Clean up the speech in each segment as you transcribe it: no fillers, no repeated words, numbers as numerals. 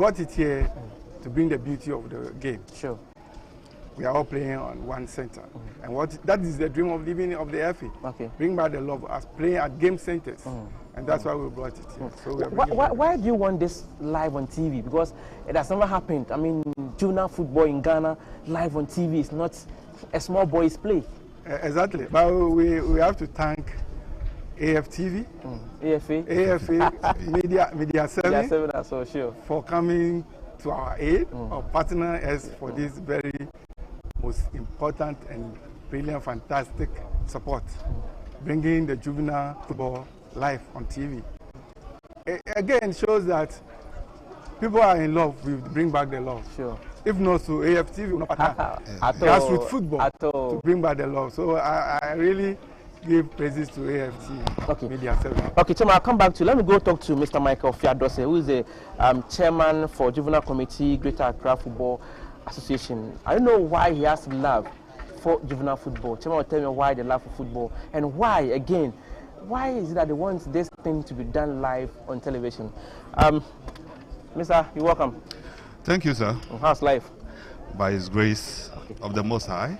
brought it here to bring the beauty of the game. Sure. We are all playing on one center. And that is the dream of living of the FA. Okay. Bring back the love as playing at game centers. And that's why we brought it here. So why do you want this live on TV? Because it has never happened. I mean, juvenile football in Ghana, live on TV is not a small boy's play. Exactly. But we have to thank AFTV, AFA, Media 7 as well, sure, for coming to our aid, or partner us for this very most important and brilliant, fantastic support, bringing the juvenile football live on TV. Again, shows that people are in love. We bring back the love. Sure. If not, so AFTV will not partner grassroots football to bring back the love. So I really give praises to AFT Media 7. Okay, Chema, I'll come back to you. Let me go talk to Mr. Michael Fiadose, who is the chairman for Juvenile Committee, Greater Accra Football Association. I don't know why he has love for juvenile football. Chema will tell me why they love for football and why, again, why is it that they want this thing to be done live on television? Mister, you're welcome. Thank you, sir. How's life? By His grace of the Most High,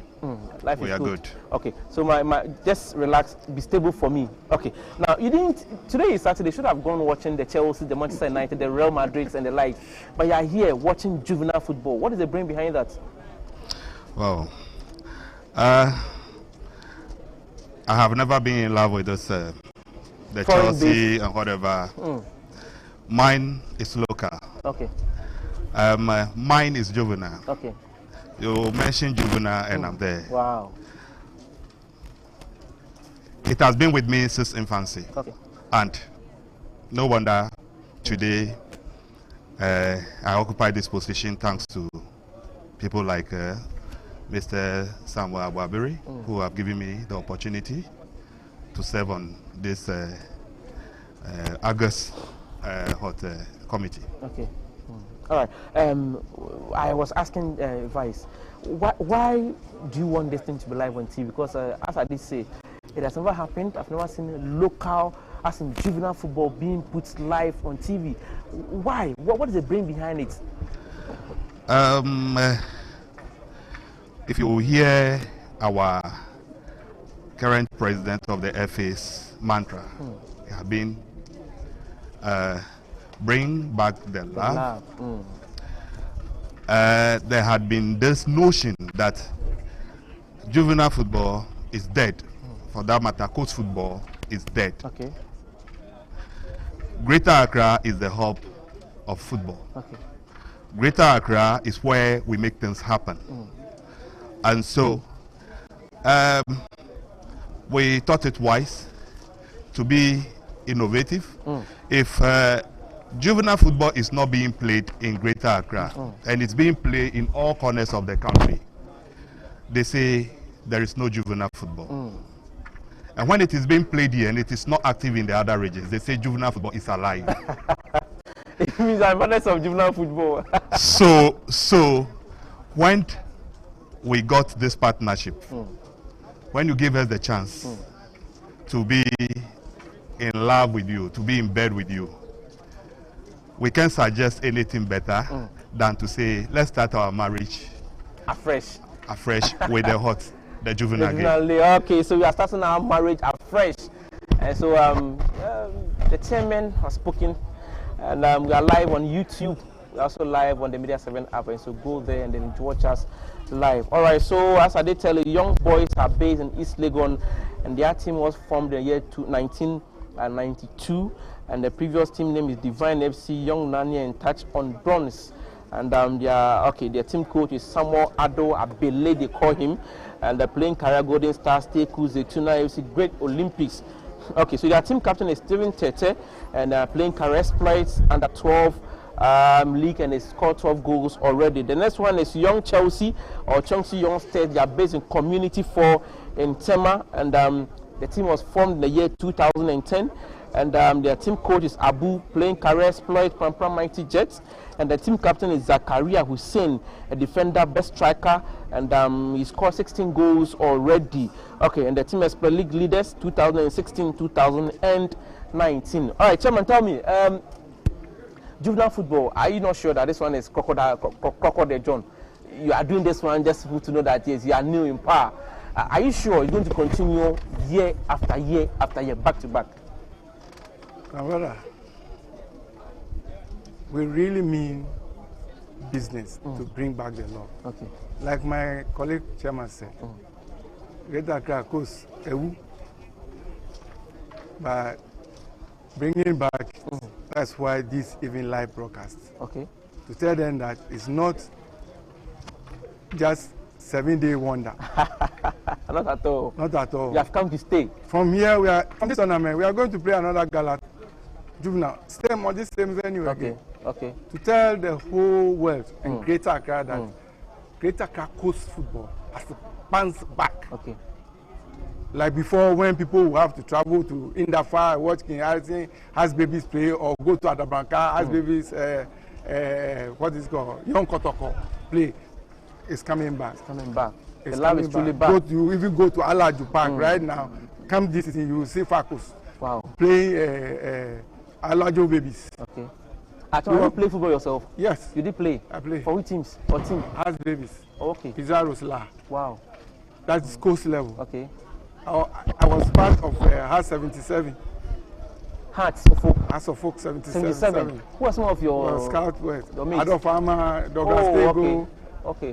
life we is are good. Okay, so my just relax, be stable for me. Okay, now you didn't. Today is Saturday. Should have gone watching the Chelsea, the Manchester United, the Real Madrid, and the like. But you are here watching juvenile football. What is the brain behind that? Well, I have never been in love with this, the Chelsea and whatever. Mine is local. Okay. Mine is juvenile. Okay. You mentioned juvenile and I'm there. Wow. It has been with me since infancy. Okay. And no wonder today I occupy this position thanks to people like Mr. Samuel Abwabiri, who have given me the opportunity to serve on this August committee. Okay. All right. I was asking Vice, why do you want this thing to be live on TV? Because as I did say, it has never happened. I've never seen local, as in juvenile football, being put live on TV. Why? What is the brain behind it? If you hear our current president of the FA's mantra, it has been bring back the love. There had been this notion that juvenile football is dead. For that matter, coach football is dead. Okay. Greater Accra is the hub of football. Okay. Greater Accra is where we make things happen. And so we thought it wise to be innovative. If juvenile football is not being played in Greater Accra and it's being played in all corners of the country, they say there is no juvenile football. And when it is being played here and it is not active in the other regions, they say juvenile football is alive. It means I'm honest of juvenile football. So when we got this partnership, when you gave us the chance to be in love with you, to be in bed with you, we can't suggest anything better than to say, let's start our marriage afresh with the juvenile game. Okay, so we are starting our marriage afresh. And so the chairman has spoken, and we are live on YouTube. We're also live on the Media 7 app, and so go there and then watch us live. All right, so as I did tell you, young boys are based in East Legon, and their team was formed in the year 1992, and the previous team name is Divine FC, Young Nani and Touch on Bronze. And their team coach is Samuel Ado Abele, they call him, and they're playing career Golden Stars, Teku, Zetuna FC, Great Olympics. Okay, so their team captain is Steven Tete, and they're playing career exploits under 12 league, and they scored 12 goals already. The next one is Young Chelsea, or Chelsea Youngsters. They are based in Community 4 in Tema, and the team was formed in the year 2010. And their team coach is Abu, playing career exploit, Pampram Mighty Jets. And the team captain is Zakaria Hussein, a defender, best striker, and he scored 16 goals already. Okay, and the team has played league leaders 2016-2019. All right, Chairman, tell me, juvenile football, are you not sure that this one is Crocodile John? You are doing this one just to know that yes, you are new in power. Are you sure it's going to continue year after year after year, back to back? My brother, we really mean business to bring back the law. Okay. Like my colleague chairman said, Greater Accra coast, but bringing back, that's why this even live broadcast. Okay. To tell them that it's not just 7-day wonder. Not at all. Not at all. You have come to stay. From here, from this tournament, we are going to play another gala juvenile. Same on this same venue again. Okay. To tell the whole world and Greater Accra that Greater Accra coast football has to bounce back. Okay. Like before, when people will have to travel to Indafa, watch King Harrison, has babies play, or go to Adabranca, has babies, what is it called, Young Kotoko play. It's coming back. It's coming back. It's the love is truly back. If you go to Alaju Park right now, come this season, you will see Facos playing Alaju babies. Okay. Actually, you play football yourself? Yes. You did play? I play. For which teams? Or team? Has babies. Okay. Pizarro's La. Wow. That's coast level. Okay. I was part of Heart 77. Hearts of Folk. Hearts of Folk 77. Who are some of your Scout West? mates? Adolf Arma, Douglas Tego,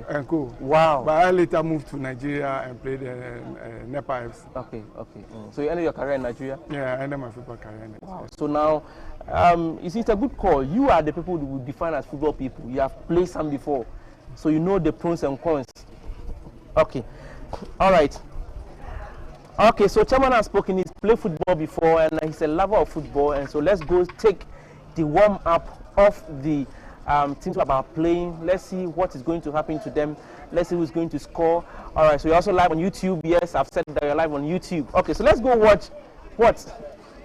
and co. Wow. But I later moved to Nigeria and played NEPA FC. Okay. So you ended your career in Nigeria? Yeah, I ended my football career in Nigeria. Wow. So now, it's a good call. You are the people who would define as football people. You have played some before, so you know the pros and cons. Okay. All right. Okay, so Chairman has spoken. He's played football before, and he's a lover of football. And so let's go take the warm-up of the teams about playing. Let's see what is going to happen to them. Let's see who's going to score. All right, so you're also live on YouTube. Yes, I've said that you're live on YouTube. Okay, so let's go watch what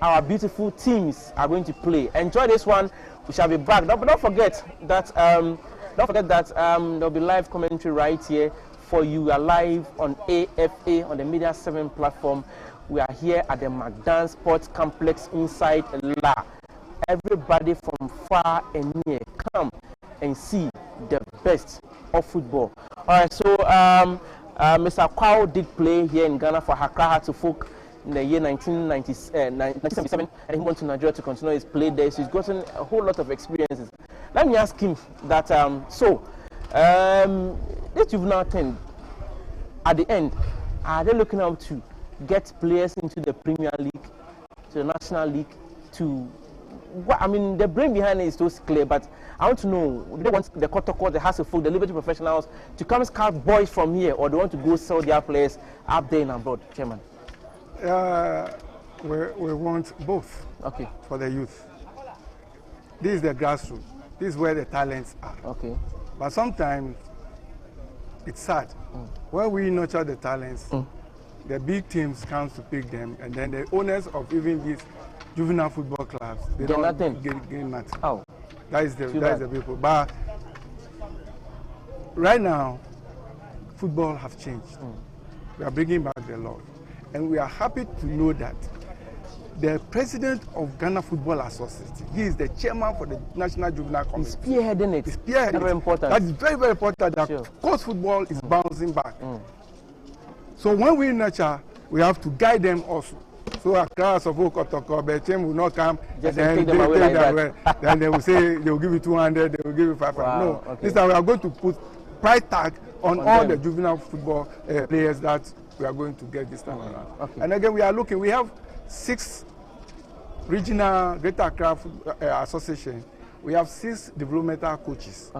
our beautiful teams are going to play. Enjoy this one. We shall be back. But don't forget that there'll be live commentary right here for you. We are live on AFA on the Media 7 platform. We are here at the McDan Sports Complex inside La. Everybody from far and near, come and see the best of football. All right, so Mr. Kwao did play here in Ghana for Accra Hearts of Folk in the year 1977, and he went to Nigeria to continue his play there. So he's gotten a whole lot of experiences. Let me ask him that. This juvenile team, at the end, are they looking out to get players into the Premier League, to the National League, to what? I mean, the brain behind it is so clear, but I want to know, do they want the Kotoko, the House of Folk, the Liberty professionals to come scout boys from here, or they want to go sell their players up there and abroad, Chairman? We want both. Okay. For the youth. This is the grassroots. This is where the talents are. Okay. But sometimes it's sad. When we nurture the talents, the big teams come to pick them, and then the owners of even these juvenile football clubs, they don't get nothing. Oh. That is the people. But right now, football has changed. We are bringing back the law. And we are happy to know that the president of Ghana Football Association, he is the chairman for the National Juvenile Committee. He's spearheading it. He's spearheading very important. That is very, very important that coast football is bouncing back. So when we nurture, we have to guide them also. So a class of Kotoko will not come just and take them away like that. Then they will say they will give you 200, they will give you 500. Wow, No, okay. this time we are going to put price tag on all the juvenile football players that we are going to get this time around. Okay. And again, we are looking. We have 6 regional Greater Accra Association. We have 6 developmental coaches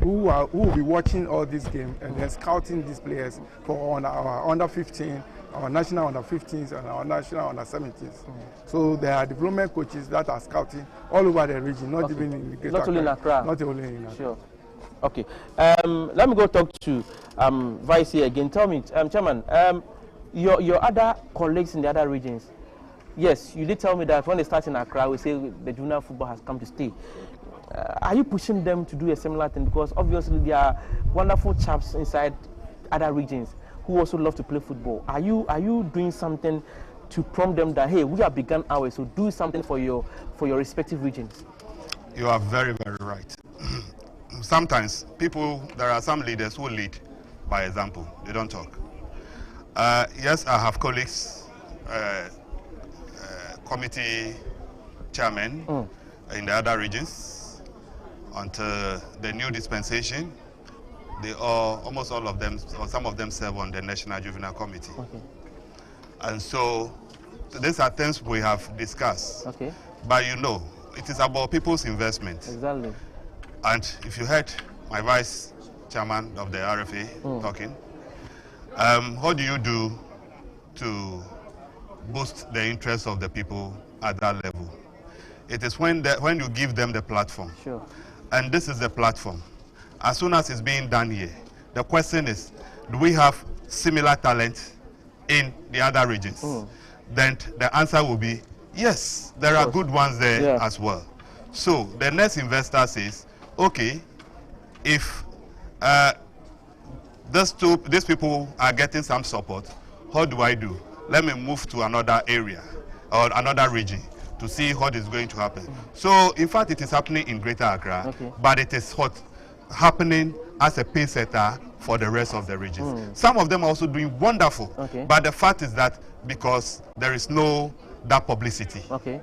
who will be watching all these games and then scouting these players for our under 15, our national under 15s, and our national under 17s. So there are development coaches that are scouting all over the region, not even in the Greater Accra. Not only in Accra. Not only in Accra. Sure. Okay. Let me go talk to Vice here again. Tell me, Chairman, your other colleagues in the other regions. Yes, you did tell me that when they start in Accra, we say the junior football has come to stay. Are you pushing them to do a similar thing? Because obviously there are wonderful chaps inside other regions who also love to play football. Are you doing something to prompt them that, hey, we have begun ours, so do something for your respective regions? You are very, very right. Sometimes there are some leaders who lead by example. They don't talk. Yes, I have colleagues, committee chairmen in the other regions. Until the new dispensation, almost all of them, or some of them, serve on the National Juvenile Committee. Okay. And so these are things we have discussed. Okay. But you know, it is about people's investment. Exactly. And if you heard my vice chairman of the RFA talking, what do you do to boost the interest of the people at that level? It is when you give them the platform. Sure. And this is the platform. As soon as it's being done here, the question is, do we have similar talent in the other regions? Then the answer will be, yes, there are good ones there as well. So the next investor says, okay, if these people are getting some support, what do I do? Let me move to another area or another region to see what is going to happen. So in fact, it is happening in Greater Accra, but it is happening as a pace setter for the rest of the regions. Some of them are also doing wonderful, but the fact is that because there is that publicity. Okay.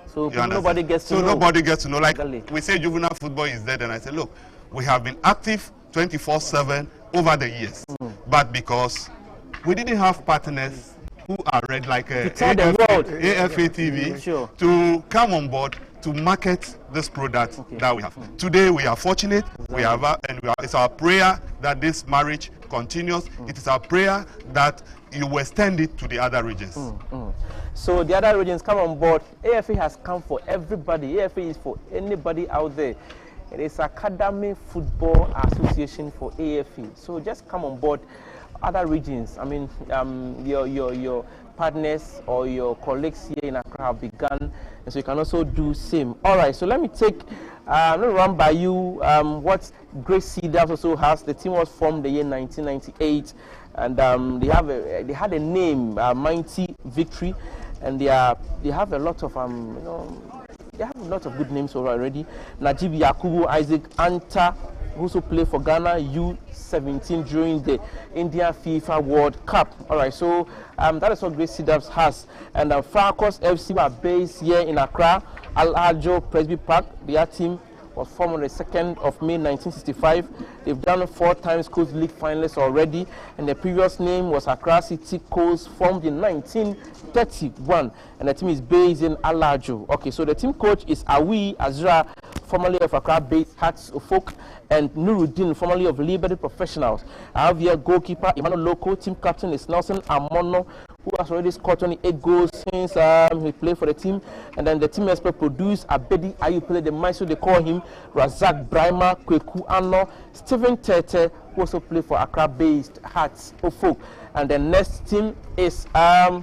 So nobody gets to know. Nobody gets to know. Like we say juvenile football is dead, and I say, look, we have been active 24/7 over the years, but because we didn't have partners who are read like AFA TV to come on board to market this product that we have. Today we are fortunate, it's our prayer that this marriage continues. It is our prayer that you will extend it to the other regions. So the other regions come on board. AFA has come for everybody. AFA is for anybody out there. It is Academy Football Association for AFA. So just come on board. Other regions, I mean, your partners or your colleagues here in Accra have begun, and so you can also do same. All right, so let me run by you what Great Cedars also has. The team was formed the year 1998, and they had a name, Mighty Victory, and they have a lot of they have a lot of good names already. Najib Yakubu, Isaac Anta, who also played for Ghana U17 during the Indian FIFA World Cup. All right, so that is what Great Cedars has. And Falcons FC are based here in Accra, Al-Ajo Presby Park. Their team was formed on the 2nd of May 1965. They've done 4 times Coast League finalists already, and the previous name was Accra City Coast, formed in 1931, and the team is based in Al-Ajo. Okay, so the team coach is Awi Azra, formerly of Accra-based Hearts of Folk, and Nuruddin, formerly of Liberty Professionals. I have here goalkeeper Emmanuel Loco. Team captain is Nelson Amono, who has already scored 28 goals since he played for the team. And then the team expert produced Abedi Ayupele, the maestro they call him, Razak Brahma, Kweku Ano, Stephen Tete, who also played for Accra-based Hearts of Folk. And the next team is, I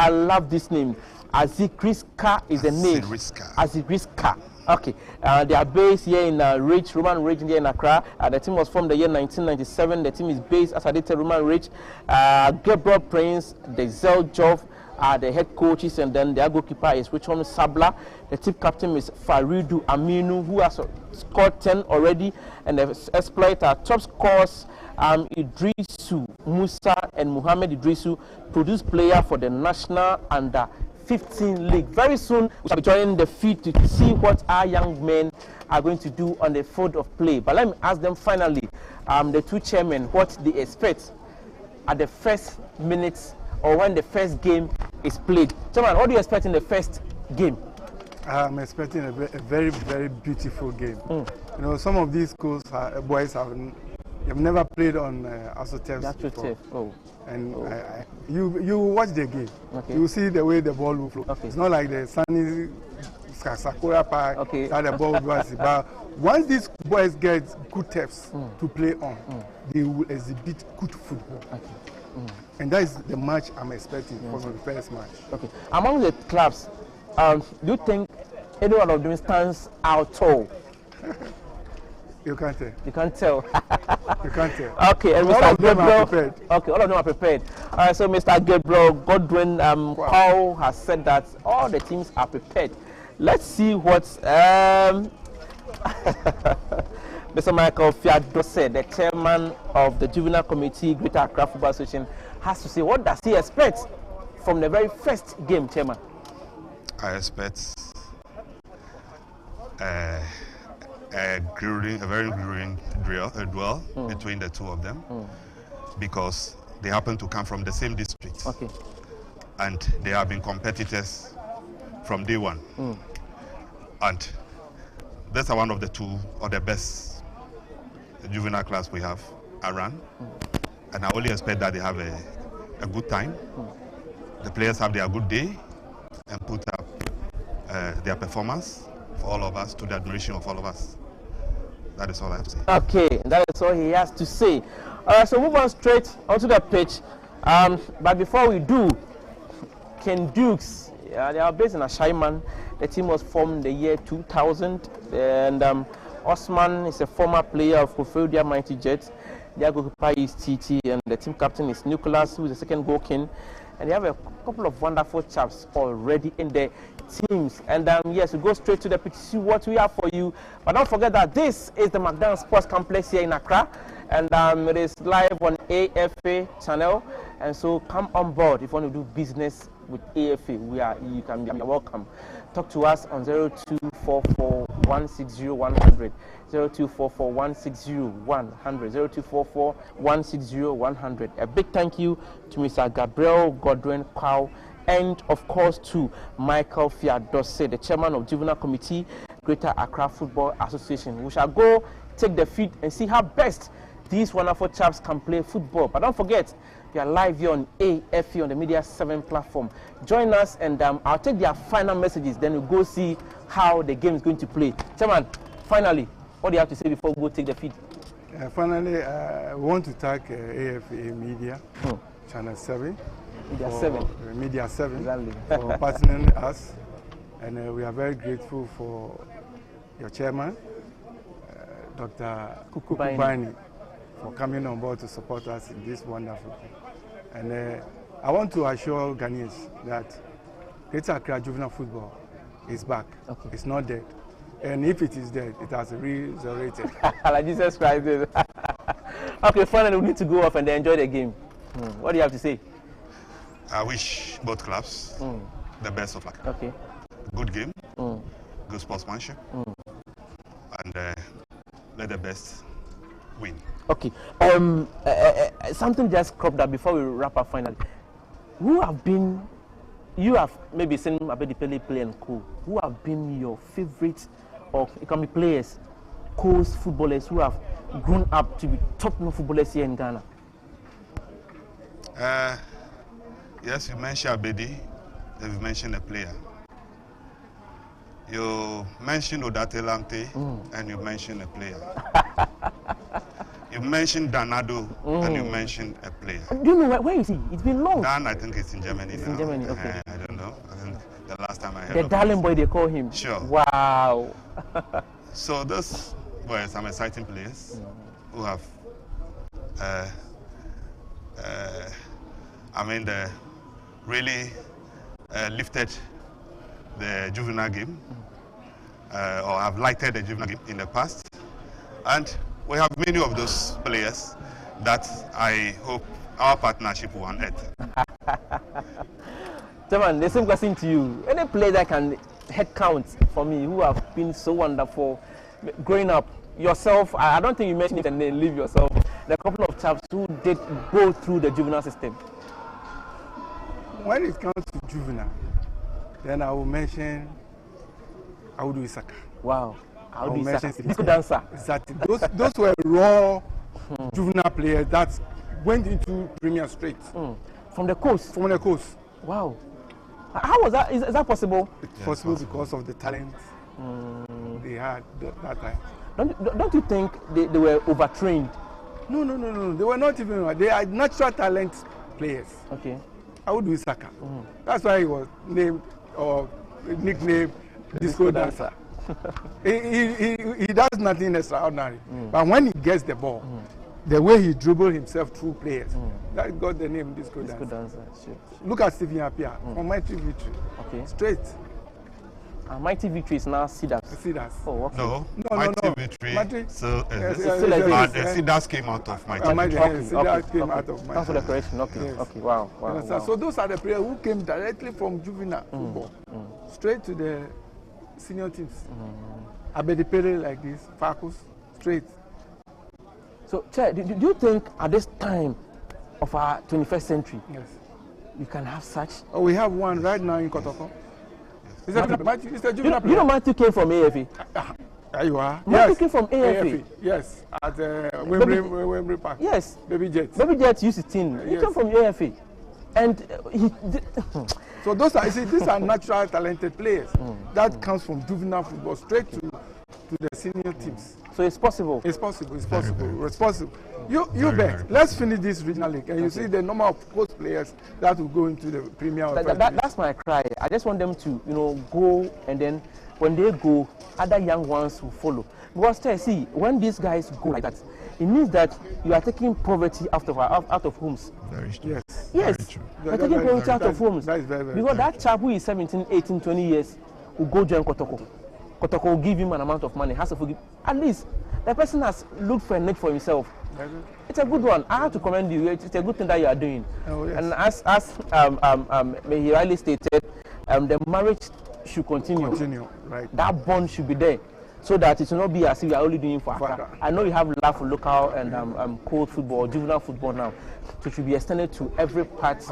love this name, Azikriska is the name. Azikriska. Okay, they are based here in Roman Ridge here in Accra. The team was formed the year 1997. The team is based, as I did tell, Roman Ridge. Gabriel Prince, Dezel Jov are the head coaches, and then their goalkeeper is Richard Sabla. The team captain is Faridu Aminu, who has scored 10 already, and the exploit are top scorers Idrisu Musa and Muhammad Idrisu, produced player for the national under 15 league. Very soon we shall be joining the field to see what our young men are going to do on the field of play. But let me ask them finally, the two chairmen, what they expect at the first minutes or when the first game is played. Chairman, what do you expect in the first game? I'm expecting a very, very beautiful game. You know, some of these schools boys have never played on AstroTurf before. And you watch the game, you see the way the ball will flow. It's not like the sunny Sakura Park that the ball was. But once these boys get good turfs to play on, they will exhibit good football. And that is the match I'm expecting for the first match. Among the clubs, do you think any one of them stands out tall? You can't tell. You can't tell. You can't tell. Okay, and Mr. Gabriel. Okay, all of them are prepared. All right, so Mr. Gabriel Godwin Paul has said that all the teams are prepared. Let's see what Mr. Michael Fiadose, the chairman of the Juvenile Committee, Greater Accra Football Association, has to say. What does he expect from the very first game, Chairman? I expect a very grueling duel between the two of them, because they happen to come from the same district. Okay. And they have been competitors from day one. And these are one of the two or the best juvenile class we have around. And I only expect that they have a good time. The players have their good day and put up their performance for all of us, to the admiration of all of us. That is all I have to say. Okay, that is all he has to say. So move on straight onto the pitch. But before we do, Ken Dukes, they are based in Ashaiman. The team was formed the year 2000, and Osman is a former player of Kofodia Mighty Jets. Their goalkeeper is TT, and the team captain is Nicholas, who is the second goal king. And they have a couple of wonderful chaps already in their teams. And yes, we go straight to the pitch to see what we have for you. But don't forget that this is the McDonald Sports Complex here in Accra. And it is live on AFA channel. And so come on board if you want to do business with AFA. You can be welcome. Talk to us on 0244 160 100. 0244 160 100. 0244 160 100. A big thank you to Mr. Gabriel Godwin Kwao, and of course to Michael Fiadose, the chairman of Juvenile Committee, Greater Accra Football Association. We shall go take the field and see how best these wonderful chaps can play football. But don't forget, we are live here on AFE on the Media 7 platform. Join us, and I'll take their final messages. Then we'll go see how the game is going to play. Chairman, finally, what do you have to say before we go take the field? Finally, I want to thank AFA Media, Channel 7. Media 7 Exactly. for partnering us. And we are very grateful for your chairman, Dr. Kubani, for coming on board to support us in this wonderful thing. And I want to assure Ghanaians that Greater Accra Juvenile Football is back. Okay. It's not dead. And if it is dead, it has resurrected. Like Jesus Christ did. Okay, finally we need to go off and enjoy the game. What do you have to say? I wish both clubs the best of luck. Okay. Good game, good sportsmanship, and let the best win. Okay. Something just cropped up before we wrap up finally. You have maybe seen Abedi Pele play and co. Who have been your favorite, or it can be players, co-host footballers who have grown up to be top-notch footballers here in Ghana? Yes, you mentioned Abedi, then you mentioned a player. You mentioned Odatelante, and you mentioned a player. You mentioned Danado, and you mentioned a player. Do you know where is he? It's been long. Dan, I think it's in Germany now. In Germany, okay. I don't know. I think the last time I heard the darling boy, they call him. Sure. Wow. So those were some exciting players who have, they really lifted the juvenile game, or have lighted the juvenile game in the past. And we have many of those players that I hope our partnership will unearth. Chairman, the same question to you. Any player that can head count for me who have been so wonderful growing up? Yourself, I don't think you mentioned it and then leave yourself. There are a couple of chaps who did go through the juvenile system. When it comes to juvenile, then I will mention Audu Isaka. Wow. I will mention Disco dancer. Exactly. Those were raw juvenile players that went into Premier straight. From the coast? From the coast. Wow. How was that? Is that possible? It's possible because of the talent they had that time. Don't you think they were overtrained? No. They were not even. They are natural talent players. Okay. Audu Isaka. That's why he was named or nicknamed Disco Dancer. He does nothing extraordinary. But when he gets the ball, the way he dribbled himself through players, that got the name Disco Dancer. Sure. Look at Stephen Appiah from my Victory. Okay. Straight. Mighty Victory is now Cedars. Cedars. Oh, okay. No, No, Mighty no. Victory. Mighty- So, Yes, It's still exists. and Cedars came out of Mighty Mighty Victory. Victory. Cedars came out of Thanks for the correction. Okay, Yes. okay, wow, You wow, understand? wow. So those are the players who came directly from juvenile football, straight to the senior teams. Abedipere like this, Fakus, straight. So, Chair, do you think at this time of our 21st century, Yes. you can have such? Oh, we have one right now in Kotoko. It's a juvenile You know, Matthew came from AFA. There you are. Matthew came from AFA. Yes, at Wembley Park. Yes. Baby Jet. Baby Jet U16. He Yes. came from AFA. And he did, So those are, you see, these are natural talented players that comes from juvenile football straight to the senior teams. so it's possible. It's possible. It's possible. It's possible. You bet. Let's finish this regional league, and you see the number of coach players that will go into the Premier. or First Division. That's my cry. I just want them to, go, and then when they go, other young ones will follow. Because see, when these guys go like that, it means that you are taking poverty out of homes. Very true. Yes. Yes, Very true. you're taking poverty out of homes. That is very, very because that chap who is 17, 18, 20 years will go join Kotoko. Kotoko will give him an amount of money, has to forgive. At least the person has looked for a net for himself. It's a good one. I have to commend you. It's a good thing that you are doing. Oh, yes. And as he rightly stated, the marriage should continue. Right. That bond should be there, so that it will not be as if you are only doing it for Accra. I know you have love for local and cold football, juvenile football now, so it should be extended to every part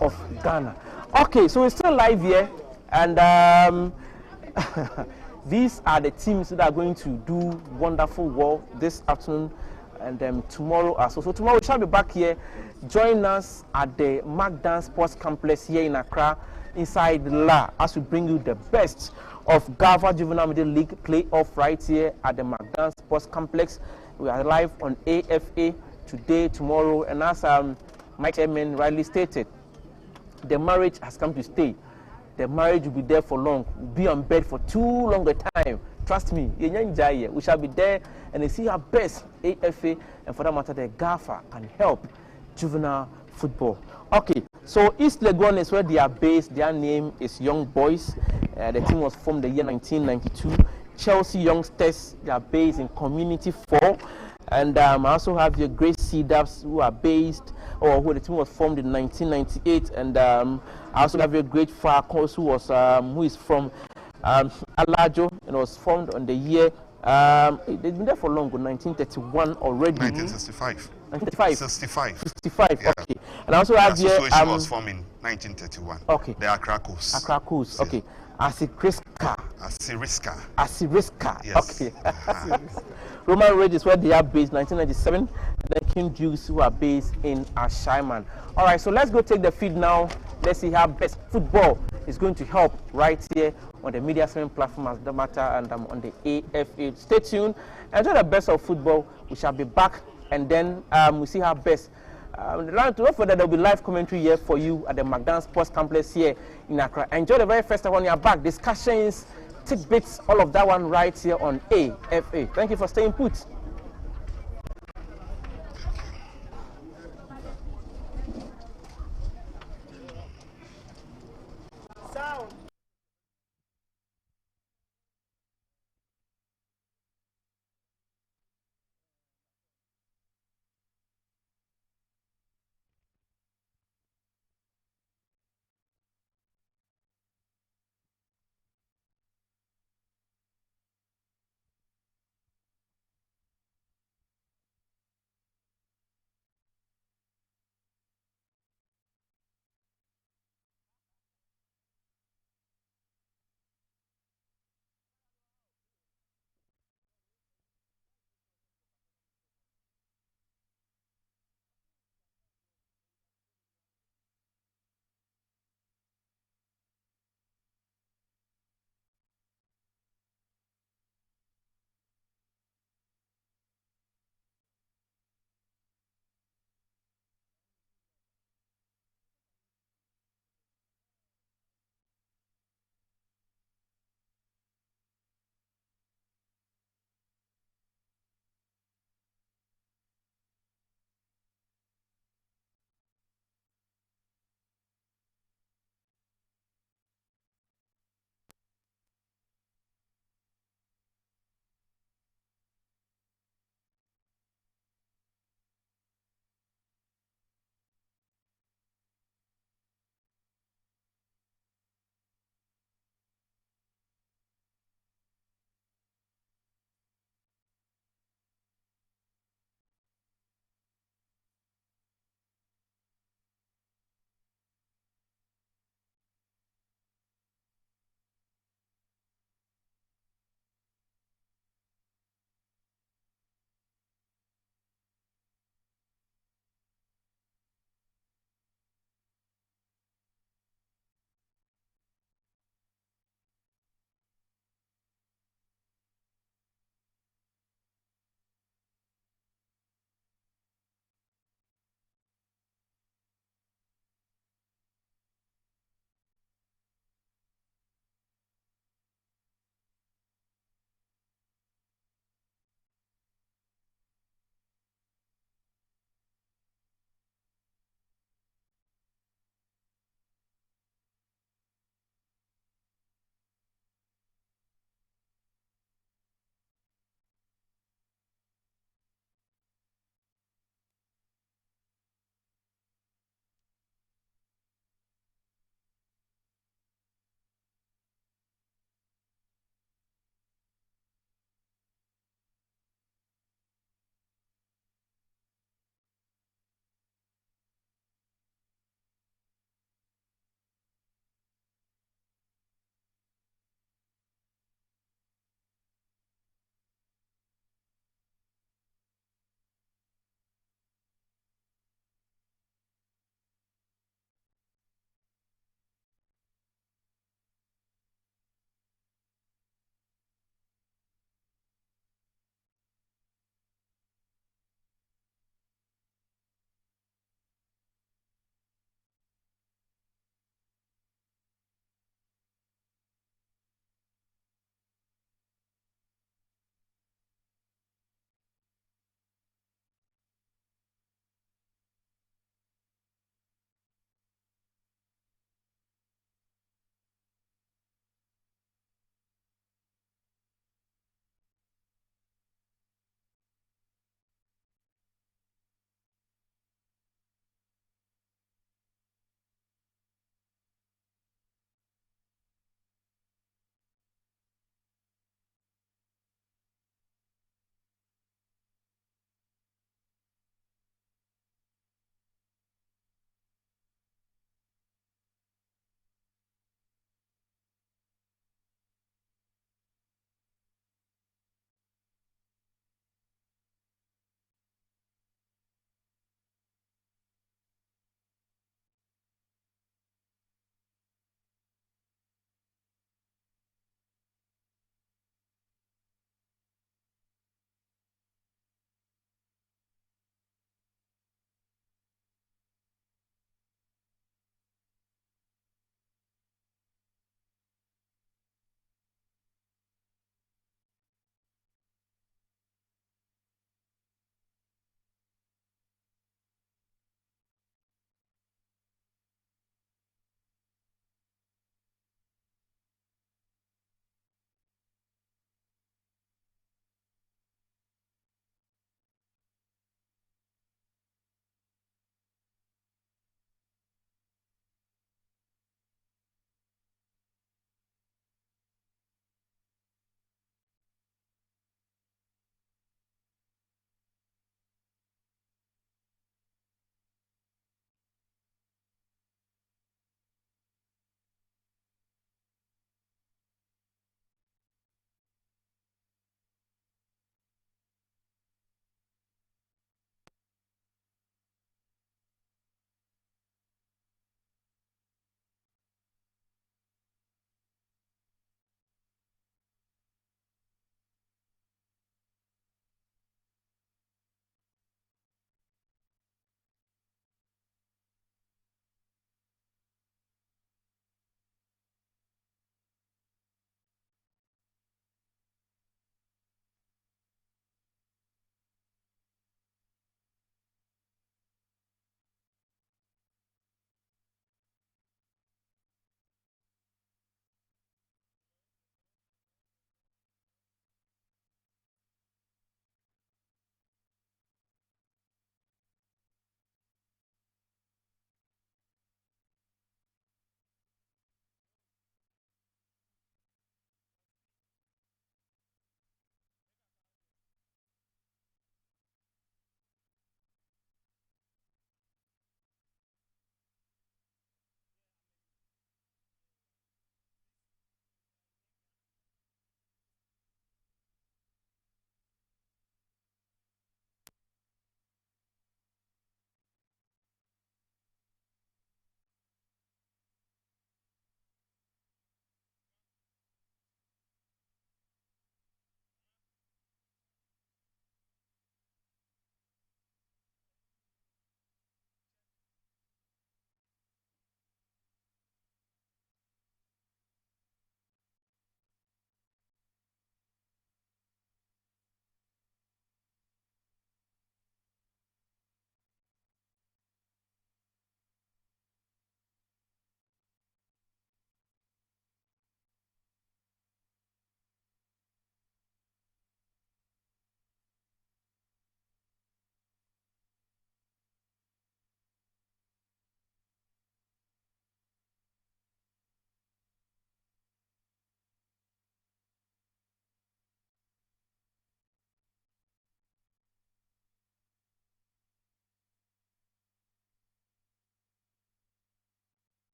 of Ghana. Okay, so we're still live here, and these are the teams that are going to do wonderful work this afternoon and tomorrow as well. So tomorrow we shall be back here. Join us at the Magdan Sports Complex here in Accra, inside La, as we bring you the best of GFA Juvenile Middle League playoff right here at the Magdan Sports Complex. We are live on AFA today, tomorrow, and as my chairman rightly stated, the marriage has come to stay. The marriage will be there for long. We'll be on bed for too long a time. Trust me, we shall be there and they see our best AFA, and for that matter, the GFA can help juvenile football. Okay, so East Legon is where they are based. Their name is Young Boys. The team was formed the year 1992. Chelsea Youngsters, they are based in Community 4. And I also have your Great Cedars who are based, or who the team was formed in 1998. And I also have your Great Falcons who is from Alajo, and was formed on the year, they've been there for long, 1931 already. 1965. 1965. 65. 65, Yeah. okay. And I also have The here, association was formed in 1931. Okay. The Accra Coast. Accra Coast, okay. Asiriska. Asiriska. Yes. Okay. Roman Ridge is where they are based, 1997. Then King Dukes, who are based in Ashaiman. All right, so let's go take the feed now. Let's see how best football is going to help right here on the media streaming platform as the matter, and on the AFA. Stay tuned. Enjoy the best of football. We shall be back, and then we see how best. Don't forget there will be live commentary here for you at the Magdan Sports Complex here in Accra. Enjoy the very first one. You are back. Discussions, tidbits, all of that one right here on AFA. Thank you for staying put.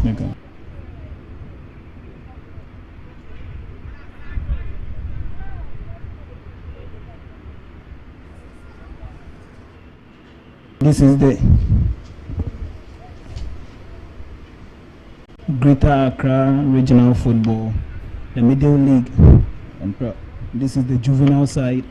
Okay. This is the Greater Accra Regional Football, the Middle League, and this is the juvenile side.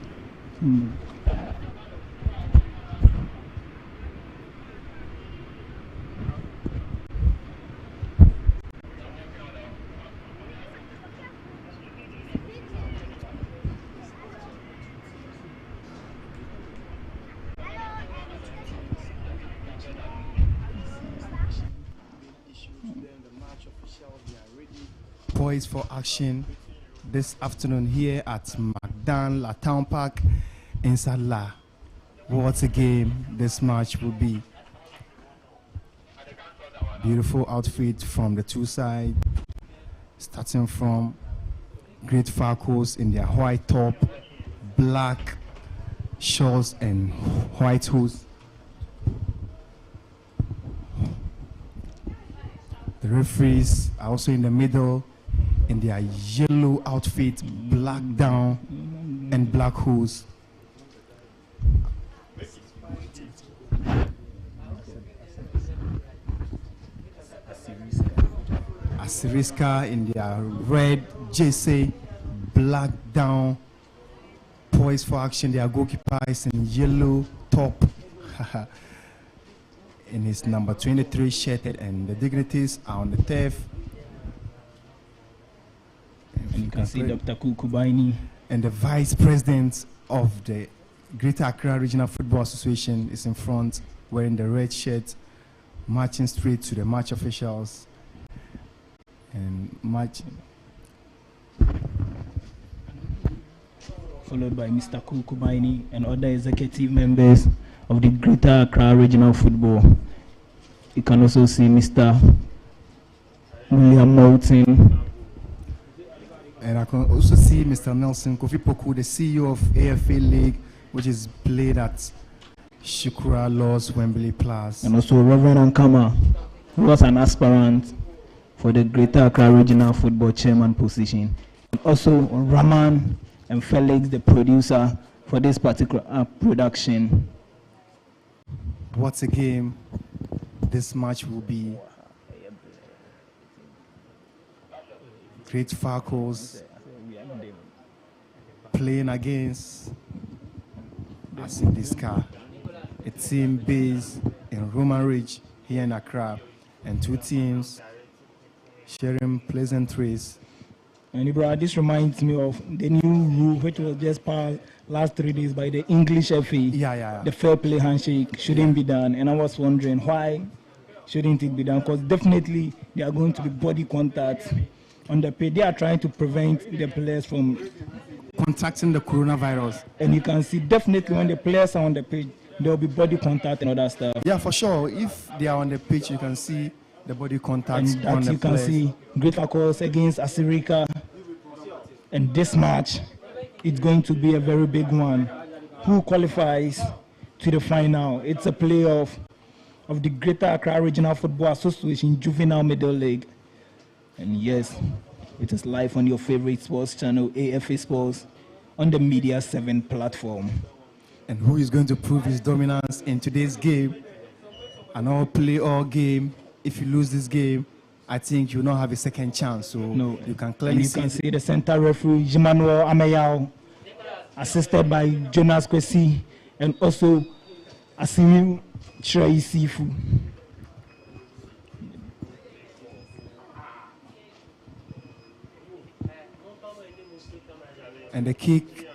Poised for action this afternoon here at Magdan La Town Park in Sadla. What a game this match will be. Beautiful outfit from the two sides, starting from Great Falcons in their white top, black shorts and white hose. The referees are also in the middle in their yellow outfit, black down and black hose. Asiriska in their red jersey, black down, poised for action. Their goalkeeper is in yellow top. In his number 23 shirted, and the dignitaries are on the turf. And you can see Dr. Kukubaini. And the vice president of the Greater Accra Regional Football Association is in front, wearing the red shirt, marching straight to the match officials. And marching. Followed by Mr. Kukubaini and other executive members of the Greater Accra Regional Football. You can also see Mr. William Moulton. And I can also see Mr. Nelson Kofi Poku, the CEO of Rfa League, which is played at Shukura Laws Wembley Plus. And also Reverend Ankama, who was an aspirant for the Greater Accra Regional Football Chairman position. And also Raman and Felix, the producer for this particular production. What a game this match will be. Great Falcons playing against Asiriska, a team based in Roman Ridge here in Accra, and two teams sharing pleasantries. And Ibra, this reminds me of the new rule which was just passed last 3 days by the English FA. Yeah. The fair play handshake shouldn't be done, and I was wondering why shouldn't it be done? Because definitely there are going to be body contact on the pitch. They are trying to prevent the players from contacting the coronavirus. And you can see definitely when the players are on the pitch, there will be body contact and other stuff. Yeah, for sure. If they are on the pitch, you can see the body contact and on the you can players. see Great Falcons against Asiriska. And this match, it's going to be a very big one. Who qualifies to the final? It's a playoff of the Greater Accra Regional Football Association Juvenile Middle League. And yes, it is live on your favorite sports channel, AFA Sports, on the Media 7 platform. And who is going to prove his dominance in today's game? An all-play-all game. If you lose this game, I think you'll not have a second chance. So no, you can clearly see the center referee, Jimanuel Ameyao, assisted by Jonas Kwesi, and also Asimi Trey Sifu. And the kick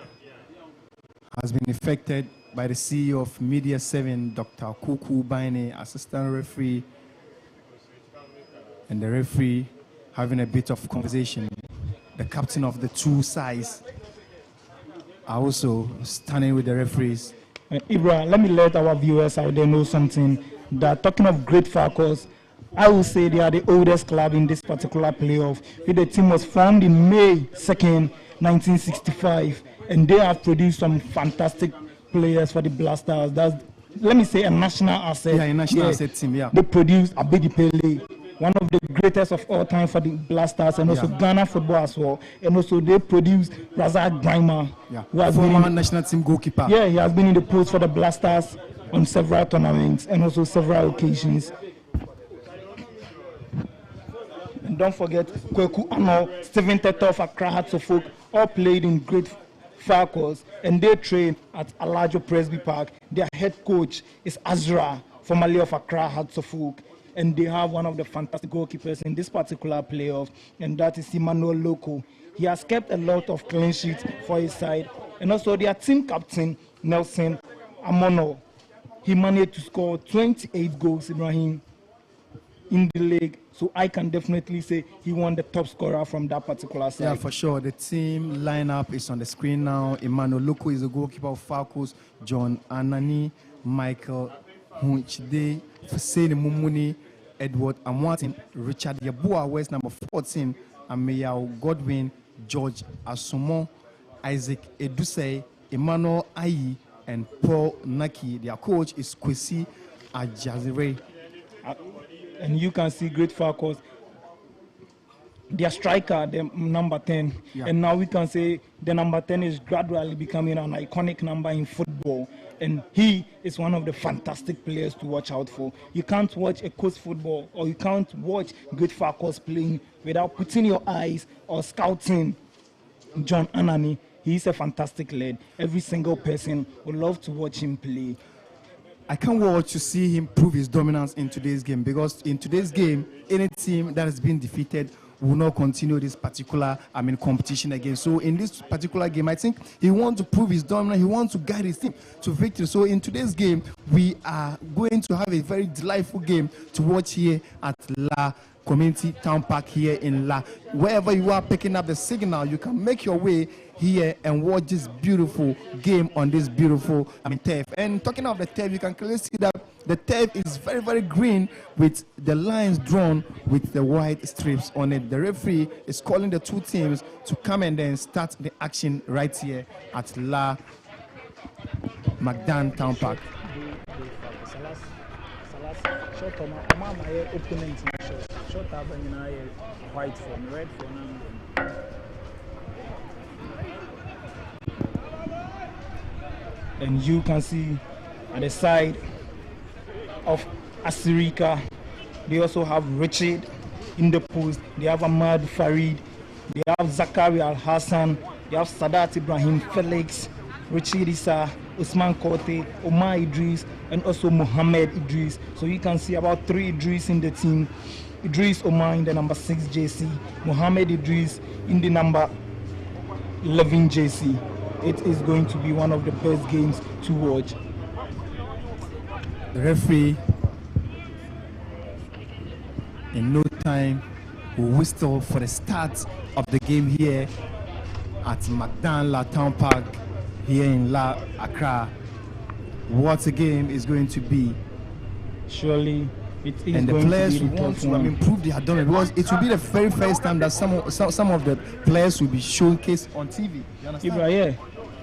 has been effected by the CEO of Media 7, Dr. Kuku Baine, assistant referee, and the referee having a bit of conversation. The captain of the two sides are also standing with the referees. Ibra, let me let our viewers out there know something. That talking of Great Falcons, I will say they are the oldest club in this particular playoff. The team was formed in May 2nd, 1965, and they have produced some fantastic players for the Blasters. That's, let me say, a national asset. Yeah, a national asset team, yeah. They produced Abedi Pele, one of the greatest of all time for the Blasters, and also Ghana football as well. And also they produced Razak Grima, who has been former national team goalkeeper. Yeah, he has been in the post for the Blasters on several tournaments and also several occasions. And don't forget Kweku Ano, Stephen Teto of Accra Hearts of Oak, all played in great Falcons, and they train at Alajo Presby Park. Their head coach is Azra, formerly of Accra Hearts of Oak, and they have one of the fantastic goalkeepers in this particular playoff, and that is Emmanuel Loko. He has kept a lot of clean sheets for his side, and also their team captain Nelson Amono. He managed to score 28 goals, Ibrahim, in the league, so I can definitely say he won the top scorer from that particular side. Yeah, for sure. The team lineup is on the screen now. Emmanuel Loko is the goalkeeper of Falcons. John Anani, Michael Hunchide, Hussein Mumuni, Edward Amwatin, Richard Yabua, West number 14, Ameyao Godwin, George Asumo, Isaac Edusei, Emmanuel Ayi, and Paul Naki. Their coach is Kwesi Ajazire. And you can see great Falcons. Their striker, the number 10, and now we can say the number 10 is gradually becoming an iconic number in football. And he is one of the fantastic players to watch out for. You can't watch a coast football, or you can't watch great Falcons playing without putting your eyes or scouting John Anani. He is a fantastic lad. Every single person would love to watch him play. I can't wait to see him prove his dominance in today's game, because in today's game, any team that has been defeated will not continue this particular competition again. So in this particular game, I think he wants to prove his dominance. He wants to guide his team to victory. So in today's game, we are going to have a very delightful game to watch here at La Community Town Park here in La. Wherever you are picking up the signal, you can make your way here and watch this beautiful game on this beautiful turf. And talking of the turf, you can clearly see that the turf is very, very green with the lines drawn with the white strips on it. The referee is calling the two teams to come and then start the action right here at La Magdan Town Park. And you can see at the side of Asirika, they also have Richard in the post. They have Ahmad Farid. They have Zakaria Al Hassan. They have Sadat Ibrahim Felix, Richard Issa, Usman Kote, Omar Idris, and also Mohammed Idris. So you can see about 3 Idris in the team. Idris Omar in the number 6 JC, Mohammed Idris in the number 11 JC. It is going to be one of the best games to watch. The referee in no time will whistle for the start of the game here at Magdan La Town Park here in La Accra. What a game is going to be. Surely it is, and the going players to be will want to prove they have done it, because it will be the very first time that some of the players will be showcased on TV. You understand? Yeah,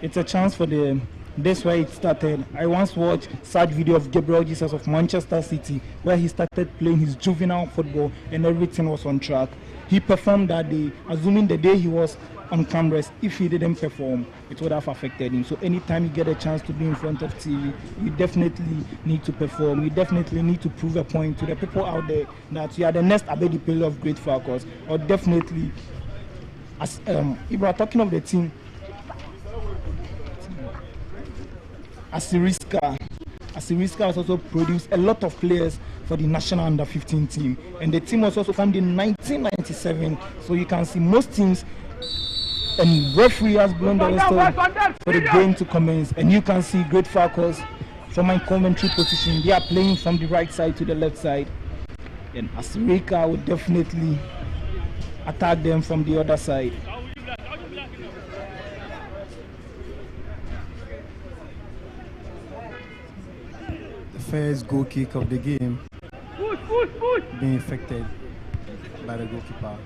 it's a chance for them. That's why it started. I once watched such video of Gabriel Jesus of Manchester City, where he started playing his juvenile football and everything was on track. He performed that day, assuming the day he was on cameras, if he didn't perform, it would have affected him. So anytime you get a chance to be in front of TV, you definitely need to perform. You definitely need to prove a point to the people out there that you are the next Abedi Pele of great Falcons. Or definitely, as if we are talking of the team, Asiriska has also produced a lot of players for the national under-15 team, and the team was also formed in 1997. So you can see most teams, and referee has blown the whistle for the game to commence. And you can see great Falcons from my commentary position. They are playing from the right side to the left side, and Asirika would definitely attack them from the other side. First goal kick of the game being affected by the goalkeeper.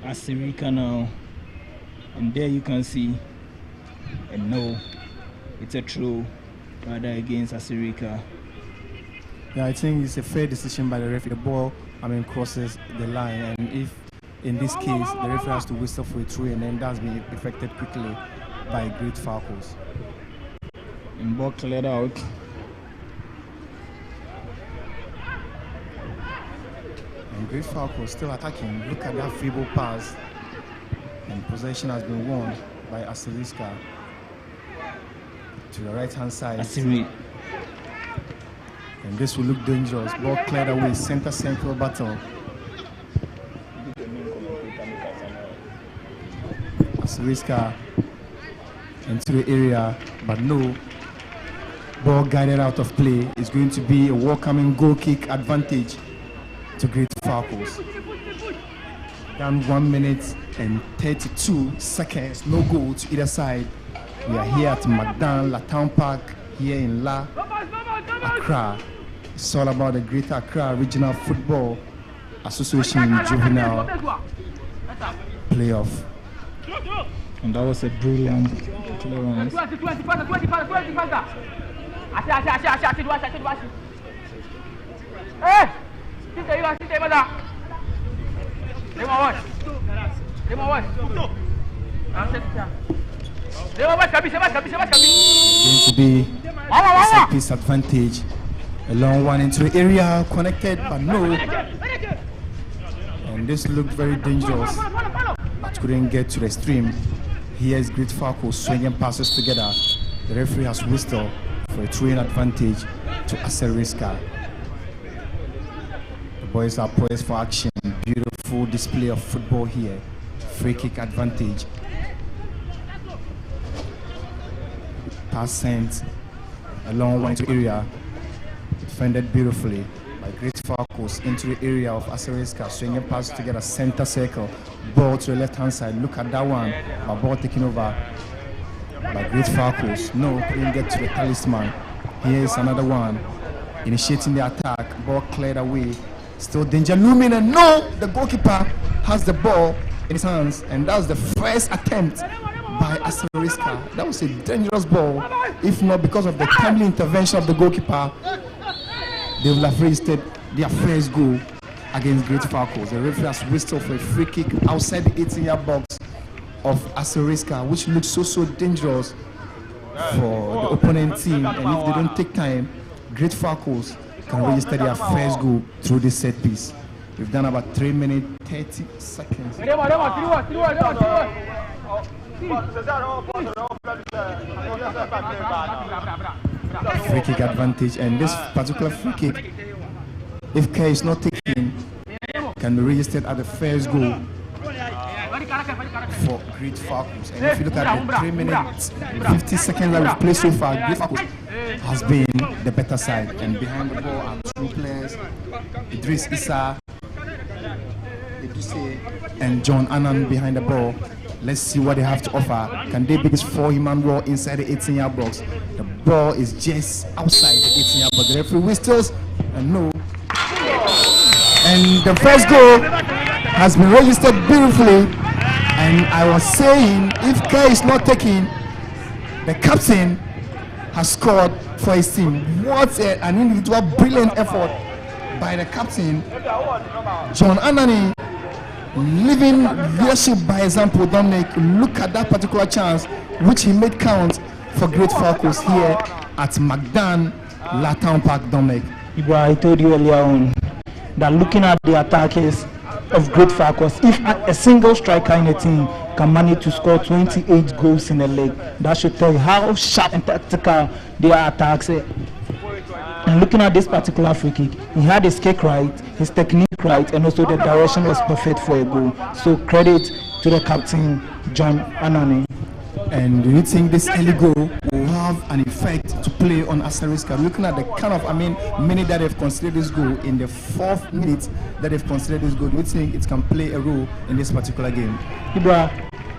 Asirika now, and there you can see, and no, it's a throw rather against Asirika. Yeah, I think it's a fair decision by the referee. The ball, crosses the line, and if in this case the referee has to whistle for a throw, and then that's been effected quickly by Great Falcons. And ball cleared out. And Great Falcons still attacking. Look at that feeble pass, and possession has been won by Asiriska to the right hand side. Asiri. And this will look dangerous. Ball cleared away, center central battle. Asiriska into the area, but no. Ball guided out of play. It's going to be a welcoming goal kick advantage to Great Falcons. Down 1 minute and 32 seconds. No goal to either side. We are here at Magdan La Town Park here in La Accra. It's all about the Greater Accra Regional Football Association Juvenile Playoff. And that was a brilliant clearance. Going to be a set piece advantage. A long one into the area, connected, but no. And this looked very dangerous, but couldn't get to the stream. Here's Great Falcons swinging passes together. The referee has whistled for a throwing advantage to Asiriska. The boys are poised for action. Beautiful display of football here. Free kick advantage. Pass sent a long one into the area. Defended beautifully by Great Falcons into the area of Asiriska. Swinging pass together, center circle. Ball to the left hand side. Look at that one. My ball taken over by Great Falcons. No, couldn't get to the talisman. Here is another one. Initiating the attack. Ball cleared away. Still danger looming, and no! The goalkeeper has the ball in his hands, and that was the first attempt by Asiriska. That was a dangerous ball. If not because of the timely intervention of the goalkeeper, they will have registered their first goal against Great Falcons. The referee has whistled for a free kick outside the 18-yard box of Asiriska, which looks so dangerous for the opponent team. And if they don't take time, Great Falcons can register their first goal through this set piece. We've done about 3 minutes 30 seconds. Free kick advantage, and this particular free kick, if care is not taken, can be registered at the first goal for Great Falcons. And if you look at the 3 minutes 50 seconds that we've played so far, Great Falcons has been the better side. And behind the ball are two players, Idris Issa, and John Annan behind the ball. Let's see what they have to offer. Can they beat this 4-man wall inside the 18-yard box? The ball is just outside the 18-yard box. The referee whistles, and no. And the first goal has been registered beautifully. And I was saying, if care is not taken, the captain has scored for his team. What an individual brilliant effort by the captain, John Anani, living leadership by example. Dominic, look at that particular chance which he made count for Great Falcons here at Magdan La Town Park. Dominic, I told you earlier on that looking at the attackers of Great Falcons, if a single striker in a team can manage to score 28 goals in a league, that should tell you how sharp and tactical their attacks are. And looking at this particular free kick, he had his kick right, his technique right, and also the direction was perfect for a goal. So credit to the captain, John Anani. And do you think this early goal will have an effect to play on Asiriska? Looking at the kind of, minute that they've considered this goal, in the 4th minute that they've considered this goal, do you think it can play a role in this particular game? Ibra,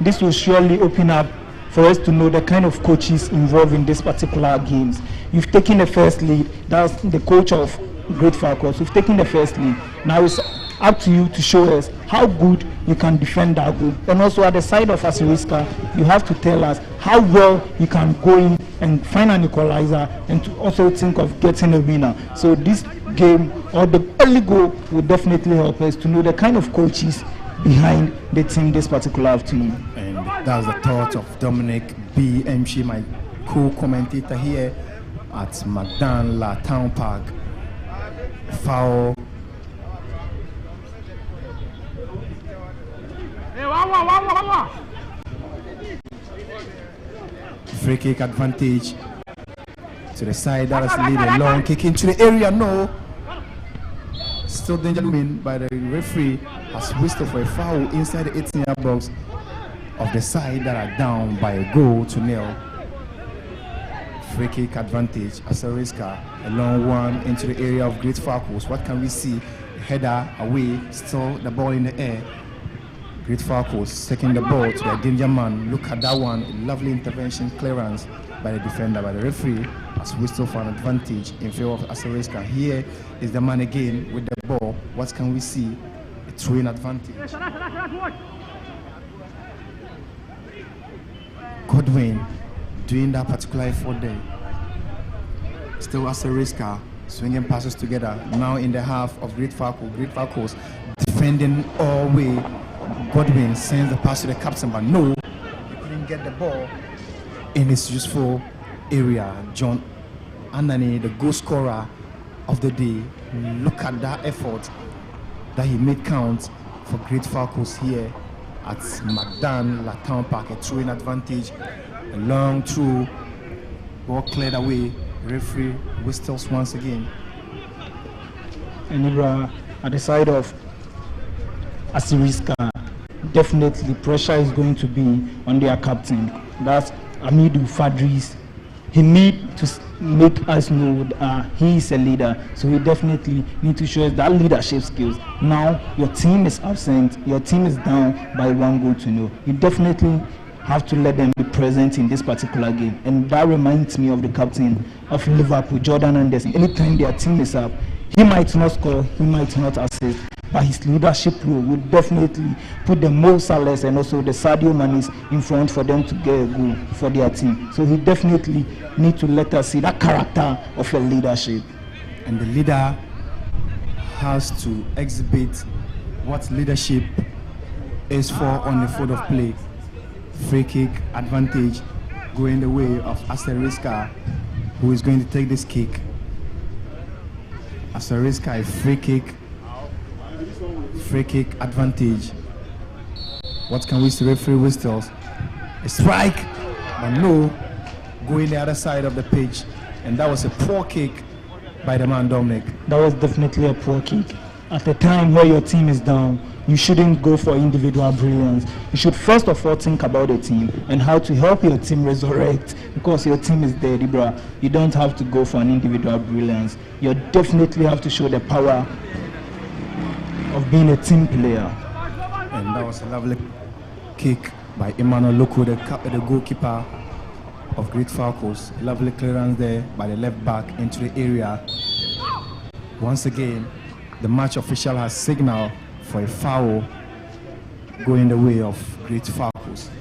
this will surely open up for us to know the kind of coaches involved in this particular games. You've taken the first lead, that's the coach of Great Falcons. We've taken the first lead. Now it's up to you to show us how good you can defend that goal. And also at the side of Asiriska, you have to tell us how well you can go in and find an equalizer and to also think of getting a winner. So this game or the early goal will definitely help us to know the kind of coaches behind the team this particular afternoon. And that's the thought of Dominic B. MC, my co-commentator here at McDan La Town Park. Foul. Free kick advantage to the side. That is lead a long kick into the area. No. Still danger win by the referee has whistled for a foul inside the 18-yard box of the side that are down by a goal to nil. Free kick advantage. Asiriska, a long one into the area of Great Falcons. What can we see? A header away, still the ball in the air. Great Falcons taking the ball to the danger man. Look at that one. A lovely intervention clearance by the defender, by the referee has whistled for an advantage in favor of Asiriska. Here is the man again with the ball. What can we see? A throw-in advantage. Godwin doing that particular effort there. Still Asiriska swinging passes together. Now in the half of Great Falcons defending all way. Godwin sends the pass to the captain, but no, he couldn't get the ball in his useful area. John Anani, the goal scorer of the day. Look at that effort that he made count for Great Falcons here at McDan La Town Park. A throw-in advantage, a long throw, ball cleared away. Referee whistles once again. And Ibra, at the side of Asiriska, definitely pressure is going to be on their captain. That's Amidu Fadris. He needs to make us know that he is a leader. So he definitely needs to show us that leadership skills. Now your team is absent. Your team is down by 1 goal to 0. You definitely have to let them be present in this particular game. And that reminds me of the captain of Liverpool, Jordan Anderson. Anytime their team is up, he might not score, he might not assist, but his leadership role will definitely put the Mo Salahs and also the Sadio Manes in front for them to get a goal for their team. So he definitely need to let us see that character of your leadership. And the leader has to exhibit what leadership is for on the field of play. Free kick advantage going the way of Asiriska, who is going to take this kick. Asiriska, a free kick advantage. What can we see? Referee whistles. A strike, but no, going the other side of the pitch, and that was a poor kick by the man Dominic. That was definitely a poor kick. At the time where your team is down, you shouldn't go for individual brilliance. You should first of all think about the team and how to help your team resurrect, because your team is dead, Ibra. You don't have to go for an individual brilliance. You definitely have to show the power of being a team player. And that was a lovely kick by Emmanuel Loko, the goalkeeper of Great Falcons. Lovely clearance there by the left back into the area. Once again, the match official has signaled for a foul going the way of Great Falcons.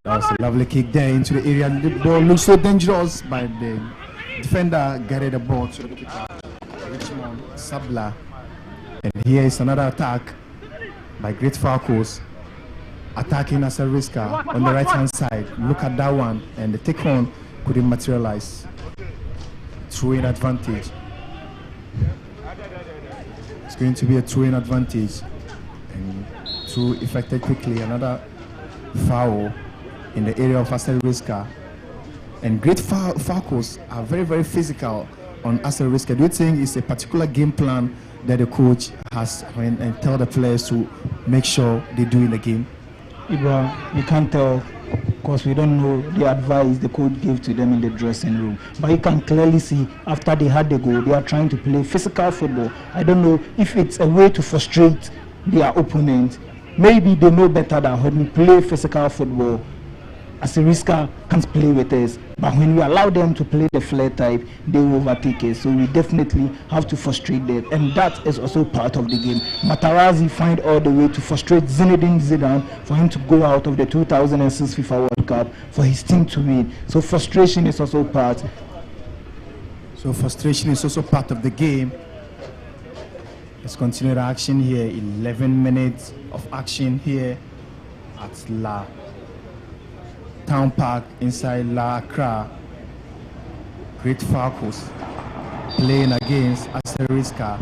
That was a lovely kick there into the area. The ball looks so dangerous, by the defender guided the ball to the keeper, Richmond Sabla. And here is another attack by Great Falcons, attacking Asiriska on the right hand side. Look at that one, and the take on couldn't materialize. Throw-in advantage. It's going to be a throw-in advantage, and through effected quickly. Another foul in the area of Asiriska. And Great Falcons are very, very physical on Asiriska. Do you think it's a particular game plan that the coach has and tell the players to make sure they do in the game? Ibra, you can't tell because we don't know the advice the coach gave to them in the dressing room. But you can clearly see after they had the goal, they are trying to play physical football. I don't know if it's a way to frustrate their opponent. Maybe they know better than when we play physical football, Asiriska can't play with us, but when we allow them to play the flare type, they will overtake us. So we definitely have to frustrate them, and that is also part of the game. Matarazzi find all the way to frustrate Zinedine Zidane for him to go out of the 2006 FIFA World Cup, for his team to win. So frustration is also part. So frustration is also part of the game. Let's continue the action here. 11 minutes of action here at La Town Park inside La Accra. Great Falcons playing against Asiriska,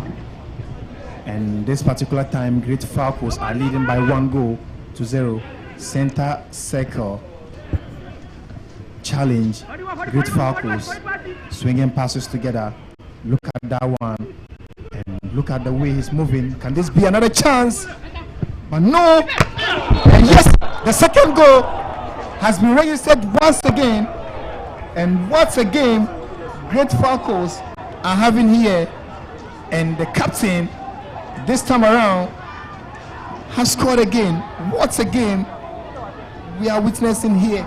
and this particular time Great Falcons are leading by 1-0. Center circle challenge. Great Falcons swinging passes together. Look at that one, and look at the way he's moving. Can this be another chance? But no. And yes, the second goal has been registered once again, and what a game Great Falcons are having here. And the captain this time around has scored again. What a game we are witnessing here.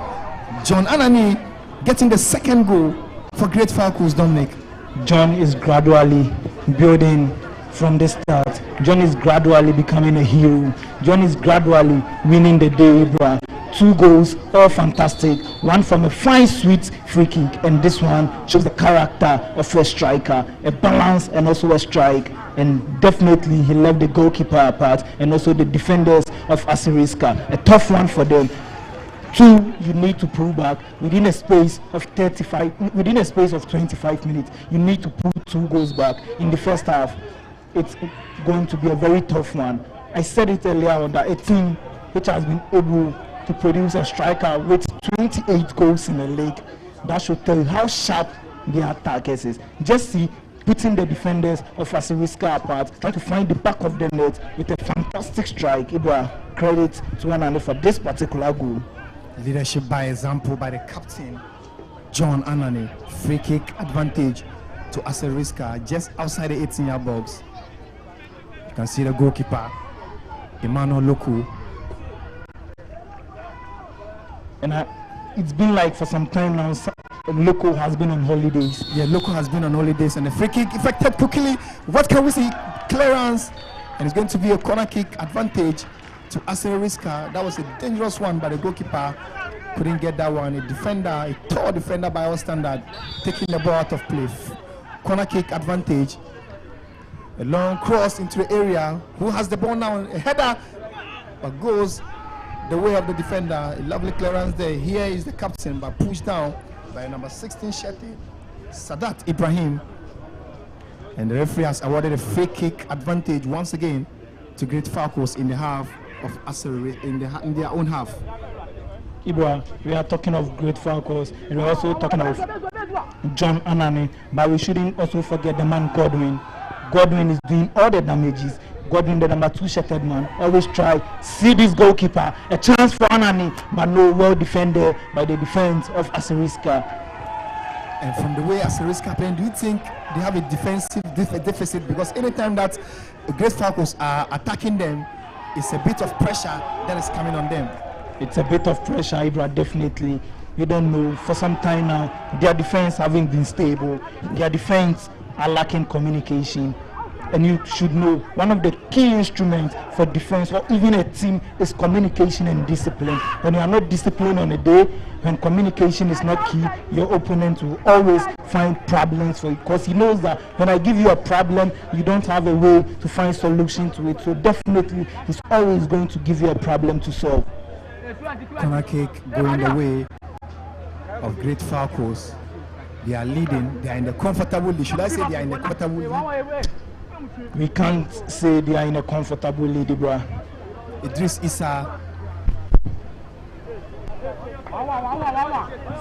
John Anani getting the second goal for Great Falcons. Dominic, John is gradually building from the start. John is gradually becoming a hero. John is gradually winning the day, Ibra. 2 goals, all fantastic. One from a fine, sweet free kick, and this one shows the character of a striker, a balance and also a strike. And definitely he left the goalkeeper apart, and also the defenders of Asiriska. A tough one for them. 2, you need to pull back within a space of 25 minutes. You need to pull 2 goals back in the first half. It's going to be a very tough one. I said it earlier on that a team which has been able to produce a striker with 28 goals in the league, that should tell you how sharp their attackers is. Just see, putting the defenders of Asiriska apart, trying to find the back of the net with a fantastic strike. Ibra, credit to Anani for this particular goal. Leadership by example by the captain, John Anani. Free kick advantage to Asiriska just outside the 18-yard box. You can see the goalkeeper, Emmanuel Loku. And it's been like for some time now, Loco has been on holidays. Yeah, Loco has been on holidays, and the free kick effected quickly. What can we see? Clearance, and it's going to be a corner kick advantage to Asiriska. That was a dangerous one, but the goalkeeper couldn't get that one. A tall defender by our standard, taking the ball out of play. Corner kick advantage. A long cross into the area. Who has the ball now? A header, but goes the way of the defender. A lovely clearance there. Here is the captain, but pushed down by number 16 Sheti, Sadat Ibrahim. And the referee has awarded a free kick advantage once again to Great Falcons in the half of Asiri, in their own half. Ibra, we are talking of Great Falcons, and we're also talking of John Anani, but we shouldn't also forget the man Godwin. Godwin is doing all the damages. Godwin, the number 2 shattered man, always try. See this goalkeeper, a chance for Anani, but no, well defended by the defense of Asiriska. And from the way Asiriska playing, do you think they have a defensive deficit? Because anytime that Great Falcons are attacking them, it's a bit of pressure that is coming on them. It's a bit of pressure, Ibra, definitely. You don't know, for some time now, their defense haven't been stable. Their defense are lacking communication. And you should know, one of the key instruments for defense or even a team is communication and discipline. When you are not disciplined on a day, when communication is not key, your opponent will always find problems for you, because he knows that when I give you a problem, you don't have a way to find solution to it. So definitely, he's always going to give you a problem to solve. Corner kick going the way of Great Falcons. They are leading. They are in the comfortable lead. Should I say they are in the comfortable lead? We can't say they are in a comfortable lead, bro. Idris Issa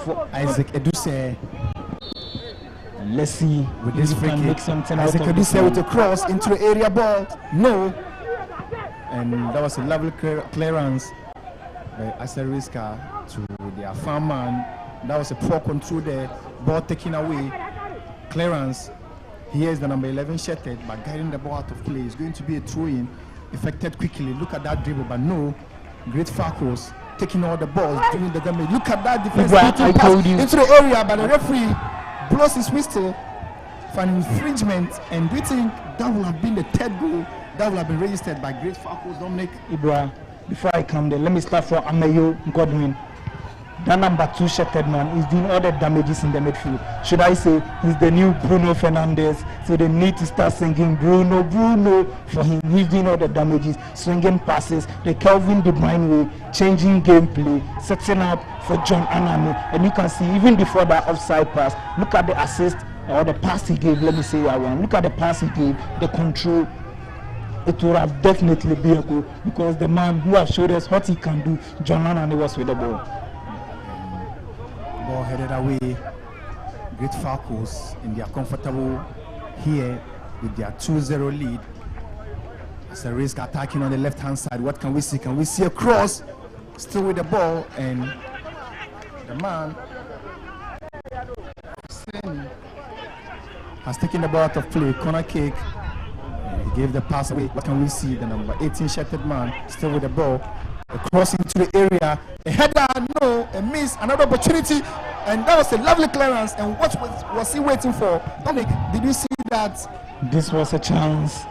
for Isaac Eduse. Let's see with this free kick. Isaac Eduse with a cross into the area ball. No. And that was a lovely clearance by Asiriska to their farm man. That was a poor control there. Ball taken away. Clearance. Here is the number 11 Shetet, but guiding the ball out of play. It's going to be a throw-in, effected quickly. Look at that dribble, but no. Great Falcons taking all the balls, doing the damage. Look at that defense into the area, but the referee blows his whistle for an infringement, and we think that would have been the third goal that would have been registered by Great Falcons. Dominic. Ibra, before I come there, let me start from Ameyo Godwin. That number 2 shirted man is doing all the damages in the midfield. Should I say he's the new Bruno Fernandes? So they need to start singing Bruno, Bruno for him. He's doing all the damages, swinging passes, the Kelvin De Bruyne way, changing gameplay, setting up for John Anami. And you can see even before that offside pass, look at the assist or the pass he gave. Let me say that one. Look at the pass he gave, the control. It would have definitely been a goal because the man who has showed us what he can do, John Anami, was with the ball. Ball headed away. Great Falcons in their comfortable here with their 2-0 lead. As a risk attacking on the left hand side. What can we see? Can we see a cross? Still with the ball, and the man has taken the ball out of play. Corner kick. He gave the pass away. What can we see? The number 18 shirted man still with the ball. A cross into the area. A header, no, a miss, another opportunity, and that was a lovely clearance. And what was he waiting for? Dominic, did you see that? This was a chance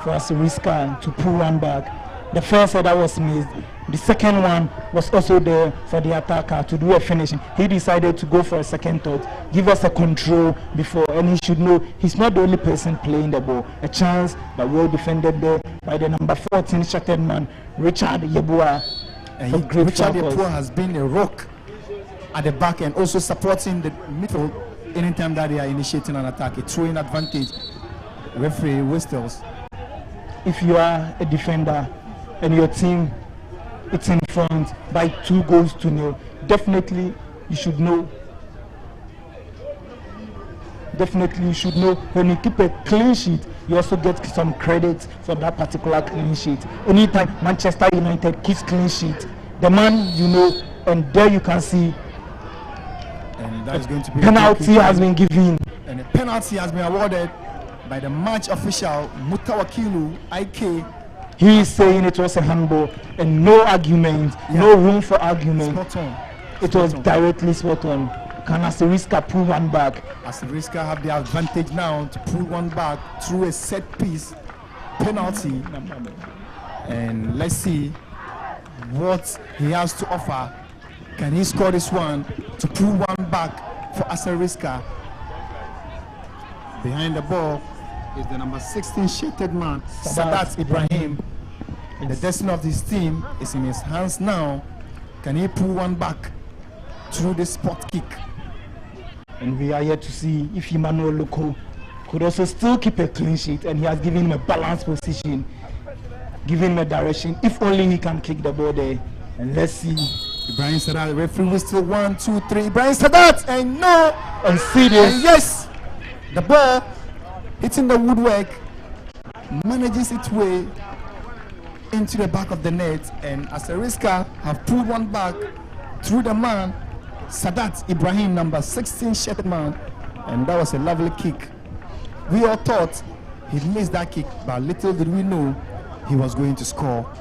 for Asiriska to pull one back. The first header was missed. The second one was also there for the attacker to do a finishing. He decided to go for a second thought, give us a control before, and he should know he's not the only person playing the ball. A chance, but well defended there by the number 14 shirted man, Richard Yeboah. Richard Yeboah has been a rock at the back and also supporting the midfield anytime that they are initiating an attack, a throwing advantage. Referee whistles. If you are a defender and your team it's in front by 2-0, definitely you should know. Definitely you should know when you keep a clean sheet, you also get some credit for that particular clean sheet. Anytime Manchester United keeps clean sheet, the man you know, and there you can see, and that is going to be penalty has been given, and a penalty has been awarded by the match official Mutawakilu IK. He is saying it was a handball and no argument, no room for argument. Spot on. It was directly spot on. Can Asiriska pull one back? Asiriska have the advantage now to pull one back through a set piece penalty. And let's see what he has to offer. Can he score this one to pull one back for Asiriska? Behind the ball is the number 16 shirted man, Sadat Ibrahim. The destiny of this team is in his hands now. Can he pull one back through the spot kick? And we are yet to see if Emmanuel Loko could also still keep a clean sheet, and he has given him a balanced position, giving him a direction. If only he can kick the ball there. And let's see. Ibrahim Sadat, the referee whistle 1, 2, 3. Ibrahim Sadat, and no! And see this. And yes! The ball hitting the woodwork, manages its way into the back of the net, and Asiriska have pulled one back through the man, Sadat Ibrahim, number 16 shirted man, and that was a lovely kick. We all thought he missed that kick, but little did we know he was going to score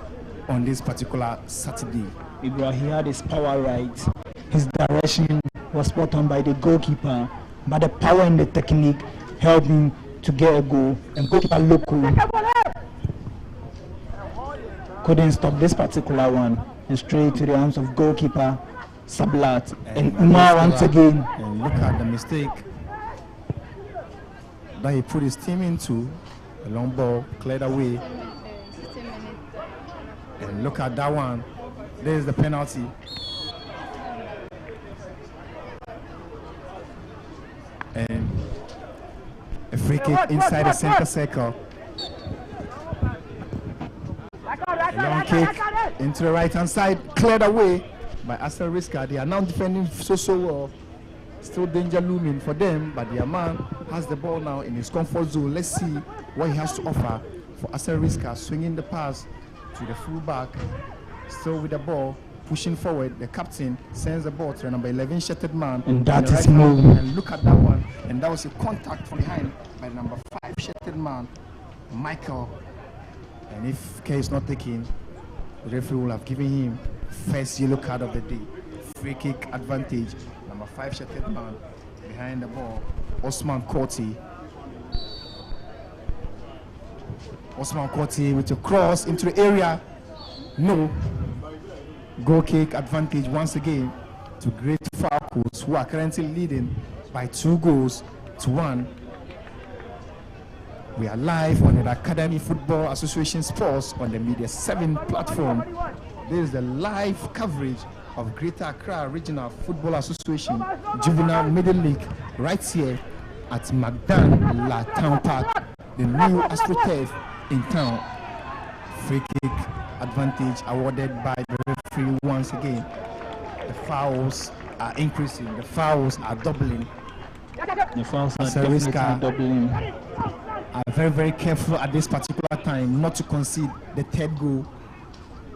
on this particular Saturday. Ibrahim had his power right. His direction was spot on by the goalkeeper, but the power and the technique helped him to get a goal, and goalkeeper Loko couldn't stop this particular one, and straight to the arms of goalkeeper Sablat and Umar once again. And look at the mistake that he put his team into. A long ball cleared away, and look at that one. There's the penalty. And a free kick inside the center circle. A long kick into the right hand side, cleared away by Asiriska. They are now defending so well. Still danger looming for them, but their man has the ball now in his comfort zone. Let's see what he has to offer for Asiriska. Swinging the pass to the fullback, still with the ball, pushing forward. The captain sends the ball to the number 11 shirted man, and that is right move. And look at that one, and that was a contact from behind by the number 5 shirted man, Michael. And if K is not taking, the referee will have given him first yellow card of the day. Free kick advantage. Number 5 shirted man behind the ball. Osman Korti. Osman Korti with a cross into the area. No. Goal kick advantage once again to Great Falcons, who are currently leading by 2-1. We are live on the Academy Football Association Sports on the Media 7 platform. This is the live coverage of Greater Accra Regional Football Association Juvenile Middle League right here at Magdan La Town Park, the new AstroTurf in town. Free kick advantage awarded by the referee once again. The fouls are increasing, the fouls are doubling. The fouls are definitely doubling. Are very, very careful at this particular time not to concede the third goal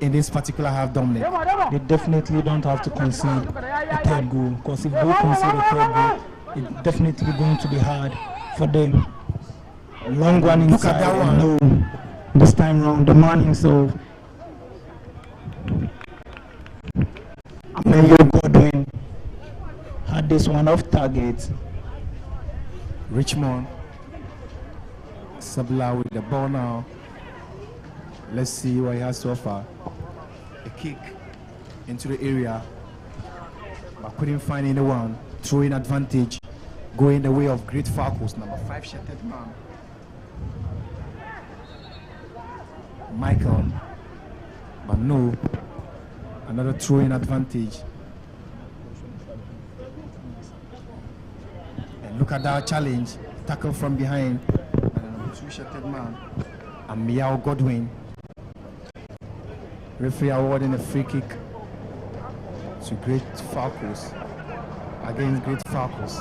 in this particular half, Dominic. They definitely don't have to concede the third goal, because if they concede the third goal, it's definitely going to be hard for them. A long one inside. Look at that one. No, this time round, the man himself, Emmanuel Godwin, had this one off target. Richmond. Sabla with the ball now. Let's see what he has to offer. A kick into the area, but couldn't find anyone. Throwing advantage, going the way of Great Falcons. Number 5 shirted man, Michael. But no, another throwing advantage. And look at that challenge, tackle from behind. 2 shirted man, and Miao Godwin. Referee awarding a free kick to Great Falcons against Great Falcons.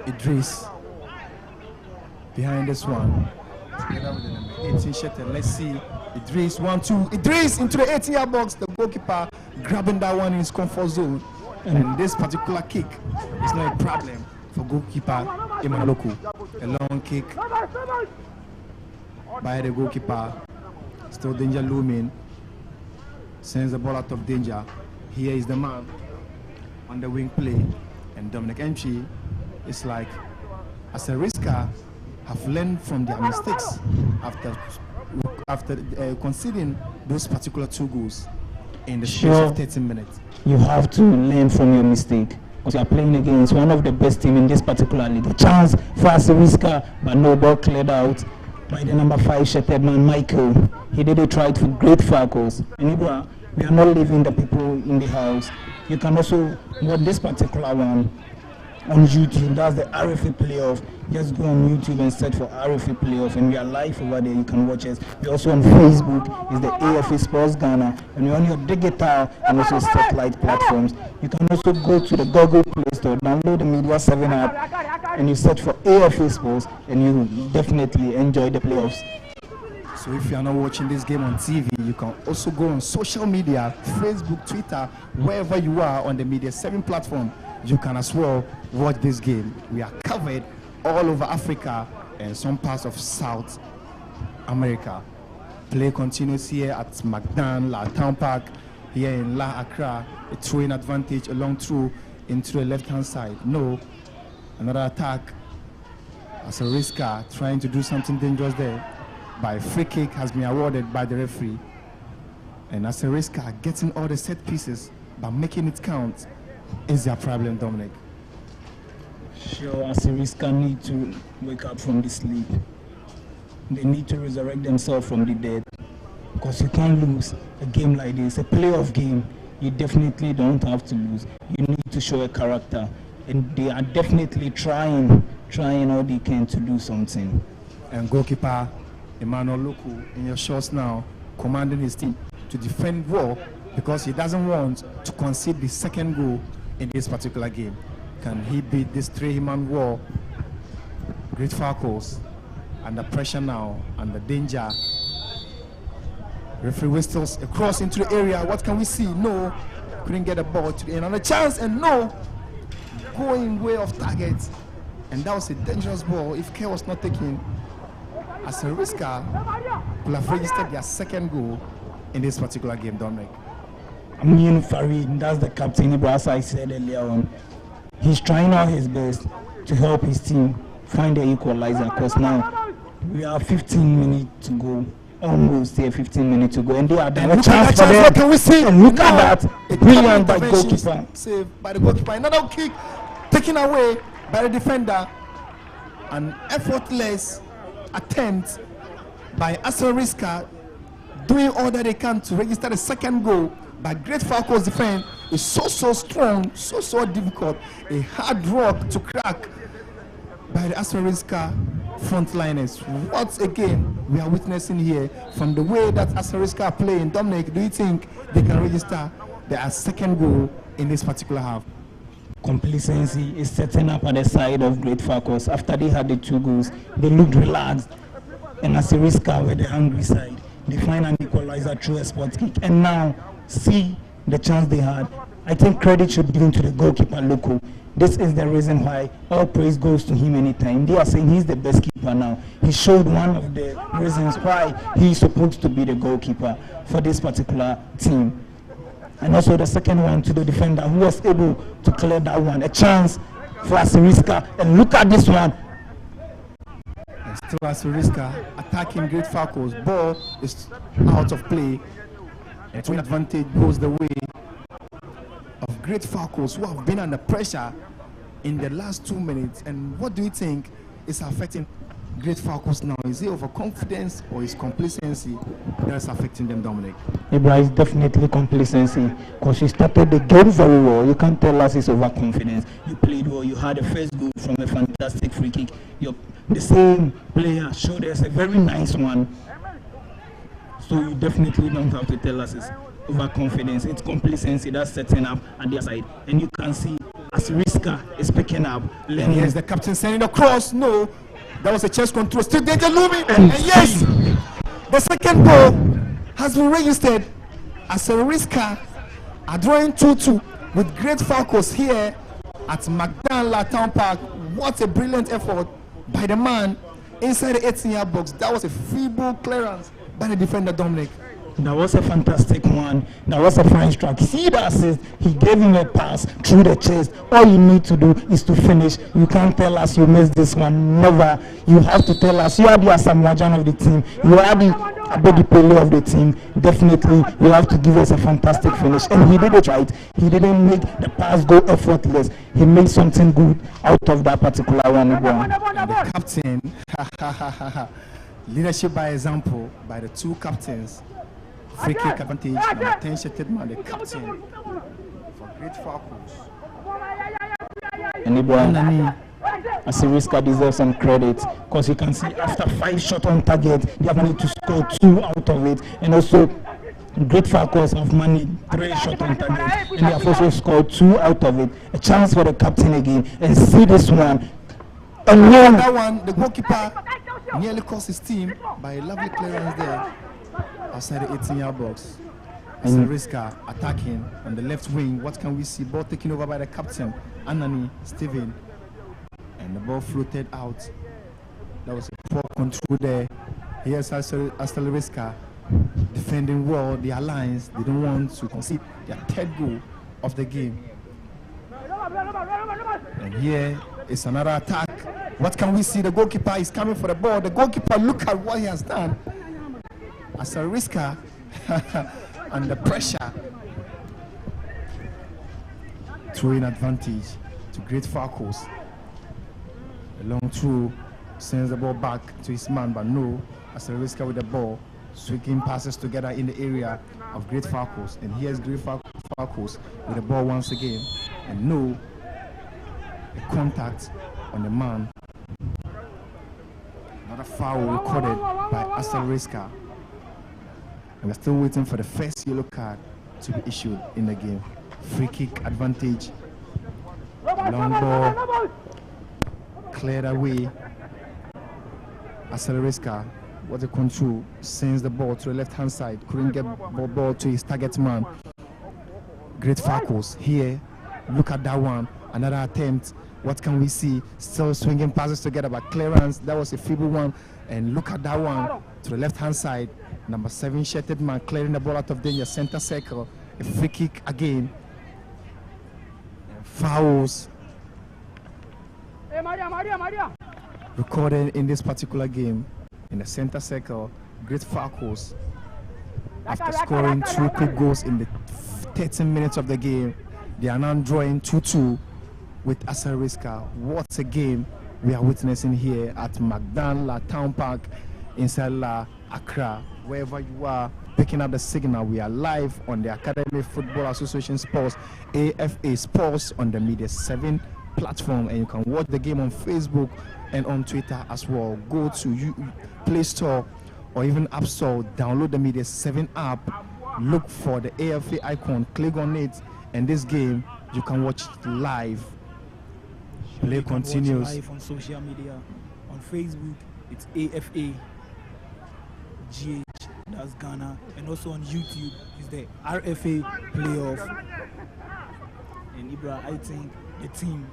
Idris behind this one, together with the number 18 shirted. Let's see. Idris 1-2. Idris into the 18-yard box. The goalkeeper grabbing that one in his comfort zone. And this particular kick is not a problem for goalkeeper Imaloku. A long kick by the goalkeeper. Still danger looming. Sends the ball out of danger. Here is the man on the wing play. And Dominic Entry is like, as a risker, have learned from their mistakes after conceding those particular 2 goals in the space of 13 minutes. You have to learn from your mistake, because you are playing against one of the best teams in this particular league. A chance for Asiriska, but no ball cleared out by the number 5 shirted man, Michael. He did it right for Great Falcons. And we are not leaving the people in the house. You can also watch this particular one on YouTube. That's the Rfa Playoff. Just go on YouTube and search for Rfa Playoff, and we are live over there. You can watch us. We're also on Facebook. It's the AFA Sports Ghana, and we're on your digital and also satellite platforms. You can also go to the Google Play Store, download the Media 7 app, and you search for AFA Sports, and you will definitely enjoy the playoffs. So if you are not watching this game on TV, you can also go on social media, Facebook, Twitter, wherever you are on the Media 7 platform. You can as well watch this game. We are covered all over Africa and some parts of South America. Play continues here at Magdan La Town Park here in La Accra. A throwing advantage along through into the left-hand side. No, another attack as a risker trying to do something dangerous there. By a free kick has been awarded by the referee. And as a risker getting all the set pieces but making it count is their problem, Dominic. Sure, Asiriska need to wake up from this sleep. They need to resurrect themselves from the dead, because you can't lose a game like this, a playoff game. You definitely don't have to lose. You need to show a character, and they are definitely trying all they can to do something. And goalkeeper Emmanuel Luku in your shots now, commanding his team to defend well, because he doesn't want to concede the second goal in this particular game. Can he beat this 3-man war? Great Falcons under pressure now, under danger. Referee whistles across into the area. What can we see? No, couldn't get a ball to another chance, and no, going way off target. And that was a dangerous ball if care was not taken. Asariska will have registered their second goal in this particular game, Dominic. I mean, Farid, that's the captain, as I said earlier on. He's trying out his best to help his team find the equalizer, because now we have 15 minutes to go. Almost 15 minutes to go, and they are done. Chance for them. Can we see? And look at that. Brilliant by the goalkeeper. Saved by the goalkeeper. Another kick taken away by the defender. An effortless attempt by Asariska, doing all that they can to register the second goal. But Great Falco's defense is so strong, so difficult. A hard rock to crack by the Asariska frontliners. What again we are witnessing here from the way that Asariska are playing. Dominic, do you think they can register their second goal in this particular half? Complacency is setting up at the side of Great Falcons. After they had the 2 goals, they looked relaxed, and Asariska were the angry side. They find an equalizer through a spot kick, and now see the chance they had. I think credit should be given to the goalkeeper, Loco. This is the reason why all praise goes to him anytime. They are saying he's the best keeper now. He showed one of the reasons why he's supposed to be the goalkeeper for this particular team. And also the second one to the defender who was able to clear that one. A chance for Asariska. And look at this one. And still Asariska attacking Great Falcons. Ball is out of play. And to advantage goes the way of Great Falcons, who have been under pressure in the last 2 minutes. And what do you think is affecting Great Falcons now? Is it overconfidence or is complacency that is affecting them, Dominic? Ibra, is definitely complacency, because you started the game very well. You can't tell us it's overconfidence. You played well. You had a first goal from a fantastic free kick. The same player showed us a very nice one. So you definitely don't have to tell us it's overconfidence. It's complacency that's setting up at their side. And you can see Asariska is picking up. And here's the captain sending the cross. No, that was a chest control. Still danger looming. And yes, the second goal has been registered. Asariska are drawing 2-2 with Great Falcons here at McDonald Town Park. What a brilliant effort by the man inside the 18-yard box. That was a feeble clearance by the defender, Dominic. That was a fantastic one. That was a fine strike. See the assist. He gave him a pass through the chest. All you need to do is to finish. You can't tell us you missed this one. Never. You have to tell us you are the Asamoah of the team. You are the Abedi of the team. Definitely, you have to give us a fantastic finish. And he did it right. He didn't make the pass go effortless. He made something good out of that particular one. And the captain, leadership by example by the 2 captains. Free kick advantage and attention Tedman, the captain for Great Falcons. And Asariska deserves some credit, because you can see after 5 shots on target, they have managed to score 2 out of it. And also, Great Falcons have managed 3 shots on target, and they have also scored 2 out of it. A chance for the captain again. And see this one. And that one, the goalkeeper nearly cost his team by a lovely clearance there outside the 18-yard box. Asariska attacking on the left wing. What can we see? Ball taken over by the captain, Anani Steven. And the ball floated out. That was a poor control there. Here's Asariska defending well their lines. They don't want to concede their 3rd goal of the game. And here is another attack. What can we see? The goalkeeper is coming for the ball. The goalkeeper, look at what he has done. Asariska under pressure, throwing advantage to Great Falcons. A long throw sends the ball back to his man, but no, Asariska with the ball, swinging passes together in the area of Great Falcons. And here's Great Falcons with the ball once again, and no, a contact on the man. Another foul recorded by Asariska. And we're still waiting for the first yellow card to be issued in the game. Free kick advantage. Long ball cleared away. Asariska, what a control, sends the ball to the left-hand side. Couldn't get ball to his target man. Great Falcons here. Look at that one. Another attempt What can we see? Still swinging passes together, but clearance, that was a feeble one. And look at that one to the left-hand side. Number 7 shirted man clearing the ball out of danger, center circle. A free kick again. And fouls recorded in this particular game. In the center circle, great fouls. After scoring 2 quick goals in the 13 minutes of the game, they are now drawing 2-2 with Asariska. What a game we are witnessing here at Magdanla Town Park inside La Accra. Wherever you are picking up the signal, we are live on the Academy Football Association Sports, AFA Sports, on the Media 7 platform, and you can watch the game on Facebook and on Twitter as well. Go to Play Store or even App Store, download the Media 7 app, look for the AFA icon, click on it, and this game you can watch it live. Play continues. Live on social media, on Facebook it's AFA GH, that's Ghana, and also on YouTube is the Rfa Playoffs. And Ibra, I think the team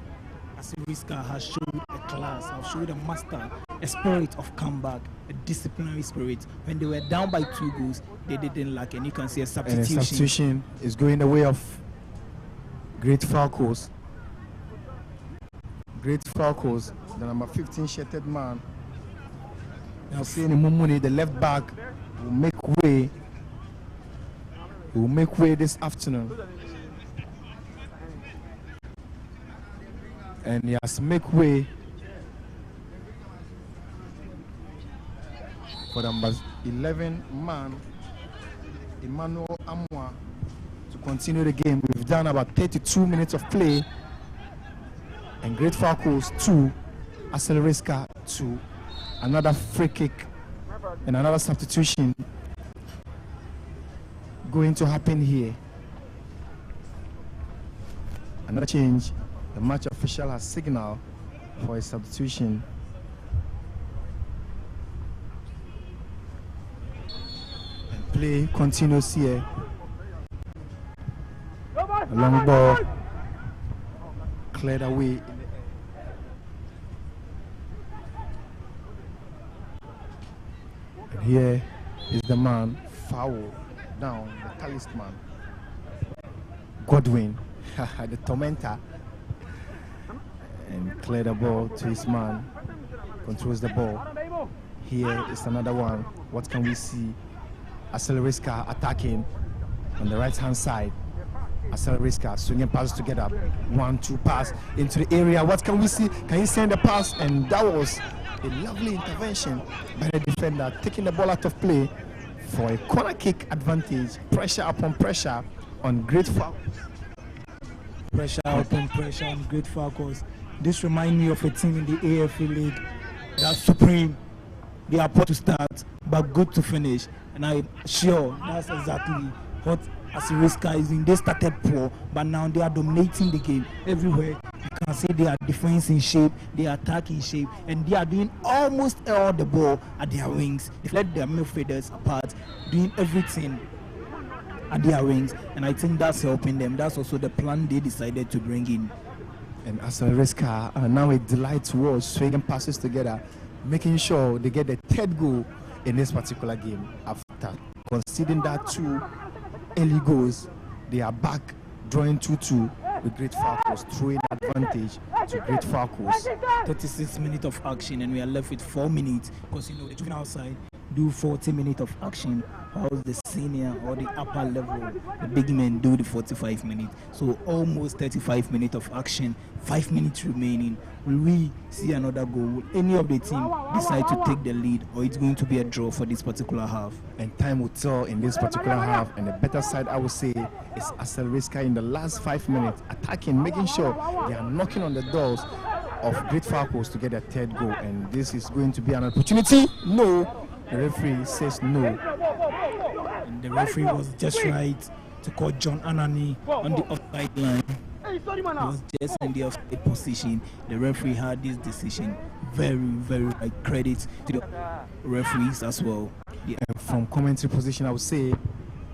Asiriska has showed a class, have showed a master, a spirit of comeback, a disciplinary spirit. When they were down by 2 goals, they didn't lack, and you can see a substitution. And a substitution is going the way of Great Falcons. Great Falcons, the number 15 shirted man. Now seeing Mumuni, the left back, will make way. He will make way this afternoon. And he has make way for the number 11 man, Emmanuel Amwa, to continue the game. We've done about 32 minutes of play. And Great Falcons 2, Asariska 2. Another free kick and another substitution going to happen here. Another change. The match official has signaled for a substitution. And play continues here. A long ball cleared away. And here is the man, foul down, the talisman, Godwin, the tormentor. And clear the ball to his man, controls the ball. Here is another one. What can we see? Asariska attacking on the right hand side. Asariska swinging passes together. 1-2 pass into the area. What can we see? Can he send the pass? And that was a lovely intervention by the defender, taking the ball out of play for a corner kick advantage. Pressure upon pressure on Great Falcons. Pressure upon pressure on Great Falcons. This reminds me of a team in the AFA League that's supreme. They are poor to start, but good to finish. And I'm sure that's exactly what Asariska is doing. They started poor, but now they are dominating the game everywhere. You can see they are defense in shape, they are attack in shape, and they are doing almost all the ball at their wings. They've let their midfielders apart, doing everything at their wings, and I think that's helping them. That's also the plan they decided to bring in. And Asariska are now a delight to watch, swinging passes together, making sure they get the 3rd goal in this particular game. After conceding that 2 early goals, they are back drawing 2-2 with Great Falcons, throwing advantage to Great Falcons. 36 minutes of action, and we are left with 4 minutes because you know the juvenile side do 40 minutes of action, while the senior or the upper level, the big men, do the 45 minutes. So almost 35 minutes of action, 5 minutes remaining. Will we see another goal? Will any of the team decide to take the lead, or it's going to be a draw for this particular half? And time will tell in this particular half. And the better side, I would say, is Asariska in the last 5 minutes, attacking, making sure they are knocking on the doors of Great Falcons to get a 3rd goal. And this is going to be an opportunity. No. The referee says no. And the referee was just right to call John Anani on the offside line. He was just in the offside position. The referee had this decision. Very, very right. Credit to the referees as well. And from commentary position, I would say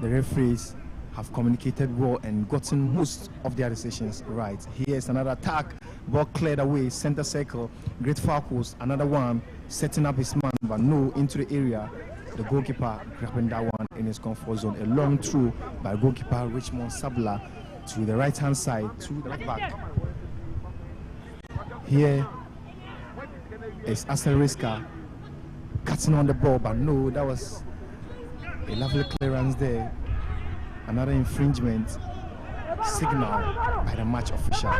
the referees have communicated well and gotten most of their decisions right. Here is another attack Ball cleared away, center circle. Great Falcons, another one, setting up his man, but no, into the area. The goalkeeper grabbing that one in his comfort zone. A long throw by goalkeeper Richmond Sabla to the right-hand side, to the right back. Here is Asteriska cutting on the ball, but no, that was a lovely clearance there. Another infringement signal by the match official.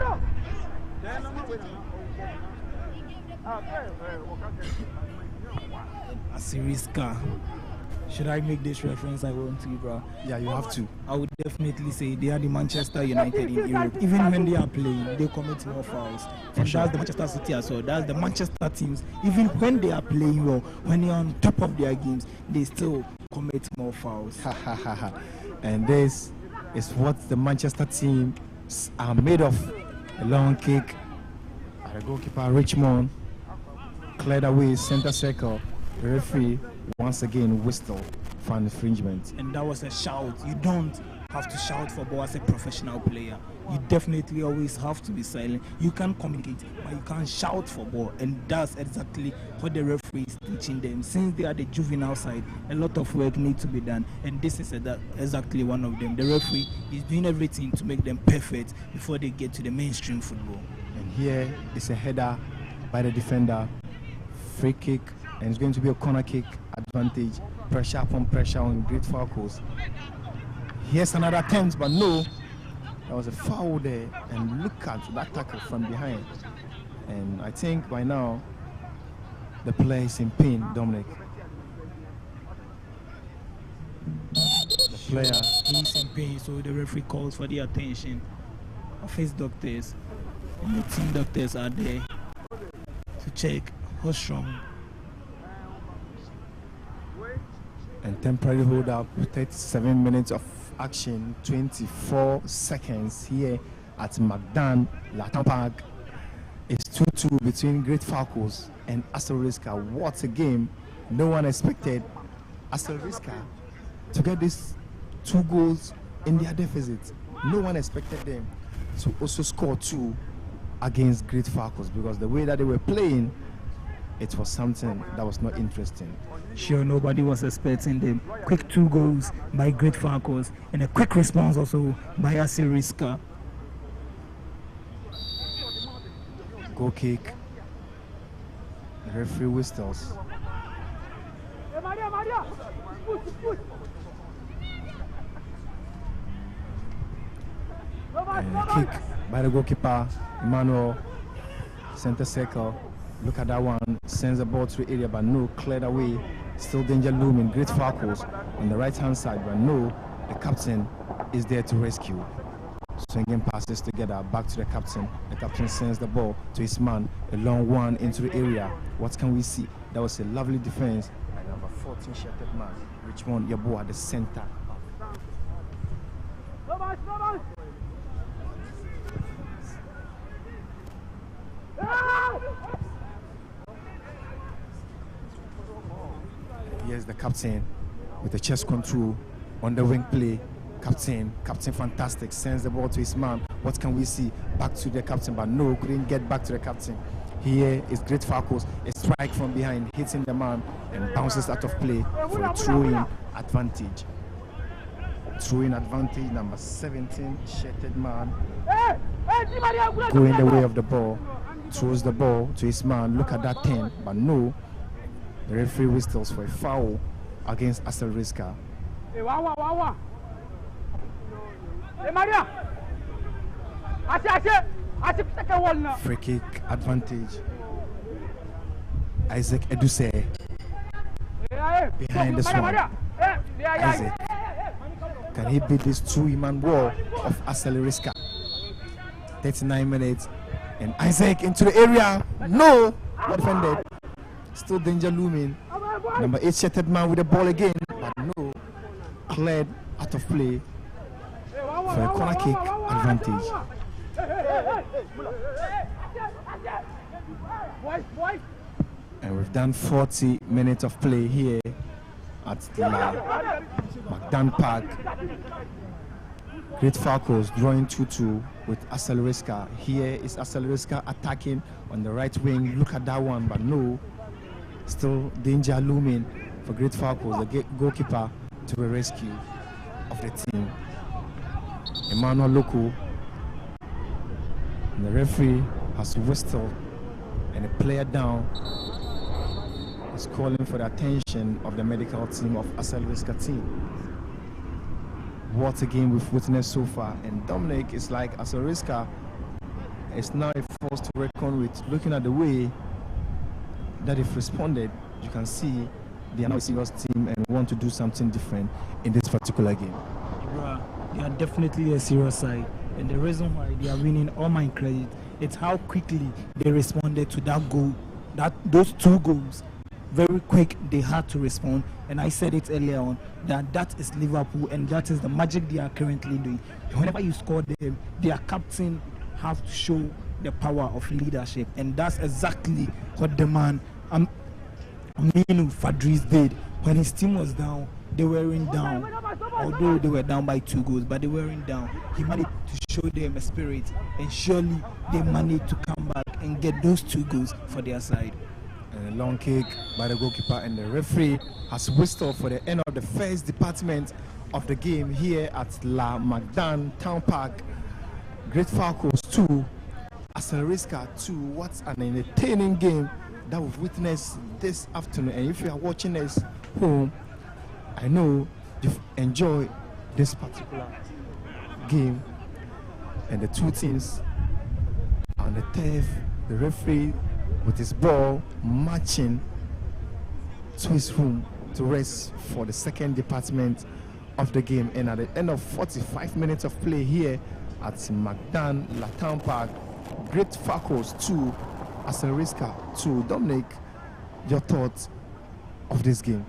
Asteriska. Should I make this reference? I want to, bro. Yeah, you have to. I would definitely say they are the Manchester United in Europe. Even when they are playing, they commit more fouls. And that's the Manchester City as well. That's the Manchester teams. Even when they are playing well, when they are on top of their games, they still commit more fouls. And this is what the Manchester teams are made of. A long kick by the goalkeeper Richmond, cleared away, center circle. The referee once again whistle for an infringement. And that was a shout. You don't have to shout for ball as a professional player. You definitely always have to be silent. You can communicate, but you can't shout for ball. And that's exactly what the referee is teaching them. Since they are the juvenile side, a lot of work needs to be done. And this is exactly one of them. The referee is doing everything to make them perfect before they get to the mainstream football. And here is a header by the defender. Free kick. And it's going to be a corner kick advantage. Pressure upon pressure on Great Falcons. Here's another attempt, but no. There was a foul there. And look at that tackle from behind. And I think by now, the player is in pain, Dominic. The player. He's in pain, so the referee calls for the attention of his doctors. And the team doctors are there to check how strong. And temporary hold up, 37 minutes of action, 24 seconds here at McDan Latin Park. It's 2-2 between Great Falcons and Asteriska. What a game. No one expected Asteriska to get these 2 goals in their deficit. No one expected them to also score 2 against Great Falcons, because the way that they were playing, it was something that was not interesting. Sure, nobody was expecting them. Quick 2 goals by Great Falcons and a quick response also by Asteriska. Goal kick. The referee whistles. And a kick by the goalkeeper, Emmanuel, center circle. Look at that one, sends the ball to the area, but no, cleared away. Still danger looming. Great Falcons on the right-hand side, but no, the captain is there to rescue. Swinging passes together, back to the captain. The captain sends the ball to his man, a long one into the area. What can we see? That was a lovely defense by number 14 shirted man, Richmond Yabo at the center. Here's the captain with the chest control on the wing play. Captain fantastic, sends the ball to his man. What can we see? Back to the captain, but no, couldn't get back to the captain. Here is Great Falcons, a strike from behind, hitting the man and bounces out of play for a throw-in advantage. Throw-in advantage, number 17, shirted man, going the way of the ball, throws the ball to his man. Look at that 10, but no, the referee whistles for a foul against Asteriska. Free kick advantage. Isaac Eduse behind this one. Isaac, can he beat this 2-man wall of Asteriska? 39 minutes and Isaac into the area. No, well defended. Still danger looming. Number 8 shirted man with the ball again, but no, cleared out of play for a corner kick advantage. And we've done 40 minutes of play here at the McDan Park. Great Falcons drawing 2-2 with Aceleriska. Here is Aceleriska attacking on the right wing. Look at that one, but no. Still danger looming for Great Falcons, the goalkeeper, to the rescue of the team. Emmanuel Loko. And the referee has whistled, and the player down is calling for the attention of the medical team of Aceleriska team. What a game we've witnessed so far, and Dominic is like Aceleriska is now a force to reckon with. Looking at the way that they've responded, you can see they are now a serious team and want to do something different in this particular game. They are definitely a serious side, and the reason why they are winning all my credit, it's how quickly they responded to that goal, those 2 goals. Very quick, they had to respond, and I said it earlier on that is Liverpool, and that is the magic they are currently doing. Whenever you score them, their captain have to show the power of leadership, and that's exactly what the man Aminu Fadris did. When his team was down, they weren't down, although they were down by 2 goals, but they weren't down. He managed to show them a spirit, and surely they managed to come back and get those 2 goals for their side. And a long kick by the goalkeeper, and the referee has whistled for the end of the first department of the game here at La Magdan Town Park. Great Falcons 2, Aceleriska 2. What an entertaining game that we've witnessed this afternoon. And if you are watching us home, I know you've enjoyed this particular game. And the 2 teams on the turf, the referee with his ball marching to his room to rest for the second department of the game. And at the end of 45 minutes of play here at Magdan Latam Park, Great Falcons 2, Aceleriska 2. Dominic, your thoughts of this game?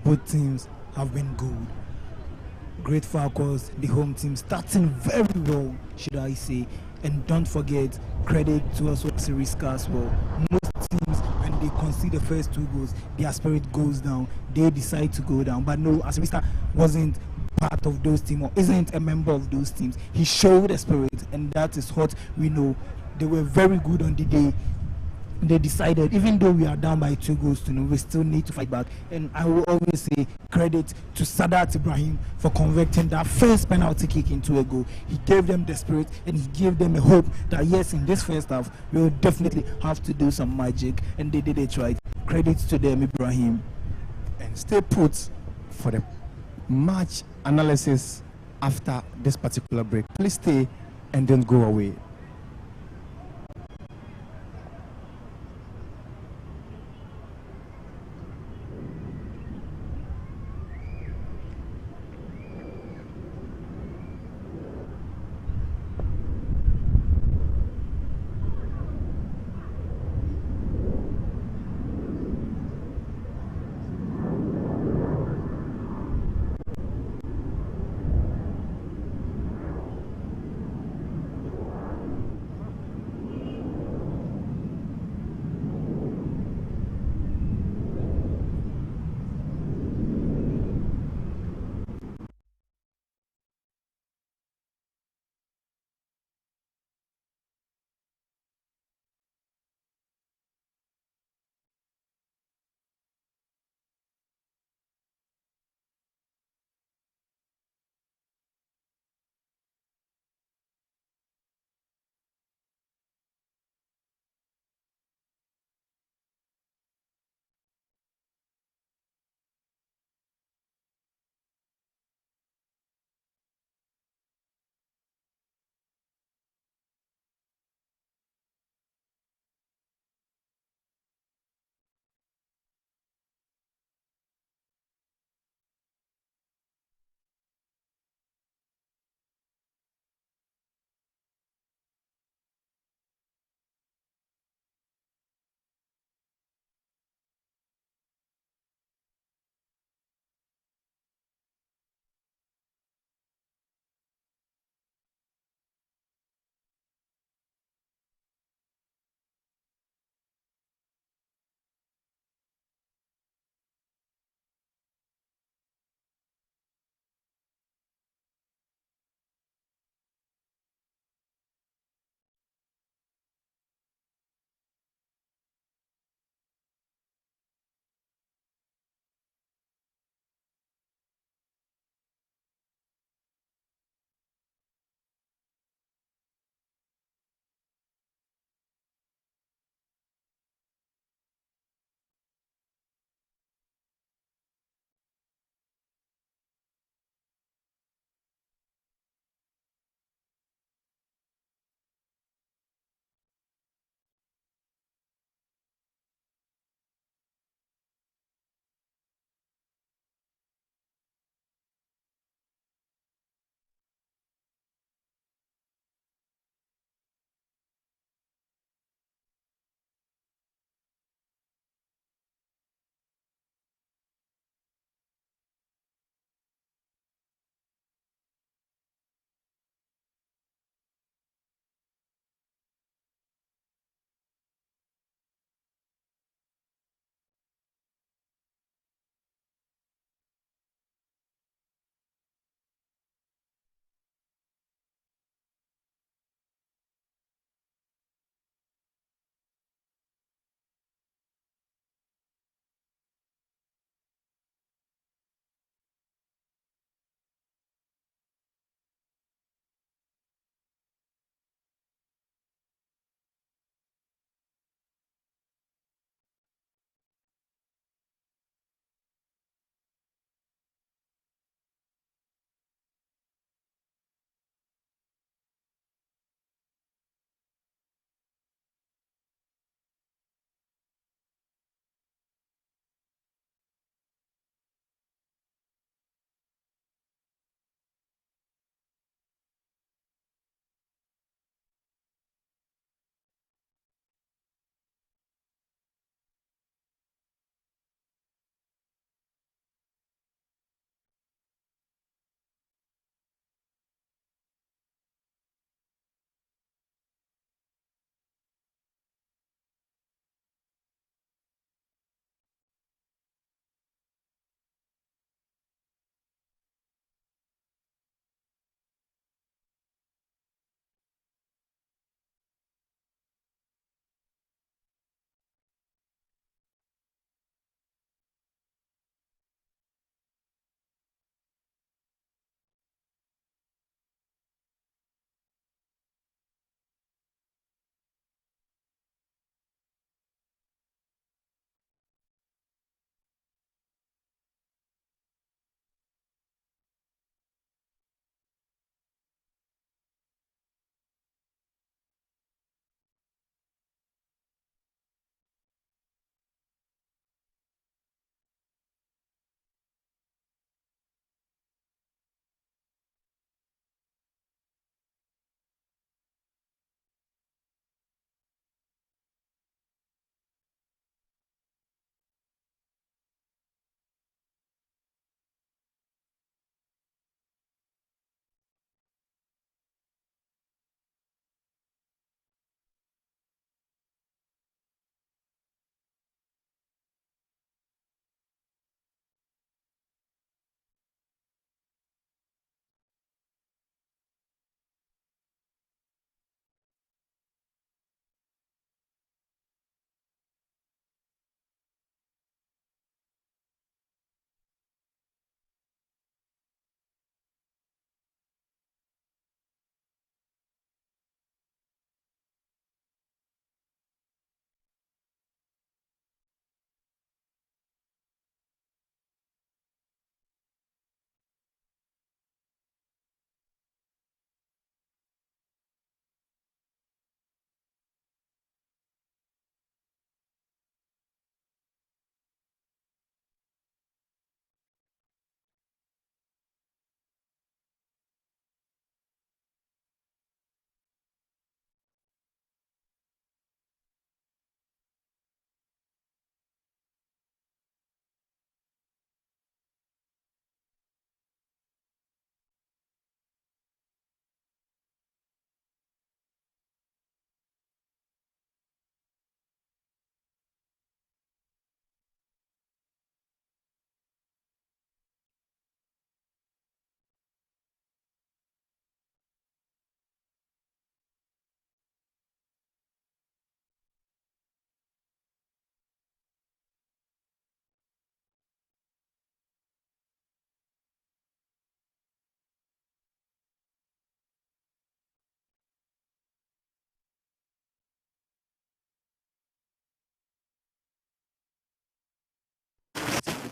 Both teams have been good. Great Falcons, the home team, starting very well, should I say. And don't forget, credit to also Aceleriska as well. Most teams, when they concede the first 2 goals, their spirit goes down. They decide to go down. But no, Aceleriska wasn't part of those teams or isn't a member of those teams. He showed the spirit, and that is what we know. They were very good on the day. They decided, even though we are down by 2 goals to 0, we still need to fight back. And I will always say credit to Sadat Ibrahim for converting that first penalty kick into a goal. He gave them the spirit, and he gave them a hope that yes, in this first half, we will definitely have to do some magic, and they did it right. Credit to them, Ibrahim. And stay put for the match analysis after this particular break. Please stay and don't go away.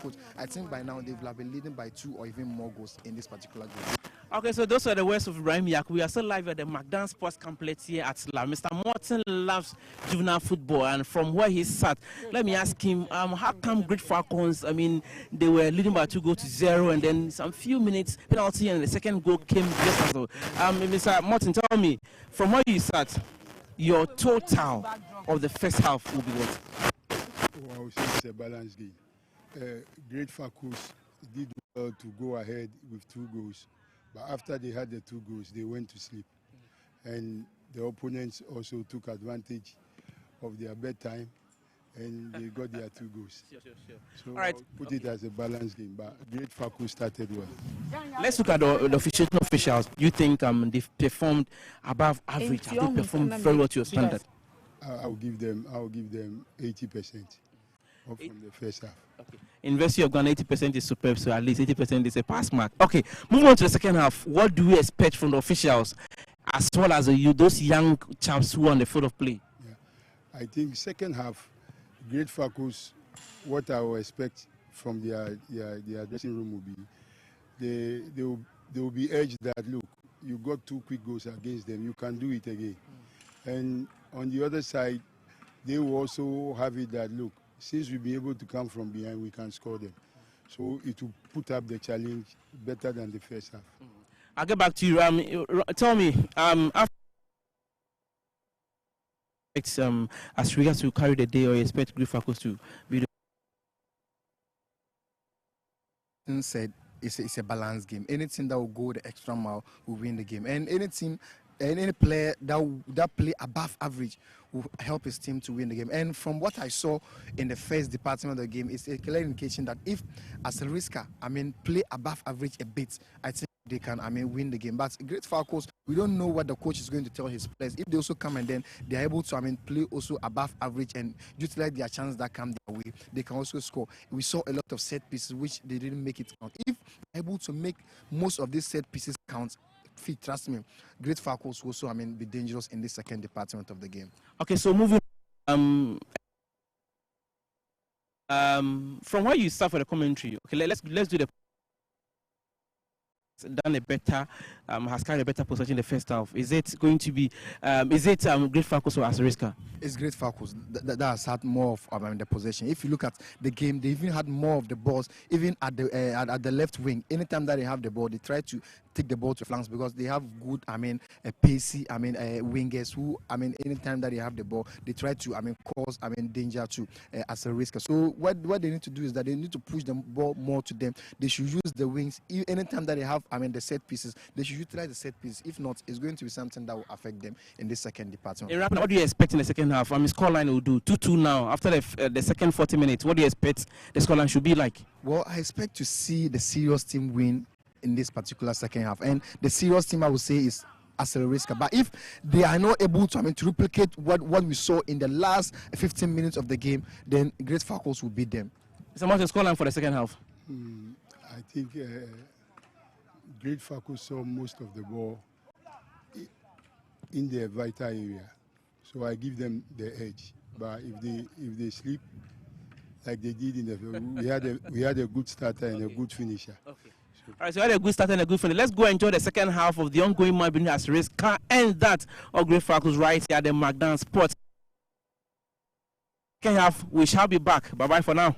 coach, I think by now they will have been leading by 2 or even more goals in this particular game. Okay, so those are the words of Ibrahim Yak. We are still live at the McDonald Sports Complex here at Sla. Mr. Morton loves juvenile football, and from where he sat, let me ask him, how come Great Falcons, I mean, they were leading by 2-0, and then some few minutes penalty, and the second goal came just as well. Mr. Morton, tell me, from where you sat, your total of the first half will be what? I would say it's a balanced game. Great Falcons did well to go ahead with 2 goals. But after they had the 2 goals, they went to sleep. And the opponents also took advantage of their bedtime and they got their 2 goals. Sure. So all right. I'll put it as a balanced game, but Great Falcons started well. Let's look at the officials. You think they've performed above average? Have they performed very well to your standard? I'll give them 80% from the first half. Okay. University of Ghana, 80% is superb, so at least 80% is a pass mark. Okay, moving on to the second half. What do we expect from the officials, as well as those young chaps who are on the field of play? Yeah. I think second half, Great Falcons, what I will expect from their dressing room will be, they will be urged that, look, you got 2 quick goals against them, you can do it again. And on the other side, they will also have it that, look, since we'll be able to come from behind, we can score them. So it will put up the challenge better than the first half. I'll get back to you. Tell me, after as regards to carry the day, or you expect Great Falcons to be the... Said it's a balanced game. Any team that will go the extra mile will win the game. And any team and any player that play above average will help his team to win the game. And from what I saw in the first department of the game, it's a clear indication that if as a risker, play above average a bit, I think they can, win the game. But Great Falcons, we don't know what the coach is going to tell his players. If they also come and then they are able to, play also above average and utilize their chances that come their way, they can also score. We saw a lot of set pieces which they didn't make it count. If they're able to make most of these set pieces count, trust me, Great Falcons will also, be dangerous in the second department of the game. Okay, so moving from where you start for the commentary. Okay, let's do the done a better, has carried a better possession in the first half. Is it going to be, Great Falcons or Asteriska? It's Great Falcons that has had more of the possession. If you look at the game, they even had more of the balls, even at the left wing. Anytime that they have the ball, they try to take the ball to flanks because they have good, pacey, wingers who, anytime that they have the ball, they try to, cause, danger to Asteriska. So what they need to do is that they need to push the ball more to them. They should use the wings. Anytime that they have, the set pieces, they should utilize the set pieces. If not, it's going to be something that will affect them in the second department. What do you expect in the second half? Scoreline will do 2-2 now. After the second 40 minutes, what do you expect the scoreline should be like? Well, I expect to see the serious team win in this particular second half. And the serious team, I would say, is Asteriska. But if they are not able to, to replicate what we saw in the last 15 minutes of the game, then Great Falcons will beat them. So what's the scoreline for the second half? I think Great Falcons saw most of the ball in their vital area, so I give them the edge. But if they sleep like they did in the we had a good starter and a good finisher. Okay. All right, so we had a good start and a good finish. Let's go enjoy the second half of the ongoing match between Asteriska and that of Great Falcons right here at the McDonald Sports. Second half, we shall be back. Bye bye for now.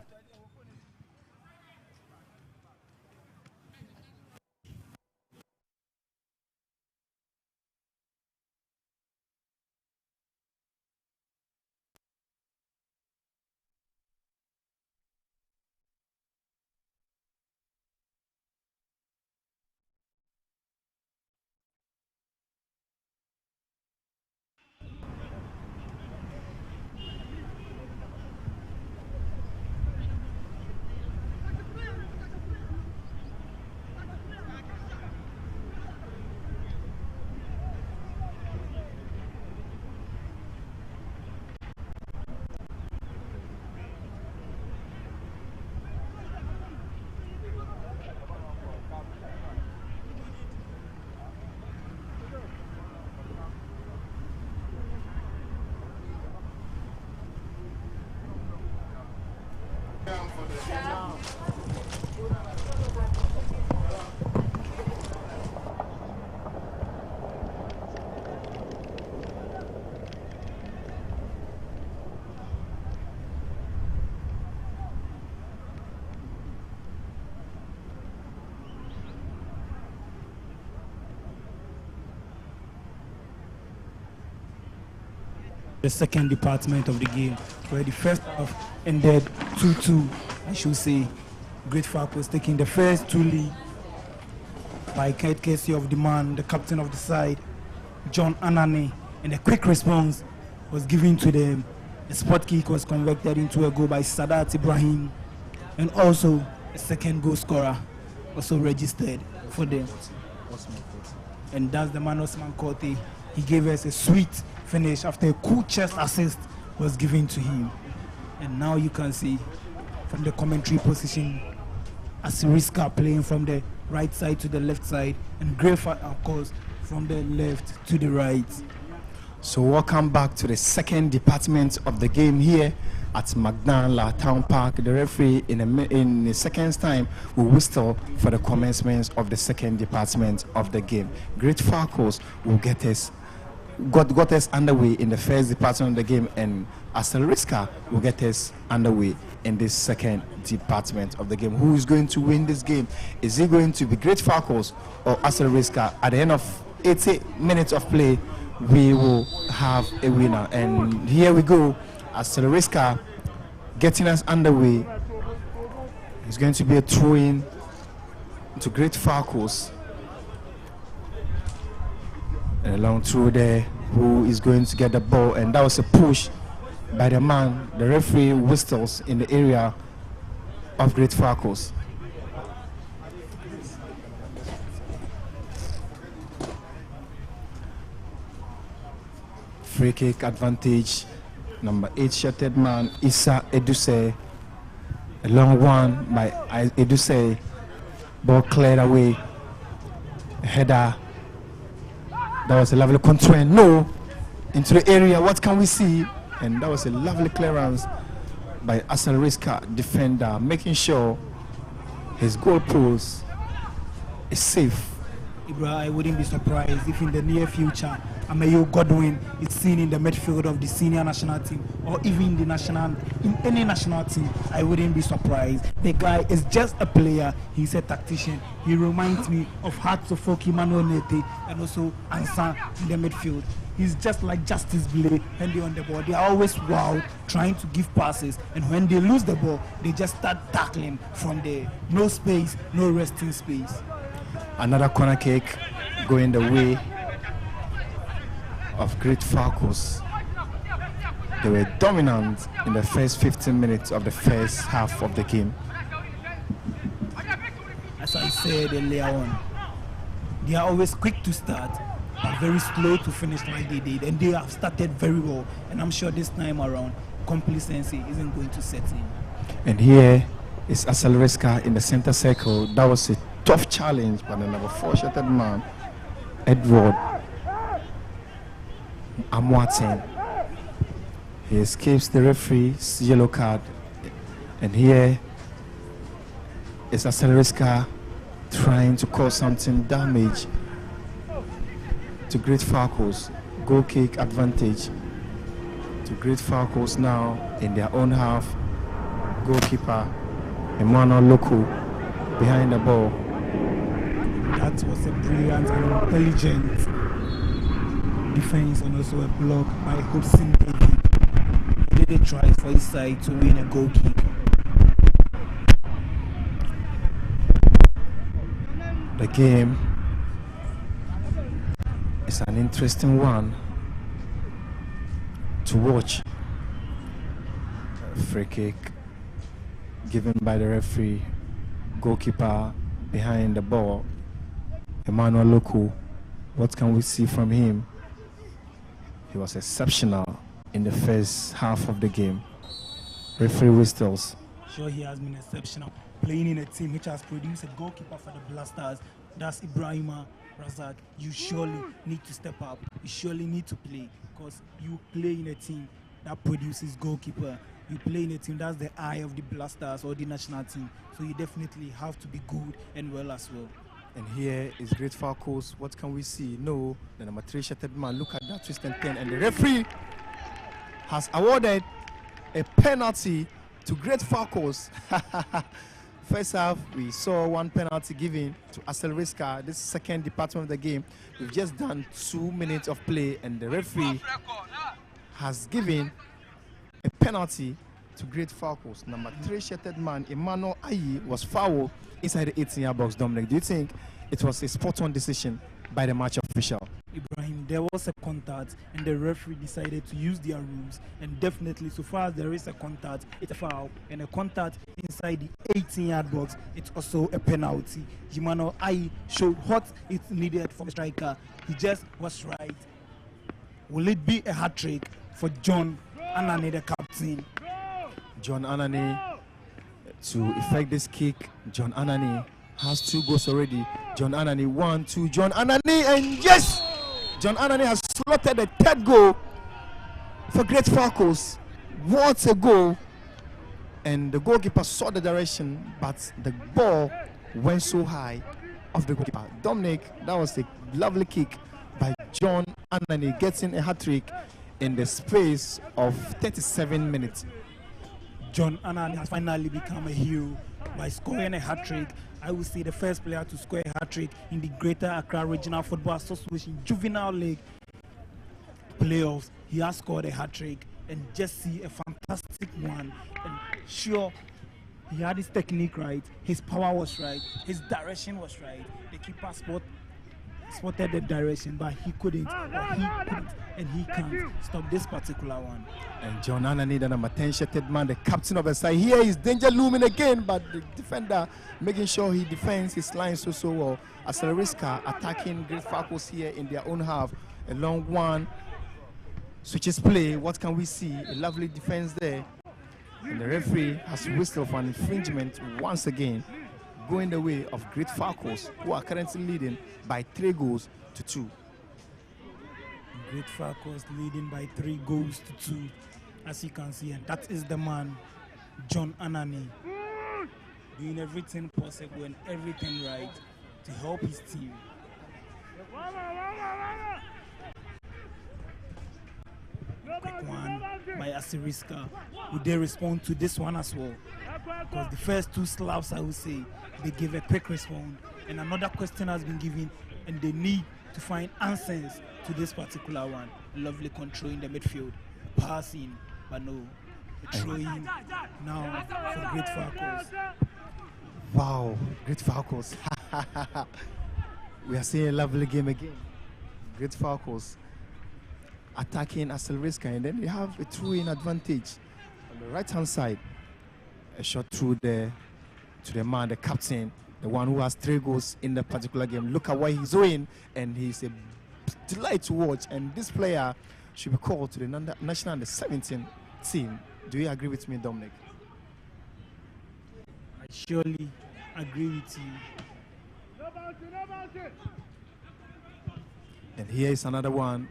the second department of the game, where the first half ended 2-2, I should say. Great Falcons taking the first 2 lead by courtesy of the man, the captain of the side, John Anane, and a quick response was given to them. The spot kick was converted into a goal by Sadat Ibrahim, and also a second goal scorer also registered for them. And that's the man Osman Korte. He gave us a sweet finish after a cool chest assist was given to him. And now you can see from the commentary position, Asiriska playing from the right side to the left side, and Grefa, of course, from the left to the right. So welcome back to the second department of the game here at McDonald Town Park. The referee in a second's time will whistle for the commencement of the second department of the game. Great Falcons will got us underway in the first department of the game, and Asiriska will get us underway in this second department of the game. Who is going to win this game? Is it going to be Great Falcons or Asiriska? At the end of 80 minutes of play, we will have a winner. And here we go. Asiriska getting us underway. It's going to be a throw-in to Great Falcons. And a long throw there. Who is going to get the ball? And that was a push by the man. The referee whistles in the area of Great Falcons. Free kick advantage. Number 8 shirted man, Issa Eduse. A long one by Eduse. Ball cleared away. A header. That was a lovely control. No, into the area. What can we see? And that was a lovely clearance by Asiriska defender, making sure his goal post is safe. Ibra, I wouldn't be surprised if in the near future Ameyo Godwin is seen in the midfield of the senior national team, or even in any national team. I wouldn't be surprised. The guy is just a player. He's a tactician. He reminds me of Hatsofoki Manuel Nete and also Ansa in the midfield. He's just like Justice Blay when they're on the ball. They are always wild, trying to give passes, and when they lose the ball, they just start tackling from there. No space, no resting space. Another corner kick going the way of Great Falcons. They were dominant in the first 15 minutes of the first half of the game. As I said earlier on, they are always quick to start, but very slow to finish like they did. And they have started very well. And I'm sure this time around, complacency isn't going to set in. And here is Asiriska in the center circle. That was a tough challenge by the number 4 shirted man, Edward Amwaten. He escapes the referee's yellow card. And here is Asiriska trying to cause something damage to Great Falcons. Goal kick advantage to Great Falcons now in their own half. Goalkeeper Emmanuel Loko behind the ball. That was a brilliant and intelligent defense, and also a block by Hobson David. He did a try for his side to win a goal kick. The game is an interesting one to watch. A free kick given by the referee. Goalkeeper behind the ball, Emmanuel Loko. What can we see from him? He was exceptional in the first half of the game. Referee whistles. Sure, he has been exceptional, playing in a team which has produced a goalkeeper for the Blasters. That's Ibrahima Razak. You surely need to step up. You surely need to play, because you play in a team that produces goalkeeper. You play in a team that's the eye of the Blasters or the national team. So you definitely have to be good and well as well. And here is Great Falcons. What can we see? No, the number 3 shirted man. Look at that twist and turn. And the referee has awarded a penalty to Great Falcons. First half, we saw one penalty given to Asiriska. This second department of the game, we've just done 2 minutes of play, and the referee has given a penalty to Great Falcons. Number 3 shirted man, Emmanuel Ayi, was fouled inside the 18-yard box. Dominic, do you think it was a spot-on decision by the match official? Ibrahim, there was a contact and the referee decided to use their rules, and definitely so far as there is a contact, it's a foul, and a contact inside the 18-yard box, it's also a penalty. Emmanuel Ayi showed what is needed from the striker. He just was right. Will it be a hat-trick for John Anani, the captain? John Anani to effect this kick. John Anani has 2 goals already. John Anani 1, 2. John Anani, and yes, John Anani has slotted the 3rd goal for Great Falcons. What a goal! And the goalkeeper saw the direction, but the ball went so high of the goalkeeper. Dominic, that was a lovely kick by John Anani, getting a hat-trick in the space of 37 minutes. John Anani has finally become a hero by scoring a hat-trick. I would say the first player to score a hat-trick in the Greater Accra Regional Football Association Juvenile League Playoffs. He has scored a hat-trick, and just see a fantastic one. And sure, he had his technique right, his power was right, his direction was right. The keeper spotted the direction, but he couldn't, and he can't stop this particular one. And John Anani, the number 10 shirted man, the captain of the side. Here is danger looming again, but the defender making sure he defends his line so well. Aseleriska attacking Great Falcons here in their own half. A long one, switches play. What can we see? A lovely defense there. And the referee has whistled for an infringement once again, going the way of Great Falcons, who are currently leading by 3 goals to 2. Great Falcons leading by 3 goals to 2, as you can see, and that is the man, John Anani, doing everything possible and everything right to help his team. Quick one by Asiriska. Would they respond to this one as well? Because the first 2 slaps, I would say, they gave a quick response, and another question has been given, and they need to find answers to this particular one. Lovely control in the midfield, passing, but no, throwing now for Great Falcons. Wow, Great Falcons. We are seeing a lovely game again. Great Falcons attacking Aseleriska, and then they have a throw-in advantage on the right-hand side. A shot through there to the man, the captain, the one who has 3 goals in the particular game. Look at what he's doing, and he's a delight to watch. And this player should be called to the national under 17 team. Do you agree with me, Dominic? I surely agree with you. And here is another one.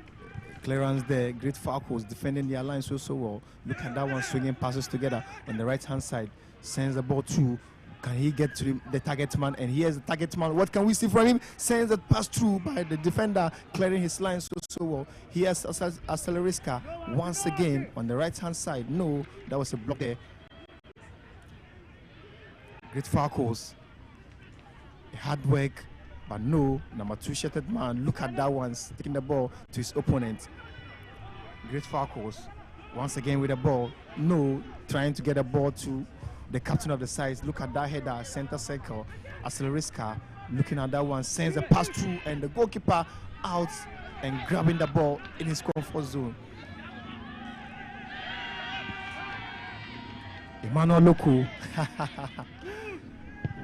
Clearance there. Great Falcons defending their line so well. Look at that one, swinging passes together on the right-hand side. Sends the ball through. Can he get to the target man? And here's the target man. What can we see from him? Sends the pass through by the defender, clearing his line so well. Here's Aseleriska once again on the right-hand side. No, that was a block there. Great Falcons. Hard work, but no. Number 2 shirted man. Look at that one, taking the ball to his opponent. Great Falcons once again with the ball. No, trying to get the ball to the captain of the side. Look at that header, center circle. Aseleriska looking at that one, sends a pass through, and the goalkeeper out and grabbing the ball in his comfort zone. Emmanuel Loku.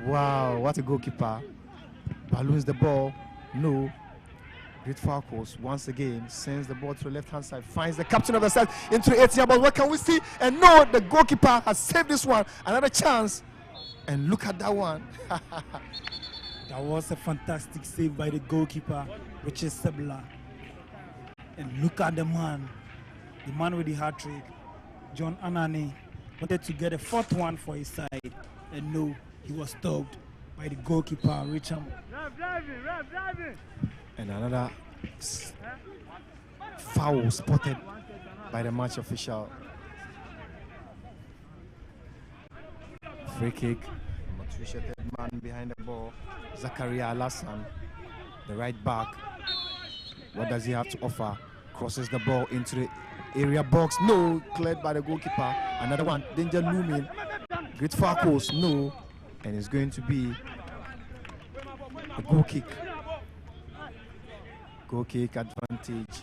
Wow, what a goalkeeper. Balloons the ball. No. Great Falcons once again sends the ball to the left-hand side, finds the captain of the side into the 18-yard box. What can we see? And no, the goalkeeper has saved this one. Another chance. And look at that one. That was a fantastic save by the goalkeeper, Richard Sebla. And look at the man with the hat-trick, John Anani, wanted to get a 4th one for his side. And no, he was stopped by the goalkeeper, Richard. And another foul spotted by the match official. Free kick. Number 2 shirted man behind the ball, Zakaria Alassan, the right back. What does he have to offer? Crosses the ball into the area box. No, cleared by the goalkeeper. Another one, danger looming. Great Falcos, no. And it's going to be a goal kick. Goal kick advantage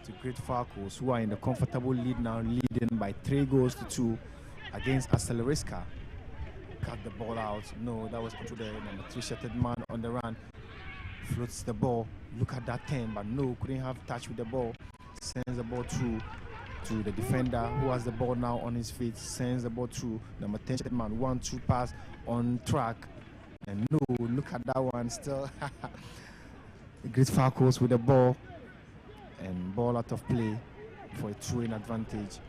to Great Falcos, who are in the comfortable lead now, leading by 3-2 against Acelerisca. Cut the ball out. No, that was to the number 3 shirted man on the run. Floats the ball. Look at that 10, but no, couldn't have touch with the ball. Sends the ball through to the defender, who has the ball now on his feet. Sends the ball through number 10 shirted man. 1-2 pass on track. And no, look at that one still. Great Falcos with the ball. And ball out of play for a throw-in advantage.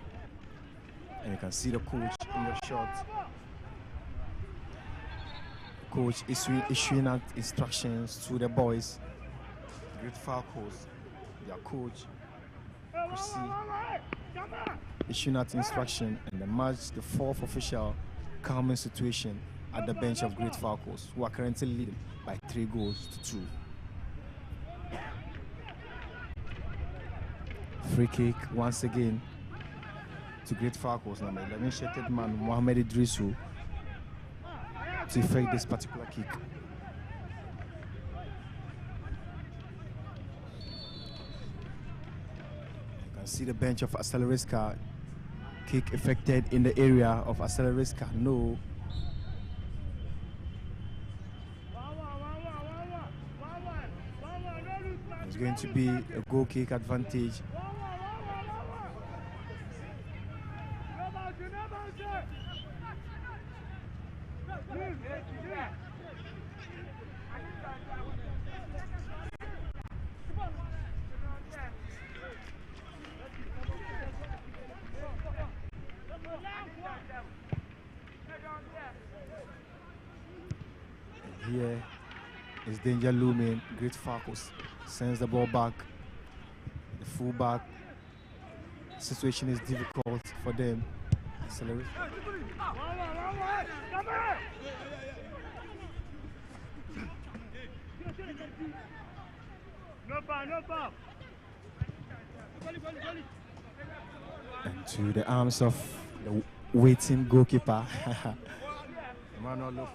And you can see the coach in the shot. Coach issuing out instructions to the boys. Great Falcos, their coach, issuing out instruction, and the match, the 4th official, calming situation at the bench of Great Falcos, who are currently leading by 3-2. Free kick once again to Great Falcos, number 11 shirted man Mohamed Idrisu, to effect this particular kick. You can see the bench of Acelerisca. Kick effected in the area of Acelerisca. No. It's going to be a goal kick advantage. Here is danger looming. Great Falcos sends the ball back. The fullback situation is difficult for them. Accelerate. And to the arms of the waiting goalkeeper, Emmanuel Loco.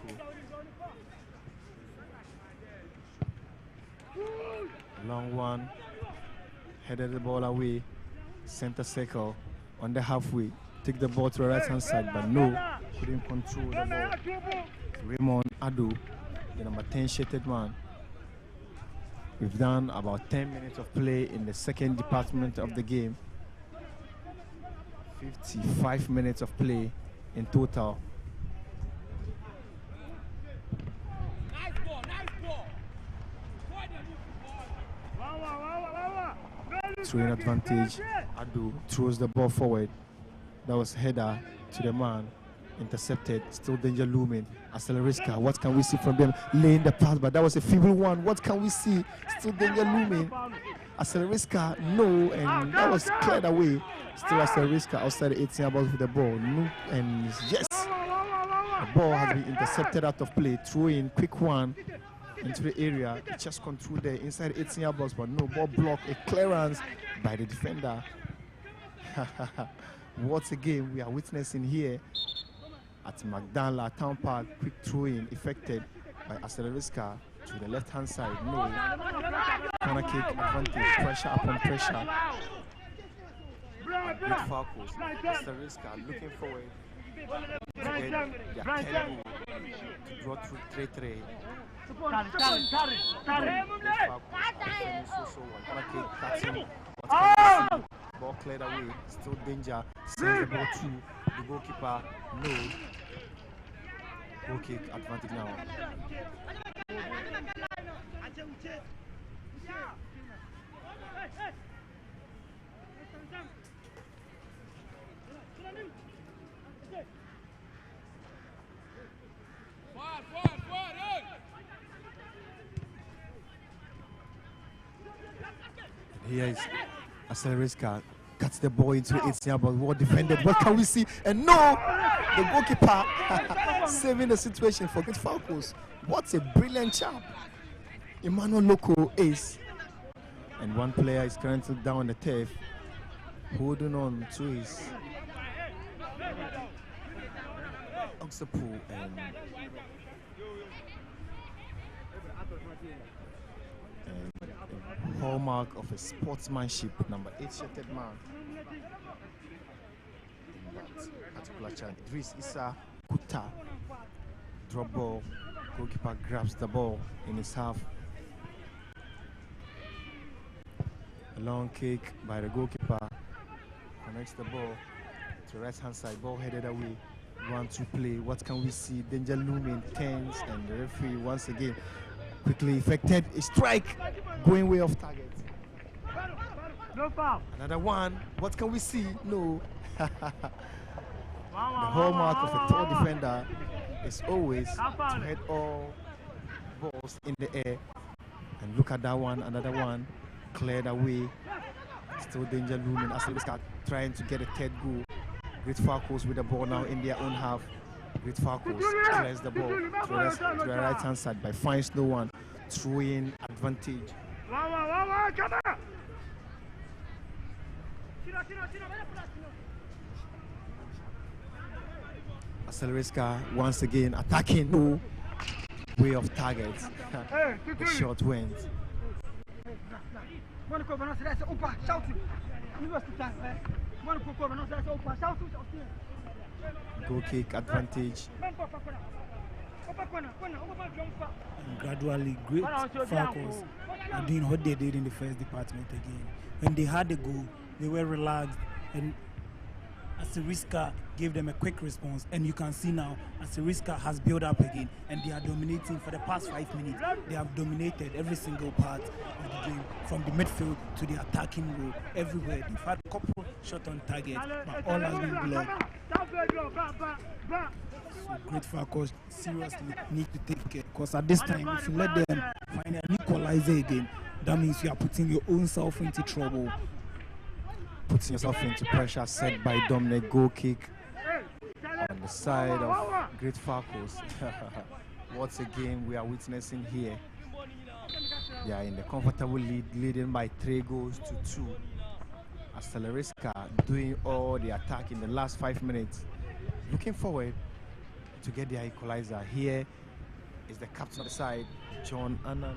Long one, headed the ball away, center circle, on the halfway, take the ball to the right hand side, but no, couldn't control the ball. Raymond Adu, the number 10 shirted man. We've done about 10 minutes of play in the second department of the game. 55 minutes of play in total. Throwing advantage. Adu throws the ball forward. That was header to the man. Intercepted. Still danger looming. Acelerisca. What can we see from them? Laying the pass, but that was a feeble one. What can we see? Still danger looming. Acelerisca. No, and that was cleared away. Still Acelerisca outside the 18 box with the ball. No, and yes, the ball has been intercepted out of play. Throw in, quick one into the area. It just controlled there inside the 18 box, but no, ball block, a clearance by the defender. What a game we are witnessing here at Magdala Town Park. Quick throw in effected by Acelerisca to the left hand side. No, corner kick advantage, pressure upon pressure. Great Falcos, Acelerisca looking forward to get their 10 to draw through 3-3. Ball cleared away, still danger. Sends the ball to the goalkeeper. No. Goal kick advantage now. Here is Acelerisca, cuts the ball into the 18 but well defended. What can we see? And no, the goalkeeper saving the situation for Great Falcos. What a brilliant chap. Emmanuel Loco is And one player is currently down on the turf, holding on to his oxapool and a hallmark of a sportsmanship, number 8 shirted man. In that particular chant, Idris Issa Kuta, drop ball, goalkeeper grabs the ball in his half. A long kick by the goalkeeper, connects the ball to the right hand side, ball headed away. 1-2 play. What can we see? Danger looming, turns, and the referee once again quickly effected a strike going way off target. No foul. Another one. What can we see? No. The hallmark of a tall defender is always to head all balls in the air. And look at that one. Another one cleared away. Still danger looming. Asaliska trying to get a third goal. Great Falcons with the ball now in their own half. Great Falcons clears the ball to the right hand side by finds no one. Throwing advantage. Asaliska once again attacking. No way of target. The shot went. Goal kick advantage. And gradually, Great Falcons are doing what they did in the first department again. When they had the goal, they were relaxed, and Asiriska gave them a quick response. And you can see now, Asiriska has built up again, and they are dominating for the past 5 minutes. They have dominated every single part of the game, from the midfield to the attacking role, everywhere. They've had a couple shots on target, but all has been blocked. So Great Falcons seriously need to take care, because at this time, if you let them find an equalizer again, that means you are putting your own self into trouble. Putting yourself into pressure set by Dominic. Goal kick on the side of Great Falcons. Once again, we are witnessing here. They are in the comfortable lead, leading by 3 goals to 2. Asteleriska doing all the attack in the last 5 minutes. Looking forward to get their equalizer. Here is the captain of the side, John Annan.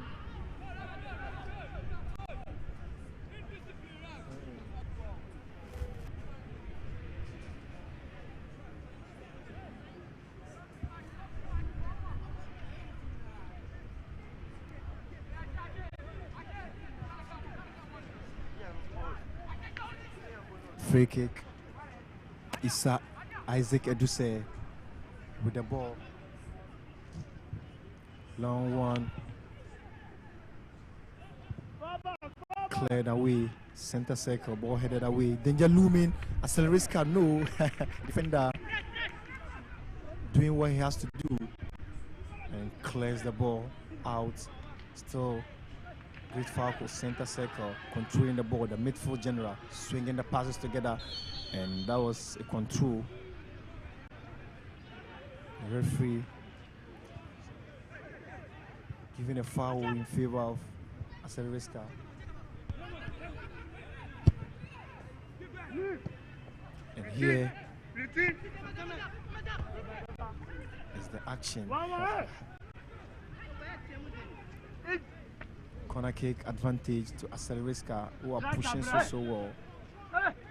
Free kick. Isaac Eduse with the ball. Long one. Cleared away. Center circle. Ball headed away. Danger looming. Asteleriska, no. Defender doing what he has to do. And clears the ball out. Still Great Falcons center circle, controlling the ball. The midfield general swinging the passes together, and that was a control. The referee giving a foul in favor of Asteriska. And here is the action. Corner kick advantage to Asteriska, who are pushing so well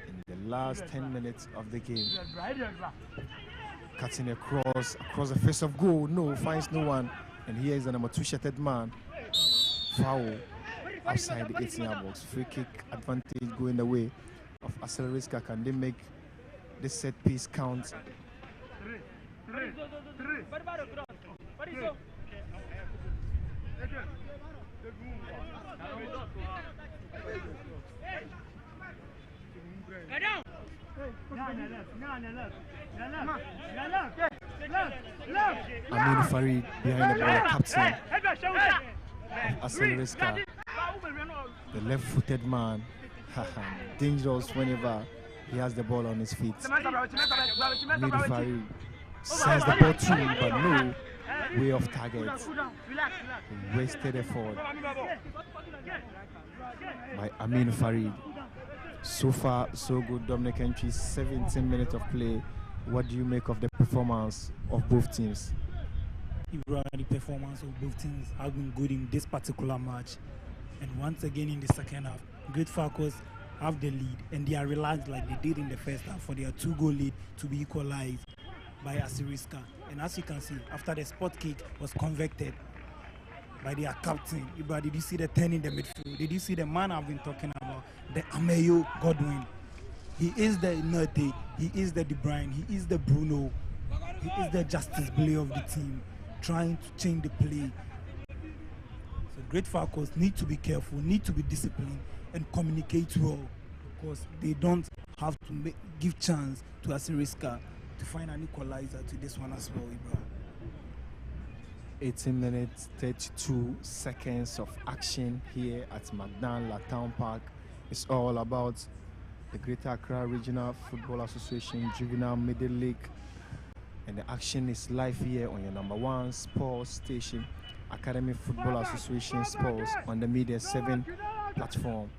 in the last 10 minutes of the game. Cutting across the face of goal. No, finds no one. And here is the number 2 shirted man. Foul outside the 18-yard box. Free kick advantage going the way of Asteriska. Can they make this set piece count? Amin Farid behind the ball, captain of Asteriska. The left-footed man, dangerous whenever he has the ball on his feet. Amin Farid sends the ball through, but no, way off target. Wasted effort by Amin Farid. So far, so good. Dominic Entry, 17 minutes of play. What do you make of the performance of both teams? The performance of both teams have been good in this particular match. And once again in the second half, Great Falcons have the lead and they are relaxed like they did in the first half for their 2-goal lead to be equalized by Asiriska. And as you can see, after the spot kick was converted by their captain, did you see the 10 in the midfield? Did you see the man I've been talking about, the Ameyo Godwin? He is the Nerte, he is the De Bruyne, he is the Bruno, he is the Justice Blay of the team, trying to change the play. So Great Falcons need to be careful, need to be disciplined and communicate well, because they don't have to give chance to Asiriska to find an equalizer to this one as well, Ibra. 18 minutes, 32 seconds of action here at Magdan La Town Park. It's all about the Greater Accra Regional Football Association Juvenile Middle League. And the action is live here on your #1 sports station, Academy Football Association Sports, on the Media 7 platform.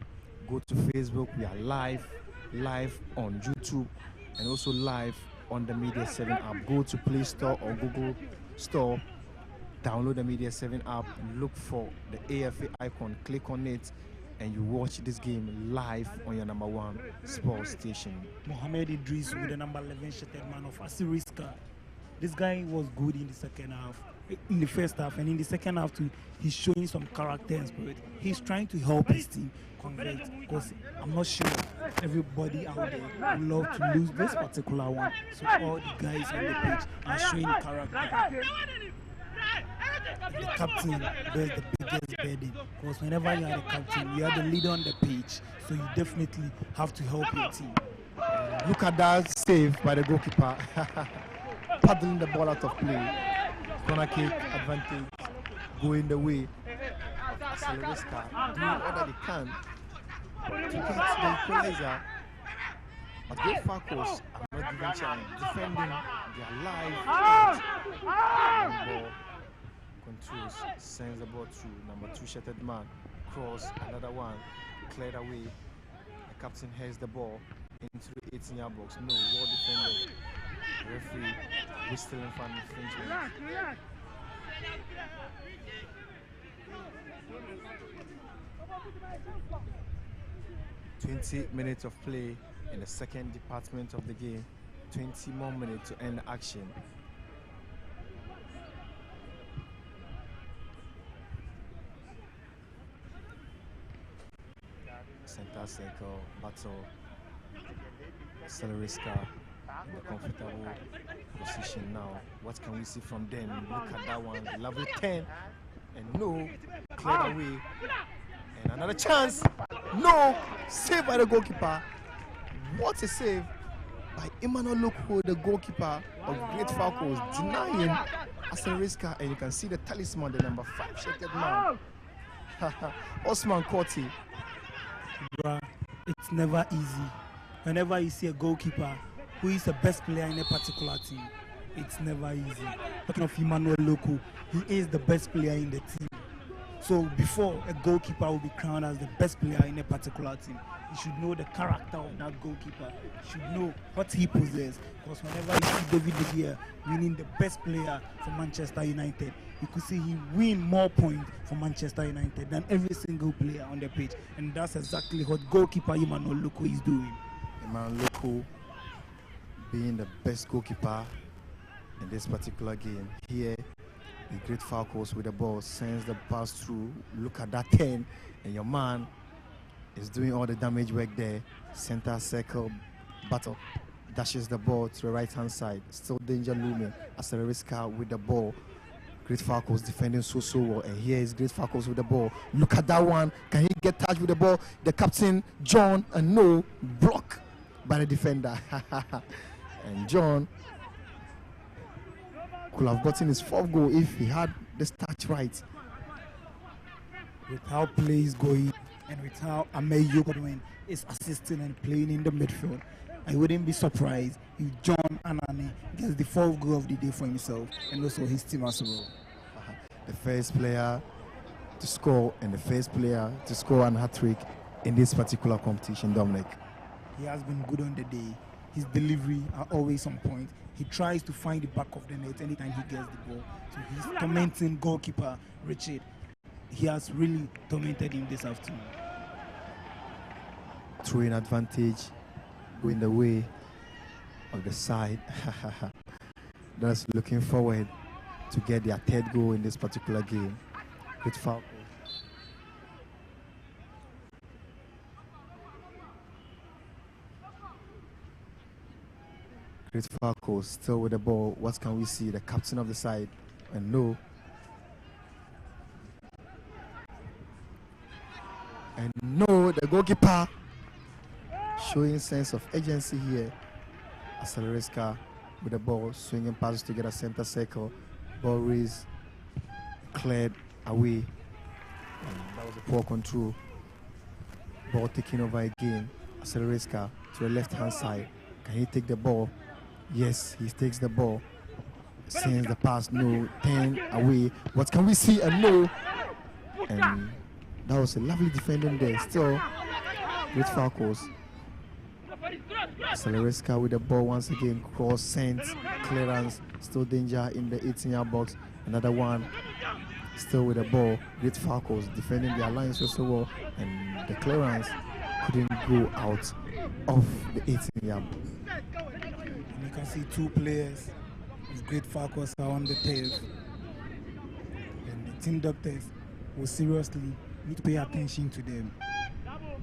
Go to Facebook, we are live on YouTube, and also live on the Media 7 app. Go to Play Store or Google Store, download the Media 7 app, look for the AFA icon, click on it, and you watch this game live on your #1 sports station. Mohamed Idris with the number 11 shirted man of Asiriska. This guy was good in the second half, in the first half, and in the second half too, he's showing some character and spirit. He's trying to help his team convert, because I'm not sure everybody out there would love to lose this particular one. So all the guys on the pitch are showing character. The captain bears the biggest burden, because whenever you are the captain, you are the leader on the pitch, so you definitely have to help your team. Look at that save by the goalkeeper, paddling the ball out of play. Corner kick advantage going the way of Asiriska, doing all that they can to get the equalizer. But Great Falcons are not giving chance, defending their life. Ball controls, sends the ball to #2 shirted man, cross, another one, cleared away. The captain heads the ball into the 18-yard box. No, well defended. The referee whistling for an infringement. 20 minutes of play in the second department of the game. 20 more minutes to end the action. Center circle battle. Asiriska in a comfortable position now. What can we see from them? Look at that one, lovely 10, and no, cleared away, and another chance, no, saved by the goalkeeper. What a save by Emmanuel Loko, the goalkeeper of Great Falcons, denying Asiriska, and you can see the talisman, the number 5 shirted man, Osman Koti. Bruh, it's never easy. Whenever you see a goalkeeper who is the best player in a particular team, it's never easy. Talking of Emmanuel Loko, he is the best player in the team. So before a goalkeeper will be crowned as the best player in a particular team, you should know the character of that goalkeeper. You should know what he possesses. Because whenever you see David De Gea winning the best player for Manchester United, you could see he win more points for Manchester United than every single player on the pitch. And that's exactly what goalkeeper Emmanuel Loko is doing. Emmanuel Loko being the best goalkeeper in this particular game. Here, the Great Falcons with the ball sends the pass through. Look at that 10, and your man is doing all the damage work there. Center circle battle, dashes the ball to the right hand side. Still danger looming. Asiriska with the ball. Great Falcons defending so well, and here is Great Falcons with the ball. Look at that one. Can he get touched with the ball? The captain John, and no, block by the defender. And John could have gotten his 4th goal if he had the start right. With how play is going and with how Ameyo Godwin is assisting and playing in the midfield, I wouldn't be surprised if John Anani gets the 4th goal of the day for himself and also his team as well. The first player to score and the first player to score an hat-trick in this particular competition, Dominic. He has been good on the day. His delivery are always on point. He tries to find the back of the net anytime he gets the ball. So he's tormenting goalkeeper Richard. He has really tormented him this afternoon. Throwing advantage, going the way of the side. That's looking forward to get their 3rd goal in this particular game. With Falco. Great Falco still with the ball. What can we see? The captain of the side. And no. And no, the goalkeeper showing sense of agency here. Asalereska with the ball, swinging passes to get a center circle. Ball raised, cleared away. And that was a poor control. Ball taking over again. Asalereska to the left-hand side. Can he take the ball? Yes, he takes the ball. Sends the pass, no. 10 away. What can we see? And no. And that was a lovely defending there. Still, with Falcos. Asalereska with the ball once again. Cross, sent, clearance. Still danger in the 18-yard box. Another one. Still with the ball. Great Falcos defending their lines so well. And the clearance couldn't go out of the 18-yard box. You can see 2 players with Great Falcos are on the turf. And the team doctors will seriously need to pay attention to them.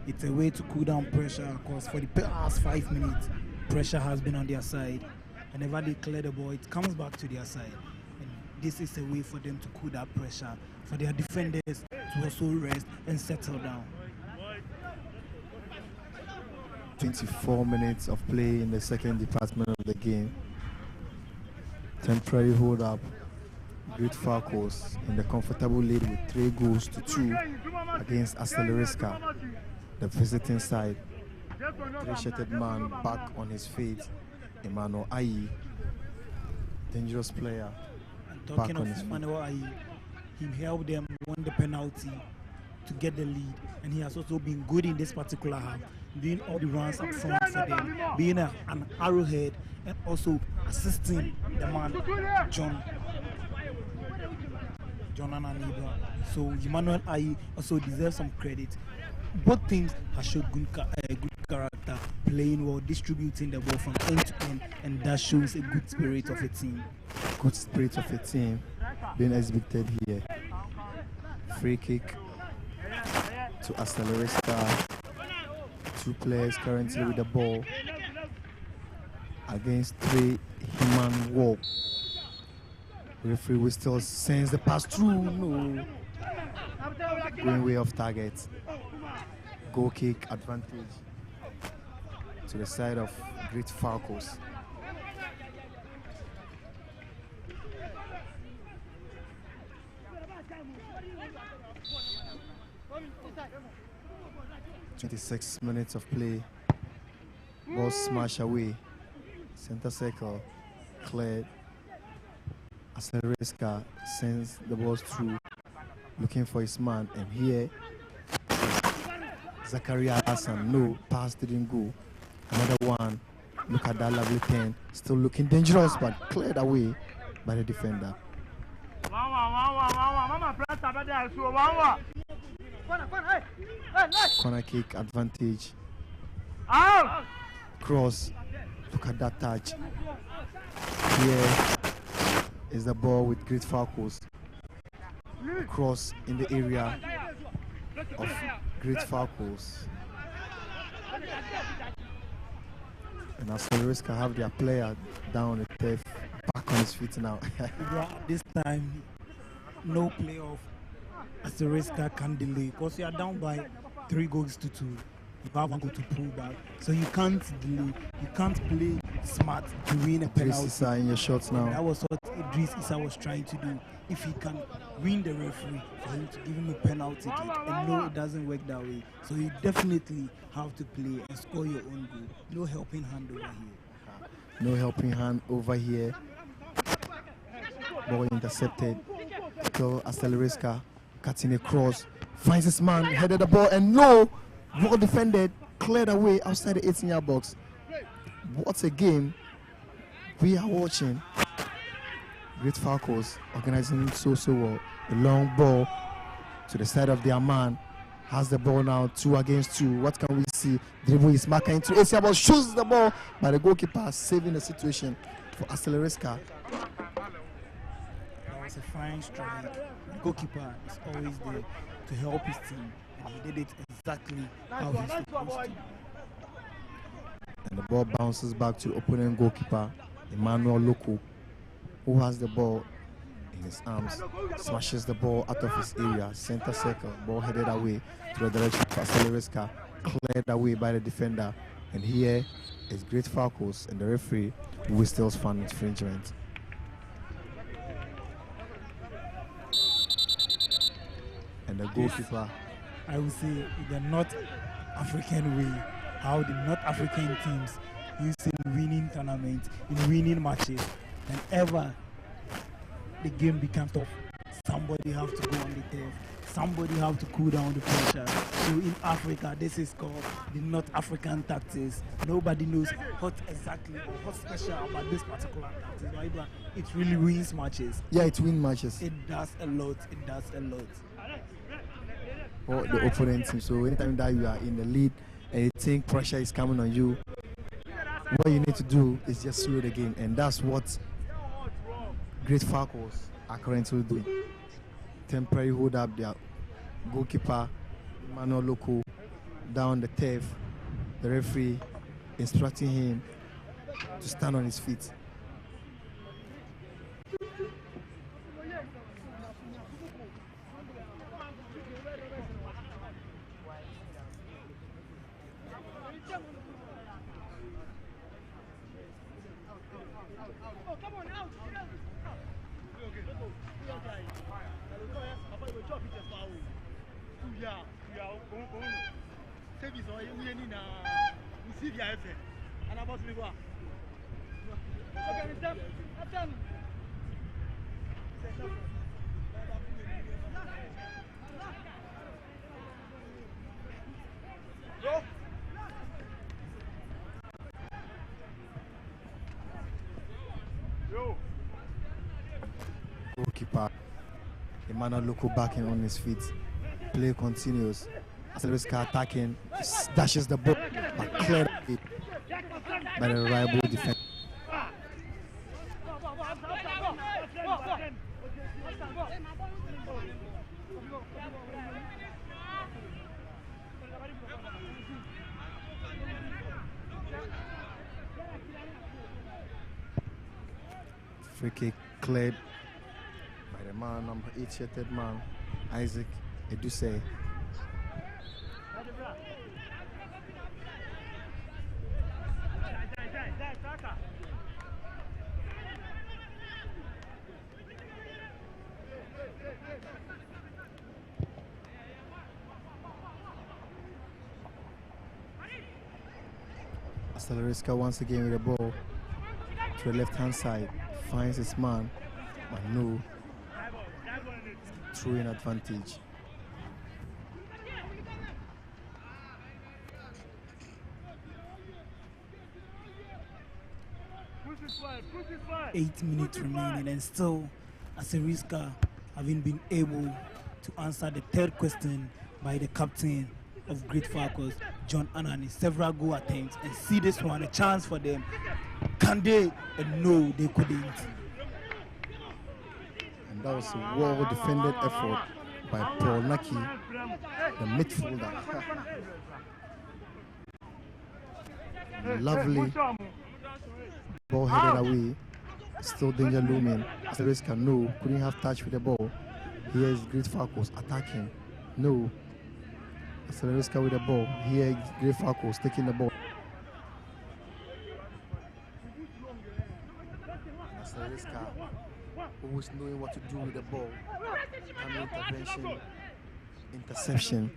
It's a way to cool down pressure because for the past 5 minutes, pressure has been on their side. Whenever they clear the ball, it comes back to their side. And this is a way for them to cool that pressure, for their defenders to also rest and settle down. 24 minutes of play in the second department of the game. Temporary hold up. Great Falcos in the comfortable lead with 3 goals to 2 against Asalereska, the visiting side. 3-shirted man back on his feet. Emmanuel Ayi, dangerous player. And talking of Emmanuel Ayi, he helped them win the penalty to get the lead, and he has also been good in this particular half, doing all the runs up front for them, being an arrowhead and also assisting the man John Ananiba. So Emmanuel Ayi also deserves some credit. Both teams have showed good character, playing well, distributing the ball from end to end, and that shows a good spirit of a team. Good spirit of a team being exhibited here. Free kick to Asalereska. 2 players currently with the ball against 3 human walk. Referee will still sends the pass through. No. Going way off target. Goal kick advantage to the side of Great Falcos. "26 minutes of play. Ball smash away. Center circle. Cleared. Asalereska sends the ball through, looking for his man. And here, Zakaria Hassan, no, pass didn't go. Another one. Look at that lovely pen. Still looking dangerous, but cleared away by the defender. Corner kick advantage. Cross. Look at that touch. Here is the ball with Great Falcos. Cross in the area of Great Falcos. And Asalereska have their player down the turf, back on his feet now. This time, no playoff. Asalereska can delay because you are down by 3 goals to 2. You have 1 goal to pull back, so you can't delay. You can't play smart to win a penalty. Issa in your shots now. That was what Idris Issa was trying to do. If he can win the referee for him to give him a penalty kick, and no, it doesn't work that way. So you definitely have to play and score your own goal. No helping hand over here. No helping hand over here. Ball intercepted. Go Asteleriska cutting across. Finds his man, headed the ball, and no! Well defended, cleared away outside the 18-yard box. What a game we are watching. Great Falcons organizing so well. The long ball to the side of their man. Has the ball now, 2 against 2. What can we see? Dribble is marking into 18-yard box, shoots the ball by the goalkeeper, saving the situation for Asteleriska. That was a fine strike. The goalkeeper is always there to help his team, and he did it exactly how he's supposed to. And the ball bounces back to the opponent goalkeeper, Emmanuel Loko, who has the ball in his arms, smashes the ball out of his area, center circle, ball headed away to the direction of Asteleriska, cleared away by the defender. And here is Great Falcons, and the referee whistles for an infringement. And the goalkeeper. I would say the North African way, how the North African teams use in winning tournaments, in winning matches, whenever the game becomes tough, somebody have to go on the turf, somebody have to cool down the pressure. So in Africa, this is called the North African tactics. Nobody knows what exactly or what's special about this particular tactics, right? But it really wins matches. Yeah, it wins matches. It does a lot. It does a lot. For the opponent team. So anytime that you are in the lead and you think pressure is coming on you, what you need to do is just slow the game, and that's what Great Falcons are currently doing. Temporary hold up their goalkeeper Emmanuel Loko down the turf. The referee instructing him to stand on his feet. Goalkeeper Emmanuel Loko backing on his feet. Play continues. Asteleriska attacking, dashes the ball, but cleared it by the rival defense. Free kick cleared by the man, number 8 shirted man, Isaac Eduse. Asteleriska once again with the ball to the left-hand side, finds his man, but no throwing advantage. Eight minutes remaining, and still Asteleriska having been able to answer the third question by the captain of Great Falcons, John Anani. Several goal attempts, and see this one, a chance for them. Can they? And no, they couldn't. And that was a well-defended effort by Paul Naki, the midfielder. Lovely ball headed away. Still danger looming. Asteleriska, no, couldn't have touch with the ball. Here is Great Falcons attacking. No. Asteleriska with the ball. Here is Great Falcons taking the ball. Seriska, always knowing what to do with the ball. Timely intervention, interception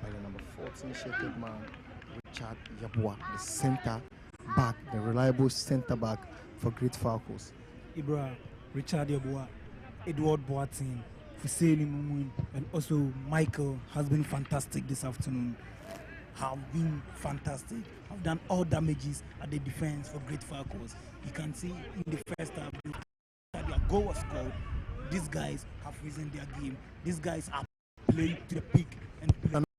by the number 14 shirted man, Richard Yeboah, the center back, the reliable center back for Great Falcons. Ibra, Richard Yeboah, Edward Boateng, Fuseni Mumun, and also Michael has been fantastic this afternoon. Have been fantastic. Have done all damages at the defense for Great Falcons. You can see in the first half that their goal was scored. These guys have risen their game. These guys are playing to the peak and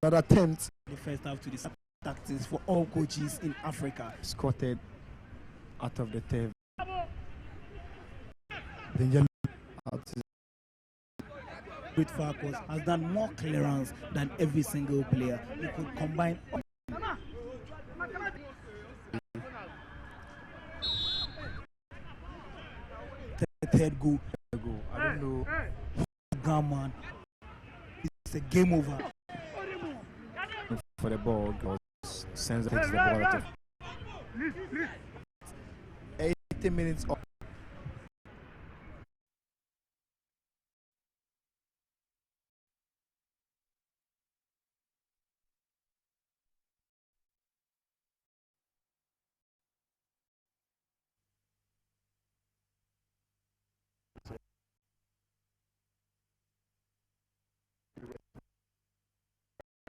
another attempt. The first half to the tactics for all coaches in Africa. Squatted out of the turf. Great Falcons has done more clearance than every single player. You could combine. Third goal. I don't know. Gunman. It's a game over. For the ball, goes sends the ball out of 80 minutes of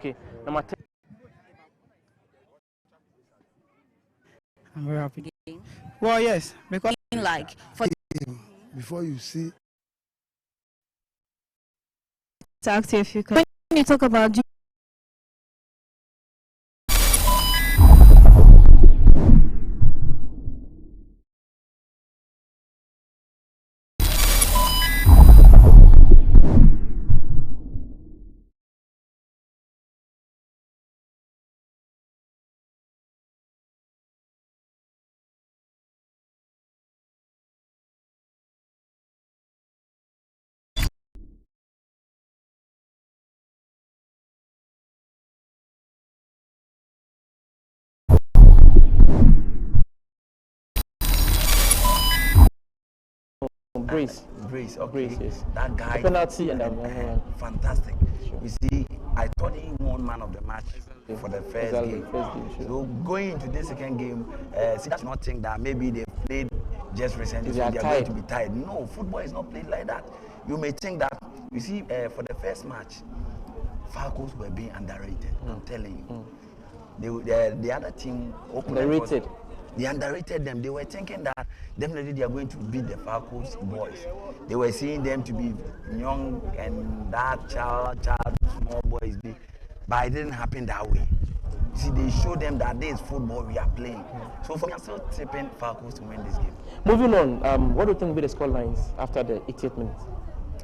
Okay, number 10. I'm very happy. Well, yes, because like for before you see. Talk to you if you could. When you talk about Brace, okay. Brace, yes. That guy, penalty and fantastic. Sure. You see, I thought he won man of the match for the first game. Sure. So going into the second game, see, that's not think that maybe they played just recently, so they are going to be tired. No, football is not played like that. You may think that, you see, for the first match, Falcons were being underrated. I'm telling you. The other team, underrated. They underrated them. They were thinking that definitely they are going to beat the Falcons boys. They were seeing them to be young and that child, small boys big. But it didn't happen that way. See, they showed them that this football we are playing. So for me, I'm still tipping Falcons to win this game. Moving on, what do you think will be the score lines after the 88 minutes?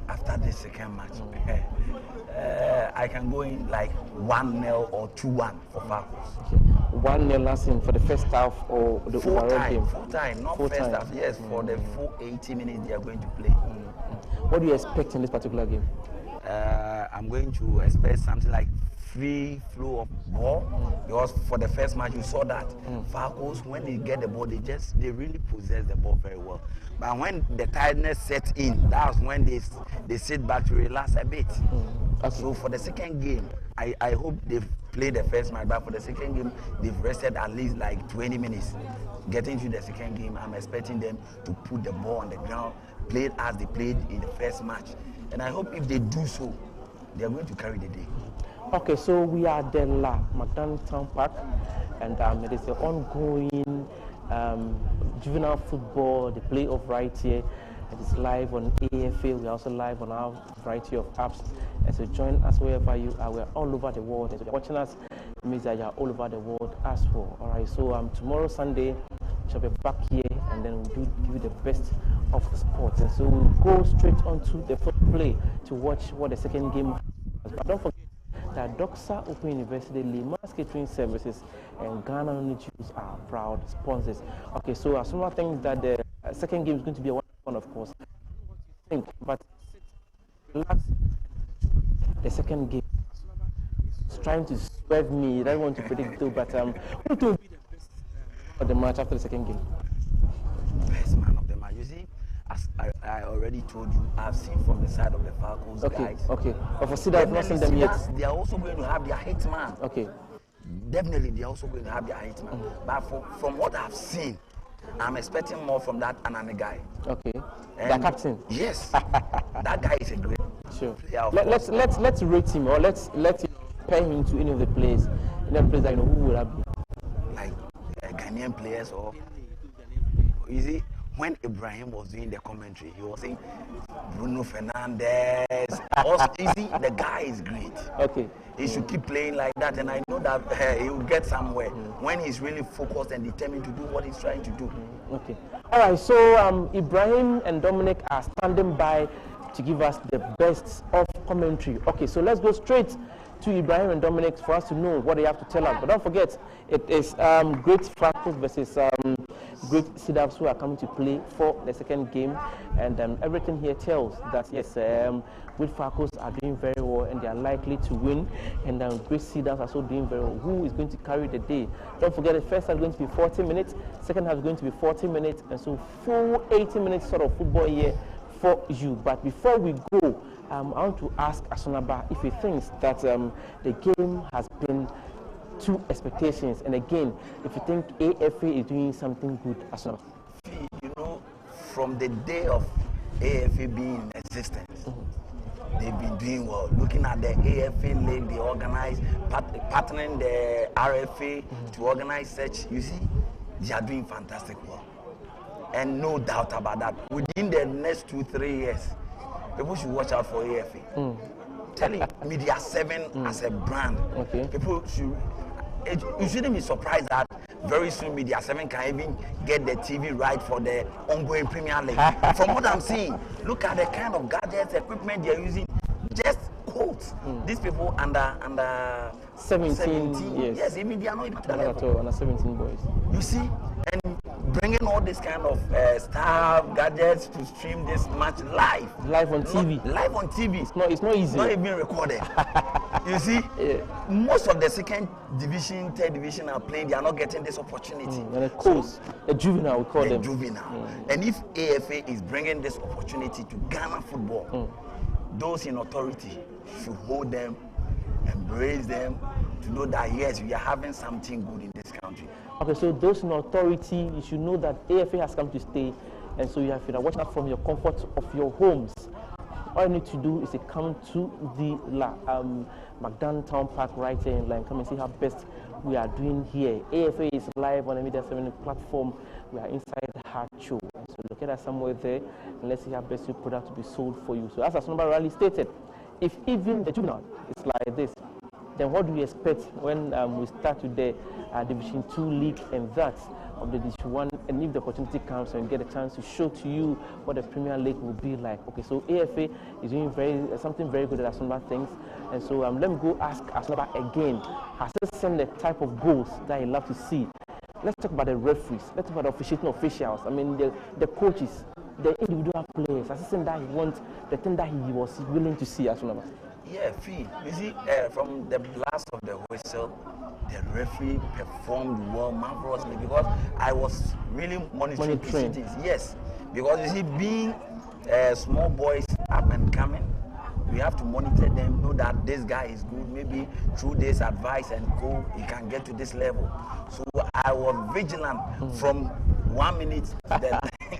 After the second match, I can go in like 1-0 or 2-1 for Falcons. Okay. 1-0 last in for the first half or the overall game? Full time, not first half. Yes, for the full 80 minutes they are going to play. What do you expect in this particular game? I'm going to expect something like free flow of ball, because for the first match you saw that Falcons, when they get the ball, they really possess the ball very well. But when the tiredness sets in, that's when they sit back to relax a bit. Okay. So for the second game, I hope they've played the first match, but for the second game, they've rested at least like 20 minutes. Getting to the second game, I'm expecting them to put the ball on the ground, play it as they played in the first match. And I hope if they do so, they are going to carry the day. Okay, so we are at the La Macdan Town Park, and it is an ongoing juvenile football, the playoff right here. It is live on AFA. We are also live on our variety of apps. And so join us wherever you are. We are all over the world. And so watching us, it means that you are all over the world as well. All right, so tomorrow, Sunday, we shall be back here, and then we'll give you the best of sports. And so we'll go straight on to the first play to watch what the second game has. But don't forget that Doxa Open University, Lima's Catering Services, and Ghana Only Choose are proud sponsors. Okay, so some of the things that the second game is going to be a one, of course. But the second game is trying to swerve me. I don't want to predict too, but what will be the best of the match after the second game? Best man of the match. You see, I already told you, I've seen from the side of the Falcons guys. Okay. But for Cedar, I've not seen them yet. They are also going to have their hitman. Okay. Definitely, they are also going to have their hitman. But from what I've seen, I'm expecting more from that Anani guy. Okay. The captain. Yes. That guy is a great player. Let's rate him, or let's pair him to any of the players. Any of the players that who would that be? Like Ghanaian players, or you see, when Ibrahim was doing the commentary, he was saying Bruno Fernandes. Also, you see, the guy is great. Okay. He should keep playing like that, and I know that he will get somewhere when he's really focused and determined to do what he's trying to do. Okay. All right. So Ibrahim and Dominic are standing by to give us the best of commentary. Okay. So let's go straight to Ibrahim and Dominic for us to know what they have to tell us. But don't forget, it is Great Fractals versus Great Cedars who are coming to play for the second game, and everything here tells that yes, Great Fractals are doing very well and they are likely to win, and Great Cedars are also doing very well. Who is going to carry the day? Don't forget, the first half is going to be 40 minutes, second half is going to be 40 minutes, and so full 80 minutes sort of football here for you. But before we go, I want to ask Asonaba if he thinks that the game has been to expectations, and again, if you think AFA is doing something good, Asonaba. You know, from the day of AFA being in existence, they've been doing well. Looking at the AFA League, they organize, partnering the RFA to organize such, you see, they are doing fantastic work. And no doubt about that. Within the next 2-3 years, people should watch out for AFA. Telling Media 7 as a brand. Okay. People should. You shouldn't be surprised that very soon Media 7 can even get the TV right for the ongoing Premier League. From what I'm seeing, look at the kind of gadgets, equipment they're using. Just quotes. These people under 17. Yes, even they are not even under 17 boys. You see, and bringing all this kind of stuff, gadgets to stream this match live on TV. Live on TV. It's not easy. Not even recorded. You see, most of the second division, third division are playing. They are not getting this opportunity. And of course, a juvenile, we call them. Juvenile. And if AFA is bringing this opportunity to Ghana football, those in authority should hold them, embrace them, to know that yes, we are having something good in this country. Okay, so those in authority, you should know that AFA has come to stay, and so you have to watch out from your comfort of your homes. All you need to do is to come to the McDonald Town Park right here in line. Come and see how best we are doing here. AFA is live on the Media 7 platform. We are inside the Heart Show. So look at us somewhere there, and let's see how best your product to be sold for you. So as Asonaba Rally stated, if even the juvenile is like this, then what do we expect when we start with the Division 2 league and that of the Division 1, and if the opportunity comes and get a chance to show to you what the Premier League will be like. Okay, so AFA is doing something very good at Asonaba things, and so let me go ask Asonaba again. Has he seen the type of goals that he loves to see? Let's talk about the referees. Let's talk about the officiating officials. I mean, the coaches, the individual players. Has he seen that he wants, the thing that he was willing to see, Asonaba? Yeah, Fee. You see, from the blast of the whistle, the referee performed well, marvelously, because I was really monitoring proceedings. Yes, because you see, being small boys up and coming, we have to monitor them, know that this guy is good. Maybe through this advice and go, he can get to this level. So I was vigilant from 1 minute to the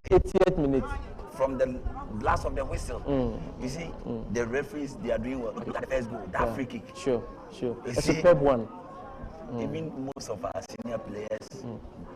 88 minutes. From the blast of the whistle. You see, the referees, they are doing well. Look at the first goal, that free kick. Sure. It's a superb one. Even most of our senior players,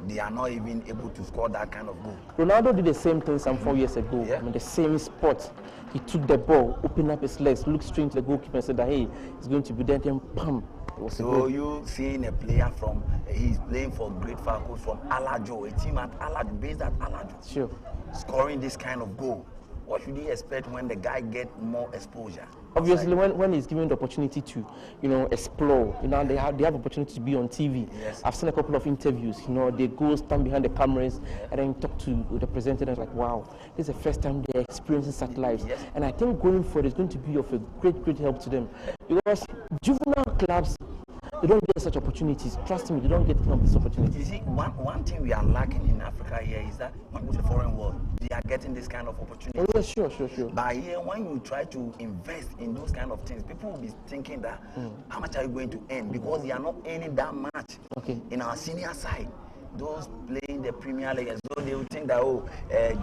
they are not even able to score that kind of goal. Ronaldo did the same thing some 4 years ago. Yeah. I mean, the same spot. He took the ball, opened up his legs, looked straight into the goalkeeper and said that, hey, it's going to be there, then pam. So you seeing a player from, he's playing for Great Falcons from Alajo, a team at Alajo, based at Alajo. Sure. Scoring this kind of goal. What should he expect when the guy get more exposure? Obviously, when he's given the opportunity to, explore, they have opportunity to be on TV. Yes. I've seen a couple of interviews. They go stand behind the cameras and then talk to the presenter. And it's like, wow, this is the first time they're experiencing such lives. Yes. And I think going forward is going to be of a great help to them, because juvenile clubs, they don't get such opportunities. Trust me, they don't get enough of these opportunities. You see, one thing we are lacking in Africa here is that when we go to the foreign world, they are getting this kind of opportunity. Oh, yeah, sure. But here, when you try to invest in those kind of things, people will be thinking that how much are you going to earn? Because they are not earning that much. Okay. In our senior side, those playing the Premier League, so they will think that,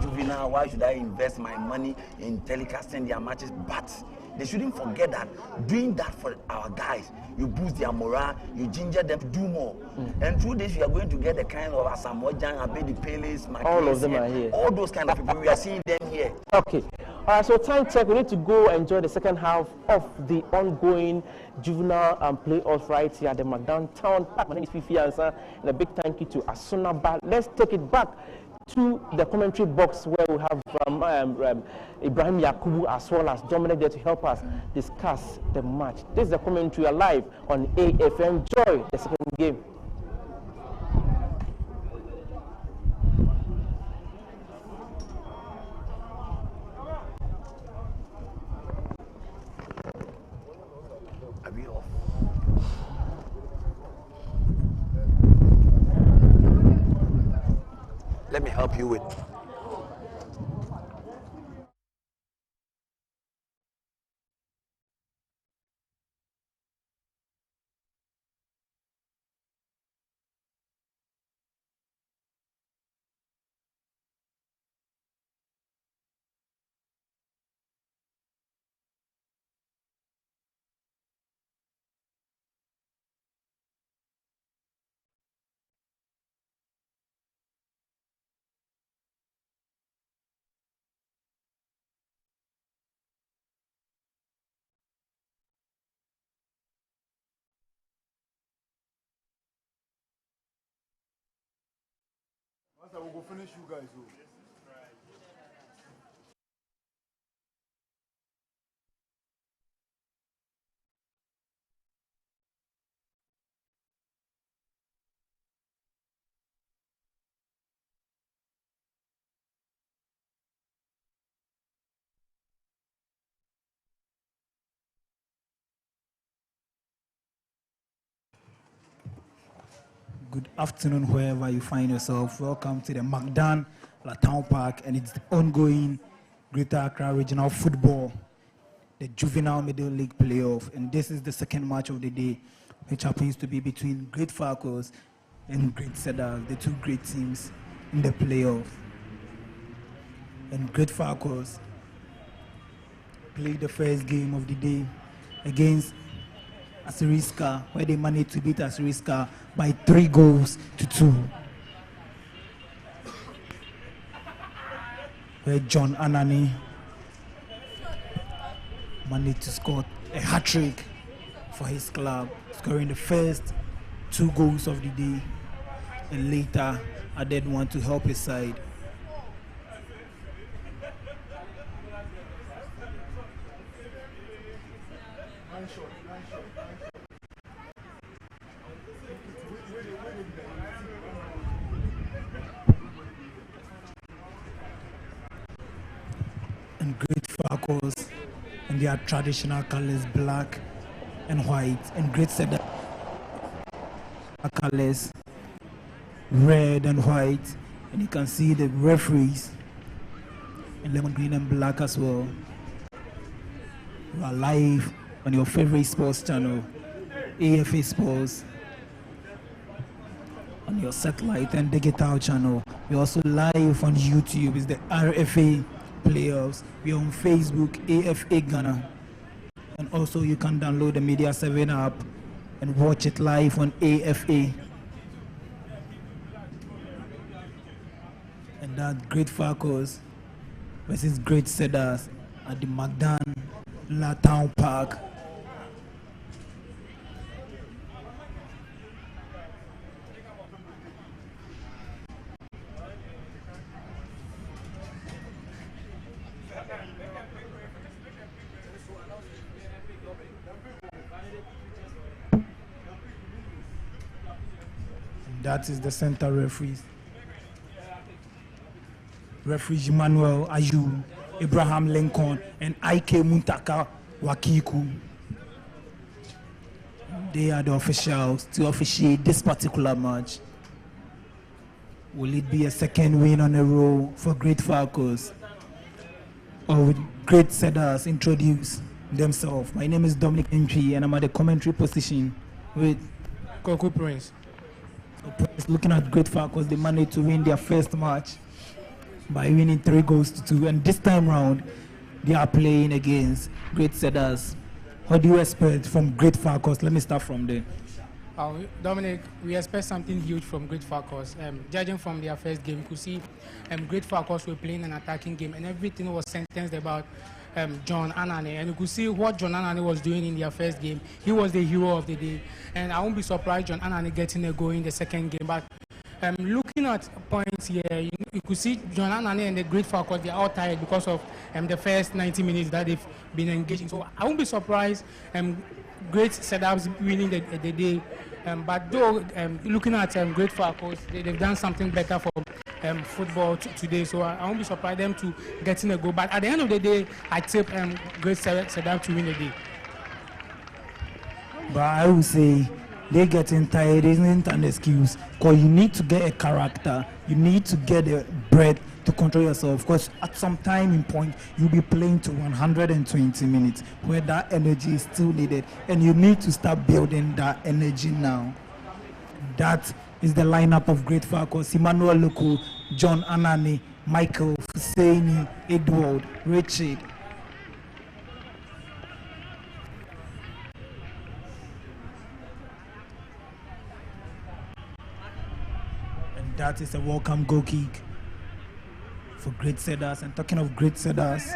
juvenile, why should I invest my money in telecasting their matches? But they shouldn't forget that doing that for our guys, you boost their morale, you ginger them to do more. And through this, you are going to get the kind of Asamoah, Abedi Peles, all of them are here. All those kind of people, we are seeing them here. Okay. All right, so time check. We need to go enjoy the second half of the ongoing juvenile playoffs right here at the McDown Town Park. My name is Fifi Ansa, and a big thank you to Asunaba. Let's take it back to the commentary box where we have Ibrahim Yakubu as well as Dominic there to help us discuss the match. This is the commentary live on AFM. Enjoy the second game. Are we off? Let me help you with. We'll go finish you guys. Good afternoon, wherever you find yourself. Welcome to the McDown Town Park, and it's the ongoing Greater Accra Regional Football, the Juvenile Middle League Playoff. And this is the second match of the day, which happens to be between Great Falcons and Great Cedars, the two great teams in the playoff. And Great Falcons played the first game of the day against Asiriska, where they managed to beat Asiriska by 3-2, where John Anani managed to score a hat-trick for his club, scoring the first 2 goals of the day, and later added one to help his side. And Great Falcons in their traditional colors, black and white, and Great Cedars colors, red and white, and you can see the referees in lemon green and black as well. You are live on your favorite sports channel, AFA Sports, on your satellite and digital channel. We're also live on YouTube. It's the Rfa Playoffs. We're on Facebook, AFA Ghana. And also you can download the Media 7 app and watch it live on AFA. And that Great Falcons versus Great Cedars at the McDown Town Park. That is the center referees. Referee Emmanuel Ayu, Abraham Lincoln, and Ike Muntaka Wakiku. They are the officials to officiate this particular match. Will it be a second win on a row for Great Falcons? Or will Great Cedars introduce themselves? My name is Dominic Entry and I'm at the commentary position with Koku Prince. Looking at Great Falcons, they managed to win their first match by winning 3-2, and this time round they are playing against Great Cedars. What do you expect from Great Falcons? Let me start from there. Dominic, we expect something huge from Great Falcons. Judging from their first game, you could see Great Falcons were playing an attacking game, and everything was sentenced about John Anane. And you could see what John Anane was doing in their first game. He was the hero of the day, and I won't be surprised John Anane getting a goal in the second game. But looking at points here, you could see John Anane and the Great Falcons, they're all tired because of the first 90 minutes that they've been engaging. So I won't be surprised Great Cedars winning the day. But though, looking at Great Falcons, they've done something better for football today. So I won't be surprised them to getting a goal. But at the end of the day, I tip Great Cedars to win the day. But I would say they're getting tired isn't an excuse, because you need to get a character, you need to get a breath to control yourself, because at some time in point you'll be playing to 120 minutes where that energy is still needed, and you need to start building that energy now. That is the lineup of Great Falcons: Emmanuel Loko, John Anane, Michael, Husseini, Edward, Richard. That is a welcome goal kick for Great Cedars. And talking of Great Cedars,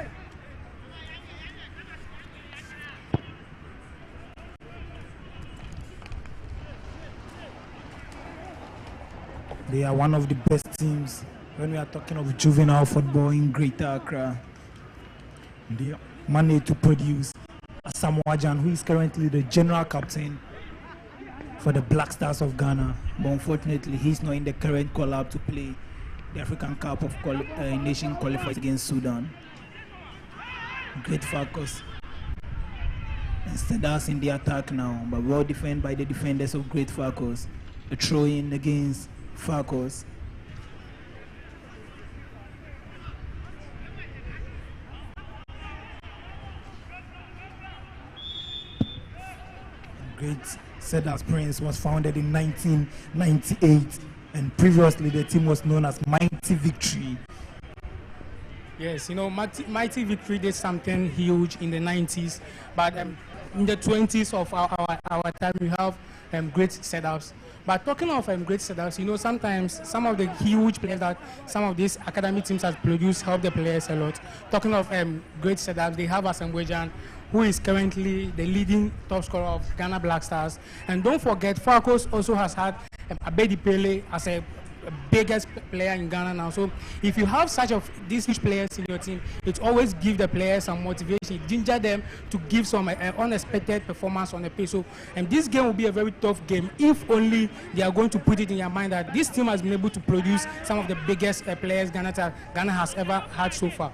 they are one of the best teams when we are talking of juvenile football in Greater Accra. They managed to produce Asamoah Gyan, who is currently the general captain for the Black Stars of Ghana, but unfortunately he's not in the current call-up to play the African Cup of Nation qualifiers against Sudan. Great Falcons and Cedars in the attack now, but well defended by the defenders of Great Falcons. A throw-in against Falcons. Great Cedars Prince was founded in 1998, and previously the team was known as Mighty Victory. Yes, Mighty Victory did something huge in the 90s, but in the 20s of our time we have Great Cedars. But talking of Great Cedars, sometimes some of the huge players that some of these academy teams have produced help the players a lot. Talking of Great Cedars, they have Asamoah Gyan, who is currently the leading top scorer of Ghana Black Stars. And don't forget, Falcons also has had Abedi Pele as a biggest player in Ghana now. So if you have such of these huge players in your team, it always gives the players some motivation, ginger them to give some unexpected performance on the pitch. So this game will be a very tough game if only they are going to put it in your mind that this team has been able to produce some of the biggest players Ghana has ever had so far.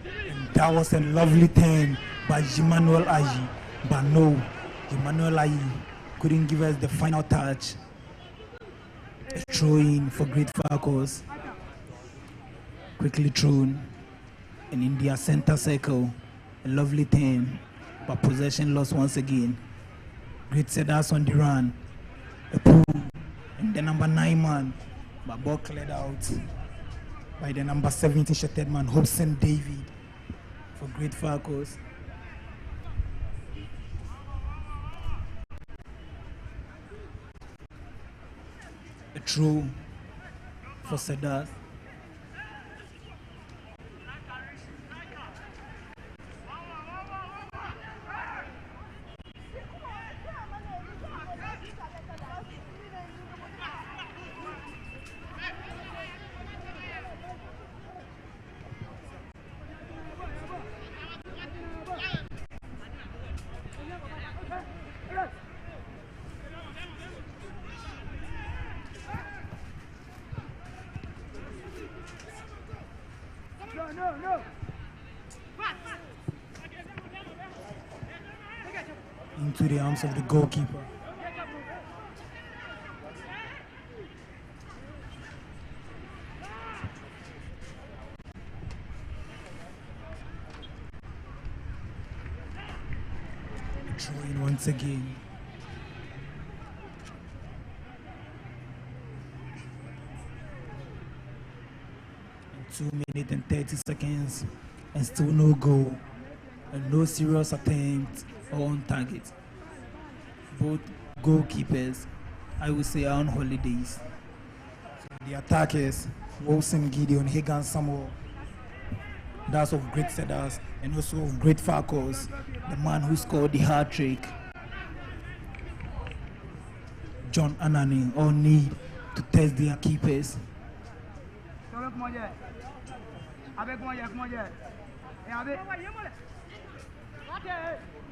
And that was a lovely turn by Emmanuel Ayi, but no, Emmanuel Ayi couldn't give us the final touch. A throw-in for Great Falcons, quickly thrown, and in their center circle, a lovely turn, but possession lost once again. Great Cedars on the run, a pull, and the number 9 man, but ball cleared out by the number 17 shirted man, Hobson David, for Great Falcons. A throw for Cedars. into the arms of the goalkeeper. Throwing once again. In 2 minutes and 30 seconds, and still no goal, and no serious attempt or on target. Both goalkeepers, I would say, are on holidays. So the attackers, Wilson Gideon, Hagan Samuel, that's of Great Cedars, and also of Great Falcons, the man who scored the hat trick, John Anani, all need to test their keepers.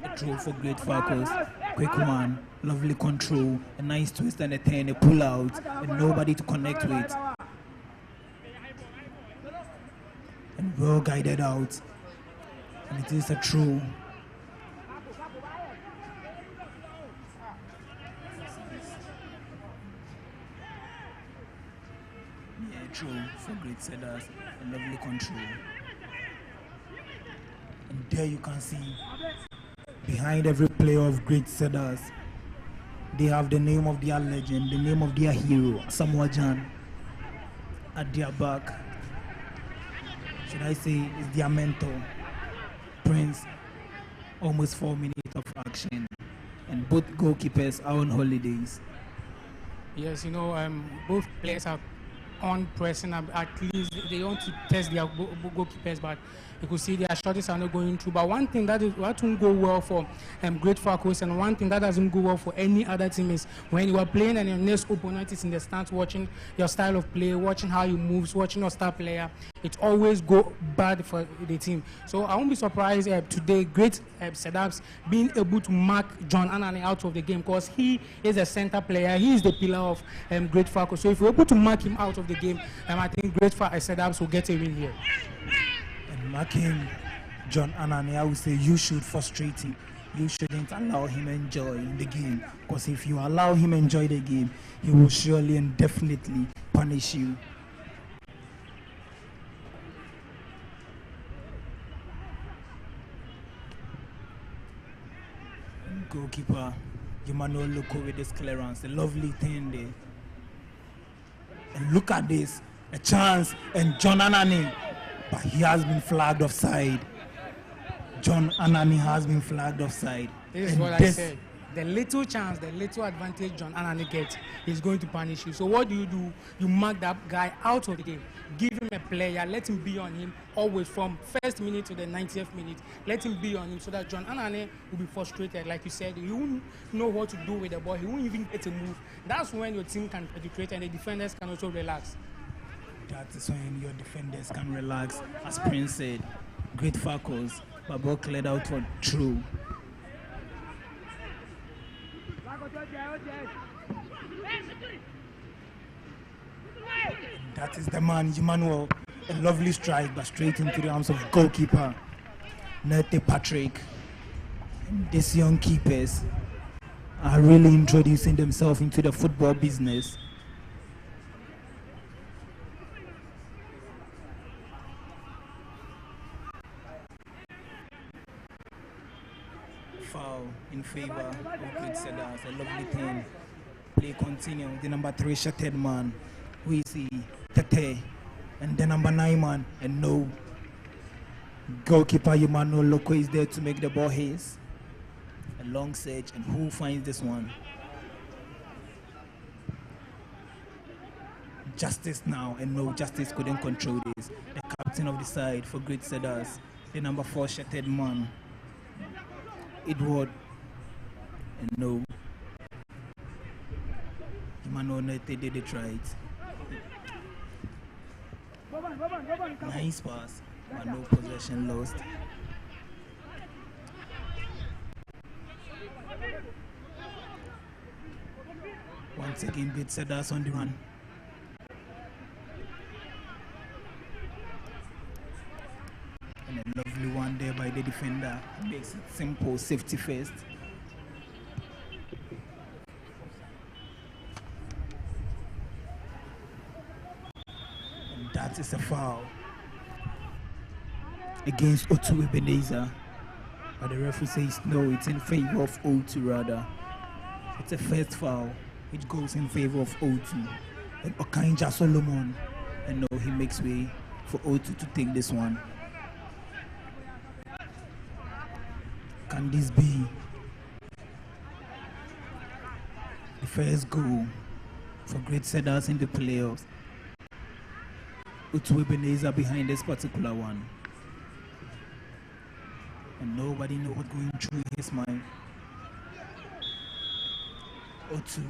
A throw for Great Falcons, quick one, lovely control, a nice twist and a turn, a pull out, and nobody to connect with. And well guided out, and it is a throw. Throw for Great Cedars, a lovely control. And there you can see, behind every player of Great Cedars, they have the name of their legend, the name of their hero, Samoa Jan, at their back. Should I say, is their mentor, Prince. Almost 4 minutes of action, and both goalkeepers are on holidays. Yes, you know, both players are on pressing. At least they want to test their goalkeepers, but you could see their shots are not going through. But one thing that won't go well for Great Falcons, and one thing that doesn't go well for any other team, is when you are playing and your next opponent is in the stands watching your style of play, watching how you move, watching your star player, it always go bad for the team. So I won't be surprised today, Great Cedars being able to mark John Anani out of the game, because he is a center player. He is the pillar of Great Falcons. So if we're able to mark him out of the game, I think Great Cedars will get a win here. And marking John Anani, I would say you should frustrate him. You shouldn't allow him enjoy the game, because if you allow him enjoy the game, he will surely and definitely punish you. Goalkeeper Emmanuel Loko with this clearance, a lovely thing there. And look at this, a chance, and John Anani, but he has been flagged offside. John Anani has been flagged offside. This is what I said. The little chance, the little advantage John Anani gets is going to punish you. So what do? You mark that guy out of the game. Give him a player, let him be on him always from first minute to the 90th minute. Let him be on him so that John Anani will be frustrated. Like you said, he won't know what to do with the ball. He won't even get a move. That's when your team can penetrate and the defenders can also relax. That is when your defenders can relax. As Prince said, Great Falcons, but ball cleared out for through. That is the man, Emmanuel. A lovely strike, but straight into the arms of goalkeeper Nete Patrick. And these young keepers are really introducing themselves into the football business. Foul in favor of Great Cedars, a lovely thing. Play continue. The number 3 shattered man, who is he? Tete. And the number 9 man, and no. Goalkeeper Emmanuel Loko is there to make the ball his. A long search, and who finds this one? Justice now, and no, Justice couldn't control this. The captain of the side for Great Cedars, the number 4 shattered man, Edward, and no. Emmanuel Nete did it right. Nice pass, but no possession lost. Once again, Great Cedars on the run. And a lovely one there by the defender. Makes it simple, safety first. That is a foul against Otu Ebenezer. But the referee says no, it's in favor of O2 rather. It's a first foul, which goes in favor of O2. And Okainja Solomon, and no, he makes way for O2 to take this one. Can this be the first goal for Great Cedars in the playoffs? Otu Ebenezer behind this particular one. And nobody knows what's going through his mind. Otu,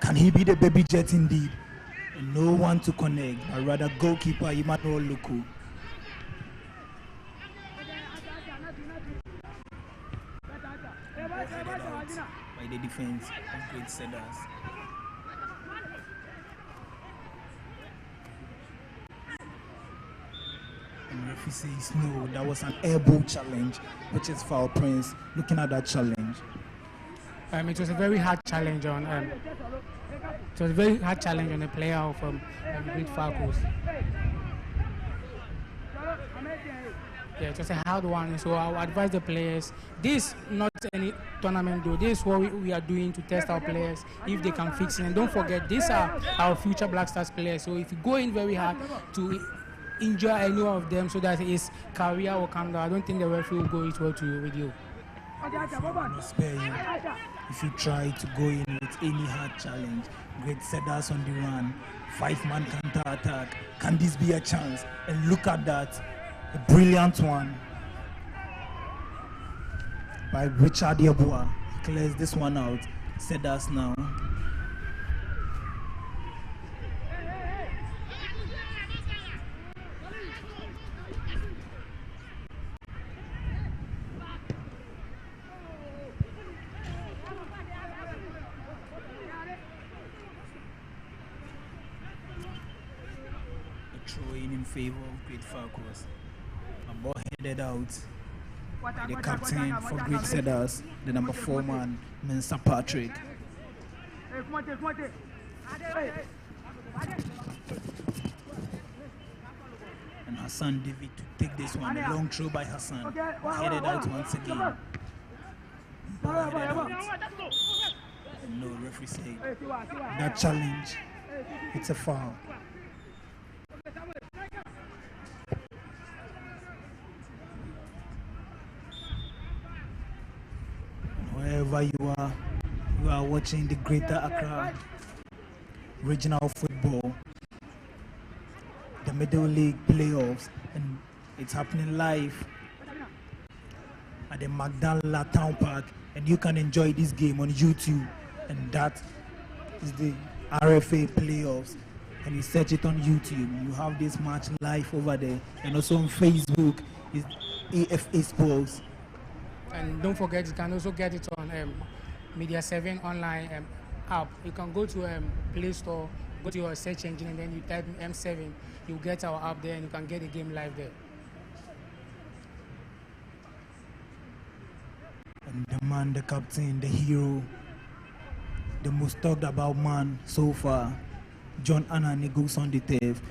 can he be the baby jet indeed? And no one to connect, but rather goalkeeper Emmanuel Luku. By the defense of Great Cedars. And referee says no, that was an airball challenge, which is foul. Prince, looking at that challenge. It was a very hard challenge on. It was a very hard challenge on a player of Great Falcons. Yeah, it was a hard one. So I would advise the players. This not any tournament though. This is what we are doing to test our players if they can fix it. And don't forget, these are our future Black Stars players. So if you go in very hard to injure any of them so that his career will come down, I don't think the referee will go it well with you. Not spare you if you try to go in with any hard challenge. Great Cedars on the run, 5-man counter attack. Can this be a chance? And look at that, a brilliant one by Richard Yabua. Clears this one out. Cedars now. Throwing in favor of Great Falcons. A ball headed out by the captain for Great Cedars, the number 4 man, Mensa Patrick. And Hassan David to take this one. A long throw by Hassan. Headed out once again. Ball headed out. No, referee said that challenge, it's a foul. Wherever you are watching the Greater Accra Regional Football, the Middle League Playoffs, and it's happening live at the Magdala Town Park, and you can enjoy this game on YouTube, and that is the Rfa Playoffs, and you search it on YouTube. You have this match live over there, and also on Facebook is AFA Sports. And don't forget, you can also get it on Media 7 online app. You can go to Play Store, go to your search engine, and then you type M7. You get our app there, and you can get the game live there. And the man, the captain, the hero, the most talked about man so far, John Anani, goes on the turf,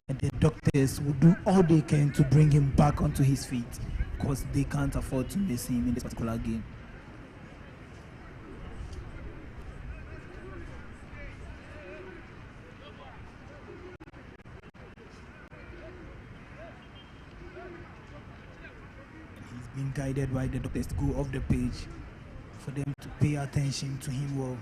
and the doctors will do all they can to bring him back onto his feet, because they can't afford to miss him in this particular game. He's being guided by the doctors to go off the page for them to pay attention to him well.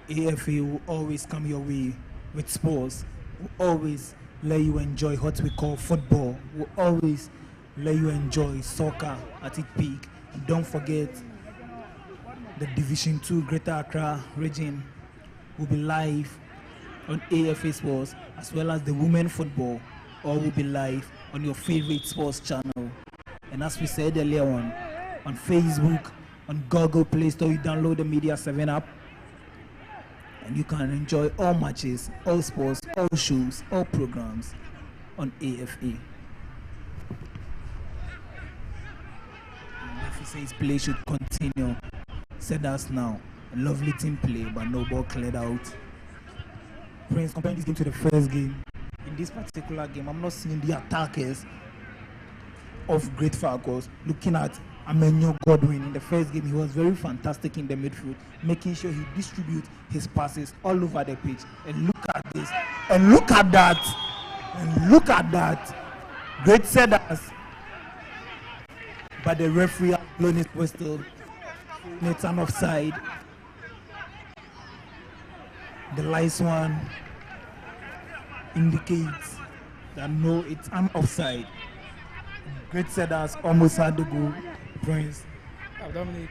AFA will always come your way with sports, will always let you enjoy what we call football, will always let you enjoy soccer at its peak. And don't forget, the Division 2 Greater Accra region will be live on AFA Sports, as well as the women football, all will be live on your favorite sports channel. And as we said earlier on Facebook, on Google Play Store, you download the Media 7 app, and you can enjoy all matches, all sports, all shows, all programs on AFA. He says play should continue. Said us now. A lovely team play, but no ball cleared out. Prince, comparing this game to the first game, in this particular game, I'm not seeing the attackers of Great Falcons. Looking at Amenyo Godwin in the first game, he was very fantastic in the midfield, making sure he distributes his passes all over the pitch. And look at this, and look at that, and look at that. Great Setters, but the referee has blown his whistle. It's an offside. The last one indicates that no, it's an offside. Great Setters almost had the goal. Prince. Dominic,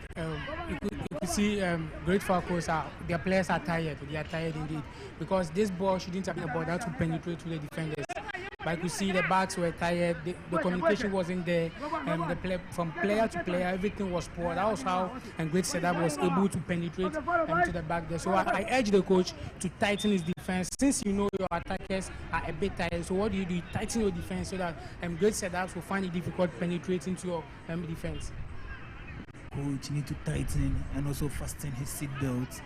you could see Great Falcons their players are tired. They are tired indeed because this ball shouldn't have been a ball that would penetrate to the defenders. But you could see the backs were tired. The communication wasn't there. From player to player, everything was poor. That was how Great Setup was able to penetrate to the back there. So I urge the coach to tighten his defense. Since you know your attackers are a bit tired, so what do? You tighten your defense so that Great Setups will find it difficult penetrating to your defense. Coach need to tighten and also fasten his seat belt.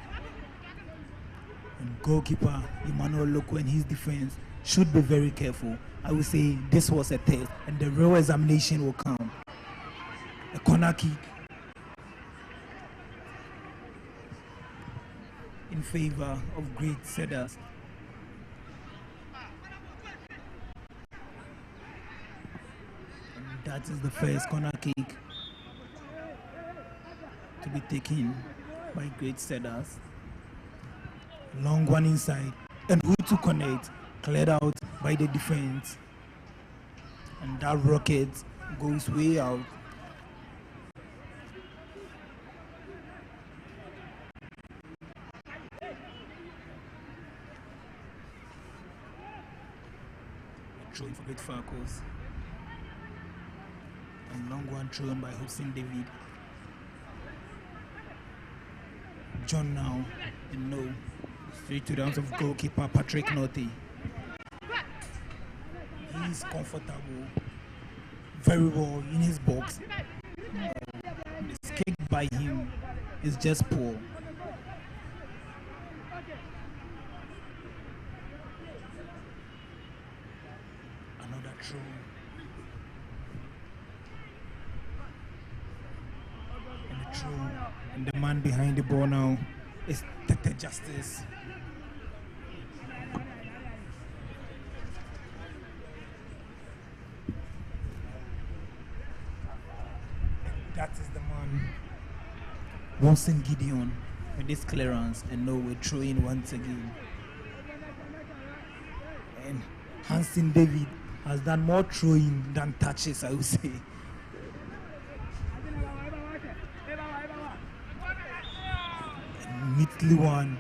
And goalkeeper Emmanuel Loko and his defense should be very careful. I would say this was a test, and the real examination will come. A corner kick in favor of Great Setters. And that is the first corner kick to be taken by Great Setters. Long one inside, and who to connect? Cleared out by the defense, and that rocket goes way out. Thrown for Great Falcons. A long one thrown by Hudson David. John now, and no. Straight to the hands of goalkeeper Patrick Norty. He's comfortable, very well in his box. The escape by him is just poor. Another throw. And the throw. And the man behind the ball now is Tete Justice. That is the man, Wilson Gideon, with this clearance, and no, we're throwing once again. And Hansen David has done more throwing than touches, I would say. And neatly won.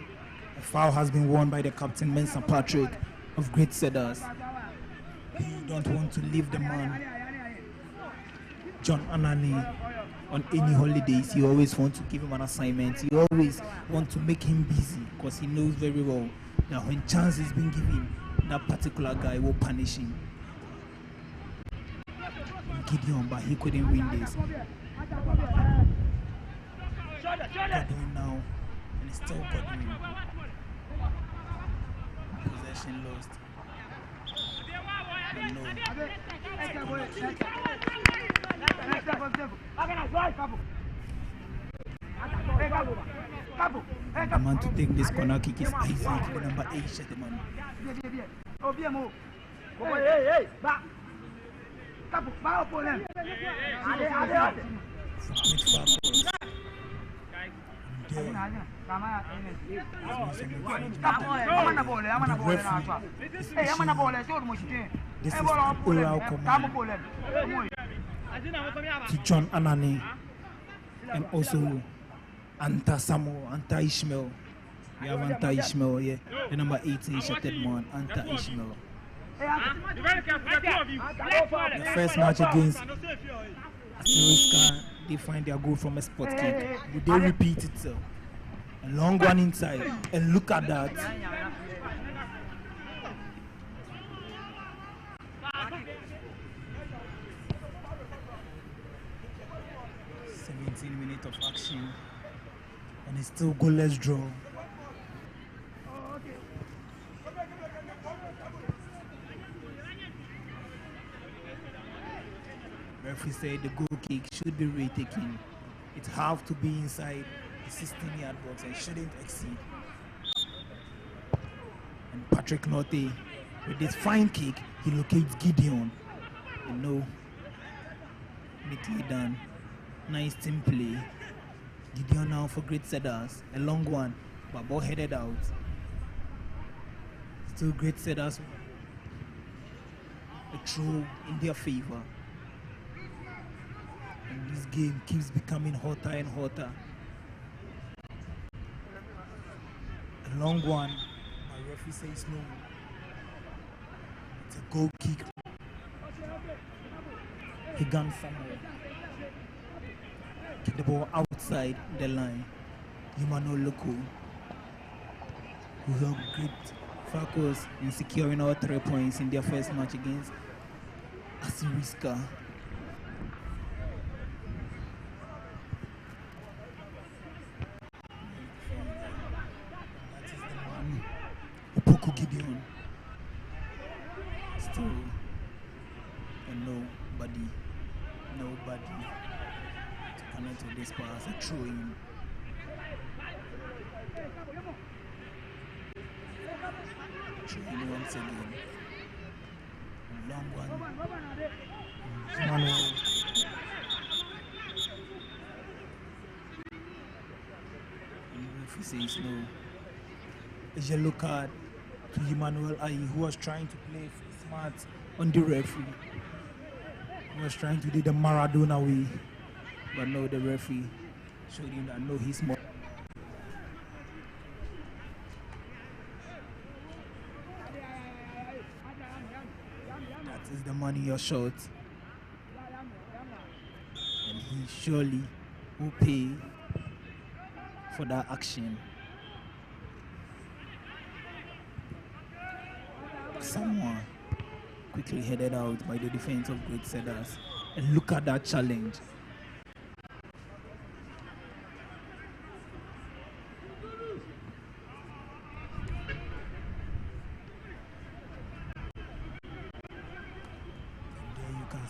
A foul has been won by the captain, Mensa Patrick of Great Setters. He don't want to leave the man, John Anani, on any holidays. He always wants to give him an assignment. He always wants to make him busy because he knows very well that when chance is being given, that particular guy will punish him. Gideon, but he couldn't win this. Godwin now, and it's still Godwin. Possession lost. The man to take this corner kick is Isaac, the number 8 shot man. This is oral command to John Anani and also Anta Samuel, Anta Ishmael. We have Anta Ishmael here, the number 18 shotted man, Anta Ishmael. The first match against Asiriska, they find their goal from a spot kick. Would they repeat it? A long one inside, and look at that. 17 minutes of action, and it's still goalless draw. Referee said the goal kick should be retaken. It have to be inside the 16-yard box and shouldn't exceed. And Patrick Norte, with this fine kick, he locates Gideon. You know, neatly done. Nice team play. Gideon now for great setters. A long one, but ball headed out. Still great setters. A throw in their favor. And this game keeps becoming hotter and hotter. A long one. My referee says no. It's a goal kick. He gone somewhere. Kick the ball outside the line. Emmanuel Loko, who helped great Falcons in securing all 3 points in their first match against Asiriska. That is the man, Opoku Gideon. Still, and nobody to connect with this pass. A throw in. Once again. A long one. Emmanuel. If he says no, a yellow card to Emmanuel Ayi, who was trying to play smart on the referee. He was trying to do the Maradona way, but no, the referee showed him that no, he's more. That is the money you're short, and he surely will pay for that action. Someone quickly headed out by the defense of Great Cedars, and look at that challenge.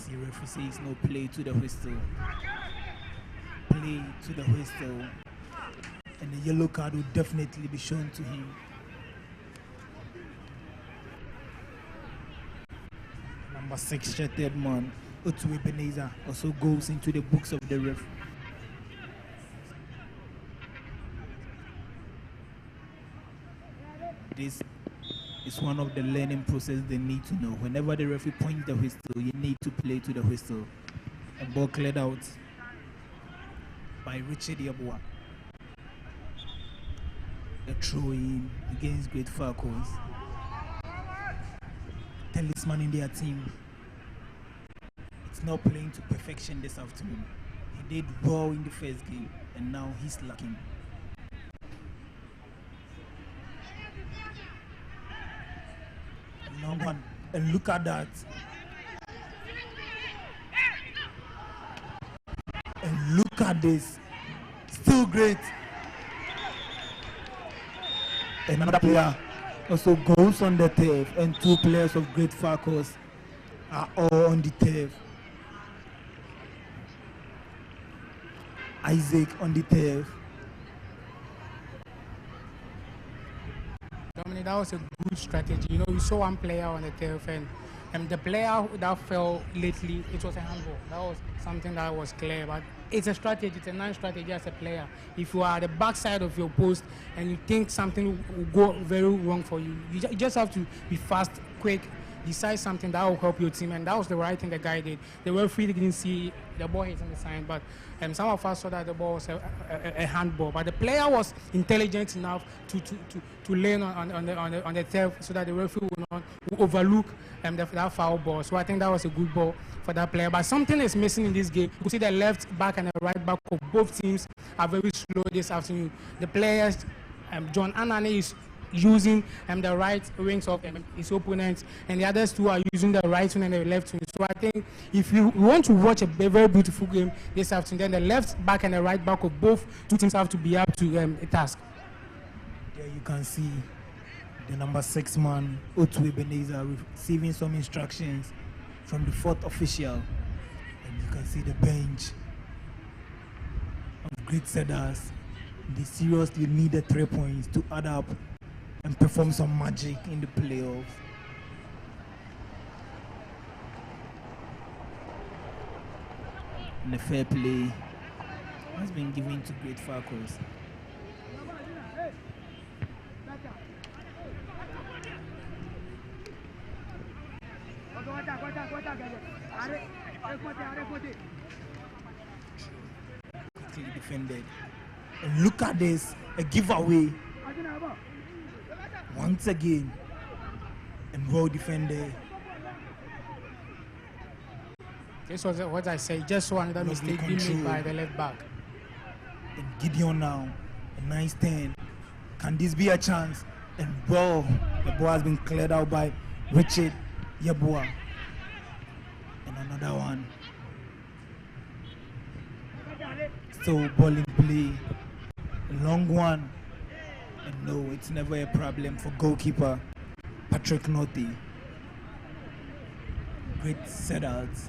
Referee says no, play to the whistle. Play to the whistle. And the yellow card will definitely be shown to him. Number 6, shattered man, Otu Ebenezer, also goes into the books of the referee. This is one of the learning process they need to know. Whenever the referee points the whistle, you need to play to the whistle. A ball cleared out by Richard Yabua. The throw in against Great Falcons. Talisman in their team. It's not playing to perfection this afternoon. He did well in the first game, and now he's lacking. Long one, and look at that. And look at this. Still great. And another player also goes on the turf, and 2 players of Great Falcons are all on the turf. Isaac on the turf. Dominic, that was a good strategy. You know, we saw one player on the turf, and the player that fell lately, it was a handball. That was something that was clear, but it's a strategy. It's a nice strategy as a player. If you are at the backside of your post and you think something will go very wrong for you, you just have to be fast, quick, decide something that will help your team, and that was the right thing the guy did. The referee didn't see the ball hitting the sign, but some of us saw that the ball was a handball. But the player was intelligent enough to lean on the turf so that the referee will overlook that foul ball. So I think that was a good ball for that player. But something is missing in this game. You see the left back and the right back of both teams are very slow this afternoon. The players, John Anani is using the right wings of his opponents, and the others two are using the right wing and the left wing. So I think if you want to watch a very beautiful game this afternoon, then the left back and the right back of both two teams have to be up to a task. There you can see the number 6 man, Otu Ebenezer, receiving some instructions from the 4th official. And you can see the bench of great setters. They seriously needed 3 points to add up and perform some magic in the playoffs. And the fair play has been given to great Falcons. Quickly defended. And look at this, a giveaway. Once again, and well defended. This was what I said, just one other mistake being made by the left back. And Gideon now, a nice turn. Can this be a chance? And well, the ball has been cleared out by Richard Yeboah. And another one. So ball in play. A long one. And no, it's never a problem for goalkeeper Patrick Norty. Great settouts.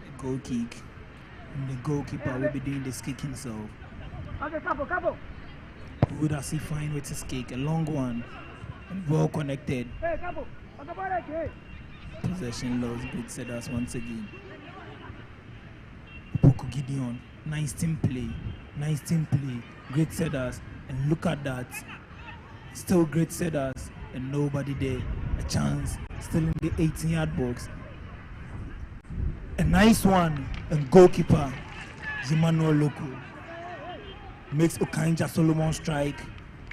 A goal kick. And the goalkeeper will be doing this kick himself. Good as he find with his kick, a long one and well connected. Possession loss, good setters once again. Poku Gideon, nice team play, great setters, and look at that, still great setters, and nobody there. A chance, still in the 18-yard box. A nice one, and goalkeeper Emmanuel Loko makes Okanja Solomon strike,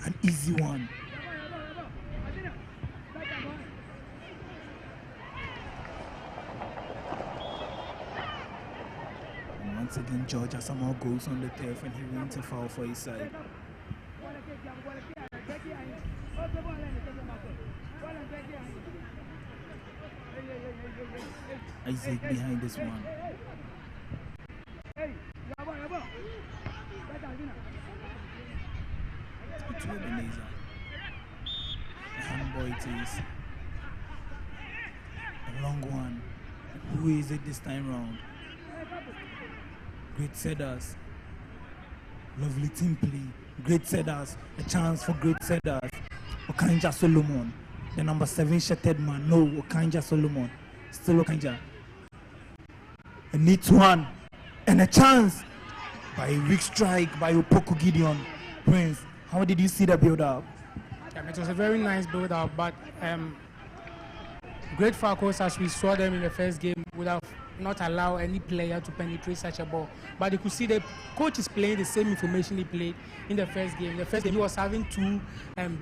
an easy one. And once again, George Asamoah goes on the turf and he wins a foul for his side. Isaac behind this one. To Ebenezer. A handball it is. A long one. Who is it this time round? Great setters. Lovely team play. Great setters. A chance for great setters. Okanja Solomon. The number 7 shattered man. No, Okanja Solomon. Still Okanja. A neat one. And a chance by a weak strike by Opoku Gideon. Prince, how did you see the build-up? It was a very nice build-up, but great Falcons, as we saw them in the first game, would have not allowed any player to penetrate such a ball. But you could see the coach is playing the same information he played in the first game. The first game, he was having 2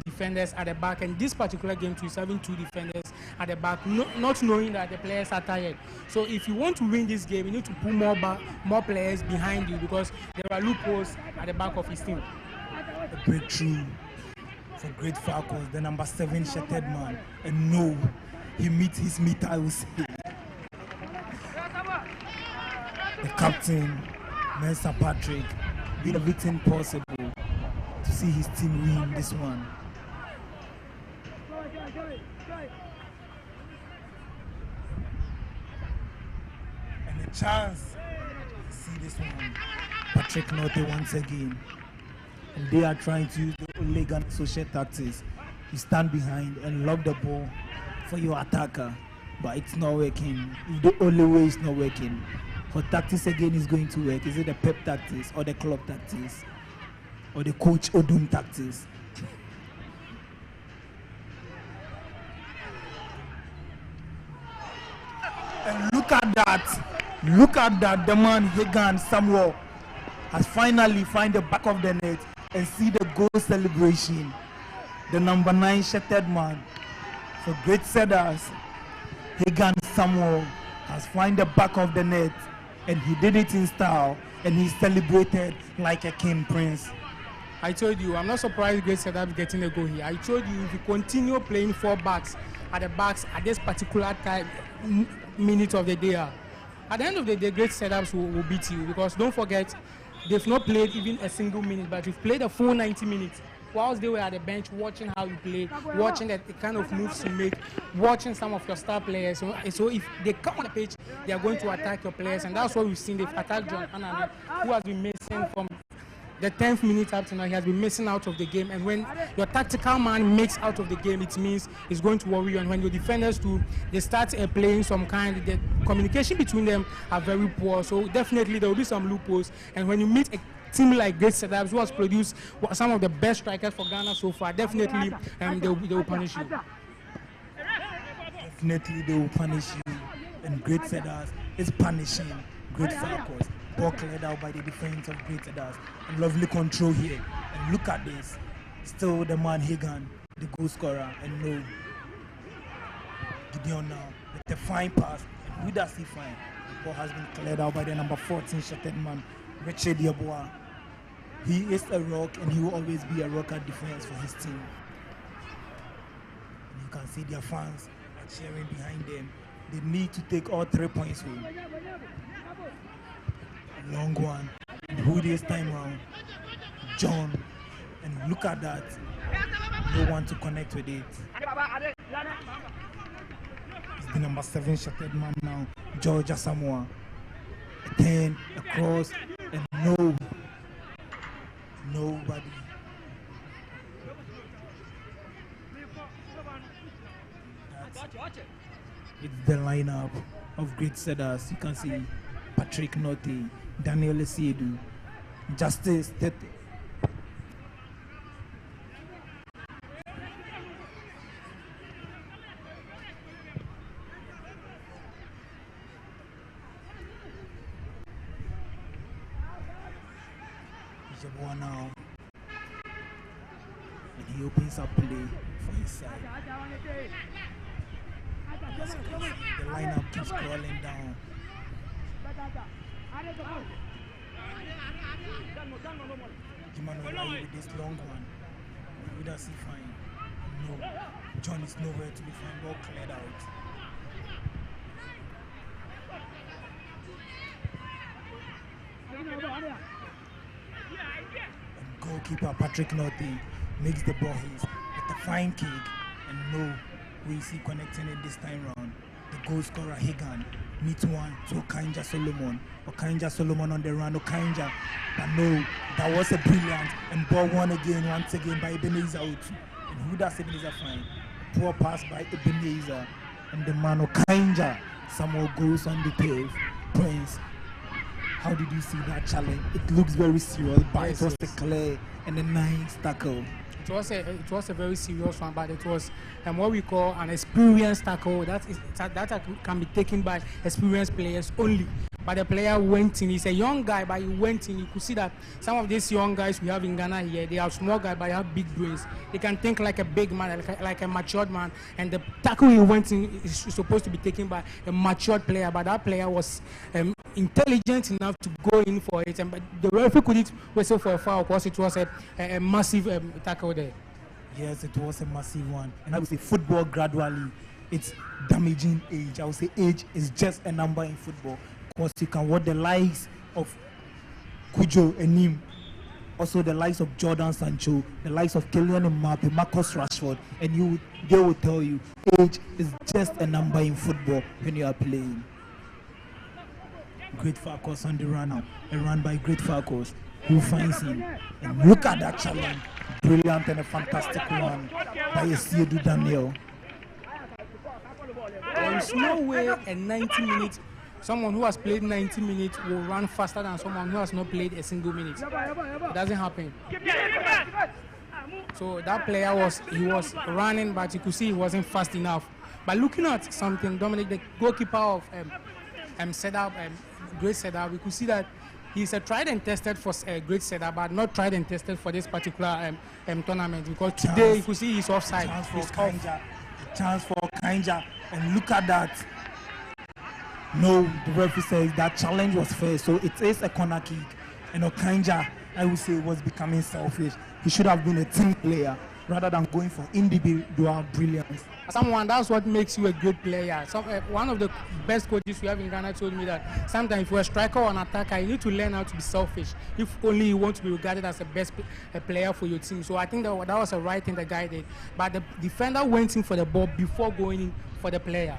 defenders at the back, and this particular game, too, he's having 2 defenders at the back, not knowing that the players are tired. So if you want to win this game, you need to put more players behind you, because there are loopholes at the back of his team. A breakthrough for great Falcons, the number 7 shattered man, and no, he meets his meter, I will say. The captain, Mensa Patrick, did everything possible to see his team win this one. And a chance to see this one. Patrick Norte once again. And they are trying to use the Olegan social tactics. You stand behind and lock the ball for your attacker, but it's not working. The only way it's not working. For tactics again is going to work. Is it the Pep tactics or the club tactics or the coach Odun tactics? And look at that, the man Hagan Samuel has finally found the back of the net and see the goal celebration. The number 9 shattered man. For great setters, Hagan Samuel has found the back of the net, and he did it in style, and he celebrated like a king prince. I told you, I'm not surprised Great Setup getting a goal here. I told you, if you continue playing 4 backs at the backs at this particular time, minute of the day, at the end of the day, Great Setups will beat you, because don't forget, they've not played even a single minute, but you've played a full 90 minutes. Whilst they were at the bench watching how you play, watching the kind of moves you make, watching some of your star players. So if they come on the pitch, they are going to attack your players, and that's what we've seen. They've attacked John Anane, who has been missing from the 10th minute up to now. He has been missing out of the game, and when your tactical man makes out of the game, it means it's going to worry you. And when your defenders too, they start playing some kind, the communication between them are very poor. So definitely there will be some loopholes. And when you meet a team like Great Setups, who has produced some of the best strikers for Ghana so far, definitely they will punish you. Definitely they will punish you, and Great Setups is punishing Great Falcons. Ball cleared out by the defense of Great Setups, and lovely control here. And look at this, still the man Hagan, the goal scorer, and no, Gideon now with the fine pass, and who does he find? The ball has been cleared out by the number 14 shotted man, Richard Yeboah. He is a rock, and he will always be a rock at defense for his team. And you can see their fans are cheering behind them. They need to take all 3 points home. A long one. And who this time round? John. And look at that. No one to connect with it. It's the number 7 shotted man now, George Asamoah. A 10, a cross, and nobody. It's the lineup of Great Setups. You can see Patrick Notti, Daniel Esiedu, Justice Tete. Yeboah now, and he opens up play for his side. The lineup keeps crawling down. Emmanuel with this long one. Who does he find? No. John is nowhere to be found. Ball cleared out. And goalkeeper Patrick Notti makes the ball his with a fine kick, and no, we see connecting it this time round. The goal scorer Hagan meets one to Okanja Solomon. Okanja Solomon on the run, Okanja. But no, that was a brilliant, and ball won again, once again by Ebenezer Otu. And who does Ebenezer find? Poor pass by Ebenezer, and the man Okanja somehow goes on the pave. Prince, how did you see that challenge? It looks very serious, but it was the clear and the nice tackle. It was a very serious one, but it was what we call an experienced tackle. That can be taken by experienced players only. But the player went in. He's a young guy, but he went in. You could see that some of these young guys we have in Ghana here, they are small guys, but they have big brains. They can think like a big man, like a matured man. And the tackle he went in is supposed to be taken by a matured player, but that player was intelligent enough to go in for it. And but the referee couldn't whistle for a foul because it was a massive tackle there. Yes, it was a massive one. And I would say football gradually, it's damaging age. I would say age is just a number in football. Because you can watch the likes of Kujo and him, also the likes of Jordan Sancho, the likes of Kylian Mbappe, Marcus Rashford, and they will tell you age is just a number in football when you are playing. Great Falcons on the run now, a run by Great Falcons, who finds him. And look at that challenge, brilliant and a fantastic one by Esiedu Daniel. There is no way a 90 minutes. Someone who has played 90 minutes will run faster than someone who has not played a single minute. It doesn't happen. So that player was running, but you could see he wasn't fast enough. But looking at something, Dominic, the goalkeeper of Great Setup, we could see that he's a tried and tested for a Great Setup, but not tried and tested for this particular tournament, because today you could see he's offside. Chance for Kanja, and look at that. No, the referee says that challenge was fair, so it is a corner kick. And Okanja, I would say, was becoming selfish. He should have been a team player rather than going for individual brilliance. Someone, that's what makes you a great player. One of the best coaches we have in Ghana told me that sometimes if you're a striker or an attacker, you need to learn how to be selfish if only you want to be regarded as the best player for your team. So I think that was the right thing the guy did. But the defender went in for the ball before going in for the player.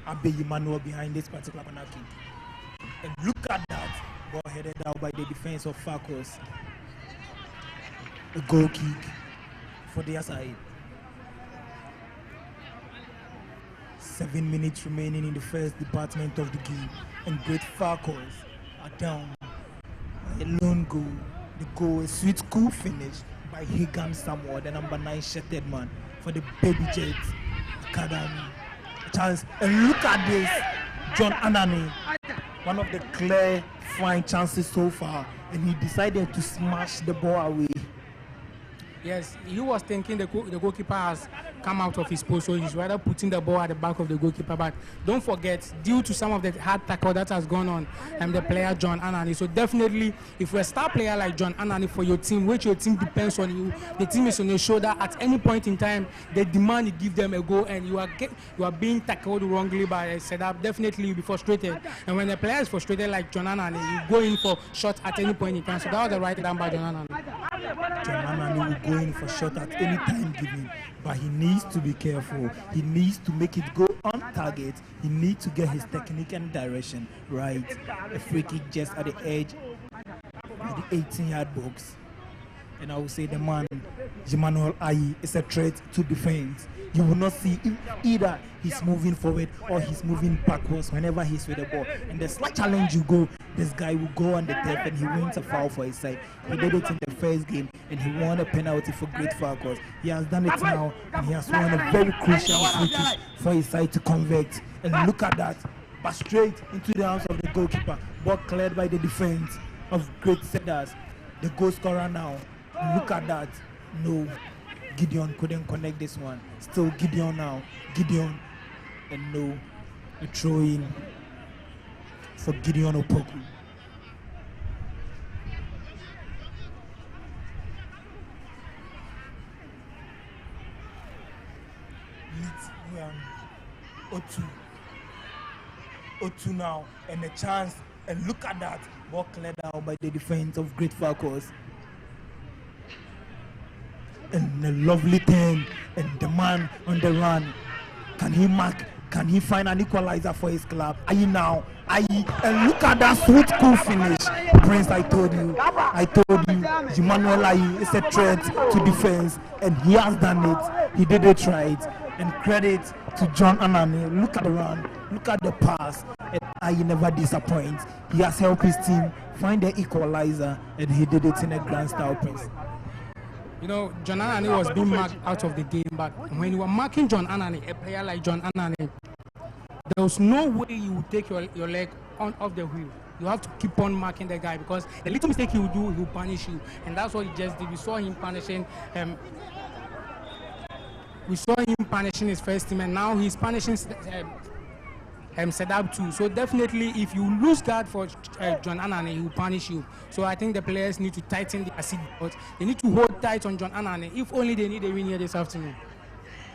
Abe Emmanuel behind this particular corner kick. And look at that. Ball headed out by the defense of Falcons. A goal kick for their side. 7 minutes remaining in the first department of the game. And Great Falcons are down by a lone goal. The goal, a sweet cool finish by Higan Samuel, the number 9 shirted man for the Baby Jets Academy. A chance. And look at this. John Anani. One of the clear fine chances so far, and he decided to smash the ball away. Yes, he was thinking the goalkeeper has come out of his post, so he's rather putting the ball at the back of the goalkeeper. But don't forget, due to some of the hard tackle that has gone on, the player John Anani. So definitely, if you're a star player like John Anani for your team, which your team depends on you, the team is on your shoulder. At any point in time, they demand you give them a goal, and you are being tackled wrongly by a setup. Definitely, you'll be frustrated. And when the player is frustrated like John Anani, you go in for shots at any point in time. So that was the right thing by John Anani. John Anani will go in for shot at any time given, but he needs to be careful. He needs to make it go on target. He needs to get his technique and direction right. A free kick just at the edge of the 18-yard box. And I will say the man, Emmanuel Ayi, is a threat to defense. You will not see either he's moving forward or he's moving backwards whenever he's with the ball. And the slight challenge you go, this guy will go on the turf and he wins a foul for his side. He did it in the first game and he won a penalty for Great Falcons. He has done it now and he has won a very crucial free kick for his side to convert. And look at that, but straight into the arms of the goalkeeper. Ball cleared by the defense of Great Cedars. The goal scorer now. Look at that. No. Gideon couldn't connect this one. Still Gideon now. Gideon. And no. A throw in for Gideon Opoku. O2 now. And a chance. And look at that. Ball cleared out by the defense of Great Falcons. And a lovely turn, and the man on the run. Can he mark? Can he find an equalizer for his club? Ayi now, Ayi, and look at that sweet cool finish. Prince, I told you, Emmanuel Ayi is a threat to defense, and he has done it. He did it right. And credit to John Anani. Look at the run, look at the pass, and Ayi never disappoints. He has helped his team find the equalizer, and he did it in a grand style, Prince. You know, John Anani was being marked out of the game, but when you were marking John Anani, a player like John Anani, there was no way you would take your leg off the wheel. You have to keep on marking the guy because the little mistake he will do, he will punish you. And that's what he just did. We saw him punishing his first team, and now he's punishing Sedab too. So definitely, if you lose that for John Anani, he will punish you. So I think the players need to tighten the seat belt. They need to hold tight on John Anani. If only they need a win here this afternoon.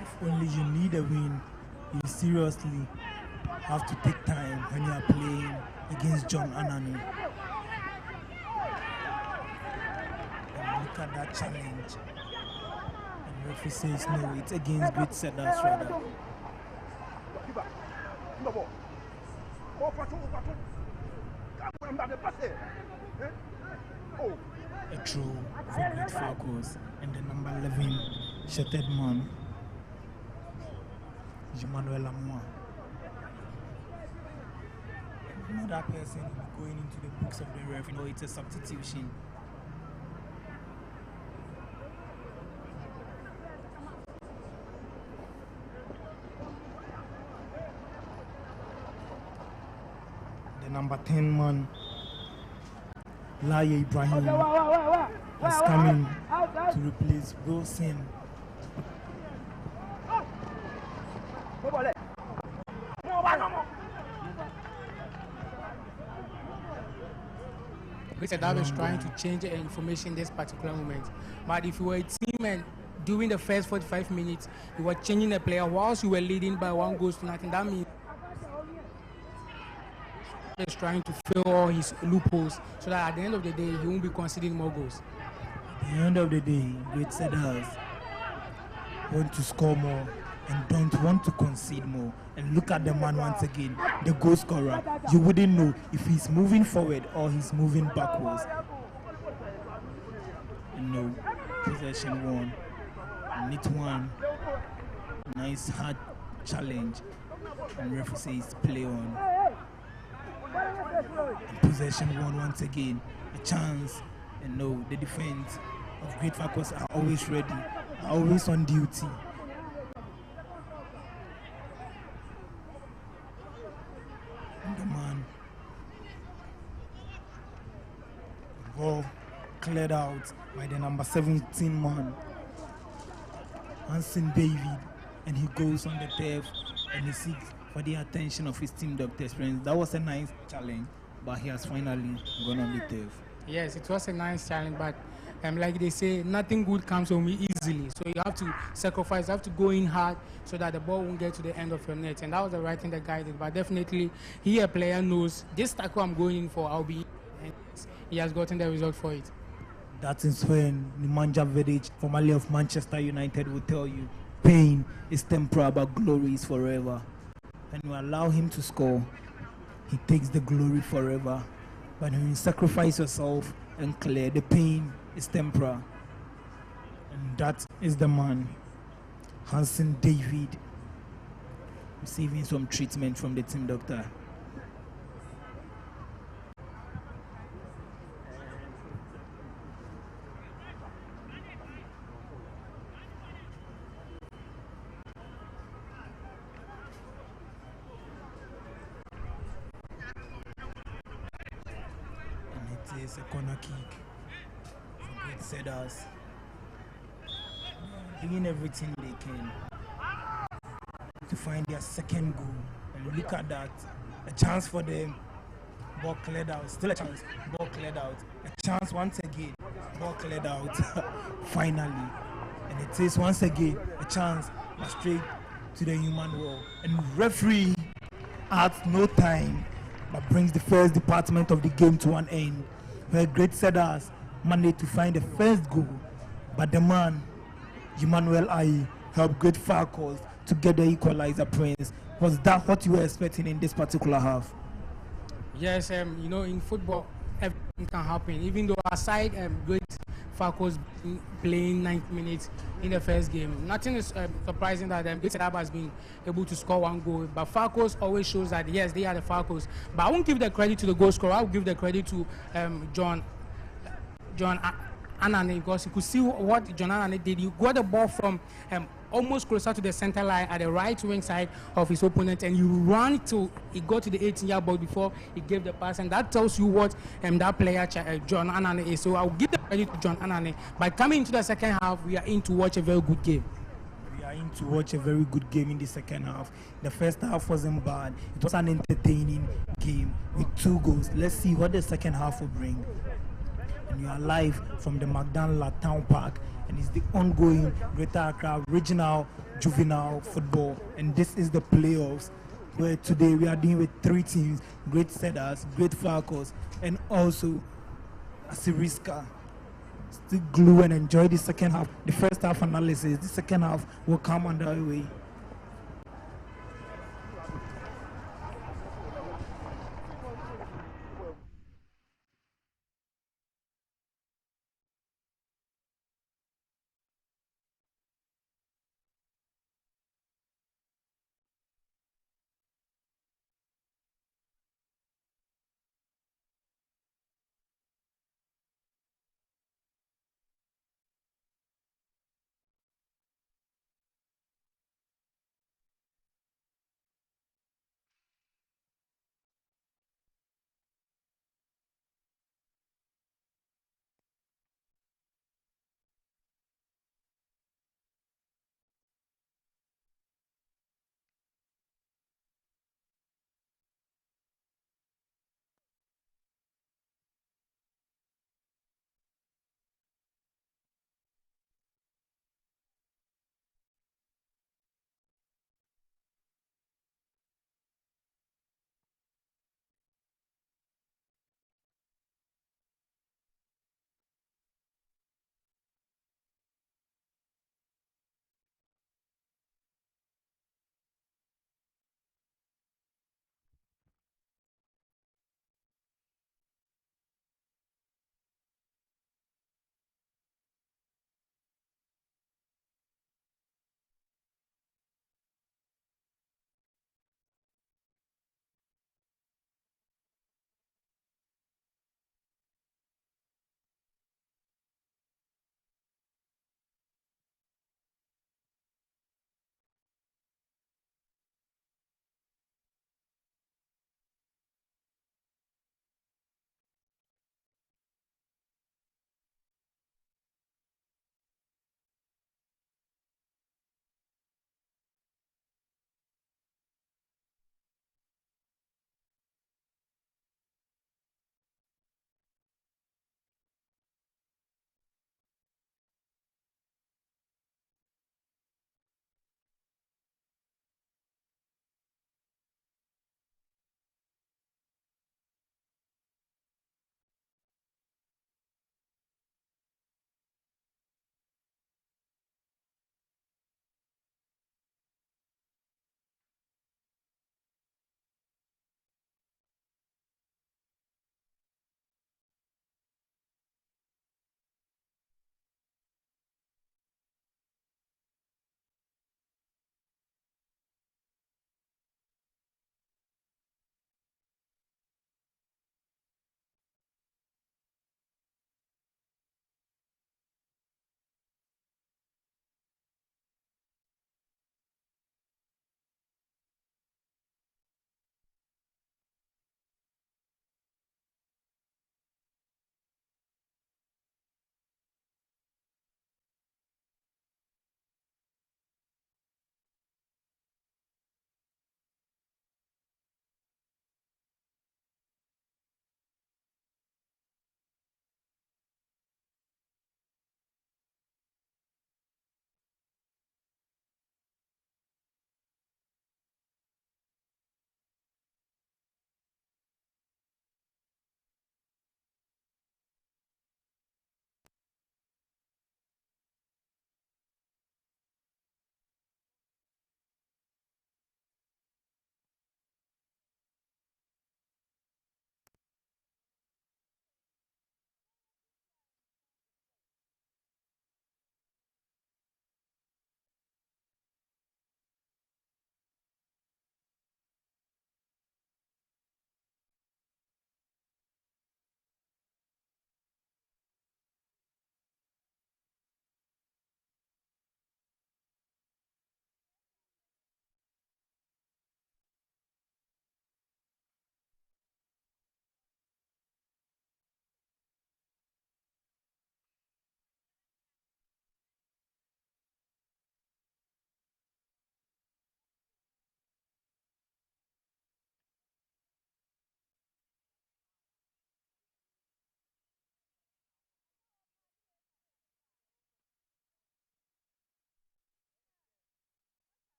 If only you need a win, you seriously have to take time when you are playing against John Anani. And look at that challenge. And referee says no, it's against Great Cedars rather. A throw for Great Falcons and the number 11 shirted man, Emmanuel Amoa. Another person will be going into the books of the ref. You know, it's a substitution. Number 10 man, Laye Ibrahim, is coming to replace Wilson. That was trying to change the information this particular moment. But if you were a team and during the first 45 minutes, you were changing the player whilst you were leading by 1 goal to nothing, that means he's trying to fill all his loopholes so that at the end of the day, he won't be conceding more goals. At the end of the day, great setters want to score more and don't want to concede more. And look at the man once again, the goal scorer. You wouldn't know if he's moving forward or he's moving backwards. No, possession one, neat one, nice hard challenge, and referee says play on. And possession one once again, a chance, and no, the defense of Great Falcons are always ready, are always on duty. And the man, the ball cleared out by the number 17 man, Hansen David, and he goes on the turf and he seeks for the attention of his team doctor's friends. That was a nice challenge, but he has finally gone on the turf. Yes, it was a nice challenge, but like they say, nothing good comes from me easily. So you have to sacrifice, you have to go in hard so that the ball won't get to the end of your net. And that was the right thing the guy did. But definitely, a player knows this tackle I'm going in for, I'll be in. And he has gotten the result for it. That is when Nemanja Vidic, formerly of Manchester United, will tell you, pain is temporary, but glory is forever. When you allow him to score, he takes the glory forever. But when you sacrifice yourself and clear, the pain is temporary. And that is the man, Hansen David, receiving some treatment from the team doctor. It's a corner kick for Great Setters. Doing everything they can to find their second goal. And look at that. A chance for them. Ball cleared out. Still a chance. Ball cleared out. A chance once again. Ball cleared out. Finally. And it is once again a chance straight to the human wall. And referee adds no time but brings the first department of the game to an end, where Great Setters managed to find the first goal, but the man, Emmanuel Aye, helped Great Falcons to get the equalizer. Prince, was that what you were expecting in this particular half? Yes, in football, everything can happen. Even though aside Great Falcons playing 90 minutes in the first game, nothing is surprising that Great Setup has been able to score 1 goal. But Falcons always shows that yes, they are the Falcons. But I won't give the credit to the goal scorer. I will give the credit to John Anane, because you could see what John Anane did. He got the ball from almost closer to the center line at the right wing side of his opponent, and you ran to, he got to the 18-yard box before he gave the pass, and that tells you what that player John Anane is. So I'll give the credit to John Anane. By coming into the second half, we are in to watch a very good game. We are in to watch a very good game in the second half. The first half wasn't bad. It was an entertaining game with 2 goals. Let's see what the second half will bring. And you are live from the McDonald Town Park, and it's the ongoing Greater Accra Regional Juvenile Football, and this is the playoffs, where today we are dealing with 3 teams: Great Setters, Great Falcons, and also Asiriska. Still glue and enjoy the second half. The first half analysis, the second half will come underway.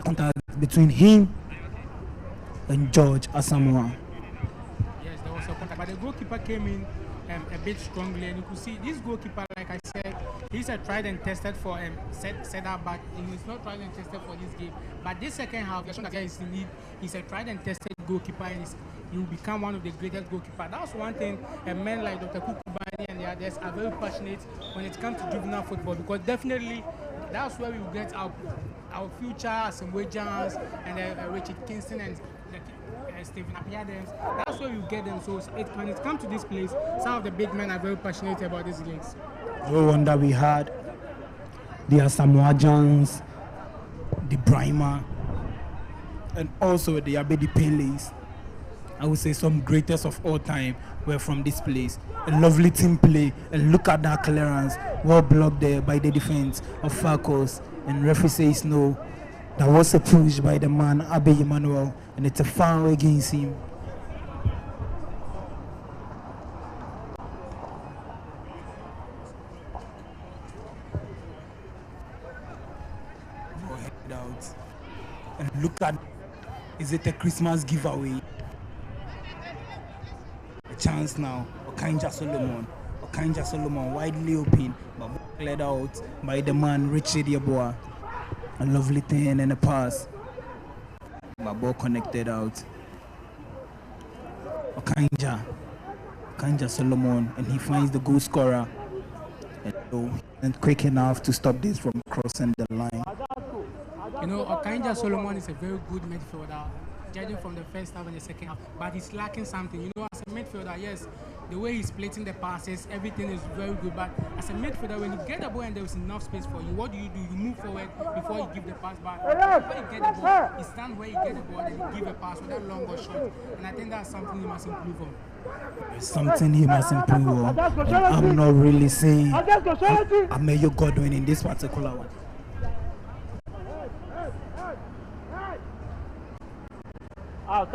contact between him and George Asamoah. Yes, there was a contact, but the goalkeeper came in a bit strongly, and you could see this goalkeeper, like I said, he's a tried and tested for setup, but he's not tried and tested for this game. But this second half, he's a tried and tested goalkeeper, and he will become one of the greatest goalkeepers. That's one thing a man like Dr. Kukubani and the others are very passionate when it comes to juvenile football, because definitely that's where we will get our future, some Jans and Richard Kingston and Stephen Apiadams. That's where you get them. So when it comes to this place, some of the big men are very passionate about these games. No wonder we had the Asamoah, the Brahma, and also the Abedi Peles. I would say some greatest of all time were from this place. A lovely team play, and look at that clearance, well blocked there by the defense of Falcos, and referee says no. That was a push by the man Abe Emmanuel, and it's a foul against him. Go head out, and look at, is it a Christmas giveaway? A chance now. Okanja Solomon widely open, but cleared out by the man Richard Yeboah. A lovely thing and a pass. But ball connected out. Okanja Solomon, and he finds the goal scorer. And quick enough to stop this from crossing the line. You know, Okanja Solomon is a very good midfielder, judging from the first half and the second half, but he's lacking something. You know, as a midfielder, yes, the way he's splitting the passes, everything is very good, but as a midfielder, when you get the ball and there's enough space for you, what do? You move forward before you give the pass back. Before you get the ball, you stand where you get the ball and you give a pass, whether long or short, and I think that's something he must improve on. It's something he must improve on, and I'm not really saying Ameyo Godwin in this particular one. Out.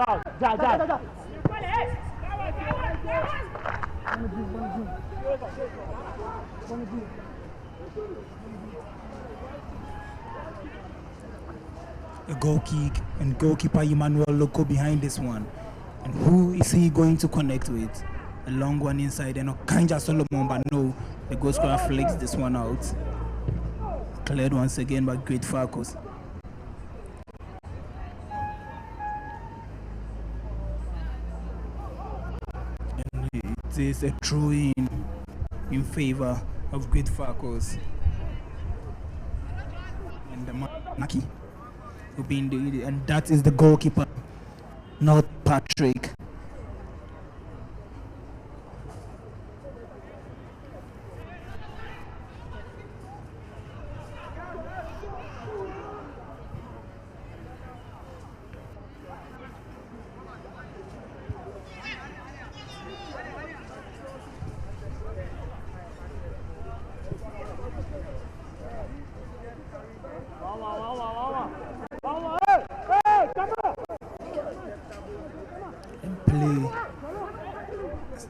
A goal kick, and goalkeeper Emmanuel Loco behind this one. And who is he going to connect with? A long one inside, and Okanja Solomon, but no, the goal scorer flicks this one out. Cleared once again by Great Falcos. It is a throw-in in favor of Great Falcos. And the Naki will be in the, and that is the goalkeeper, not Patrick.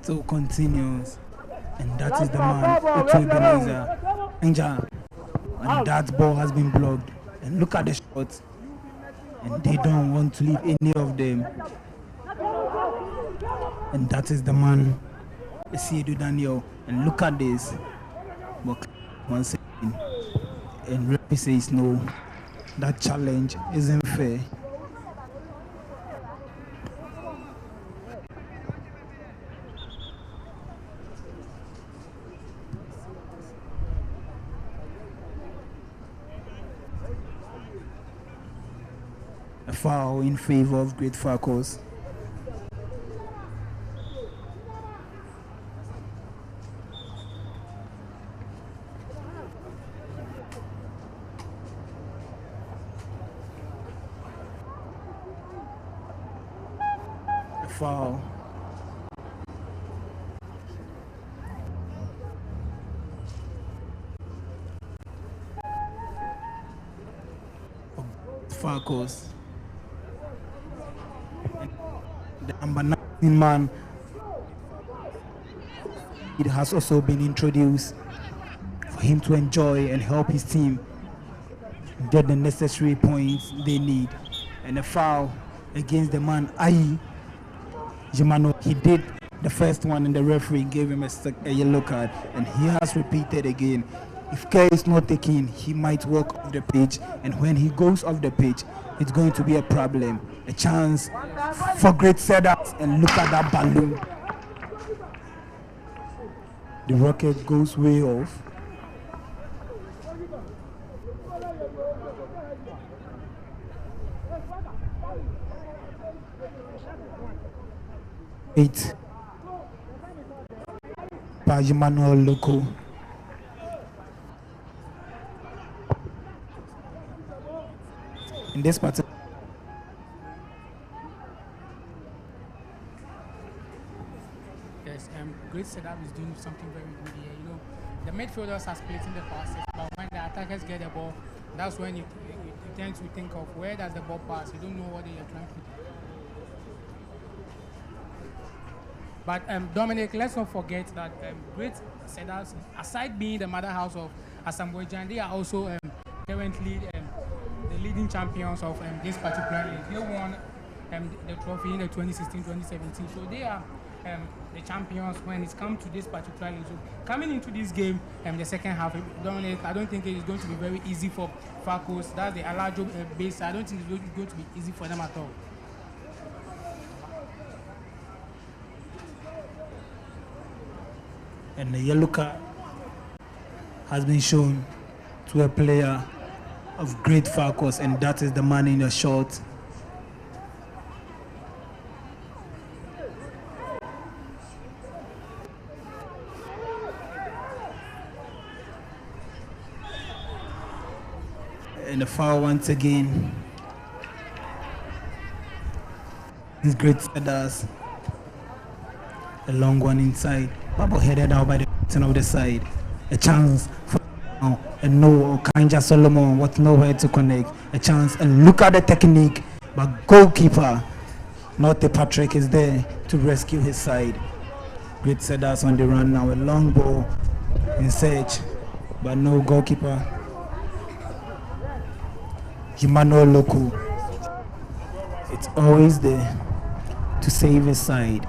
Still continues, and that is the man Ebenezer, and that ball has been blocked. And look at the shots, and they don't want to leave any of them. And that is the man Esiedu Daniel, and look at this. But once again, and referee says no, that challenge isn't fair. A foul in favor of Great Falcos. A foul. Falcos. The number 19 man, it has also been introduced for him to enjoy and help his team get the necessary points they need. And a foul against the man Ayi Jimano. He did the first one and the referee gave him a yellow card, and he has repeated again. If care is not taken, he might walk off the pitch, and when he goes off the pitch, it's going to be a problem. A chance for great setups, and look at that balloon. The rocket goes way off. Eight. Pajimano Loco. In this particular yes, great setup is doing something very good here. You know, the midfielders are splitting the passes, but when the attackers get the ball, that's when you tend to think of where does the ball pass. You don't know what they are trying to do. But Dominic, let's not forget that great setups, aside being the mother house of Asambojan, they are also currently the leading champions of this particular league. They won the trophy in the 2016-2017, so they are the champions when it's come to this particular league. So coming into this game, the second half, Dominic, I don't think it is going to be very easy for Falcons. That's the Alajo base. I don't think it's going to be easy for them at all. And the yellow card has been shown to a player of great focus, and that is the man in the short. And the foul once again. This great setters. A long one inside. Babo headed out by the captain of the side. A chance for and no Kanja Solomon with nowhere to connect. A chance, and look at the technique. But goalkeeper, not the Patrick, is there to rescue his side. Great setters on the run now. A long ball in search, but no goalkeeper. Emmanuel Loku. It's always there to save his side.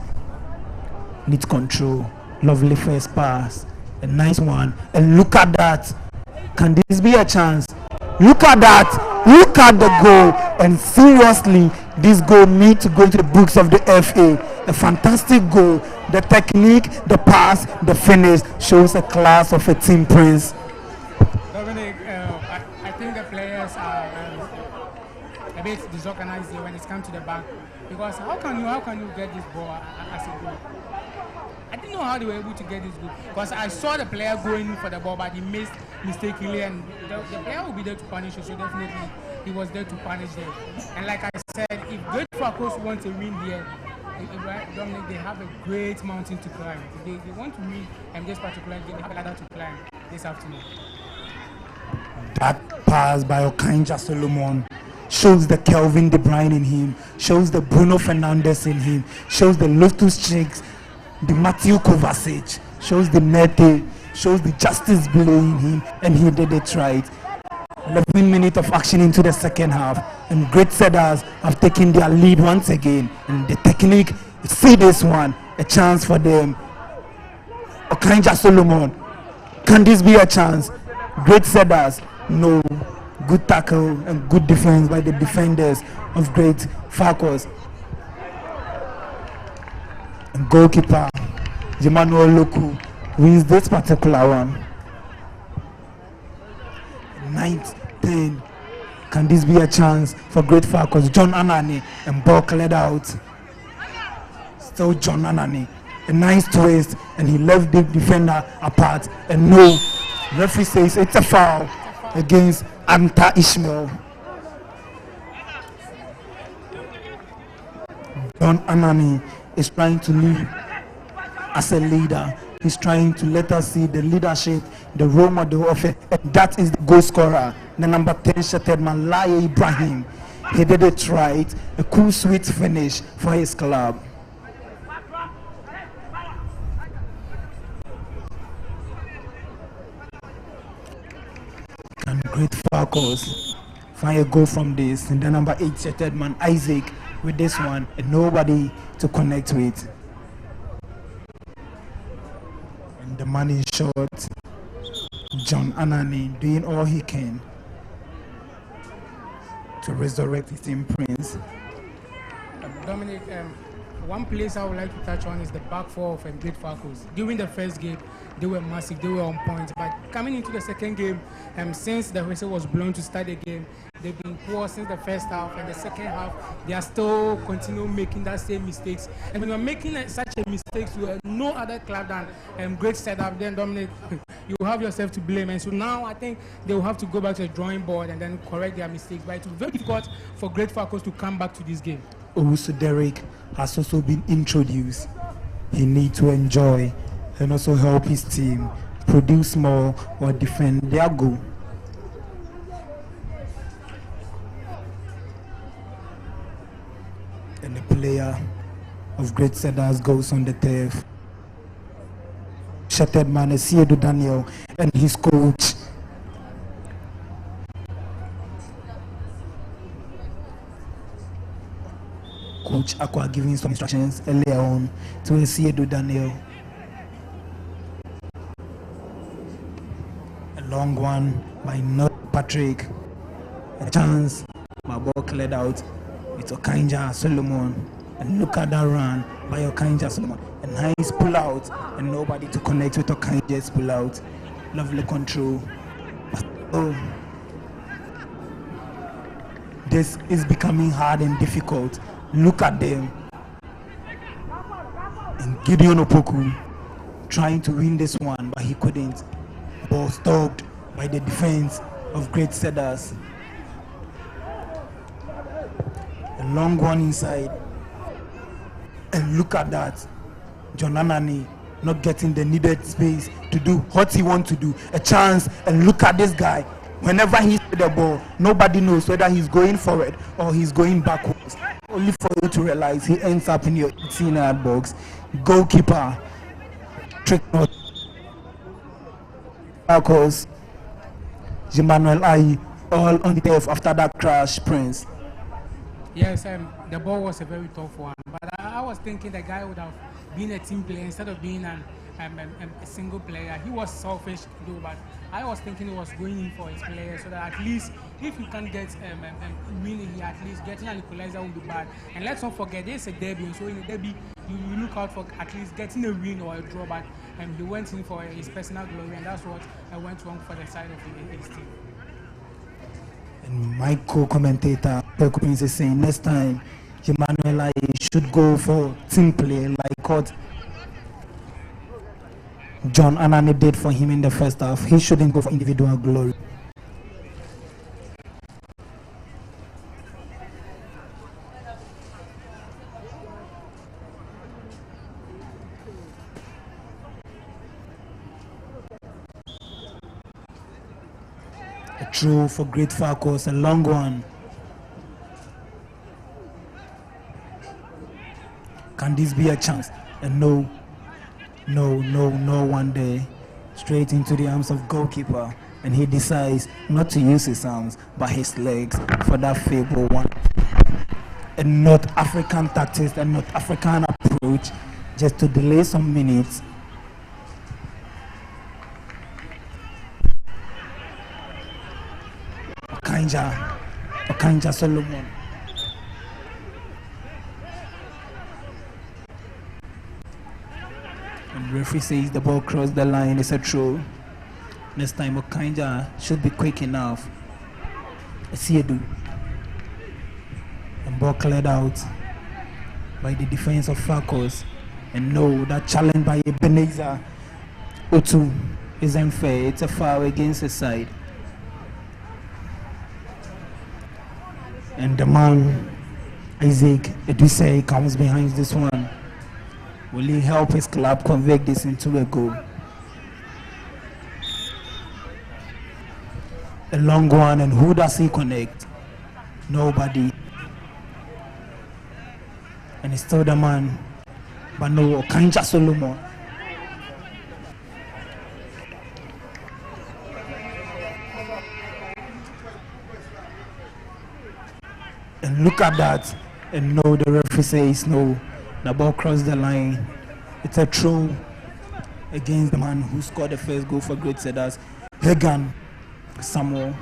Neat control. Lovely first pass. A nice one. And look at that. Can this be a chance? Look at that. Look at the goal. And seriously, this goal needs to go to the books of the FA. A fantastic goal. The technique, the pass, the finish shows a class of a team prince. Dominic, I think the players are a bit disorganized here when it comes to the back, because how can you get this ball as a goal? I didn't know how they were able to get this goal, because I saw the player going for the ball, but he missed mistakenly, and the player will be there to punish you, so definitely he was there to punish them. And like I said, if Great Falcons want to win here, Dominic, they have a great mountain to climb. If they want to win this particular game, they have a ladder to climb this afternoon. That pass by Okanja Solomon shows the Kelvin De Bruyne in him, shows the Bruno Fernandes in him, shows the Loftus-Cheeks, the Matthew Kovacic, shows the Mete, shows the Justice Blue in him, and he did it right. 11 minutes of action into the second half, and great setters have taken their lead once again. And the technique, see this one, a chance for them. Okanja Solomon, can this be a chance? Great setters, no. Good tackle and good defense by the defenders of Great Falcons. And goalkeeper Emmanuel Loku wins this particular one. 9th, 10. Can this be a chance for Great Falcons? John Anani, and ball cleared out. Still John Anani. A nice twist, and he left the defender apart. And no, referee says it's a foul against Anta Ishmael. John Anani is trying to lead as a leader. He's trying to let us see the leadership, the role model of it. And that is the goal scorer, the number 10 shattered man, Laye Ibrahim. He did it right. A cool, sweet finish for his club. And Great Falcons find a goal from this. And the number 8 shirted man, Isaac, with this one, and nobody to connect with. And the man is short. John Anani doing all he can to resurrect his team Prince. Dominic, one place I would like to touch on is the back four of Great Falcons. During the first game, they were massive, they were on point. But coming into the second game, since the whistle was blown to start the game, they've been poor since the first half, and the second half, they are still continuing making that same mistakes. And when you're making such a mistake to no other club than Great Setup, then Dominic, you have yourself to blame. And so now I think they will have to go back to the drawing board and then correct their mistakes. But it will be very difficult for Great Falcons to come back to this game. Owusu Derek has also been introduced. He needs to enjoy and also help his team produce more or defend their goal. And the player of Great Cedars goes on the turf. Shattered man is Siedu Daniel and his coach. Coach Aqua giving some instructions earlier on to Siedu Daniel. A long one by not Patrick. A chance, my ball cleared out. It's Okanja Solomon. And look at that run by Okanja Solomon. A nice pull out and nobody to connect with Okanja's pull out. Lovely control. Oh, this is becoming hard and difficult. Look at them. And Gideon Opoku trying to win this one, but he couldn't. Ball stopped by the defense of Great Cedars. A long one inside. And look at that. John Anani not getting the needed space to do what he wants to do. A chance, and look at this guy. Whenever he hits the ball, nobody knows whether he's going forward or he's going backwards. Only for you to realize he ends up in your 18-yard box. Goalkeeper, trick not. Marcos, Emmanuel Ayi, all on the turf after that crash, Prince. Yes, the ball was a very tough one, but I was thinking the guy would have been a team player instead of being a single player. He was selfish though, but I was thinking he was going in for his player so that at least if you can get winning here, at least getting an equalizer will be bad. And let's not forget, there's a derby, so in a derby you look out for at least getting a win or a draw, but he went in for his personal glory, and that's what went wrong for the side of his team. And my co-commentator, Perko Prince, is saying next time Emmanuel should go for team play like what John Anani did for him in the first half. He shouldn't go for individual glory. A throw for Great Falcons, a long one. Can this be a chance? And no one there. Straight into the arms of goalkeeper, and he decides not to use his arms but his legs for that favorable one. A North African tactics and North African approach just to delay some minutes. Okanja Solomon. And referee says the ball crossed the line. It's a throw. Next time Okanja should be quick enough. Siedu. And ball cleared out by the defense of Falcons. And no, that challenge by Ebenezer Otu isn't fair. It's a foul against the side. And the man, Isaac Edusei, comes behind this one. Will he help his club convert this into a goal? A long one, and who does he connect? Nobody. And it's still the man, but no, Okanja Solomon. And look at that. And no, the referee says no. The ball crossed the line. It's a throw against the man who scored the first goal for Great Cedars, Hagan Samuel.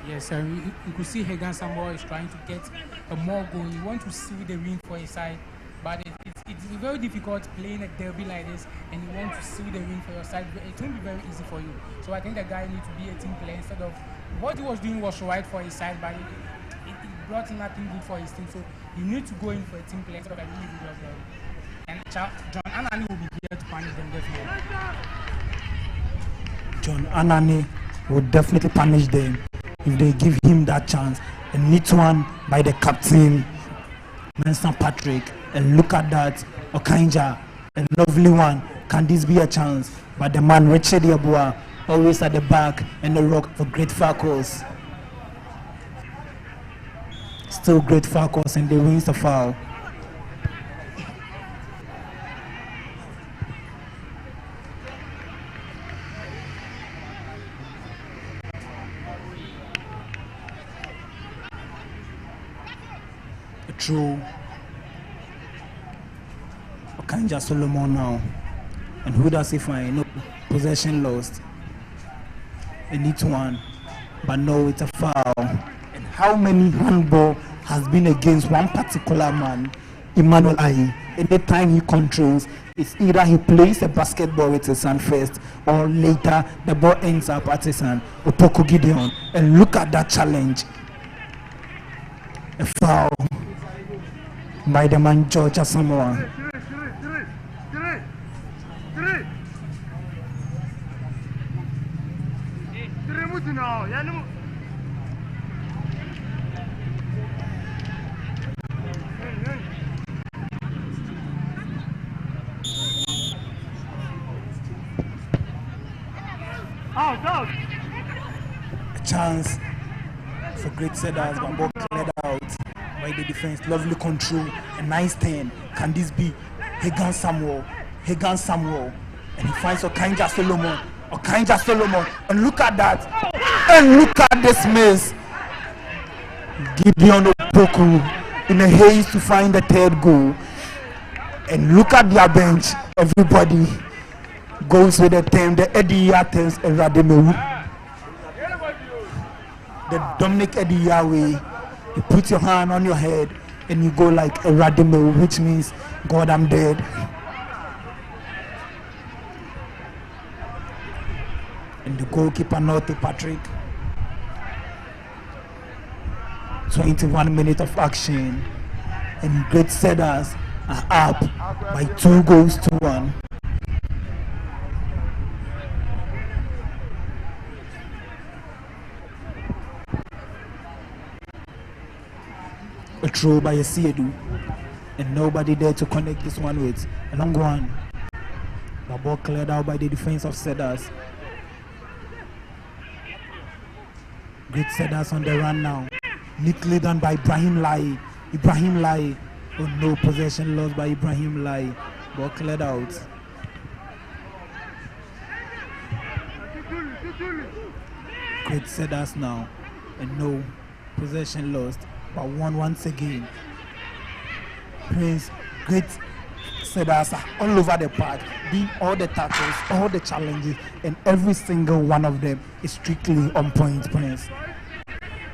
Yes, you could see Hagan Samuel is trying to get a more goal. He wants to seal the win for his side, but it's very difficult playing a derby like this, and you want to seal the win for your side. It won't be very easy for you. So I think the guy needs to be a team player instead of what he was doing was right for his side, but it brought nothing good for his team. So you need to go in for a team player instead of a individual player. And John Anani will be here to punish them definitely. John Anani will definitely punish them if they give him that chance. A neat one by the captain, Mensah Patrick. And look at that, Okanja, a lovely one. Can this be a chance? But the man, Richard Yabua, always at the back and the rock for Great Falcons. Still Great Falcons, and they wins the foul. Through Okanja Solomon now. And who does he find? No, possession lost. A neat one. But no, it's a foul. And how many handball has been against one particular man, Emmanuel Ayi? Anytime he controls, it's either he plays a basketball with his hand first, or later the ball ends up at his hand. Opoku Gideon. And look at that challenge. A foul by the man George Asamoah. A chance for Great Cedars, but ball cleared out by the defense. Lovely control, a nice turn. Can this be Hagan Samuel? Hagan Samuel, and he finds Okanja Solomon. Okanja Solomon, and look at that, and look at this miss. Gideon Opoku in a haste to find the third goal, and look at their bench. Everybody goes with the term, the Eddie Yates Eradimeu. The Dominic Eddie Yahweh. You put your hand on your head and you go like a Radimel, which means, God, I'm dead. And the goalkeeper, Norte Patrick. 21 minutes of action. And Great Cedars are up by 2-1. A throw by a Siedu, and nobody there to connect this one with. A long one. The ball cleared out by the defense of Cedars. Great Cedars on the run now. Neatly done by Ibrahim Lai. Ibrahim Lai. Oh no, possession lost by Ibrahim Lai. Ball cleared out. Great Cedars now. And no, possession lost. But won once again. Prince, Great Cedars are all over the park, doing all the tackles, all the challenges, and every single one of them is strictly on point, Prince.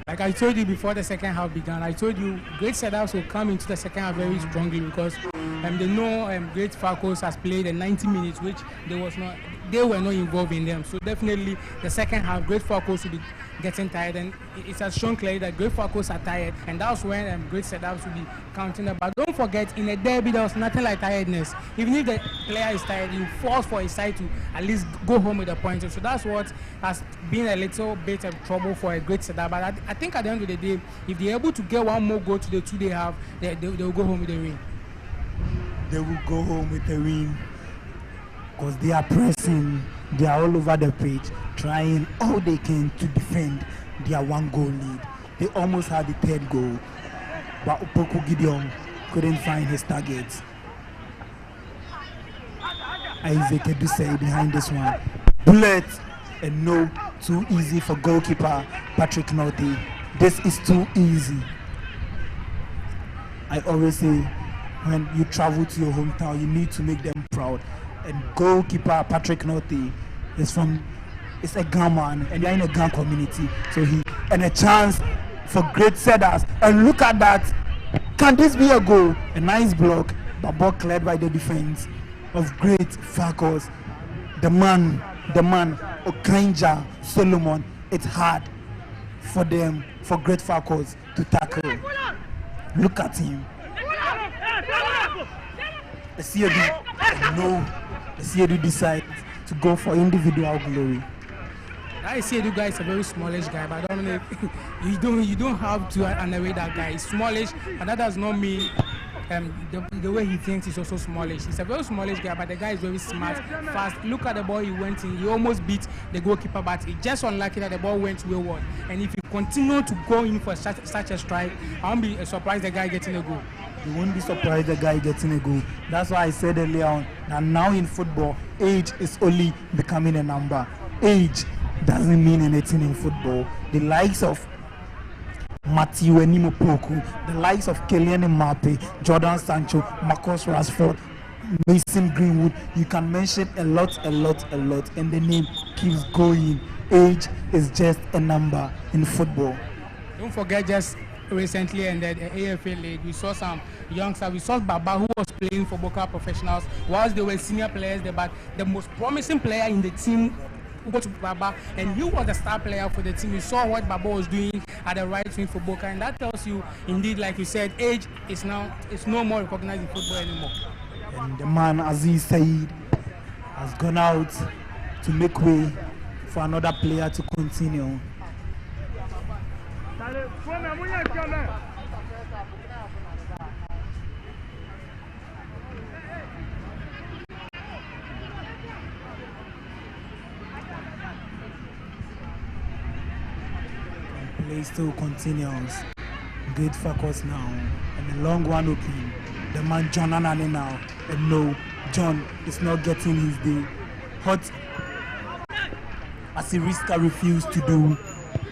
Like I told you before the second half began, I told you Great Cedars will come into the second half very strongly because they know Great Falcons has played 90 minutes, which they were not involved in them. So definitely the second half, Great Falcons will be getting tired, and it has shown clearly that Great Falcons are tired, and that's when Great Cedars will be counting them. But don't forget, in a derby, there was nothing like tiredness. Even if the player is tired, he force for his side to at least go home with a point. So that's what has been a little bit of trouble for a Great Cedars. But I think at the end of the day, if they're able to get one more goal to the 2 they have, they will go home with a win. They will go home with a win because they are pressing. They are all over the pitch, trying all they can to defend their 1-goal lead. They almost had the third goal, but Opoku Gideon couldn't find his targets. Isaac Edusei behind this one. Bullet, and no, too easy for goalkeeper Patrick Norte. This is too easy. I always say, when you travel to your hometown, you need to make them proud. And goalkeeper Patrick Norte is a Ghana man, and they're in a Ghana community. So a chance for great setters. And look at that. Can this be a goal? A nice block, but ball cleared by the defense of great Falcons. The man, Okanja Solomon. It's hard for great Falcons to tackle. Look at him. The Siedu decides to go for individual glory. I see the guy is a very smallish guy, but I don't know if you don't have to underrate that guy. He's smallish, but that does not mean the way he thinks is also smallish. He's a very smallish guy, but the guy is very smart, fast. Look at the ball he went in. He almost beat the goalkeeper, but it's just unlucky that the ball went wayward. And if he continue to go in for such a strike, I won't be surprised the guy getting a goal. You won't be surprised the guy getting a goal. That's why I said earlier on that now in football, age is only becoming a number. Age doesn't mean anything in football. The likes of Matthew Enimopoku, the likes of Kylian Mbappe, Jordan Sancho, Marcus Rashford, Mason Greenwood, you can mention a lot, and the name keeps going. Age is just a number in football. Don't forget, just recently ended the AFA League, we saw some youngsters. We saw Baba, who was playing for Boca Professionals, whilst they were senior players there, but the most promising player in the team go to Baba, and he was the star player for the team. You saw what Baba was doing at the right wing for Boca, and that tells you, indeed, like you said, age is no more recognized in football anymore. And the man Aziz Said has gone out to make way for another player to continue. Play still continues. Great focus now. And the long one open. The man John Anane now. And no, John is not getting his day. Hot as Iriska refused to do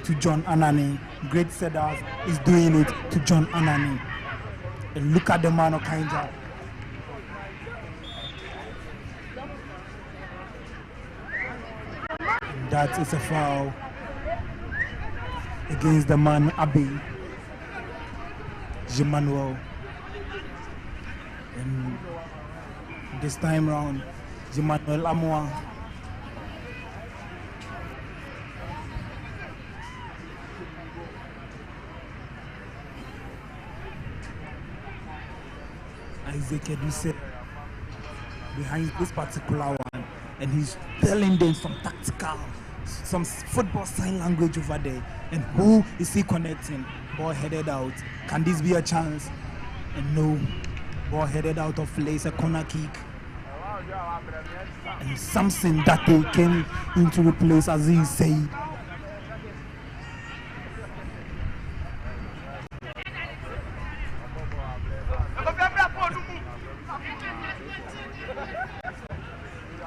to John Anane. Great Sedas is doing it to John Anane. And look at the man Okanja. And that is a foul against the man Abe Jemanuel. And this time round, Jemanuel Amoa Isaac Eduse behind this particular one, and he's telling them some tactical, some football sign language over there. And who is he connecting? Ball headed out. Can this be a chance? And no, ball headed out of place, a corner kick. And Samson Date came in to replace Aziz Said.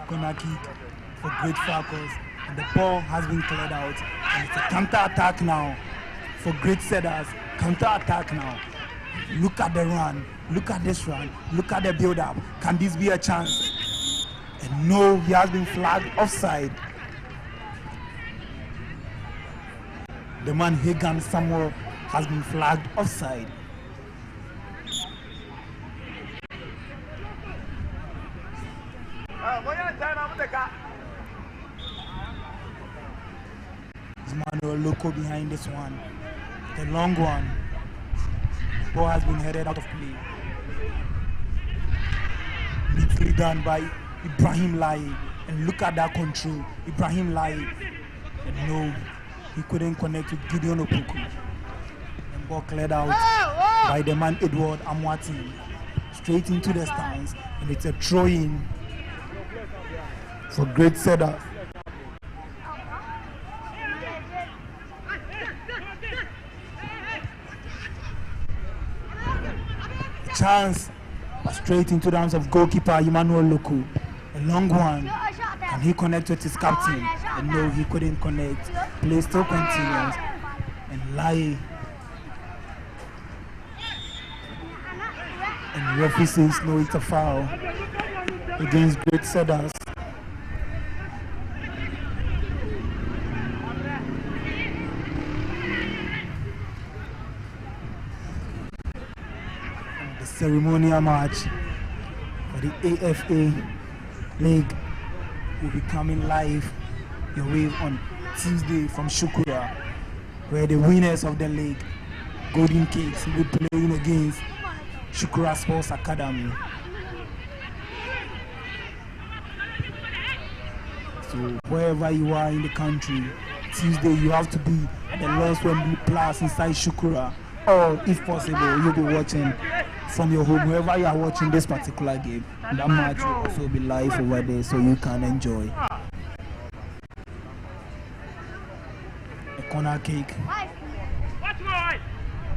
Corner kick for Great Falcons. And the ball has been cleared out. And it's a counter-attack now for Great Setters. Counter-attack now. Look at the run. Look at this run. Look at the build-up. Can this be a chance? And no, he has been flagged offside. The man Hagan Samuel has been flagged offside. Manuel Loco behind this one. The long one. The ball has been headed out of play. Neatly done by Ibrahim Lai. And look at that control. Ibrahim Lai. And no, he couldn't connect with Gideon Opoku. And ball cleared out by the man Edward Amwati. Straight into the stands. And it's a throw-in for Great Setters. Chance straight into the arms of goalkeeper Emmanuel Loku. A long one. Can he connect with his captain? And no, he couldn't connect. Play still continues. And Lai And referee says no, it's a foul against Great Cedars. And the ceremonial match for the AFA League will be coming live your way on Tuesday from Shukura, where the winners of the league, Golden Cakes, will be playing against Shukura Sports Academy. So wherever you are in the country, Tuesday you have to be at the Lord's Wembley Plus inside Shukura, or if possible you'll be watching from your home, wherever you are watching this particular game. And that match will also be live over there so you can enjoy. A corner kick.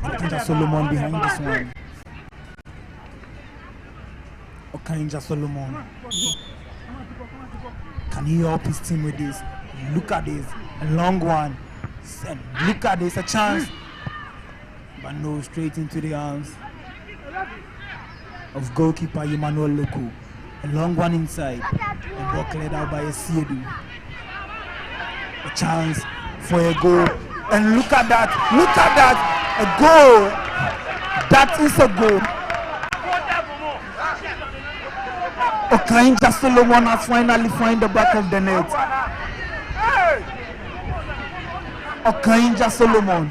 Okanja Solomon behind this one. Okanja Solomon. Can he help his team with this? Look at this. A long one. Look at this. A chance. But no, straight into the arms of goalkeeper Emmanuel Loko. A long one inside. And ball cleared out by Esiedu. A chance for a goal. And look at that. Look at that. A goal. That is a goal. Okanja Solomon has finally found the back of the net. Okanja Solomon.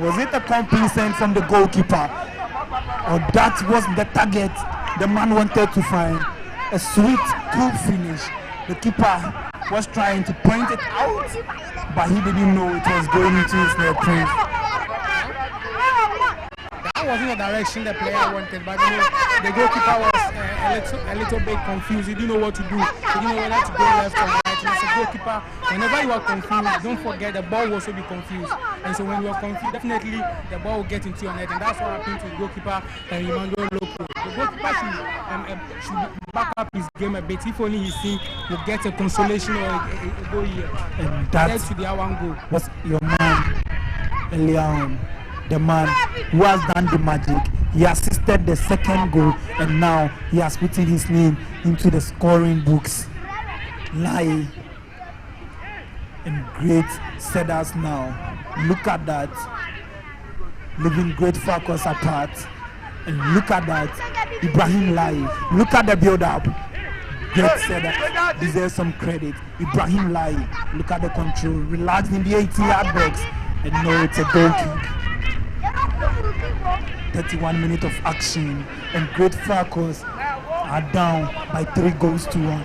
Was it a compliment from the goalkeeper? Or that was the target the man wanted to find? A sweet, cool finish. The keeper was trying to point it out, but he didn't know it was going into his net print. That wasn't the direction the player wanted, but you know, the goalkeeper was a little bit confused. He didn't know what to do. He didn't know whether to go left or right. And as a goalkeeper, whenever you are confused, don't forget the ball will also be confused. And so when you are confused, definitely the ball will get into your net. And that's what happened to the goalkeeper, Emmanuel Loko. The goalkeeper should back up his game a bit. If only his team will get a consolation or a goal here. And that's to the one goal. Was your man earlier on. The man who has done the magic. He assisted the second goal, and now he has put his name into the scoring books. Lai and Great Cedars now. Look at that. Leaving Great Falcons apart. And look at that. Ibrahim Lai. Look at the build-up. Great Cedars deserves some credit. Ibrahim Lai. Look at the control. Relaxed in the 80-yard box. And now it's a goal kick. 31 minutes of action, and Great Falcons are down by 3-1.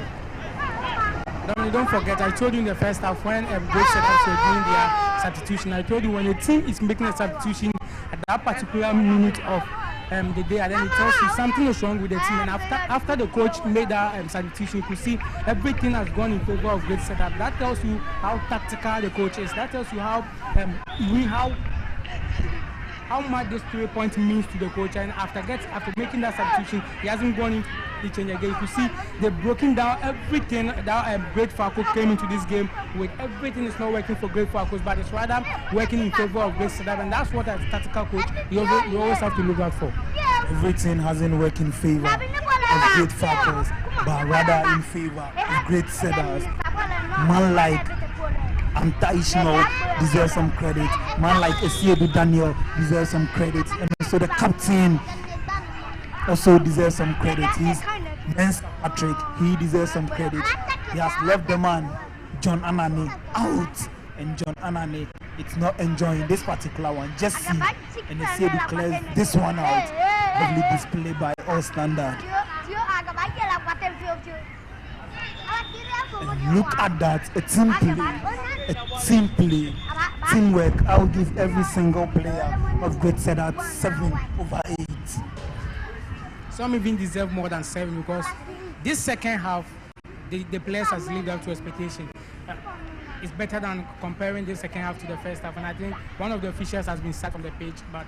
Don't forget, I told you in the first half when Great Cedars were doing their substitution, I told you when a team is making a substitution at that particular minute of the day, and then it tells you something is wrong with the team. And after the coach made that substitution, you could see everything has gone in favor of Great Cedars. That tells you how tactical the coach is. That tells you how much this 3 point means to the coach. And after making that substitution, he hasn't gone into the change again. You can see they've broken down everything that Great Falcons came into this game with. Everything is not working for Great Falcons, but it's rather working in favor of Great Cedars. And that's what as a tactical coach you always have to look out for. Everything hasn't worked in favor of Great Falcons, but rather in favor of Great Cedars. Man like Anta Ishmael deserves some credit. Man like Esiedu Daniel deserves some credit. And also the captain also deserves some credit. He's Vince Patrick. He deserves some credit. He has left the man, John Anani, out. And John Anani, it's not enjoying this particular one. Just see. And Esiedu clears this one out. Lovely display by all standard. And look at that, a team play, teamwork. I'll give every single player of Great Cedars 7/8. Some even deserve more than 7 because this second half, the players has lived up to expectation. It's better than comparing the second half to the first half, and I think one of the officials has been sacked on the pitch, but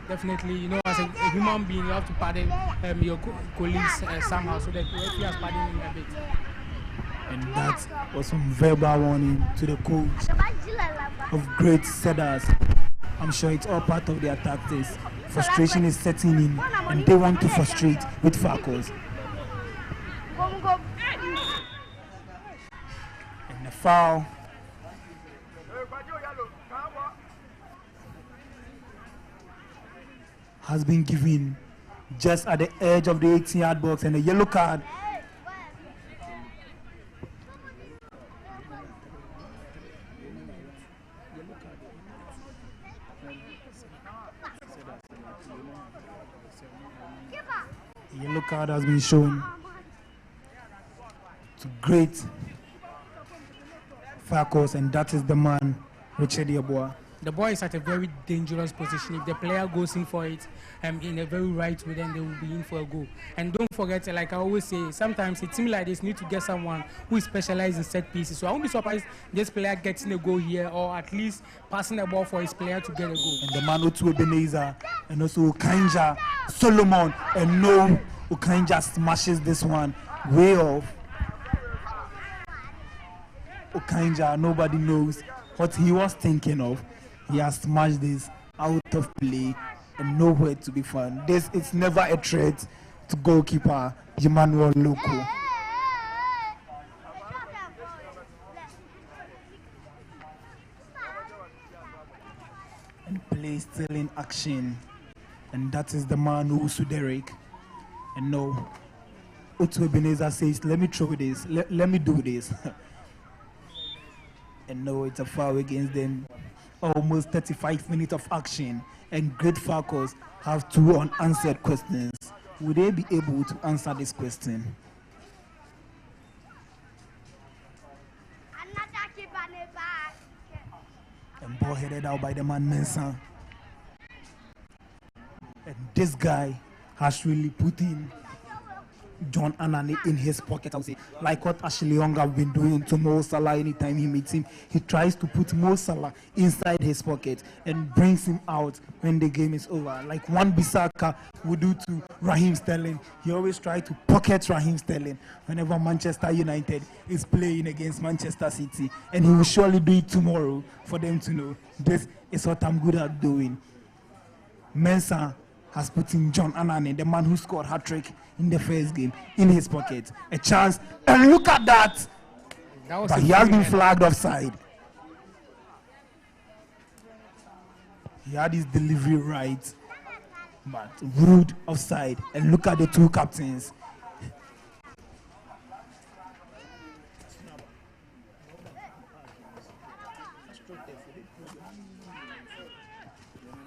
definitely, you know, as a human being, you have to pardon your colleagues somehow, so that he has pardoned him a bit. And that was some verbal warning to the coach of Great Cedars. I'm sure it's all part of their tactics frustration is setting in, and they want to frustrate with Falcons. And the foul has been given just at the edge of the 18-yard box, and a yellow card. A yellow card has been shown to great Falcons, and that is the man, Richard Yeboah. The boy is at a very dangerous position. If the player goes in for it in a very right way, then they will be in for a goal. And don't forget, like I always say, sometimes a team like this need to get someone who is specialized in set pieces. So I won't be surprised this player getting a goal here, or at least passing the ball for his player to get a goal. And the man Otu Ebenezer and also Okanja Solomon, and no, Okanja smashes this one way off. Okanja, nobody knows what he was thinking of. He has smashed this out of play and nowhere to be found. This is never a threat to goalkeeper Emmanuel Loko. And play still in action. And that is the man Usu Derek. And no, Otu Ebenezer says, let me throw this, let me do this. And no, it's a foul against them. Almost 35 minutes of action, and great Falcons have 2 unanswered questions. Will they be able to answer this question? And ball headed out by the man Mensah. And this guy has really put in John Anani in his pocket, I would say, like what Ashley Young have been doing to Mo Salah. Anytime he meets him, he tries to put Mo Salah inside his pocket and brings him out when the game is over. Like Wan Bissaka would do to Raheem Sterling. He always tries to pocket Raheem Sterling whenever Manchester United is playing against Manchester City. And he will surely do it tomorrow for them to know this is what I'm good at doing. Mensah has put in John Anani, the man who scored hat-trick in the first game, in his pocket. A chance, and look at that! But he has been flagged offside. He had his delivery right, but rude offside. And look at the 2 captains.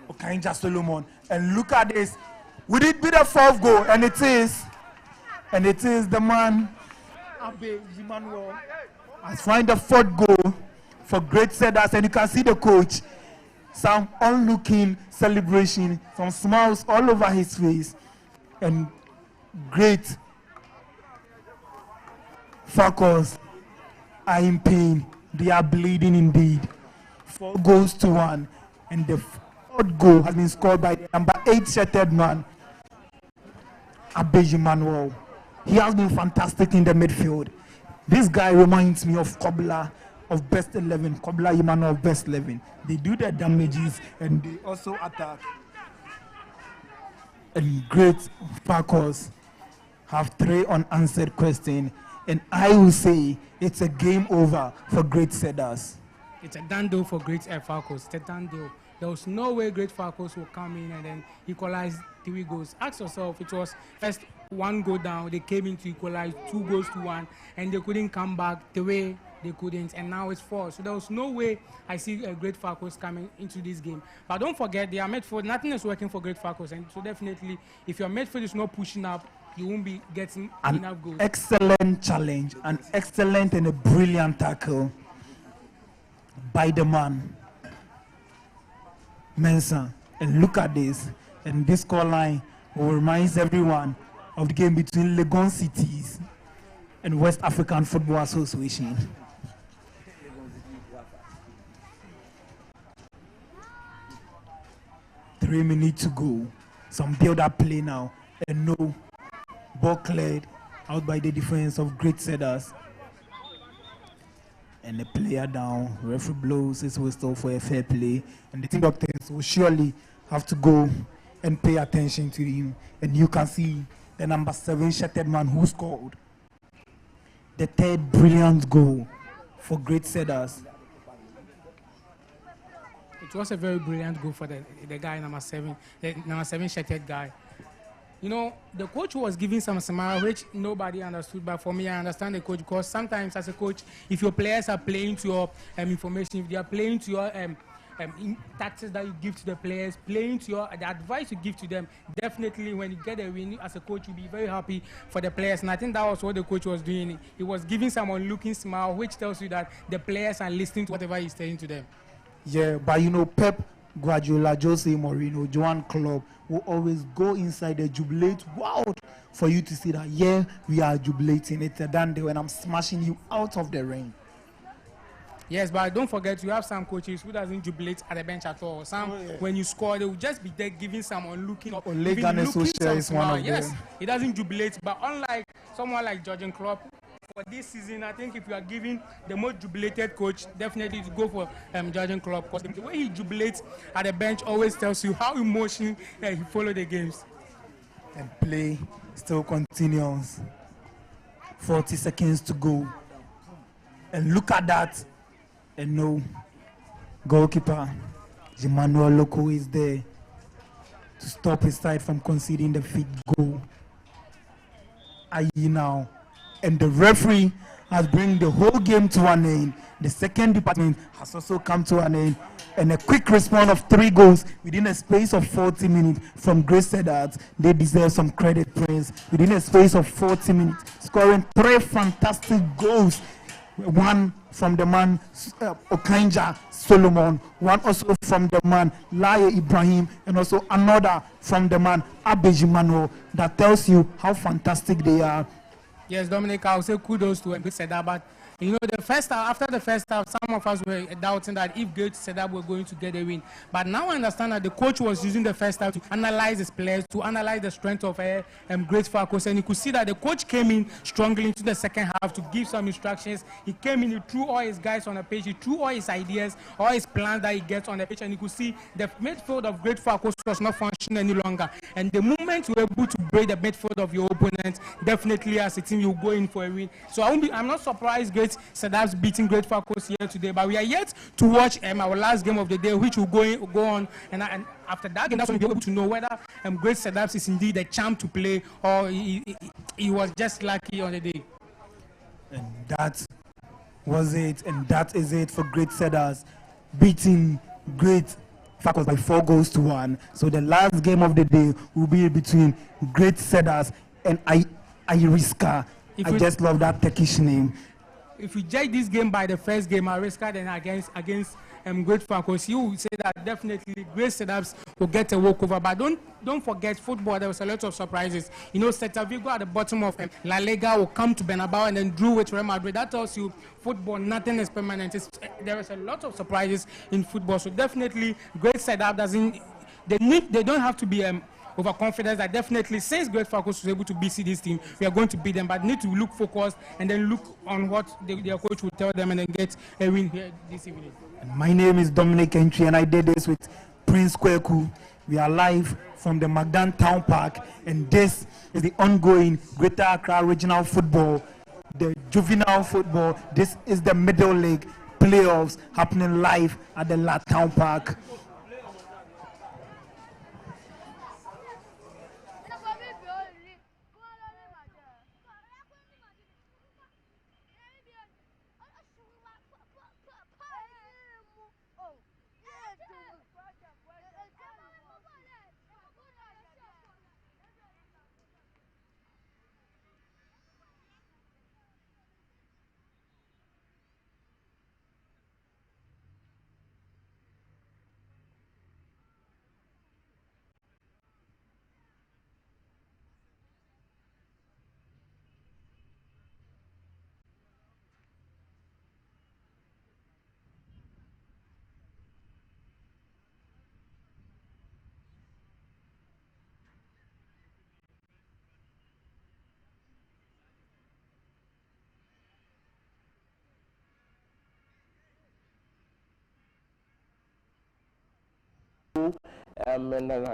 Okanja Solomon, and look at this. Would it be the 4th goal? And it is the man Abe Emmanuel has found the 4th goal for great Cedars, and you can see the coach, some onlooking celebration, some smiles all over his face, and great Falcons are in pain. They are bleeding indeed. 4 goals to 1, and the 4th goal has been scored by the number 8 shirted man, Abe Emmanuel. He has been fantastic in the midfield. This guy reminds me of Kobla of Best 11, Kobla Emmanuel of Best 11. They do their damages and they also attack. And great Falcons have 3 unanswered questions, and I will say it's a game over for great Cedars. It's a done deal for great Falcons. It's a done deal. There was no way great Falcons will come in and then equalize 3 goals. Ask yourself, it was first 1 goal down, they came in to equalize 2 goals to 1, and they couldn't come back the way they couldn't, and now it's 4. So there was no way I see great Falcons coming into this game. But don't forget, they are midfield. Nothing is working for great Falcons, and so definitely, if your midfield is not pushing up, you won't be getting enough goals. Excellent challenge, an excellent and a brilliant tackle by the man Mensah. And look at this, and this scoreline will remind everyone of the game between Legon Cities and West African Football Association. Three minutes to go. Some build-up play now, and no ball cleared out by the defense of Great Cedars. And the player down. Referee blows his whistle for a fair play, and the team doctors will surely have to go and pay attention to him. And you can see the number 7 shirted man who scored the third brilliant goal for Great Cedars. It was a very brilliant goal for the guy number 7, the number 7 shirted guy. You know, the coach was giving some smile which nobody understood, but for me, I understand the coach, because sometimes as a coach, if your players are playing to your information, if they are playing to your tactics that you give to the players, playing to your the advice you give to them, definitely when you get a win as a coach, you'll be very happy for the players. And I think that was what the coach was doing. He was giving someone looking smile, which tells you that the players are listening to whatever he's saying to them. Yeah, but you know, Pep Guardiola, Jose Mourinho, Joan Klopp will always go inside and jubilate wild for you to see that, yeah, we are jubilating. It's a done day when I'm smashing you out of the ring. Yes, but don't forget, you have some coaches who doesn't jubilate at the bench at all. Some, when you score, they will just be there giving someone looking up. Ole Gunnar Solskjaer is one of them. Yes, he doesn't jubilate, but unlike someone like Jurgen Klopp, for this season, I think if you are giving the most jubilated coach, definitely to go for Jurgen Klopp, because the way he jubilates at the bench always tells you how emotional he follows the games. And play still continues. 40 seconds to go. And look at that. And no, goalkeeper Emmanuel Loco is there to stop his side from conceding the fifth goal. Aye now. And the referee has brought the whole game to an end. The second department has also come to an end. And a quick response of 3 goals within a space of 40 minutes from Great Cedars. They deserve some credit, Prince. Within a space of 40 minutes, scoring 3 fantastic goals. One from the man Okanja Solomon, one also from the man Laye Ibrahim, and also another from the man Abeji Mano. That tells you how fantastic they are. Yes, Dominic, I would say kudos to Great Cedar, but you know, the first half, after the first half, some of us were doubting that if Great Cedar were going to get a win. But now I understand that the coach was using the first half to analyze his players, to analyze the strength of Great Falcons, and you could see that the coach came in strongly into the second half to give some instructions. He came in, he threw all his guys on the pitch, he threw all his ideas, all his plans that he gets on the pitch, and you could see the midfield of Great Falcons was not functioning any longer. And the moment you were able to break the midfield of your opponent, definitely as a team you go in for a win. So I'm not surprised Great Cedars beating Great Falcons here today, but we are yet to watch our last game of the day, which will go on, and after that game, that's when we'll be able to know whether Great Cedars is indeed a champ to play, or he was just lucky on the day. And that was it, and that is it for Great Cedars beating Great Falcons by 4 goals to 1. So the last game of the day will be between Great Cedars and Iriska. I just love that Turkish name. If we judge this game by the first game, Iriska then against Great Falcons, you would say that definitely Great Cedars will get a walkover. But don't forget, football, there was a lot of surprises. You know, Celta Vigo at the bottom of La Liga will come to Bernabeu and then drew with Real Madrid. That tells you football, nothing is permanent. There is a lot of surprises in football. So definitely, Great Cedars doesn't. They don't have to be overconfidence. That definitely, since Great Falcons was able to beat this team, we are going to beat them, but need to look focused and then look on what their coach will tell them and then get a win here this evening. My name is Dominic Entry and I did this with Prince Kweku. We are live from the Magdan Town Park, and this is the ongoing Greater Accra Regional Football, the juvenile football. This is the Middle League Playoffs happening live at the La Town Park.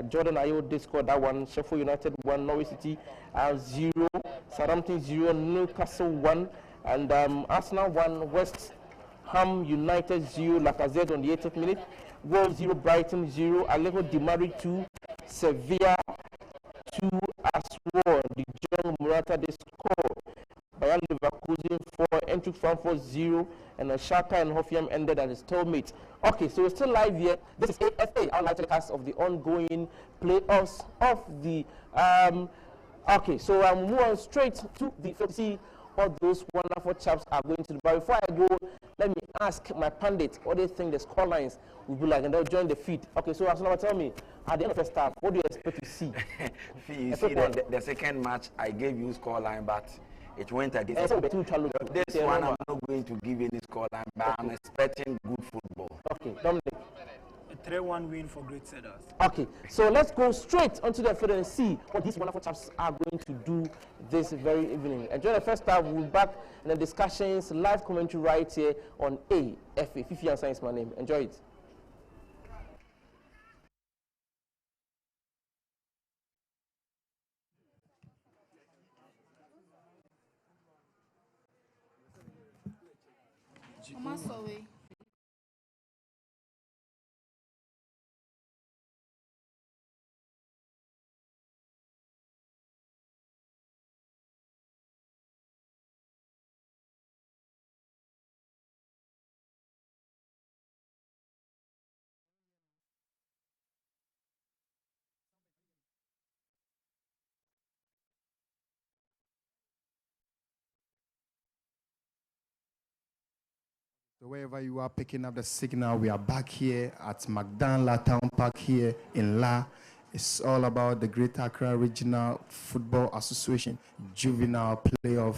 Jordan Ayew did score that one. Sheffield United 1, Norwich City 0, Southampton 0, Newcastle 1, and Arsenal 1, West Ham United 0, Lacazette on the 80th minute, Wolves 0, Brighton 0, Alejo Di Maria 2, Sevilla 2 as well. The John Morata they scored. Bayer Leverkusen 4, Eintracht Frankfurt 0, and Schalke and Hoffenheim ended at a stalemate. Okay, so we're still live here. This is AFA, our live telecast of the ongoing playoffs of the. Okay, so I'm move on straight to the see what those wonderful chaps are going to do. But before I go, let me ask my pundits what they think the score lines will be like, and they'll join the feed. Okay, so Asuna, tell me, at the end of the start, what do you expect to see? You see, the second match, I gave you score line, but it went against. This one, I'm not going to give any score line, but I'm expecting good football. Okay, Dominic. A 3-1 win for Great Cedars. Okay, so let's go straight onto the field and see what these wonderful chaps are going to do this very evening. Enjoy the first half. We'll be back in the discussions, live commentary right here on AFA. Fifi and Science, my name. Enjoy it. So wherever you are picking up the signal, we are back here at McDonald Town Park here in La. It's all about the Greater Accra Regional Football Association Juvenile Playoff.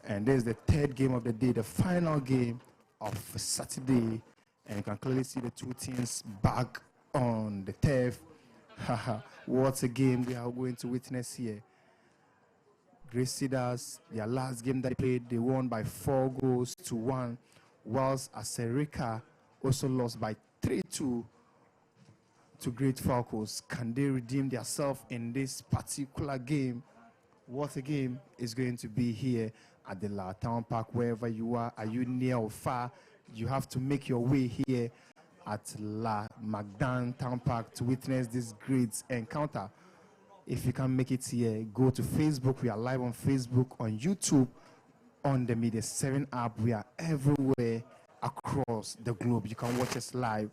And this is the third game of the day, the final game of Saturday. And you can clearly see the two teams back on the turf. What a game we are going to witness here. Great Cedars, their last game that they played, they won by 4-1. Whilst Aserika also lost by 3-2 to Great Falcons. Can they redeem themselves in this particular game? What a game is going to be here at the La Town Park. Wherever you are you near or far, you have to make your way here at La Magdan Town Park to witness this great encounter. If you can't make it here, go to Facebook. We are live on Facebook, on YouTube, on the Media 7 app. We are everywhere across the globe. You can watch us live.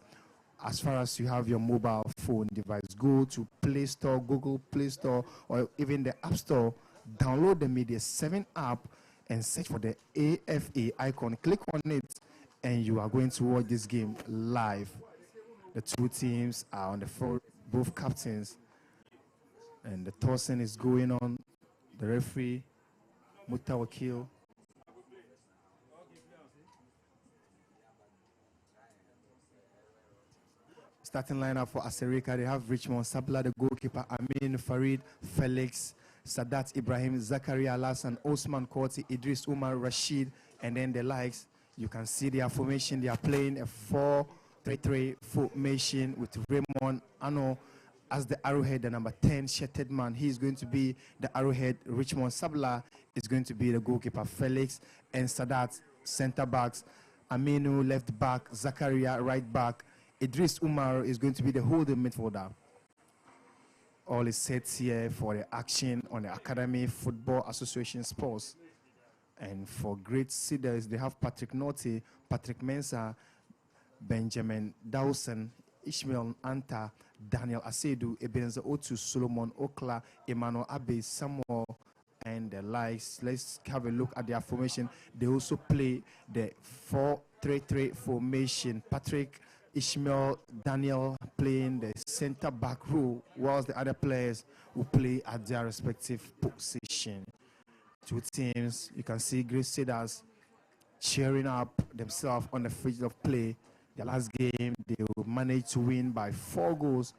As far as you have your mobile phone device, go to Play Store, Google Play Store, or even the App Store. Download the Media 7 app and search for the AFA icon. Click on it, and you are going to watch this game live. The two teams are on the floor, both captains, and the tossing is going on. The referee, Mutawakil. Starting lineup for Aserika, they have Richmond Sabla, the goalkeeper, Amin Farid, Felix, Sadat Ibrahim, Zakaria Alasan, Osman Korti, Idris Umar, Rashid, and then the likes. You can see their formation. They are playing a 4-3-3 formation with Raymond Ano as the arrowhead, the number 10 shirted man. He's going to be the arrowhead. Richmond Sabla is going to be the goalkeeper, Felix, and Sadat center backs, Aminu left back, Zakaria right back, Idris Umar is going to be the holding midfielder. All is set here for the action on the Academy Football Association Sports. And for Great Cedars, they have Patrick Norty, Patrick Mensah, Benjamin Dawson, Ishmael Anta, Daniel Asedu, Ebenezer Otu, Solomon Okla, Emmanuel Abe, Samuel, and the likes. Let's have a look at their formation. They also play the 4-3-3 formation. Patrick, Ishmael, Daniel playing the center back role, whilst the other players will play at their respective position. Two teams, you can see Great Cedars cheering up themselves on the field of play. The last game, they managed to win by 4-1.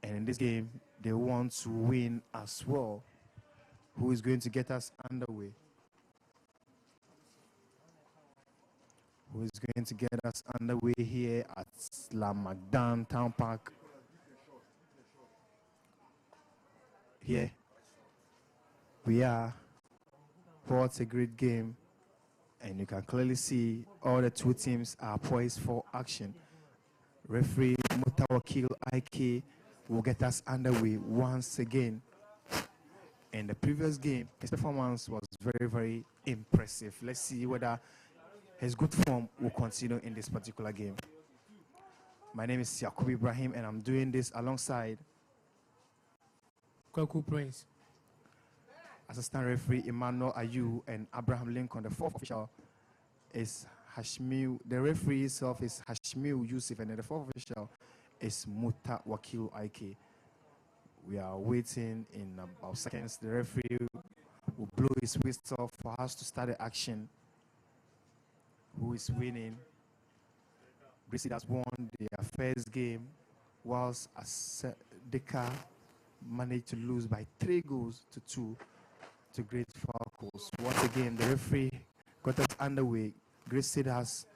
And in this game, they want to win as well. Who is going to get us underway? who is going to get us underway here at Lamagdan Town Park. Here we are. What a great game. And you can clearly see all the two teams are poised for action. Referee Mutawakil IK will get us underway once again. In the previous game, his performance was very, very impressive. Let's see whether his good form will continue in this particular game. My name is Yakubu Ibrahim, and I'm doing this alongside Kwaku Prince, assistant referee Emmanuel Ayu, and Abraham Lincoln. The fourth official is Hashmiu. The referee itself is Hashmiu Yusuf, and the fourth official is Muta Wakil IK. We are waiting in about seconds. The referee will blow his whistle for us to start the action. Who is winning? Brissy has won their first game, whilst Deka managed to lose by 3 goals to 2 to Great Falcons. Once again, the referee got us underway. Great Cedars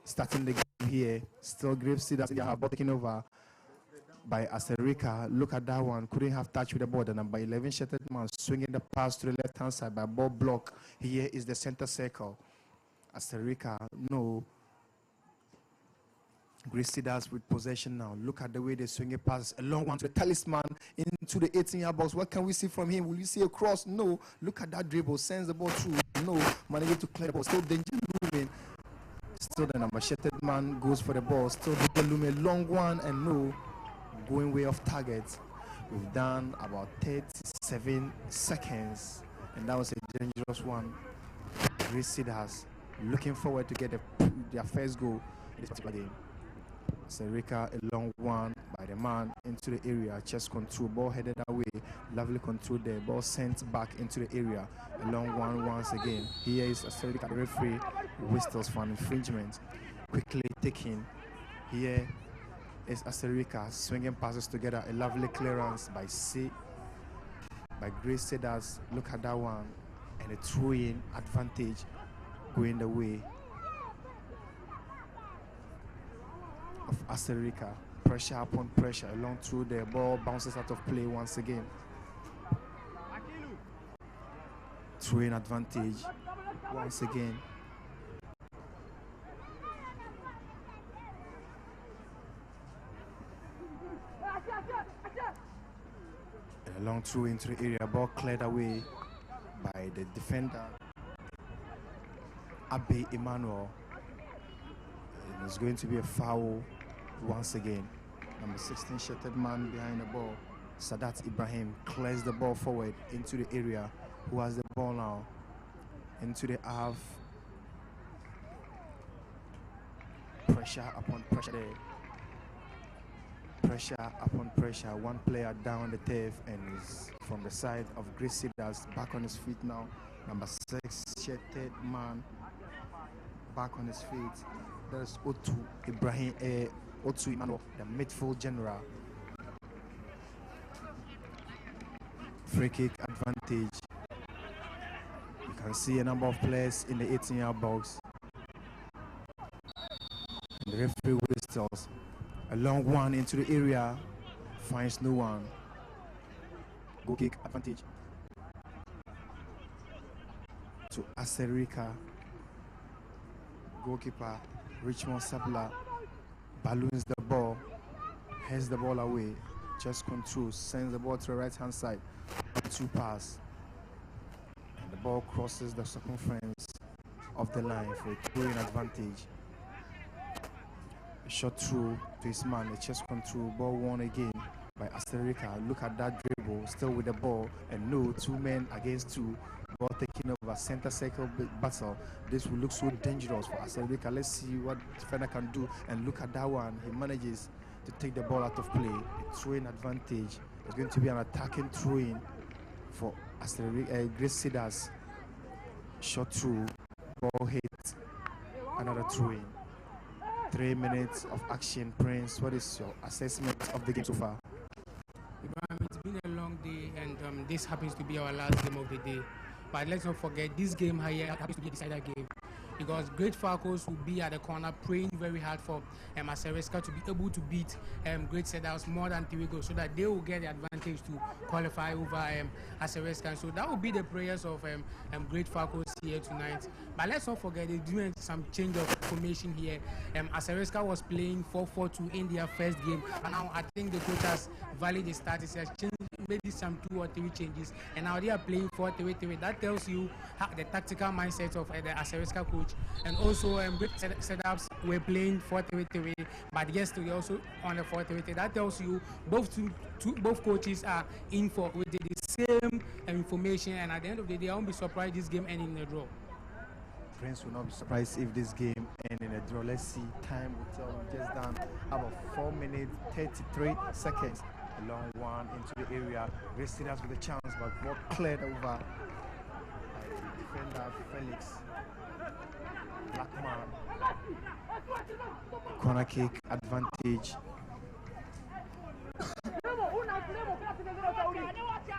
starting the game here. Still Great Cedars have taken over by Asterika. Look at that one. Couldn't have touch with the ball. The number 11 shirted man swinging the pass to the left-hand side by ball block. Here is the center circle. Asterika, no. Great Cedars with possession now. Look at the way they swing a pass. A long one to the talisman into the 18-yard box. What can we see from him? Will you see a cross? No. Look at that dribble. Sends the ball through. No. Managing to clear the ball. Still danger looming. Still the number shattered man goes for the ball. Still danger looming. Long one and no. Going way off target. We've done about 37 seconds. And that was a dangerous one. Great Cedars looking forward to get their first goal in this particular game. Serika, a long one by the man into the area. Chest control, ball headed away. Lovely control there. Ball sent back into the area. A long one once again. Here is Serika, the referee, whistles for an infringement. Quickly taking. Here is Asterika swinging passes together. A lovely clearance by Grace Cedars. Look at that one. And a throw-in advantage going the way of Asterika. Pressure upon pressure. Along through the ball bounces out of play once again. Throw-in advantage once again. A long throw into the area. Ball cleared away by the defender Abe Emmanuel. It's going to be a foul once again. Number 16 shirted man behind the ball, Sadat Ibrahim, clears the ball forward into the area. Who has the ball now? Into the half. Pressure upon pressure there. Pressure upon pressure. One player down the turf and is from the side of Grace Cedars back on his feet now. Number 6 shirted man back on his feet. There's Otu Ibrahim, Otu Emmanuel, the midfield general. Free kick advantage. You can see a number of players in the 18-yard box. And the referee whistles. A long one into the area, finds no one. Goal kick advantage to Aserika. Goalkeeper Richmond Sabla balloons the ball, heads the ball away, just controls, sends the ball to the right-hand side. 2 pass, and the ball crosses the circumference of the line for a throw-in advantage. A short throw to his man, a chest control, ball won again by Asterika. Look at that dribble, still with the ball, and no, 2 men against 2. Ball taking over, center circle battle. This will look so dangerous for Asterika. Let's see what the defender can do. And look at that one, he manages to take the ball out of play. A throw-in advantage. It's going to be an attacking throw-in for Asterika. Grace Cedars. Short through, ball hit, another throw-in. 3 minutes of action. Prince, what is your assessment of the game so far? It's been a long day, and this happens to be our last game of the day. But let's not forget, this game here happens to be a decider game. because Great Falcons will be at the corner praying very hard for Asereska to be able to beat Great Setters more than 3 goals so that they will get the advantage to qualify over Asereska. So that will be the prayers of Great Falcons here tonight. But let's not forget they're doing some change of formation here. Asereska was playing 4-4-2 in their first game, and now I think the coach has valued the status, has changed maybe some 2 or 3 changes, and now they are playing 4-3-3. That tells you the tactical mindset of the Asereska coach. And also Great Setups were playing 4-3-3, but yesterday also on the 4-3-3. That tells you both coaches are in for with the same information, and at the end of the day I won't be surprised this game ending in a draw. Prince will not be surprised if this game ends in a draw. Let's see. Time will tell. We've just done about 4 minutes 33 seconds. A long one into the area. Great Steelers with a chance, but ball cleared over by defender Felix Blackman. Corner kick advantage.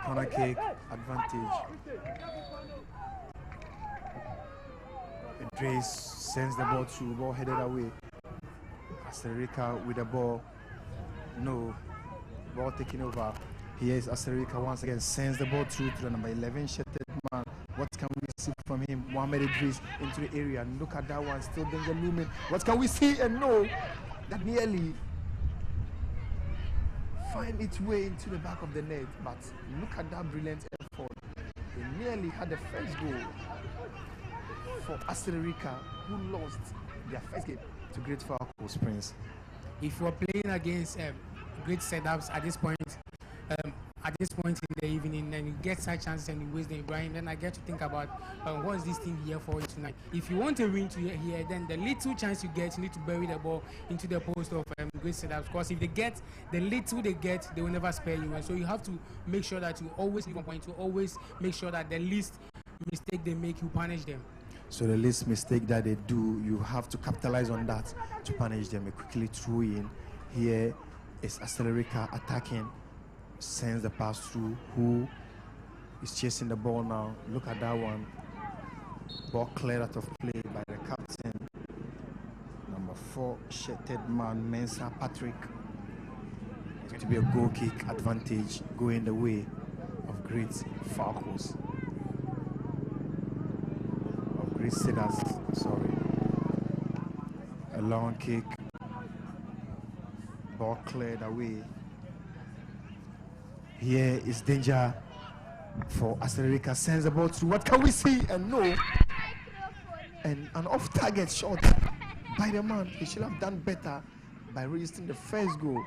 Corner kick advantage. Idris sends the ball through, ball headed away. Aserika with the ball. No. Ball taken over. Here is Aserika once again, sends the ball through to the number 11 shattered man. What can we see from him? Mohamed Idris into the area. Look at that one, still danger looming. What can we see? And no, that nearly find its way into the back of the net. But look at that brilliant effort. They nearly had the first goal for Aserika, who lost their first game to Great Falcons, Prince. If you are playing against Great Setups at this point in the evening, and you get such chances and you waste them, Ibrahim, then I get to think about what is this team here for tonight. If you want a win here, then the little chance you get, you need to bury the ball into the post of Great Setups, because if they get the little they get, they will never spare you. And so you have to make sure that you always give 1 point, to always make sure that the least mistake they make, you punish them. So the least mistake that they do, you have to capitalize on that to punish them. A quickly throw in. Here is Aserika attacking, sends the pass through. Who is chasing the ball now? Look at that one. Ball cleared out of play by the captain. Number 4, shattered man, Mensa Patrick. It's going to be a goal kick advantage going the way of Great Falcons. Great Setters, sorry. A long kick. Ball cleared away. Here is danger for Aserika. Sends the ball through. What can we see? And no. And an off-target shot by the man. He should have done better by registering the first goal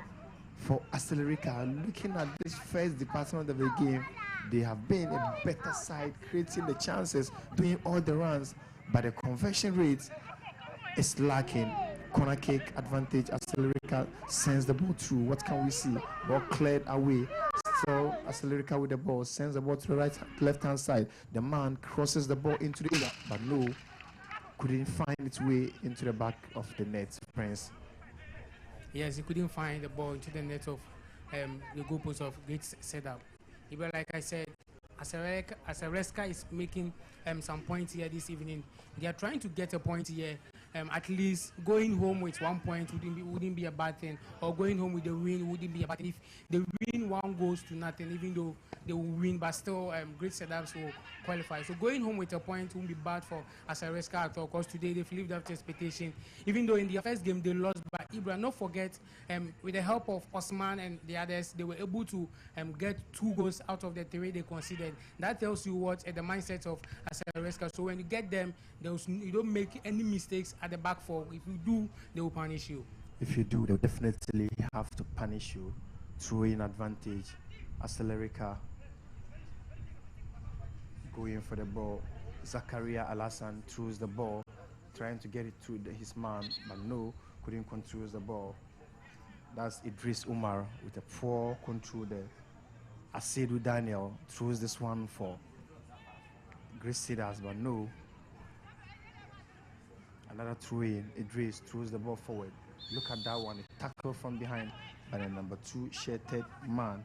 for Aserika. Looking at this first department of the game, they have been a better side, creating the chances, doing all the runs, but the conversion rate is lacking. Corner kick advantage. Aserika sends the ball through. What can we see? Ball cleared away. Still Aserika with the ball, sends the ball to the left-hand side. The man crosses the ball into the area, but no, couldn't find its way into the back of the net, Prince. Yes, he couldn't find the ball into the net of the goalpost of Great Setup. But like I said, Asereska is making some points here this evening. They are trying to get a point here. At least going home with 1 point wouldn't be a bad thing, or going home with the win wouldn't be a bad thing. If the win 1 goes to nothing, even though they will win, but still Great Setups will qualify. So going home with a point won't be bad for Asereska at all, because today they've lived up to expectation. Even though in their first game they lost by Ibra, not forget with the help of Osman and the others, they were able to get 2 goals out of the 3 they conceded. That tells you what the mindset of Asereska. So when you get them, you don't make any mistakes at the back 4. If you do, they will punish you. If you do, they'll definitely have to punish you. Throwing advantage. Aserika going for the ball. Zakaria Alassan throws the ball, trying to get it to his man, but no, couldn't control the ball. That's Idris Umar with a poor control there. Asedu Daniel throws this one for Great Setters, but no. Another throw in. Idris throws the ball forward. Look at that one. A tackle from behind by the number 2 shattered man,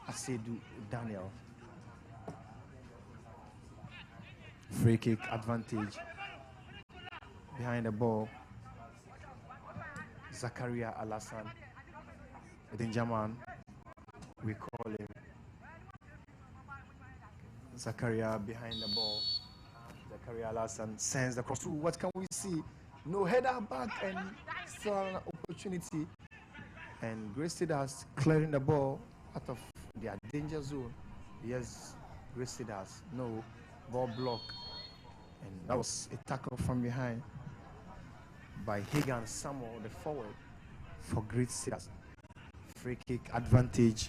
Asedu Daniel. Free kick advantage. behind the ball. Zakaria Alassane, the danger man, we call him. Zakaria behind the ball. Zakaria Alassane sends the cross through. What can we see? No header back and still an opportunity. And Great Cedars clearing the ball out of their danger zone. Yes, Great Cedars, no ball block. And that was a tackle from behind by Hagan Samuel, the forward for Great Cedars. Free kick advantage.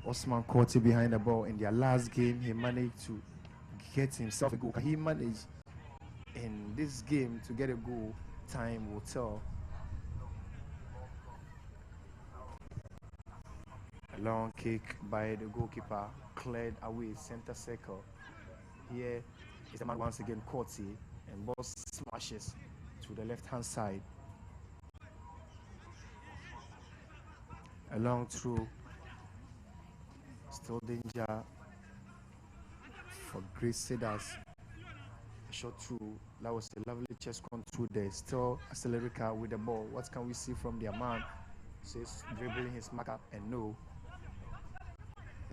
Osman Korti behind the ball. In their last game, he managed to get himself a goal. He managed in this game to get a goal. Time will tell. A long kick by the goalkeeper, cleared away, center circle. Here is the man once again, Korti, and ball smashes to the left-hand side. A long through. Still danger for Great Cedars. A shot through. That was a lovely chest control there. Still Acelerica with the ball. What can we see from their man? Says dribbling his marker, and no.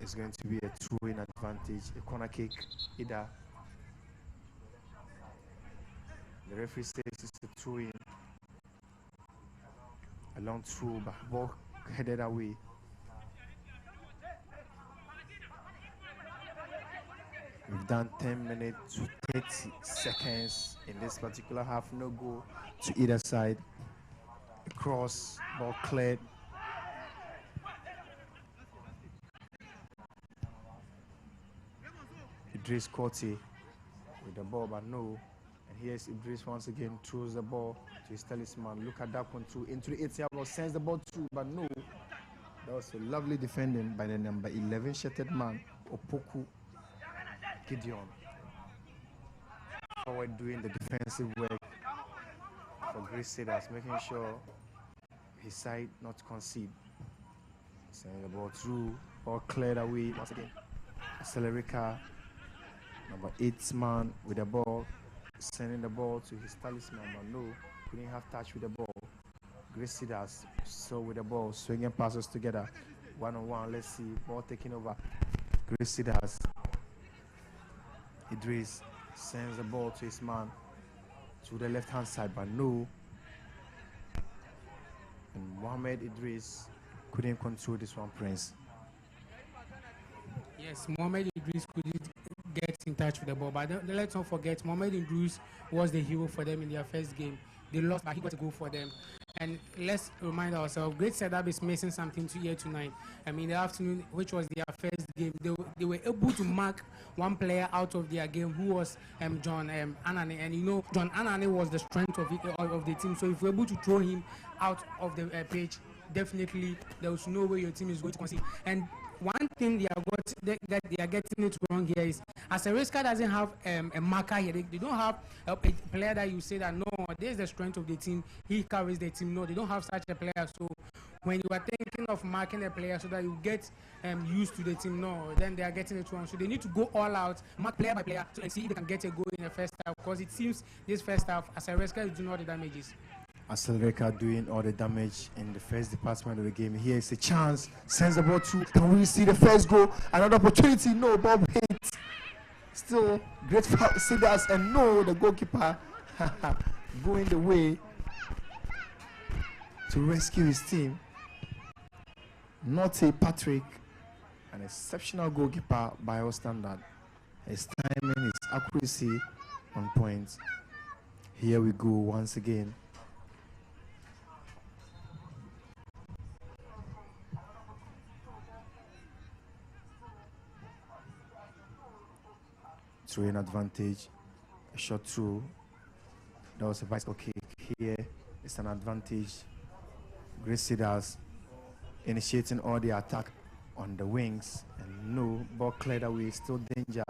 It's going to be a throw-in advantage. A corner kick either. The referee says it's a throw-in. A long throw, but ball headed away. We've done 10 minutes to 30 seconds in this particular half. No goal to either side. A cross, ball cleared. Idris Korti with the ball, but no. And here's Idris once again, throws the ball to his talisman. Look at that control into the 8th ball, sends the ball through, but no. That was a lovely defending by the number 11 shirted man, Opoku Gideon. Forward doing the defensive work for Great Cedars, making sure his side not concede. Sending the ball through, ball cleared away once again. Acelerica, number 8 man with the ball, sending the ball to his talisman, but no, couldn't have touch with the ball. Great Cedars still with the ball, swinging passes together, one-on-one. Let's see, ball taking over. Great Cedars. Idris sends the ball to his man to the left-hand side, but no. And Mohamed Idris couldn't control this one, Prince. Yes, Mohamed Idris couldn't get in touch with the ball, but let's not forget, Mohamed Idris was the hero for them in their first game. They lost, but he got a goal for them. And let's remind ourselves, Great Cedars is missing something here tonight. I mean, the afternoon, which was their first game, they were able to mark one player out of their game, who was John Anane. And you know, John Anane was the strength of the team. So if we're able to throw him out of the pitch, definitely there was no way your team is going to concede. And one thing that they are getting it wrong here is, Acerezca doesn't have a marker here. They don't have a player that you say that, no, this is the strength of the team, he carries the team. No, they don't have such a player. So when you are thinking of marking a player so that you get used to the team, no, then they are getting it wrong. So they need to go all out, mark player by player, and see if they can get a goal in the first half. Because it seems this first half, Acerezca is doing all the damages. Acelerica doing all the damage in the first department of the game. Here is a chance, sends the ball through. Can we see the first goal? Another opportunity, no, ball hit. Still, Great Cedars, and no, the goalkeeper going the way to rescue his team. Naughty Patrick, an exceptional goalkeeper by our standard. His timing, his accuracy on point. Here we go once again. Throw-in advantage, a shot through. That was a bicycle kick. Here it's an advantage. Great Cedars initiating all the attack on the wings, and no, ball cleared away. Still danger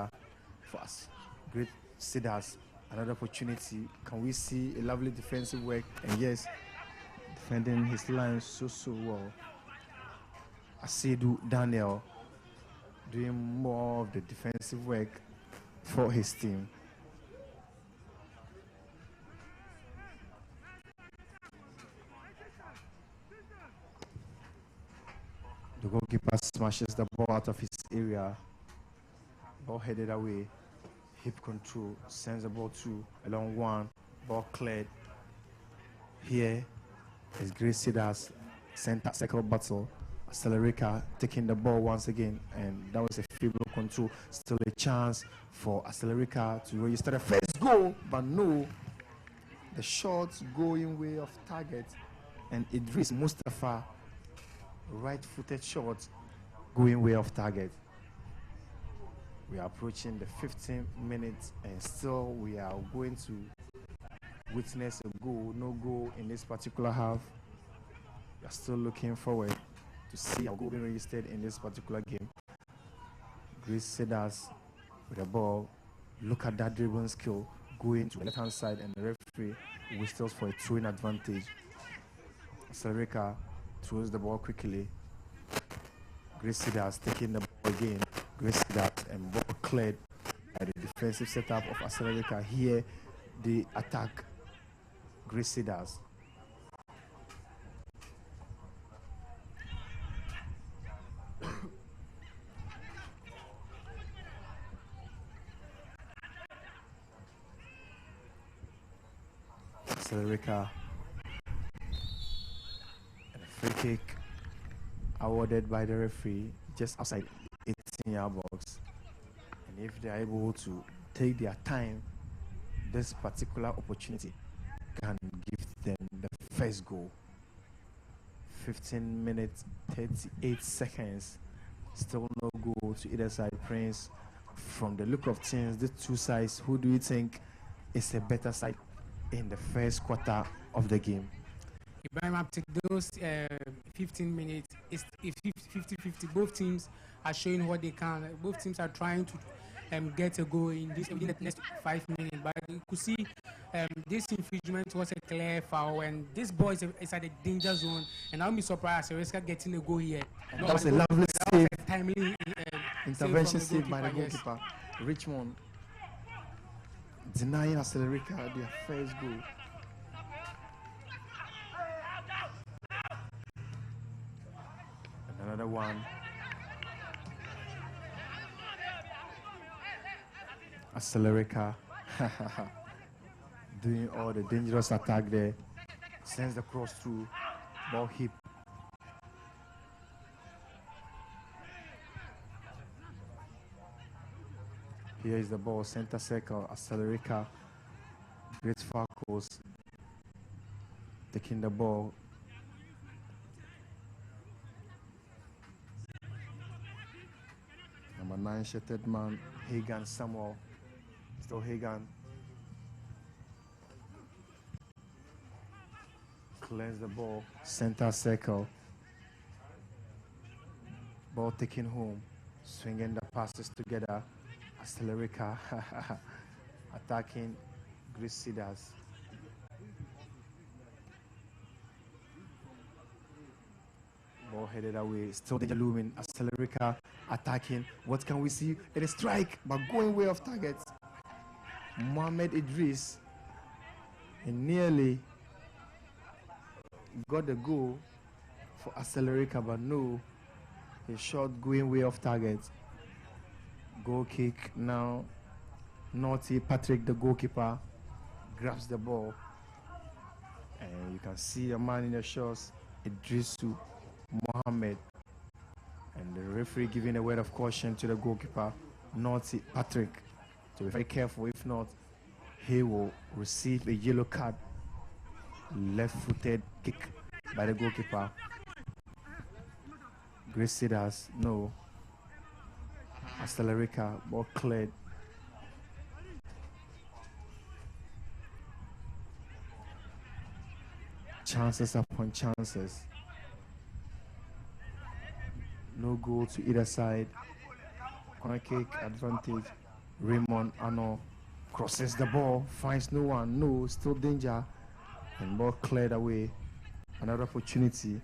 for us. Great Cedars, another opportunity. Can we see a lovely defensive work? And yes, defending his line so well. Asedu Daniel doing more of the defensive work for his team. The goalkeeper smashes the ball out of his area. Ball headed away. Hip control. Sends the ball to a long one. Ball cleared. Here is Grace Cedars center circle battle. Accelerica taking the ball once again, and that was a feeble control. Still a chance for Accelerica to register the first goal, but no. The shot going way of target, and Idris Mustafa, right-footed shot going way of target. We are approaching the 15 minutes, and still we are going to witness a goal, no goal in this particular half. We are still looking forward to see a goal being registered in this particular game. Grace Cedars with the ball. Look at that dribbling skill going to the left-hand side, and the referee whistles for a throwing advantage. Accelerica throws the ball quickly. Grace Cedars taking the ball again. Grace Cedars, and ball cleared by the defensive setup of Accelerica. Here, the attack. Grace Cedars. Accelerica, and a free kick awarded by the referee just outside 18-yard box. And if they are able to take their time, this particular opportunity can give them the first goal. 15 minutes 38 seconds, still no goal to either side. Prince, from the look of things, the two sides, who do you think is a better side in the first quarter of the game? Ibrahim, after those 15 minutes, it's 50-50. Both teams are showing what they can. Both teams are trying to get a goal in the next 5 minutes. But you could see this infringement was a clear foul, and this ball is at the danger zone. And I'll be surprised Sereska getting a goal here. That was a lovely save. Timely Intervention saved by the goalkeeper. Yes. Richmond denying Accelerica their first goal. And another one. Accelerica doing all the dangerous attack there. Sends the cross through. Ball hip. Here is the ball, center circle. Accelerica, great Falcos taking the ball. Number 9 shirted man, Hagan Samuel. Still Hagan. Clears the ball, center circle. Ball taken home, swinging the passes together. Accelerica attacking Grace Cedars. Ball headed away, still the looming. Accelerica attacking. What can we see? It is strike, but going way off target. Mohamed Idris, and nearly got the goal for Accelerica, but no, a shot going way off target. Goal kick now. Naughty Patrick, the goalkeeper, grabs the ball, and you can see a man in the shorts, Idrisu Mohammed, and the referee giving a word of caution to the goalkeeper, Naughty Patrick, to be very careful. If not, he will receive a yellow card. Left-footed kick by the goalkeeper. Grace Cedars, no. Accelerica, ball cleared. Chances upon chances. No goal to either side. Corner kick advantage. Raymond Ano crosses the ball, finds no one. No, still danger. And ball cleared away. Another opportunity.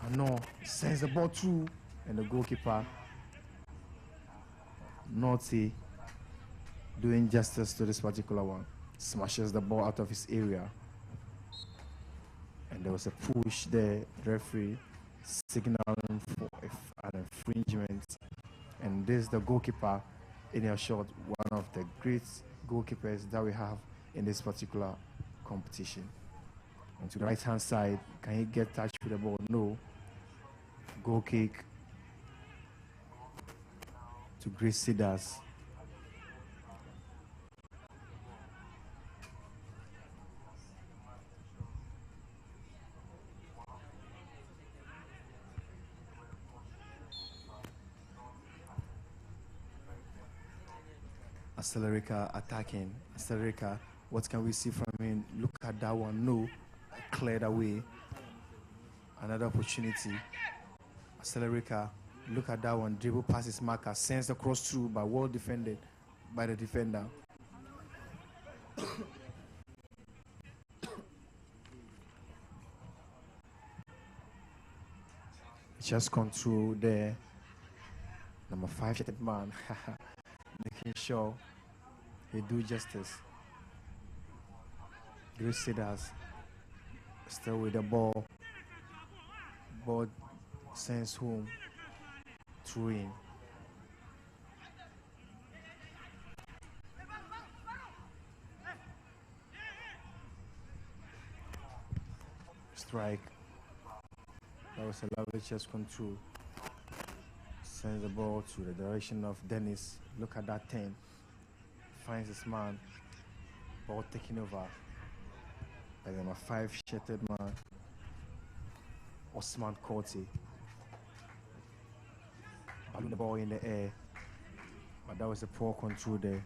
Ano sends the ball through, and the goalkeeper Naughty doing justice to this particular one. Smashes the ball out of his area. And there was a push there. The referee signaling for an infringement. And this is the goalkeeper in a shot, one of the great goalkeepers that we have in this particular competition. And to the right hand side, can he get touched with the ball? No. Goal kick to Great Cedars. Acelerica attacking. Acelerica, what can we see from him? Look at that one. No. Cleared away. Another opportunity. Acelerica, look at that one. Dribble past his marker. Sends the cross through, but well defended by the defender. Just control there. Number 5 shirted man. Making sure he do justice. Great Cedars still with the ball. Ball sends home. Through in. Strike. That was a lovely chest control. Sends the ball to the direction of Dennis. Look at that 10. Finds his man. Ball taking over. By number 5 shirted man. Osman Korti. Balloon the ball in the air. But that was a poor control there.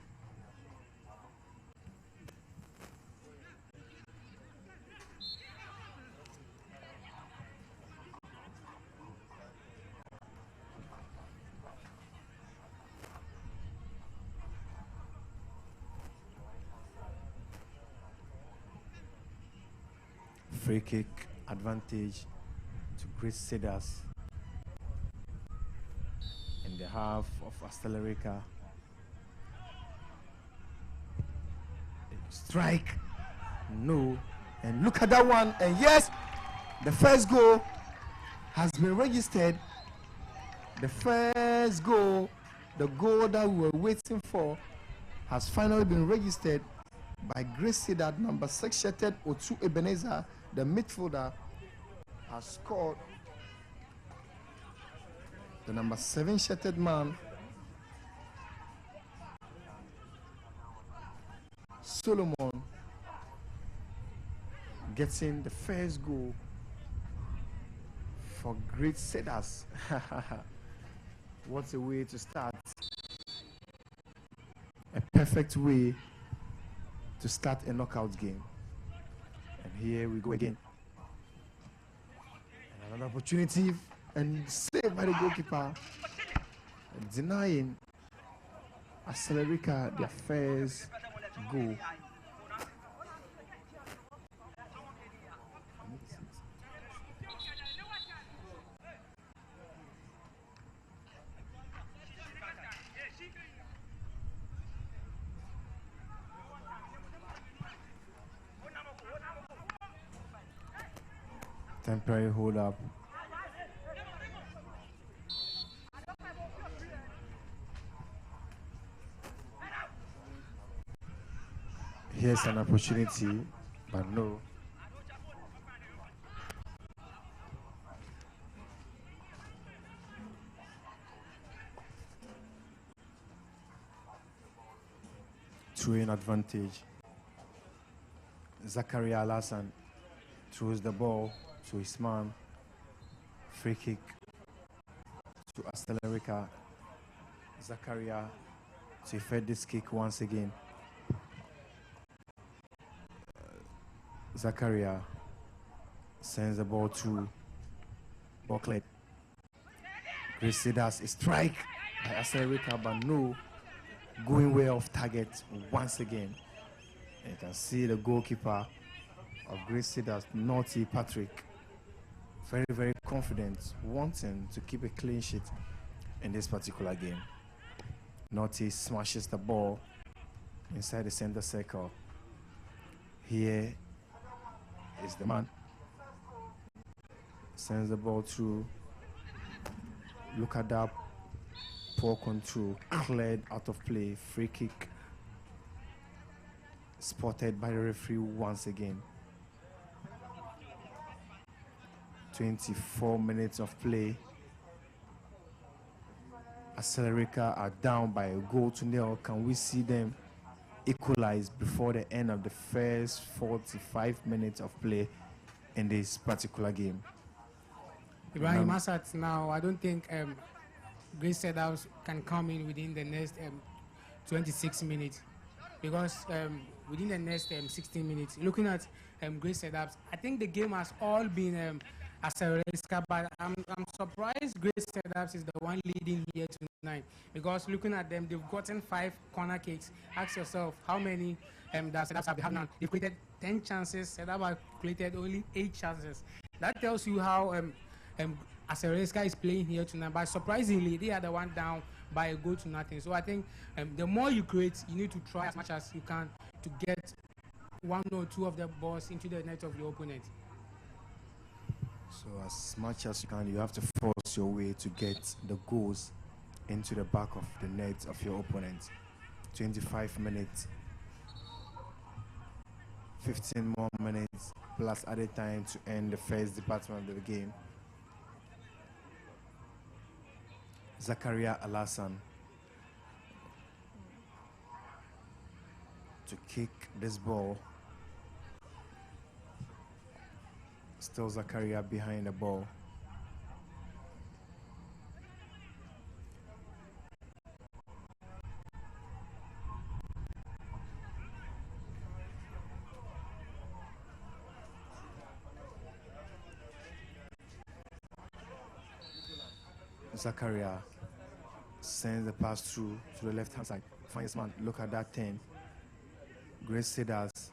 Free kick advantage to Great Cedars in the half of Acelerica. Strike. No. And look at that one. And yes, the first goal has been registered. The first goal, the goal that we were waiting for, has finally been registered by Great Cedars. Number 6 shirted Otu Ebenezer, the midfielder, has scored. The number 7 shirted man, Solomon, getting the first goal for Great Cedars. What a way to start. A perfect way to start a knockout game. And here we go again. And another opportunity, and saved by the goalkeeper, denying Acelerica their first goal. Temporary hold up. Here's an opportunity, but no. Throw-in advantage. Zakaria Alassan throws the ball to his man. Free kick to Acelerica. Zakaria to effect this kick once again. Zakaria sends the ball to Bucklet. Great Cedars, a strike by Acelerica, but no, going way off target once again. And you can see the goalkeeper of Great Cedars, Naughty Patrick, very, very confident, wanting to keep a clean sheet in this particular game. Naughty smashes the ball inside the center circle. Here is the man. Sends the ball through. Look at that. Poor control. Cleared out of play. Free kick. Spotted by the referee once again. 24 minutes of play. Acelerica are down by a goal to nil. Can we see them equalize before the end of the first 45 minutes of play in this particular game? Ibrahim Assat, now I don't think Great Setups can come in within the next 26 minutes, because within the next 16 minutes, looking at Great Setups, I think the game has all been accelerated, but I'm surprised Great Setups is the one leading here tonight, because looking at them, they've gotten 5 corner kicks. Ask yourself, how many that Setups have they have now? They've created 10 chances, Setups have created only 8 chances. That tells you how Asereska is playing here tonight, but surprisingly, they are the one down by a goal to nothing. So I think the more you create, you need to try as much as you can to get 1 or 2 of the balls into the net of your opponent. So as much as you can, you have to force your way to get the goals into the back of the net of your opponent. 25 minutes, 15 more minutes, plus added time to end the first department of the game. Zakaria Alassan to kick this ball. Still Zakaria behind the ball. Zakaria sends the pass through to the left hand side. Finds man, look at that 10. Grace Cedars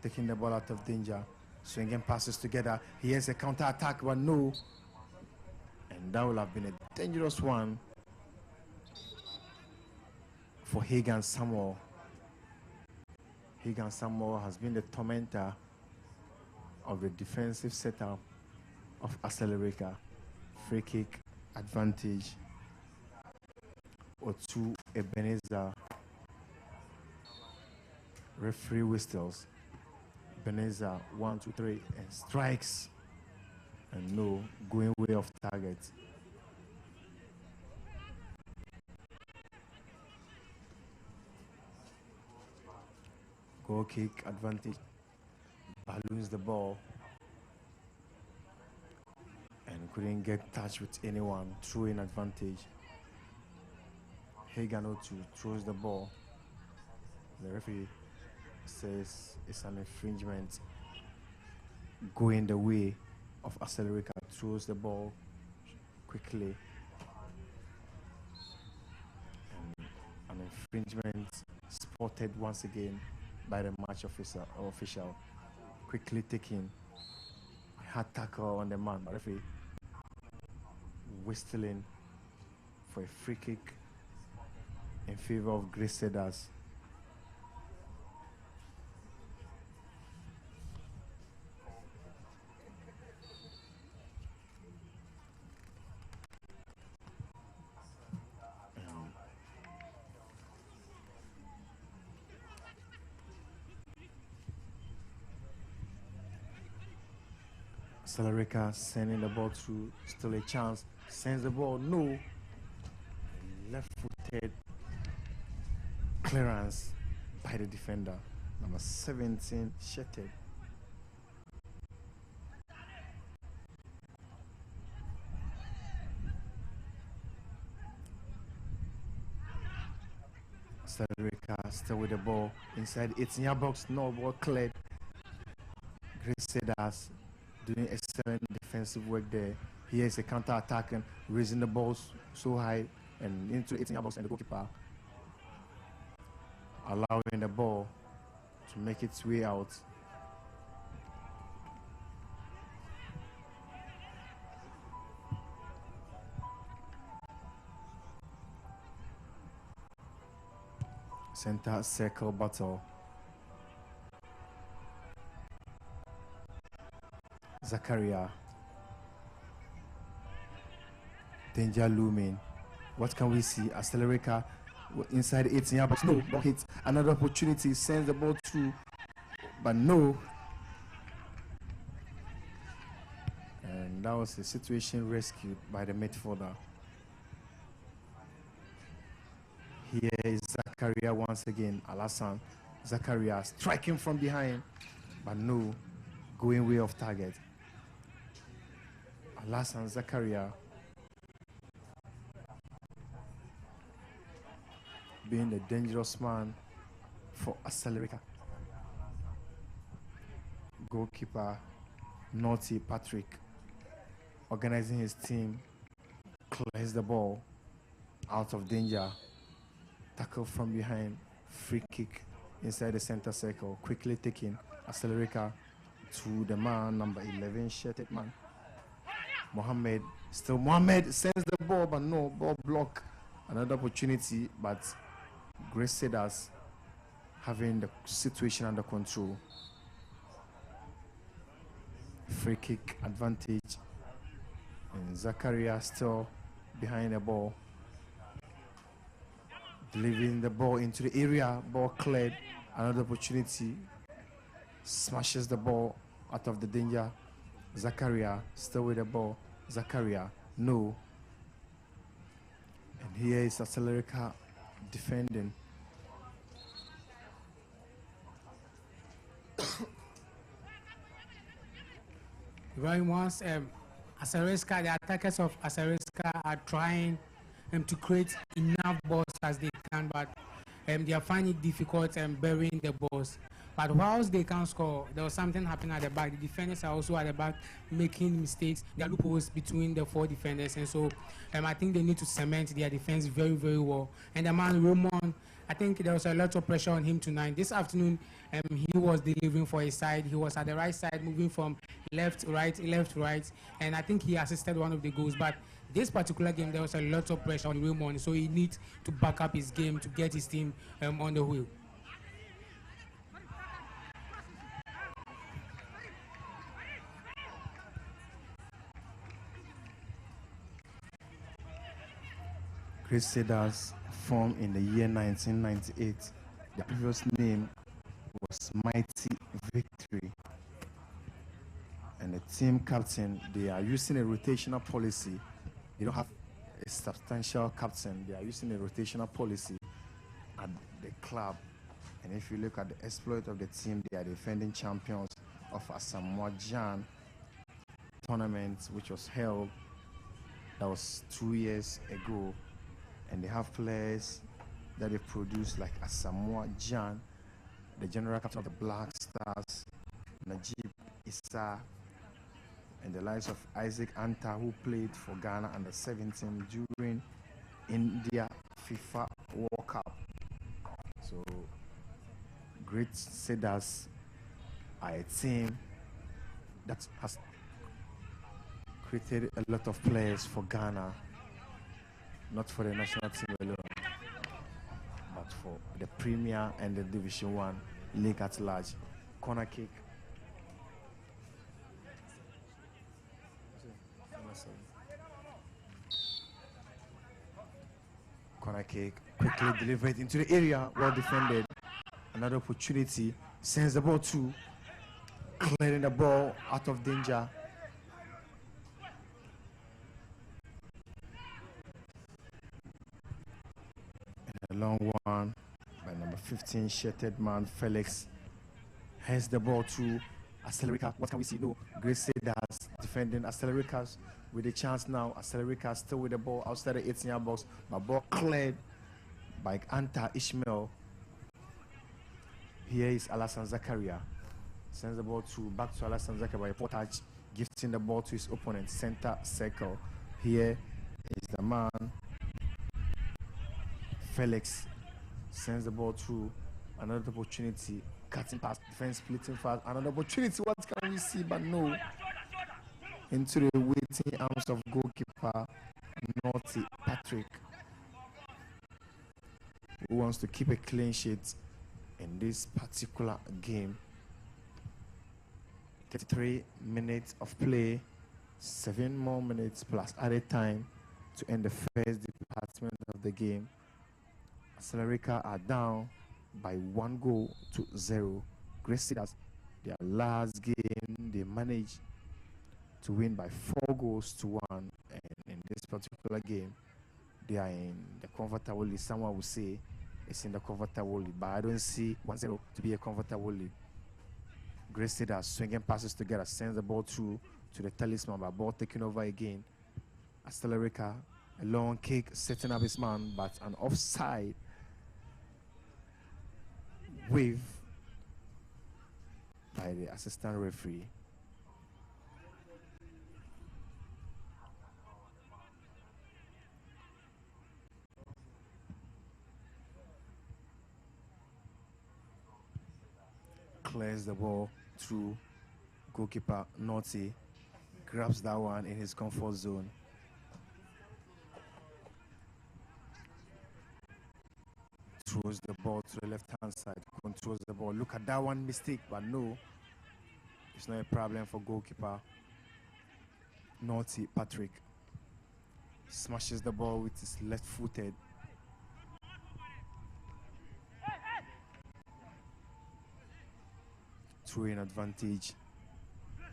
taking the ball out of danger. Swinging passes together. He has a counter attack, but no. And that will have been a dangerous one for Hagan Samuel. Hagan Samuel has been the tormentor of the defensive setup of Acelerica. Free kick advantage. Otu Ebenezer. Referee whistles. Ebenezer 1, 2, 3 and strikes. And no, going way off target. Goal kick advantage. Balloons the ball and couldn't get touch with anyone. Throw-in advantage. Hagan Otu throws the ball. The referee says it's an infringement going the way of Acelerica. Throws the ball quickly. And an infringement spotted once again by the match official. Quickly taking a hard tackle on the man, but referee whistling for a free kick in favor of Grace Cedars. Acelerica sending the ball through, still a chance, sends the ball, no. Left-footed clearance by the defender, number 17, Shetted. Acelerica still with the ball inside 18-yard box, no ball cleared. Grace Cedars doing excellent defensive work there. Here is a counter attack and raising the balls so high and into 18-yard box, and the goalkeeper allowing the ball to make its way out. Center circle battle. Zakaria. Danger looming. What can we see? Accelerator inside 18 yards. No, but hits another opportunity. Sends the ball through, but no. And that was a situation rescued by the midfielder. Here is Zakaria once again. Alassane Zakaria striking from behind, but no, going way off target. Alassane Zakaria being the dangerous man for Accelerator. Goalkeeper Naughty Patrick organizing his team, clears the ball out of danger. Tackle from behind, free kick inside the center circle, quickly taking Accelerator to the man, number 11, shirted man. Mohammed, still Mohammed sends the ball, but no, ball block. Another opportunity, but Grace Cedars having the situation under control. Free kick advantage, and Zakaria still behind the ball. Delivering the ball into the area, ball cleared, another opportunity, smashes the ball out of the danger. Zakaria still with the ball. Zakaria, no. And here is Accelerator defending. Right once, Accelerator, the attackers of Accelerator are trying to create enough balls as they can, but they are finding it difficult burying the balls. But whilst they can score, there was something happening at the back. The defenders are also at the back making mistakes. There are loopholes between the four defenders, and so I think they need to cement their defense very, very well. And the man Roman, I think there was a lot of pressure on him tonight. This afternoon, he was delivering for his side. He was at the right side, moving from left, right, and I think he assisted one of the goals. But this particular game, there was a lot of pressure on Raymond, so he needs to back up his game to get his team on the wheel. Chris Cedars formed in the year 1998. The previous name was Mighty Victory. And the team captain, they are using a rotational policy. They don't have a substantial captain. They are using a rotational policy at the club. And if you look at the exploit of the team, they are defending champions of a Samoa Jan tournament, which was held, that was 2 years ago. And they have players that they produce like a Samoa Jan, the general captain of the Black Stars, Najib Issa, and the likes of Isaac Anta, who played for Ghana under 17 during India FIFA World Cup. So Great Cedars are a team that has created a lot of players for Ghana, not for the national team alone, but for the Premier and the Division 1 league at large. Corner kick. Corner kick, quickly delivered into the area, well defended. Another opportunity, sends the ball to, clearing the ball out of danger. A long one by number 15, shirted man Felix. Has the ball to Accelerator. What can we see? No, Grace Cedars defending Accelerators with a chance now. Accelerator still with the ball outside the 18-yard box, but ball cleared by Anta Ishmael. Here is Alassane Zakaria. Sends the ball back to Alassane Zakaria by a poor touch, gifting the ball to his opponent. Center circle. Here is the man Felix. Sends the ball through. Another opportunity, cutting past defense, splitting fast. Another opportunity, what can we see? But no. Into the waiting arms of goalkeeper Naughty Patrick. who wants to keep a clean sheet in this particular game. 33 minutes of play, 7 more minutes plus added time to end the first department of the game. Celerica are down by 1-0. Great Cedars, their last game, they managed to win by 4-1, and in this particular game, they are in the comfortable lead. Someone will say it's in the comfortable lead, but I don't see 1-0 to be a comfortable lead. Great Cedars swinging passes together, sends the ball through to the talisman, but ball taking over again. Celerica, a long kick, setting up his man, but an offside wave by the assistant referee. Clears the ball through. Goalkeeper Naughty grabs that one in his comfort zone. Throws the ball to the left-hand side, controls the ball. Look at that one mistake, but no, it's not a problem for goalkeeper Naughty Patrick. Smashes the ball with his left-footed. Throw-in advantage.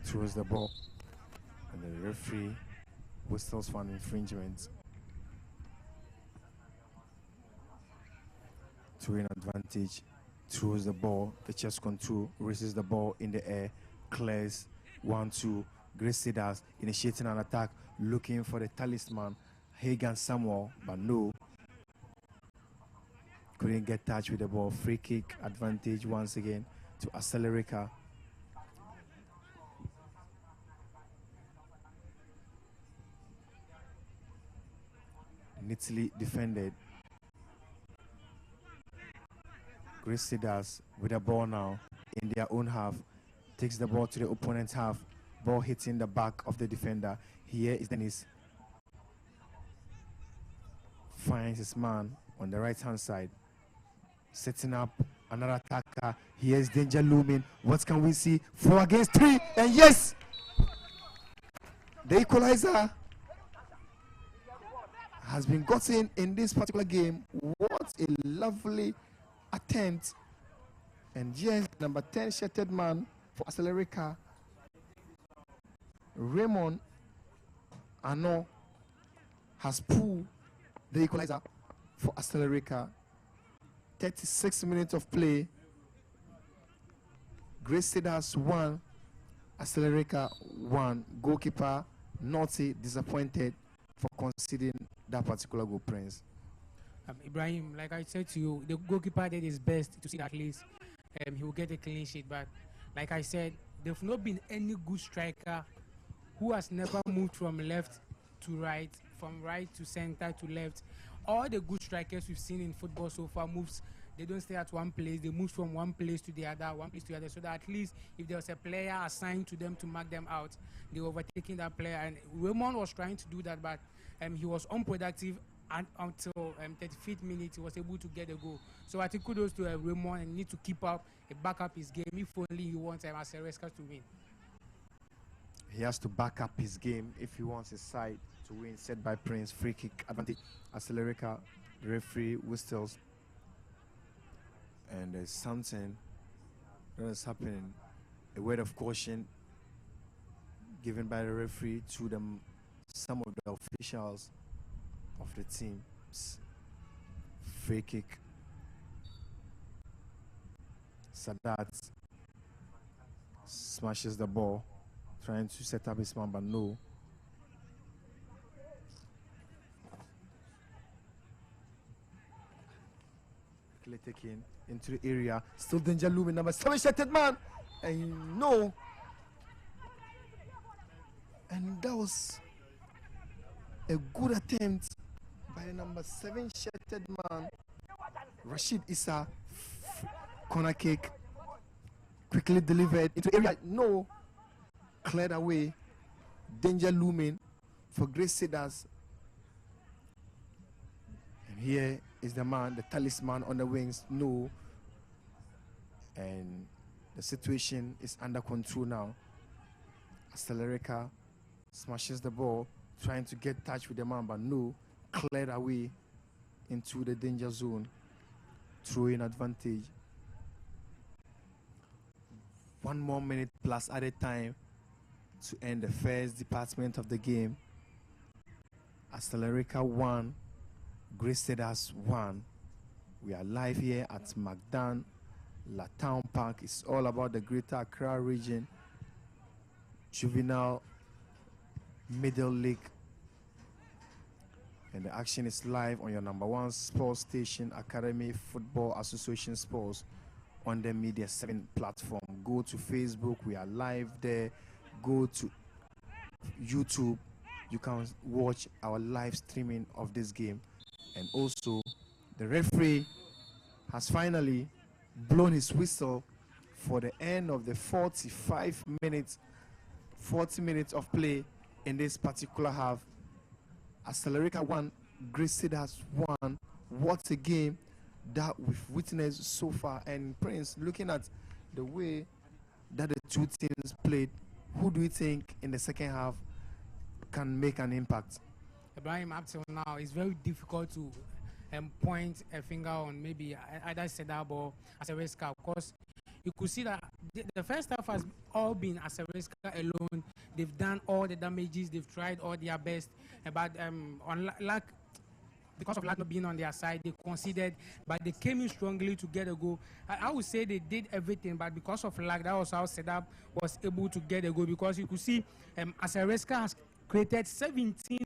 Throws the ball, and the referee whistles for an infringement. Throw-in advantage. Throws the ball. The chest control. Raises the ball in the air. Clears. 1-2. Great Cedars initiating an attack, looking for the talisman Hagan Samuel, but no. Couldn't get touch with the ball. Free kick advantage once again to Celerica. Neatly defended. Great Cedars with the ball now in their own half. Takes the ball to the opponent's half. Ball hitting the back of the defender. Here is Dennis. Finds his man on the right-hand side. Setting up another attacker. Here's danger looming. What can we see? 4 against 3. And yes! The equalizer has been gotten in this particular game. What a lovely attempt. And yes, number 10 shirted man for Celerica, Raymond Ano, has pulled the equalizer for Celerica. 36 minutes of play. Great Cedars 1, Celerica 1. Goalkeeper Naughty disappointed for conceding that particular goal, Prince. Ibrahim, like I said to you, the goalkeeper did his best to see that at least he will get a clean sheet. But like I said, there's not been any good striker who has never moved from left to right, from right to center to left. All the good strikers we've seen in football so far moves. They don't stay at one place. They move from one place to the other, one place to the other, so that at least if there was a player assigned to them to mark them out, they were overtaking that player. And Raymond was trying to do that, but he was unproductive. And until 35th minute, he was able to get a goal. So I think kudos to Raymond, and need to keep up, back up his game if only he wants Celerica to win. He has to back up his game if he wants his side to win. Set by Prince, free kick advantage. Celerica, the referee whistles, and there's something that is happening. A word of caution given by the referee to them, some of the officials of the teams. Free kick. Sadat smashes the ball, trying to set up his man, but no. Quickly taken into the area. Still danger looming. Number 7 shirted man. And no. And that was a good attempt by the number 7 shirted man, Rashid Issa. Corner kick, quickly delivered into the area. No, cleared away. Danger looming for Great Cedars. And here is the man, the talisman on the wings, no. And the situation is under control now. Astelerica smashes the ball, trying to get touch with the man, but no, cleared away into the danger zone, throwing advantage. 1 more minute plus added time to end the first department of the game. Astelerica 1, Great Cedars 1. We are live here at Magdan Town Park. It's all about the Greater Accra region Juvenile Middle League. And the action is live on your #1 sports station, Academy Football Association Sports, on the Media 7 platform. Go to Facebook, we are live there. Go to YouTube, you can watch our live streaming of this game. And also, the referee has finally blown his whistle for the end of the 40 minutes of play in this particular half. Astelerica 1, Great Cedars 1. What a game that we've witnessed so far. And Prince, looking at the way that the two teams played, who do you think in the second half can make an impact? Ibrahim, up till now, it's very difficult to point a finger on maybe either Cedar or Astelerica, because you could see that the first half has all been Astelerica alone. They've done all the damages, they've tried all their best, but on luck, because of luck not being on their side, they conceded, but they came in strongly to get a goal. I would say they did everything, but because of luck, that was how Cedar was able to get a goal, because you could see Astelerica has created 17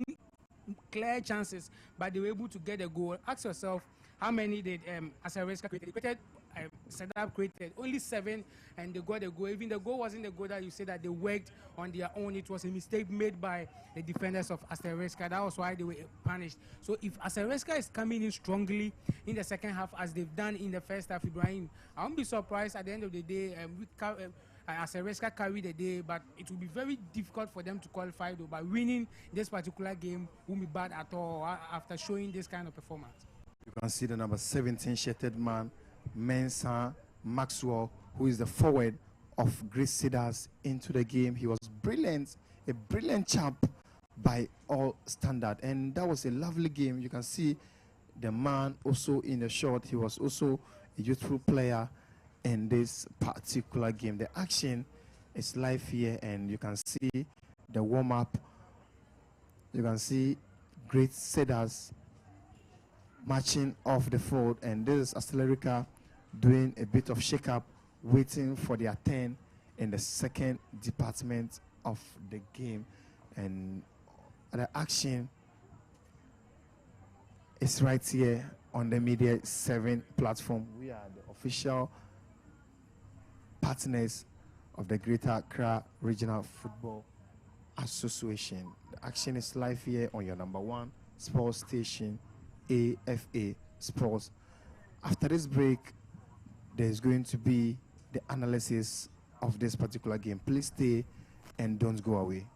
clear chances, but they were able to get a goal. Ask yourself, how many did Astelerica create? They created, Cedar created only 7, and they got a goal. Even the goal wasn't the goal that you say that they worked on their own. It was a mistake made by the defenders of Astelerica. That was why they were punished. So if Astelerica is coming in strongly in the second half, as they've done in the first half, Ibrahim, I won't be surprised at the end of the day. Astelerica carried the day, but it will be very difficult for them to qualify, though. But winning this particular game won't be bad at all after showing this kind of performance. You can see the number 17 shirted man, Mensah Maxwell, who is the forward of Great Cedars, into the game. He was brilliant, a brilliant chap by all standard, and that was a lovely game. You can see the man also in the shot. He was also a youthful player in this particular game. The action is live here, and you can see the warm-up. You can see Great Cedars marching off the field, and this is Astelerica doing a bit of shake-up, waiting for their turn in the second department of the game. And the action is right here on the Media 7 platform. We are the official partners of the Greater Accra Regional Football Association. The action is live here on your #1 sports station, AFA Sports. After this break, there's going to be the analysis of this particular game. Please stay and don't go away.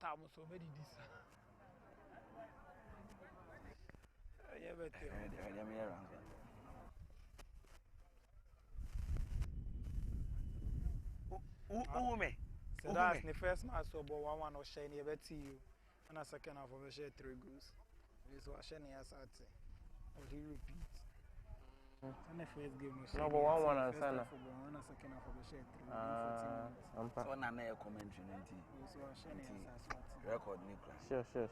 time so many this. Yeah, but so that's the first match so but 1-1 or share near you and a second half of share 3 goals. This was share near Saturday. Or he repeat. And the first game was no, but 1-1 and Sana. And a second half of share 3. So now na commentary So share near record Nicholas. Sure.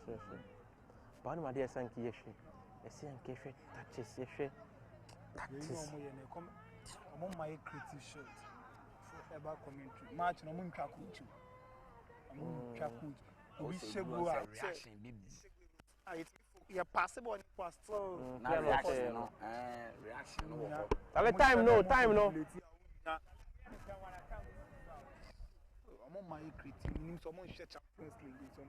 But my dear Sanki Yeshi. I see and Kefe touches Yeshi. Tactics. I'm on my creative shot. About commentary. Match no mun kakuchu. I'm kakuchu. We shego a reaction bibi. Yeah, possible on past. So na reaction no. Reaction no. Time no. I'm on my creative. Meaning someone share Champions League.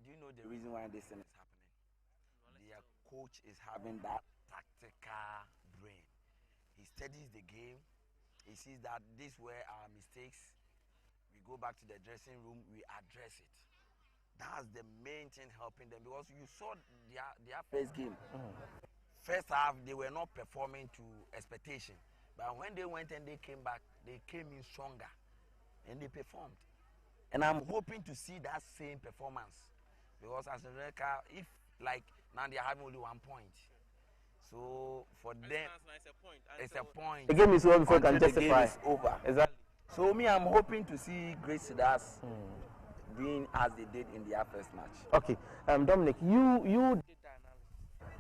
Do you know the reason why this thing is happening? Their coach is having that tactical brain. He studies the game. He sees that this were our mistakes. We go back to the dressing room, we address it. That's the main thing helping them because you saw their first game. First half, they were not performing to expectation. But when they went and they came back, they came in stronger and they performed. And I'm hoping to see that same performance. Because as a record, if like now they are having only 1 point. So for them, it's a point. The game is over before you can justify. The game is over. Exactly. So me, I'm hoping to see great Cedars doing as they did in their first match. Okay, Dominic, you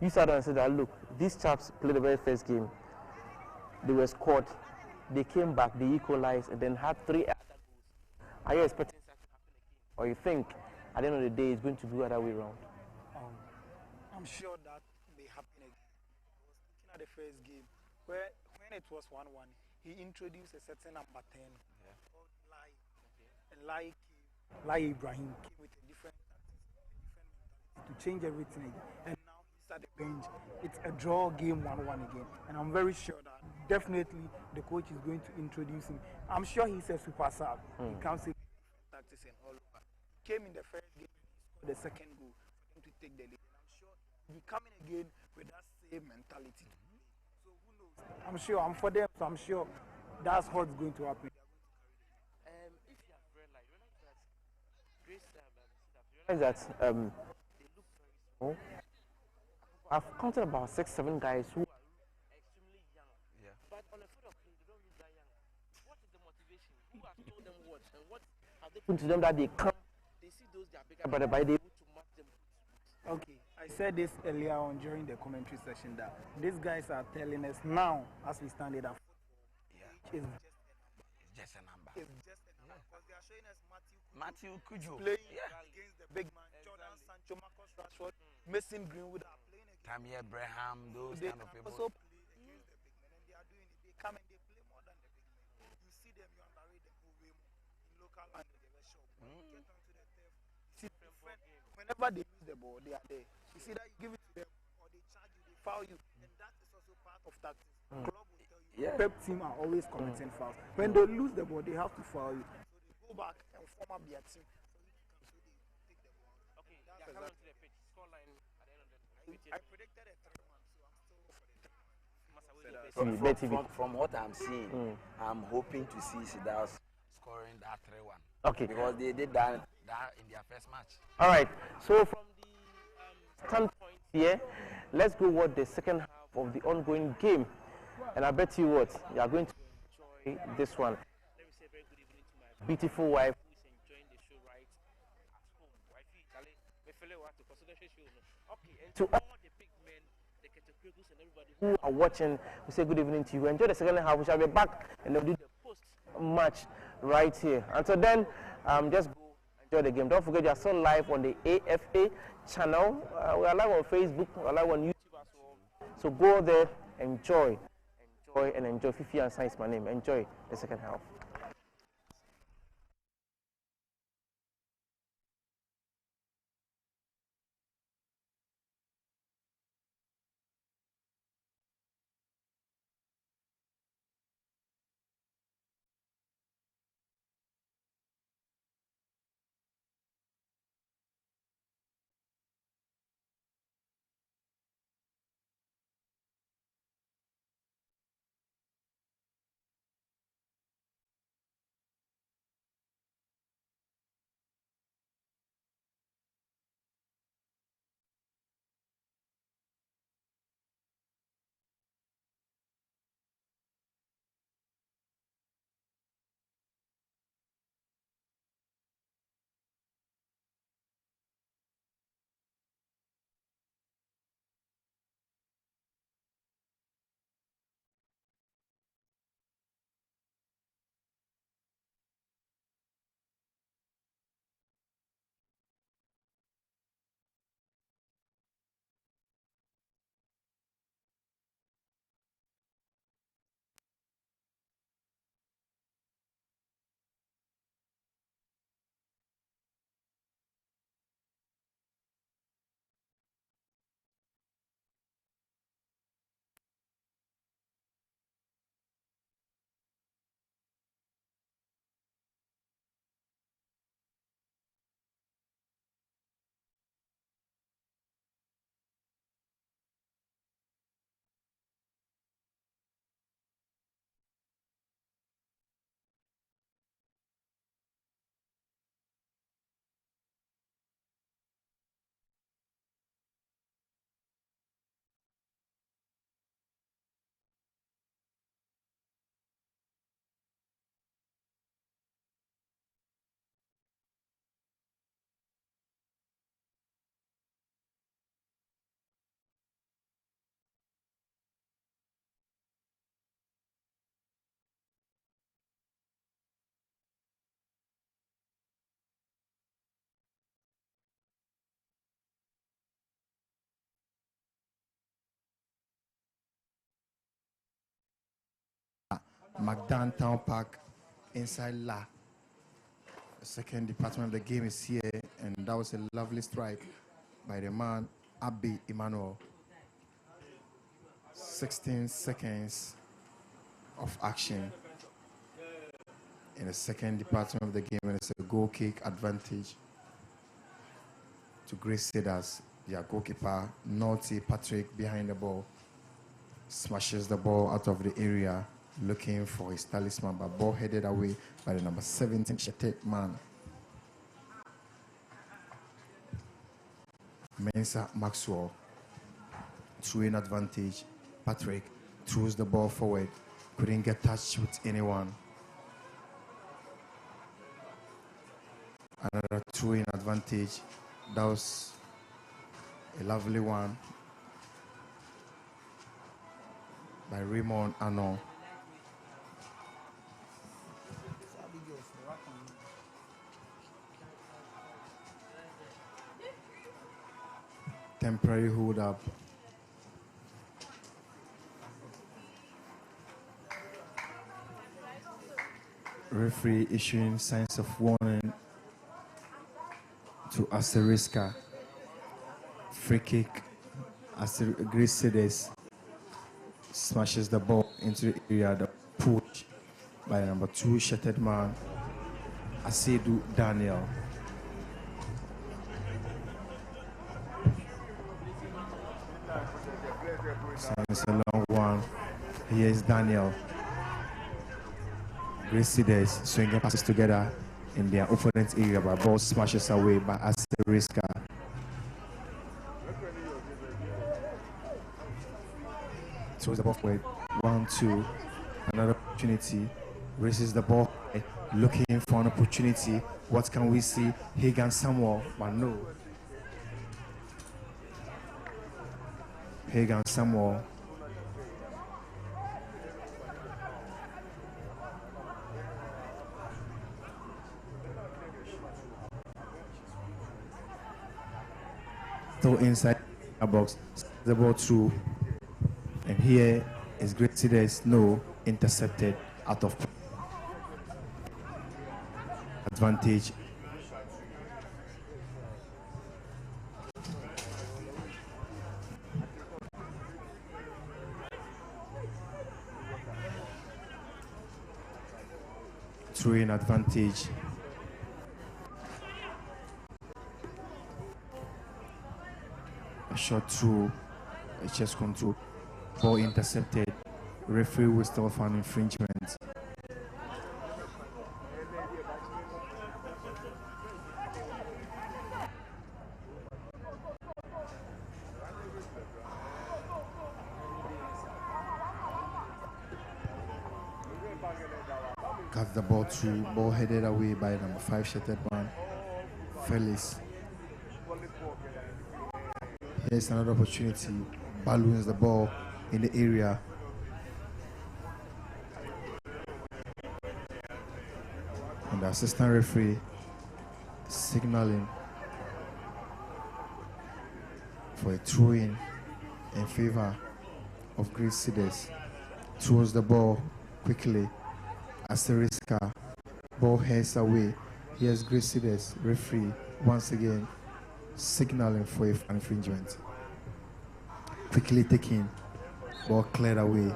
sat and said that look, these chaps played the very first game. They were scored. They came back, they equalized, and then had 3 other goals. Are you expecting that to happen again, or you think at the end of the day it's going to be the other way around? I'm sure that may happen again. I was looking at the first game where when it was 1-1, he introduced a certain number 10 called Lai. And Lai Ibrahim came with a different tactics, to change everything again. And now he's at the bench. It's a draw game 1-1 again. And I'm very sure that definitely the coach is going to introduce him. I'm sure he's a super sub. He comes in tactics and all over. He came in the first game and he scored the second goal for him to take the lead. And I'm sure he'll be coming again with that same mentality. So who knows? I'm sure, I'm for them, so I'm sure that's what's going to happen. If you have realized that Grace that they look very small. I've counted about 6-7 guys who are extremely young. Yeah. But on the field of play, they don't look that young. What is the motivation? Who has told them what? And what have they put to them that they come? They see those that are bigger, but they're able to match them. Okay, I said this earlier on during the commentary session that these guys are telling us now, as we stand it up, it's just a number. It's just a number. Because they are showing us Matthew Kujo playing against the big man, Jordan Sancho, Marcus Rashford, Mason Greenwood are playing against Tammy Abraham, those kind of people. Also play against the big men, and they are doing it. They come and they play more than the big men. You see them, you underrate them way more. In local language, they were short. Get onto the turf. See different. Whenever they lose the ball, they are there. You see that you give it to them, or they charge you, they foul you, and that is also part of tactics. Club will tell you. Pep team are always committing fouls. When they lose the ball, they have to foul you. So they go back and form up their team. So they take the ball. Okay, they are coming to the pitch. Scoreline at the end of the I predicted a 3-1, so I'm still for the 3-1. From what I'm seeing, I'm hoping to see Cedars scoring that 3-1. Okay. Because they did that in their first match. All right. So from the standpoint here, let's go watch the second half of the ongoing game. And I bet you what, you are going to enjoy this one. Let me say a very good evening to my beautiful wife who is enjoying the show right at home. Wifey, Charlie, okay, and to all the big men, the categories and everybody who are watching, we say good evening to you. Enjoy the second half. We shall be back and they'll do the post-match right here. Until then, just go enjoy the game. Don't forget you are still live on the AFA channel. We are live on Facebook, we are live on YouTube as well. So go there, enjoy. Fifi and Science, my name. Enjoy the second half. Downtown Park inside La. The second department of the game is here, and that was a lovely strike by the man Abbey Emmanuel. 16 seconds of action in the second department of the game, and it's a goal kick advantage to Grace Cedars. Their goalkeeper, Naughty Patrick, behind the ball, smashes the ball out of the area, looking for his talisman, but ball headed away by the number 17 Shetet man. Mensa Maxwell, through-in advantage. Patrick throws the ball forward, couldn't get touched with anyone. Another throw-in advantage. That was a lovely one by Raymond Anon. Temporary hold up. Referee issuing signs of warning to Asteriska. Free kick. Grace Cedars smashes the ball into the area. The push by number 2 Shattered man, Asedu Daniel. It's a long one. Here is Daniel. Grace Cedars swinging passes together in their opponent's area, but ball smashes away by Asteriska. throws the ball forward. 1-2. Another opportunity. Raises the ball, looking for an opportunity. What can we see? Hagan Samuel, but no. Hagan Samuel. Still inside the box, the ball through, and here is Great Cedars. No, intercepted out of advantage. Through in advantage. A shot through, a chest control, ball intercepted. Referee whistle for an infringement. Cuts the ball through, ball headed away by number 5 shirted man, Felix. Here's another opportunity. Balloons the ball in the area. And the assistant referee signaling for a throw-in favor of Great Cedars. Throws the ball quickly. Asteriska, ball heads away. Here's Great Cedars referee once again signaling for an infringement. Quickly taking, ball cleared away.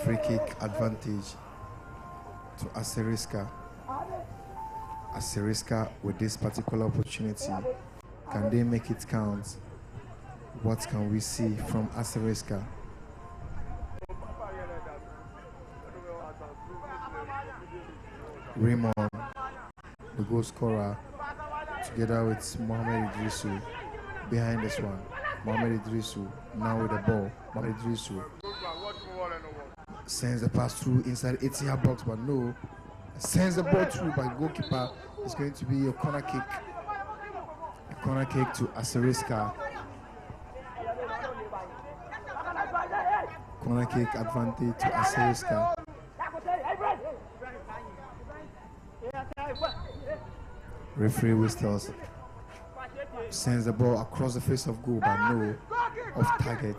Free kick advantage to Asteriska. Asteriska with this particular opportunity. Can they make it count? What can we see from Asteriska? Raymond, the goal scorer, together with Mohamed Idrisu behind this one. Mohamed Idrisu now with the ball. Mohamed Idrisu sends the pass through inside Etihad box, but no. Sends the ball through by goalkeeper. It's going to be a corner kick. A corner kick to Asteriska. Corner kick advantage to Asteriska. Referee whistles. Sends the ball across the face of goal, but no, off target.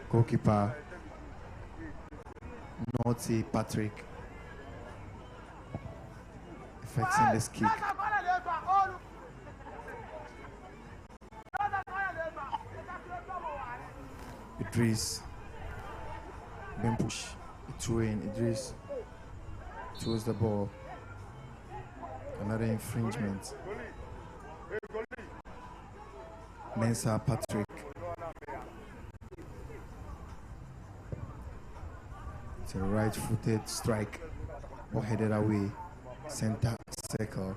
Goalkeeper Naughty Patrick effecting this kick. Idris then push it through in. Idris throws the ball. Another infringement. Mensah Patrick. It's a right-footed strike. Ball headed away. Center circle.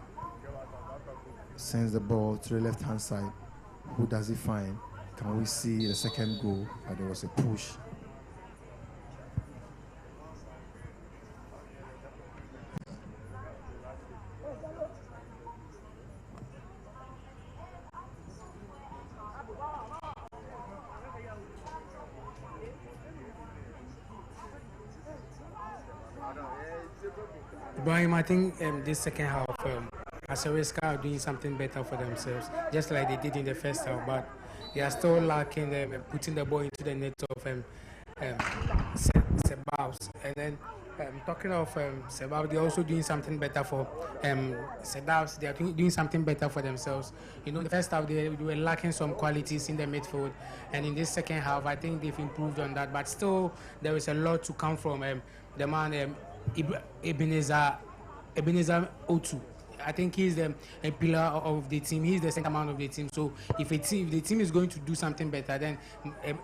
Sends the ball to the left-hand side. Who does he find? Can we see the second goal? But there was a push. Ibrahim, I think this second half, Asteriska are doing something better for themselves, just like they did in the first half, but they are still lacking putting the ball into the net of Sebabs. And then talking of Sebabs, they're also doing something better for Sebabs. They are doing something better for themselves. You know, in the first half, they were lacking some qualities in the midfield. And in this second half, I think they've improved on that. But still, there is a lot to come from the man, Ebenezer Otu. I think he's a pillar of the team. He's the center man of the team. So if the team is going to do something better, then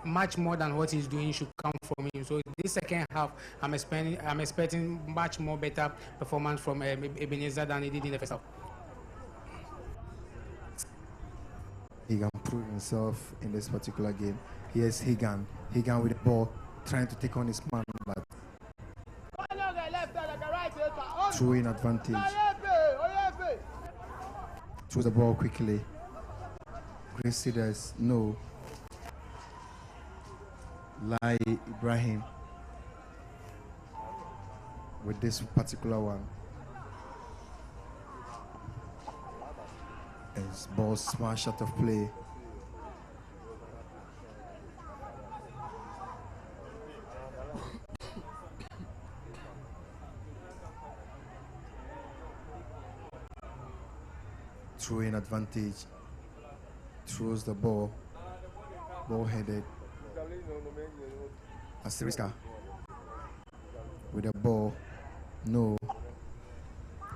much more than what he's doing should come from him. So this second half, I'm expecting much more better performance from Ebenezer than he did in the first half. He can prove himself in this particular game. Here's Higan with the ball, trying to take on his man, but throwing advantage. Throws the ball quickly. Grace Cedars, no. Lai Ibrahim with this particular one. His ball smashed out of play. Throwing advantage. Throws the ball. Ball headed. Asteriska with the ball. No.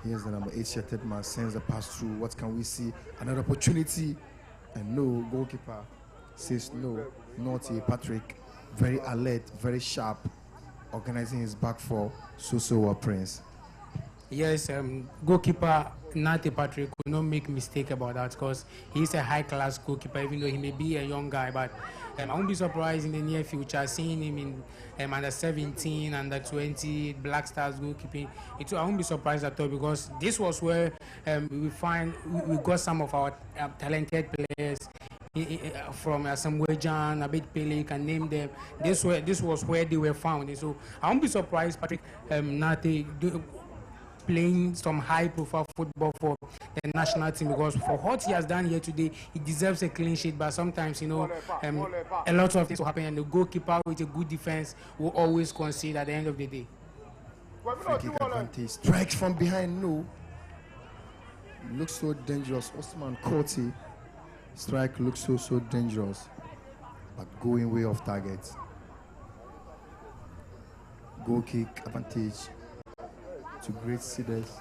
Here's the number 8 shirted man, sends the pass through. What can we see? Another opportunity. And no, goalkeeper says no. Naughty Patrick, very alert, very sharp, organizing his back for Soso Prince. Yes, goalkeeper Nate Patrick will not make mistake about that because he's a high-class goalkeeper, even though he may be a young guy. But I won't be surprised in the near future seeing him in under 17, under 20, Black Stars goalkeeping. I won't be surprised at all because this was where we got some of our talented players from Samuel Jan, Abed Pele, you can name them. This was where they were found. And so I won't be surprised Patrick Nate playing some high-profile football for the national team because for what he has done here today, he deserves a clean sheet. But sometimes, a lot of things will happen, and the goalkeeper with a good defense will always concede at the end of the day. Free kick advantage. Strikes from behind. No. Looks so dangerous. Osman Koti. Strike looks so dangerous, but going way off target. Goal kick advantage to Great Cedars.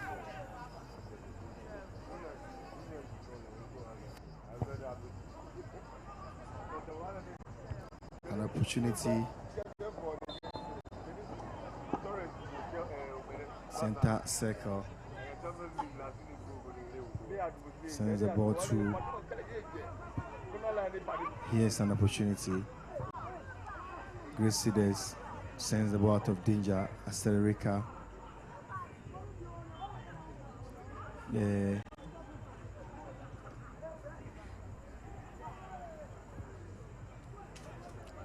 An opportunity. Center circle. Sends the ball through. Here's an opportunity. Great Cedars sends the ball out of danger. Asterika.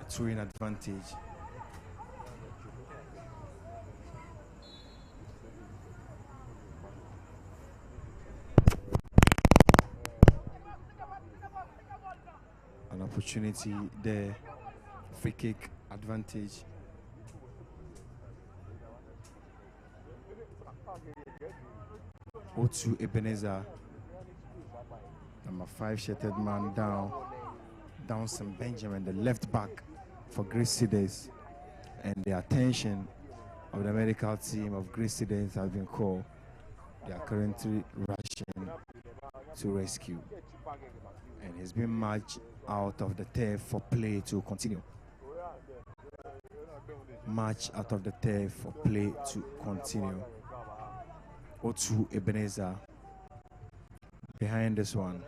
Throwing advantage. An opportunity there. Free kick advantage. Otu Ebenezer, number 5 shirted man down. Downson Benjamin, the left back for Great Cedars, and the attention of the medical team of Great Cedars has been called. They are currently rushing to rescue, and he's been marched out of the turf for play to continue. March out of the turf for play to continue. Otu Ebenezer behind this one.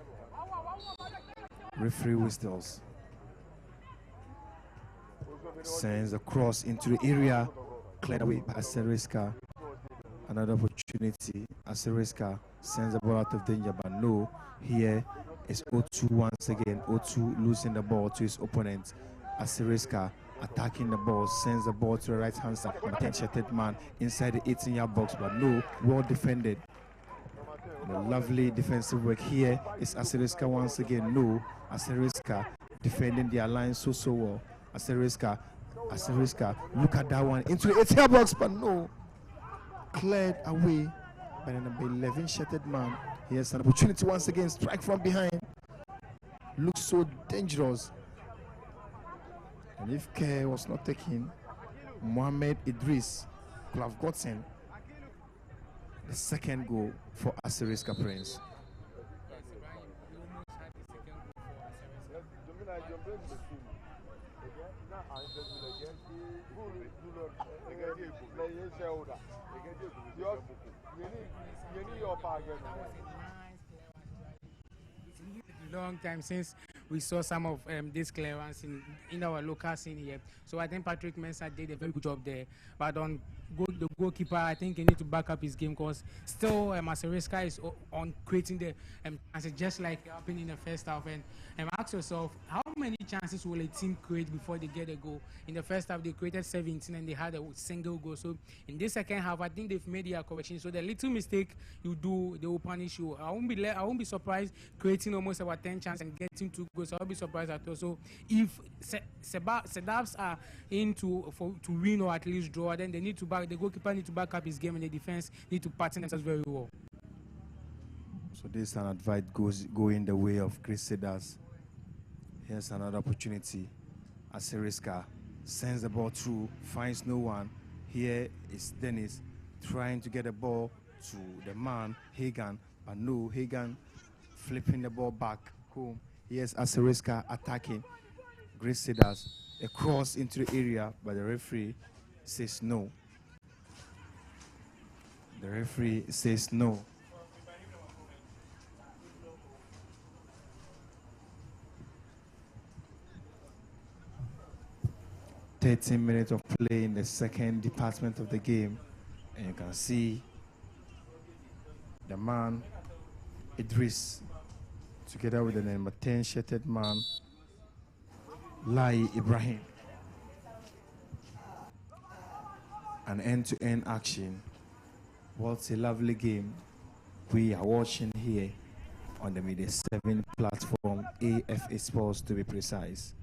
Referee whistles. Sends a cross into the area. Cleared away by Asteriska. Another opportunity. Asteriska sends the ball out of danger, but no. Here is Otu once again. Otu losing the ball to his opponent. Asteriska attacking the ball, sends the ball to the right hand side. 10-shirted man inside the 18-yard box, but no, well defended. The lovely defensive work here is Asteriska once again. No, Asteriska defending their line so well. Asteriska, look at that one into the 18-yard box, but no, cleared away by the number 11-shirted man. He has an opportunity once again, strike from behind. Looks so dangerous. And if care was not taken, Mohamed Idris could have gotten the second goal for Assyriska Prince. Long time since we saw some of this clearance in our local scene here. So I think Patrick Mensah did a very good job there. But on the goalkeeper, I think he needs to back up his game because still Assyriska is on creating the chances just like it happened in the first half. And ask yourself, how many chances will a team create before they get a goal? In the first half, they created 17 and they had a single goal. So in this second half, I think they've made their correction. So the little mistake you do, they will punish you. I won't be surprised creating almost about 10 chances and getting 2 goals. I won't be surprised at all. So if Sedabs are in to win or at least draw, then they need to the goalkeeper need to back up his game and the defense need to pattern themselves very well. So this is an advice going the way of Chris Sedabs. Here's another opportunity. Assyriska sends the ball through, finds no one. Here is Dennis trying to get the ball to the man, Hagan, but no, Hagan flipping the ball back home. Here's Assyriska attacking. Chris Sedabs, a cross into the area, but the referee says no. The referee says no. "13 minutes of play in the second department of the game, and you can see the man Idris together with the number 10 shirted man Lai Ibrahim. An end-to-end action. What a lovely game we are watching here on the Media 7 platform, AFA Sports to be precise.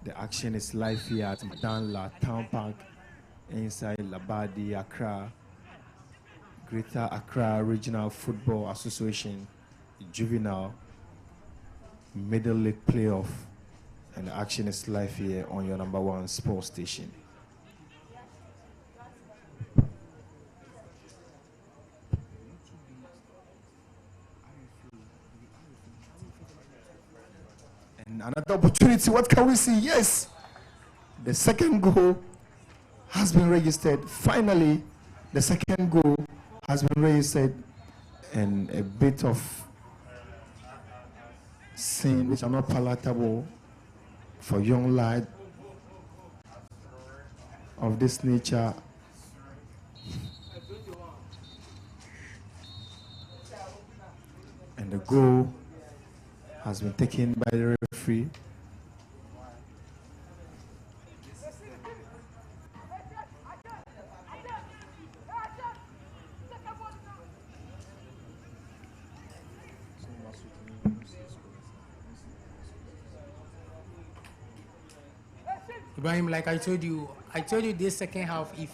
The action is live here at Madanla Town Park inside Labadi, Accra. Greater Accra Regional Football Association Juvenile Middle League Playoff, and the action is live here on your #1 sports station. And another opportunity, what can we see? Yes, the second goal has been registered. Finally, the second goal has been registered, and a bit of sin which are not palatable for young lad of this nature. And the goal has been taken by the referee. Ibrahim, like I told you this second half, if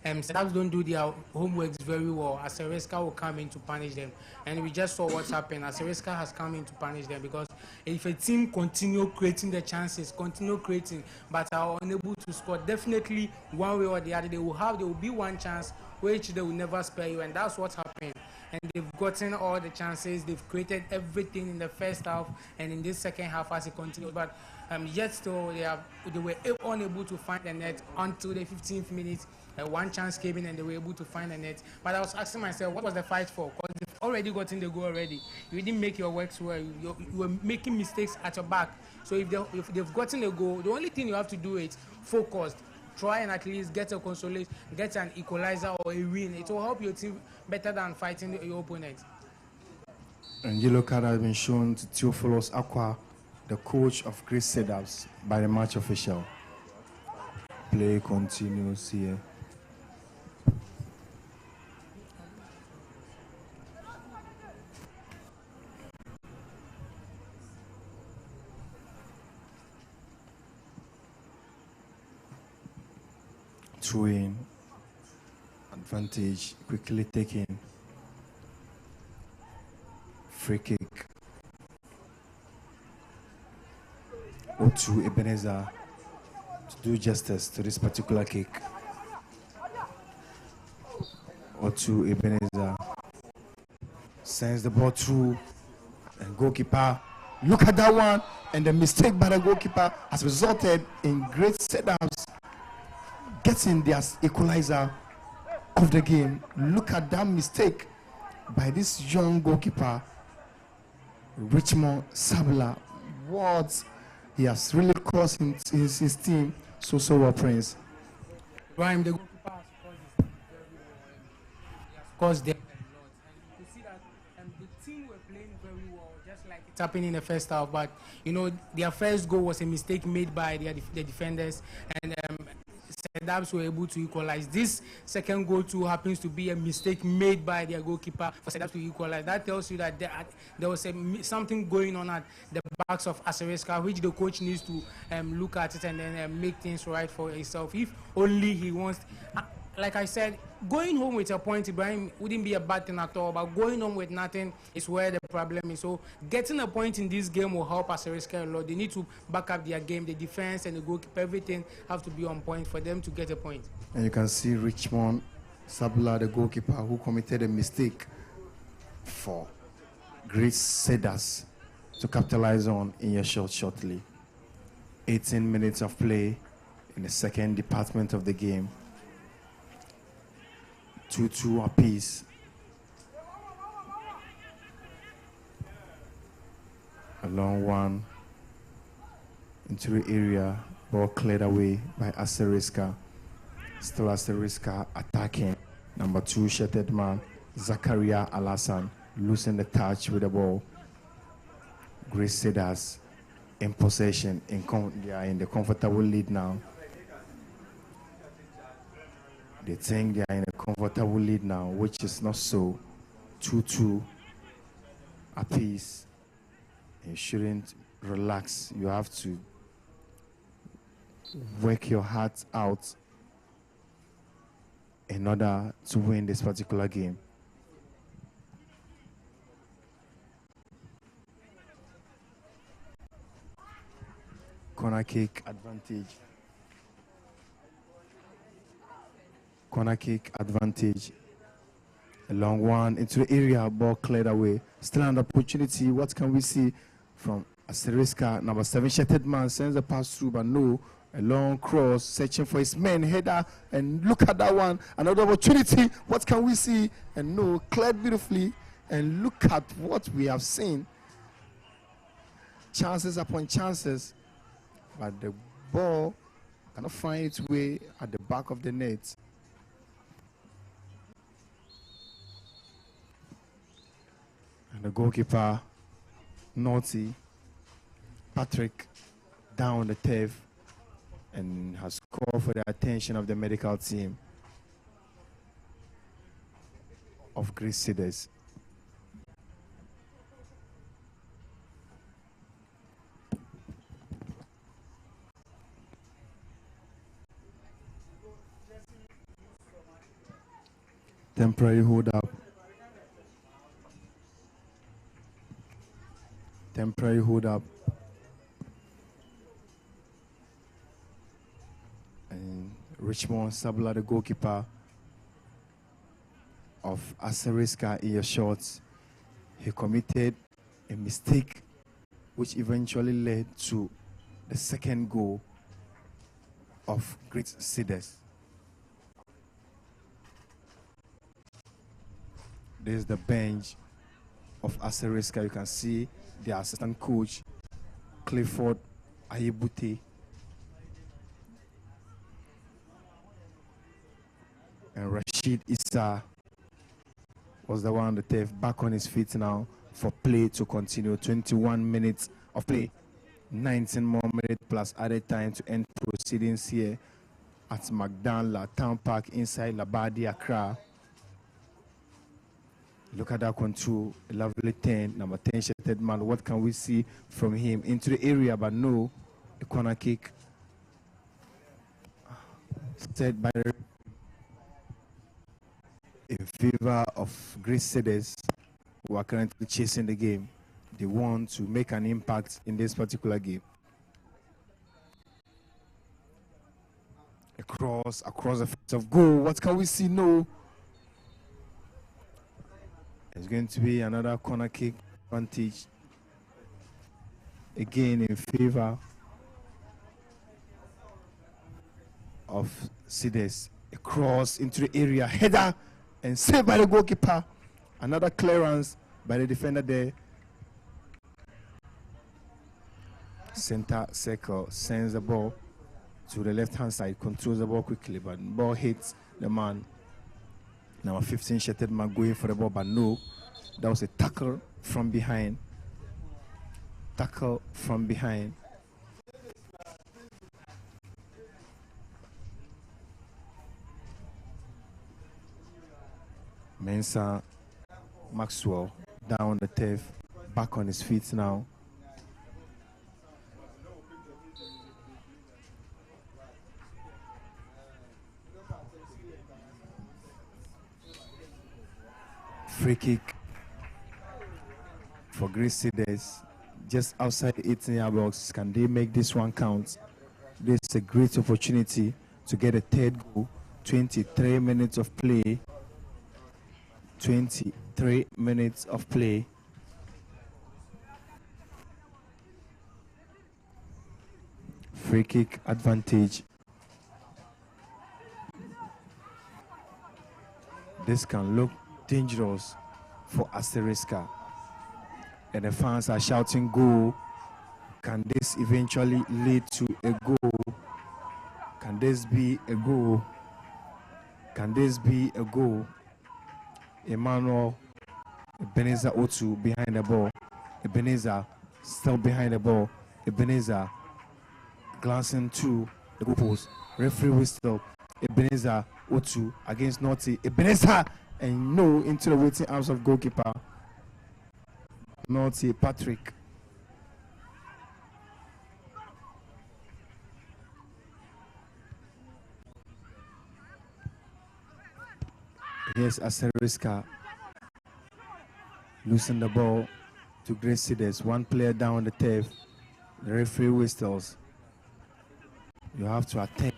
Sedabs don't do their homework very well, Assyriska will come in to punish them. And we just saw what's happened. Assyriska has come in to punish them because if a team continue creating the chances, but are unable to score, definitely one way or the other, there will be one chance which they will never spare you, and that's what's happened. And they've gotten all the chances, they've created everything in the first half and in this second half as it continues. But yet still they were unable to find the net until the 15th minute. One chance came in and they were able to find the net. But I was asking myself, what was the fight for? Because they've already gotten the goal already. You didn't make your works well. You were making mistakes at your back. So if they've gotten a goal, the only thing you have to do is focus. Try and at least get a consolation, get an equalizer or a win. It will help your team better than fighting your opponent. And yellow card has been shown to Theophilus Aqua, the coach of Chris Sedabs, by the match official. Play continues here. Throwing advantage quickly taken. Free kick. Otu Ebenezer to do justice to this particular kick. Otu Ebenezer sends the ball through, and goalkeeper, look at that one, and the mistake by the goalkeeper has resulted in great setups, getting their equalizer of the game. Look at that mistake by this young goalkeeper, Richmond Sabla. What he has really caused his team so well, Prince. Rhyme, the goalkeeper has caused them a lot. And you see that the team were playing very well, just like it's happening in the first half. But, you know, their first goal was a mistake made by the defenders. And setups were able to equalize. This second goal too happens to be a mistake made by their goalkeeper for setups to equalize. That tells you that there was something going on at the backs of Aseriska, which the coach needs to look at it and then make things right for himself. If only he wants, like I said, going home with a point, Ibrahim, wouldn't be a bad thing at all, but going home with nothing is where the problem is. So getting a point in this game will help Aseriska a lot. They need to back up their game. The defense and the goalkeeper, everything have to be on point for them to get a point. And you can see Richmond Sabula, the goalkeeper, who committed a mistake for great Sedas to capitalize on in your shot shortly. 18 minutes of play in the second department of the game. 2-2 apiece. A long one into the area, ball cleared away by Aseriska. Still Aseriska attacking. Number 2 shirted man, Zakaria Alasan, losing the touch with the ball. Grace Sedas in possession. They are in the comfortable lead now. They think they are in a comfortable lead now, which is not so. 2-2 apiece. You shouldn't relax. You have to work your heart out in order to win this particular game. Corner kick advantage. Corner kick advantage. A long one into the area, ball cleared away. Still an opportunity. What can we see from Aseriska? Number 7 shirted man sends a pass through, but no. A long cross, searching for his man, header, and look at that one. Another opportunity. What can we see? And no, cleared beautifully. And look at what we have seen. Chances upon chances, but the ball cannot find its way at the back of the net. And the goalkeeper, Naughty, Patrick, down the turf and has called for the attention of the medical team of Greece Cedars. Temporary hold up. Temporary hold up. And Richmond Sabula, the goalkeeper of Aseriska in your shots, he committed a mistake which eventually led to the second goal of Great Cedars. This is the bench of Aseriska. You can see the assistant coach, Clifford Ayebute. And Rashid Issa was the one on the turf, back on his feet now for play to continue. 21 minutes of play. 19 more minutes plus added time to end proceedings here at McDonald Town Park inside Labadi, Accra. Look at that control, a lovely 10, number 10 shirted man. What can we see from him? Into the area, but no, a corner kick set by the in favor of Greece Cedars, who are currently chasing the game. They want to make an impact in this particular game. Across the field of goal. What can we see? No. It's going to be another corner kick advantage. Again in favor of Cedars. A cross into the area, header, and saved by the goalkeeper. Another clearance by the defender there. Center circle sends the ball to the left-hand side, controls the ball quickly, but the ball hits the man. Number 15, shirted man going for the ball, but no. That was a tackle from behind. Tackle from behind. Mensah Maxwell down on the turf, back on his feet now. Free kick for Great Cedars just outside the 18-yard box. Can they make this one count? This is a great opportunity to get a third goal. 23 minutes of play. 23 minutes of play. Free kick advantage. This can look dangerous for Asteriska. And the fans are shouting goal. Can this eventually lead to a goal? Can this be a goal? Can this be a goal? Emmanuel Ebenezer Otu behind the ball. Ebenezer still behind the ball. Ebenezer glancing to the goalpost. Referee whistle. Ebenezer Otu against Naughty. Ebenezer and no into the waiting arms of goalkeeper Naughty Patrick. Yes, Asteriska losing the ball to Great Cedars. One player down on the turf. The referee whistles. You have to attend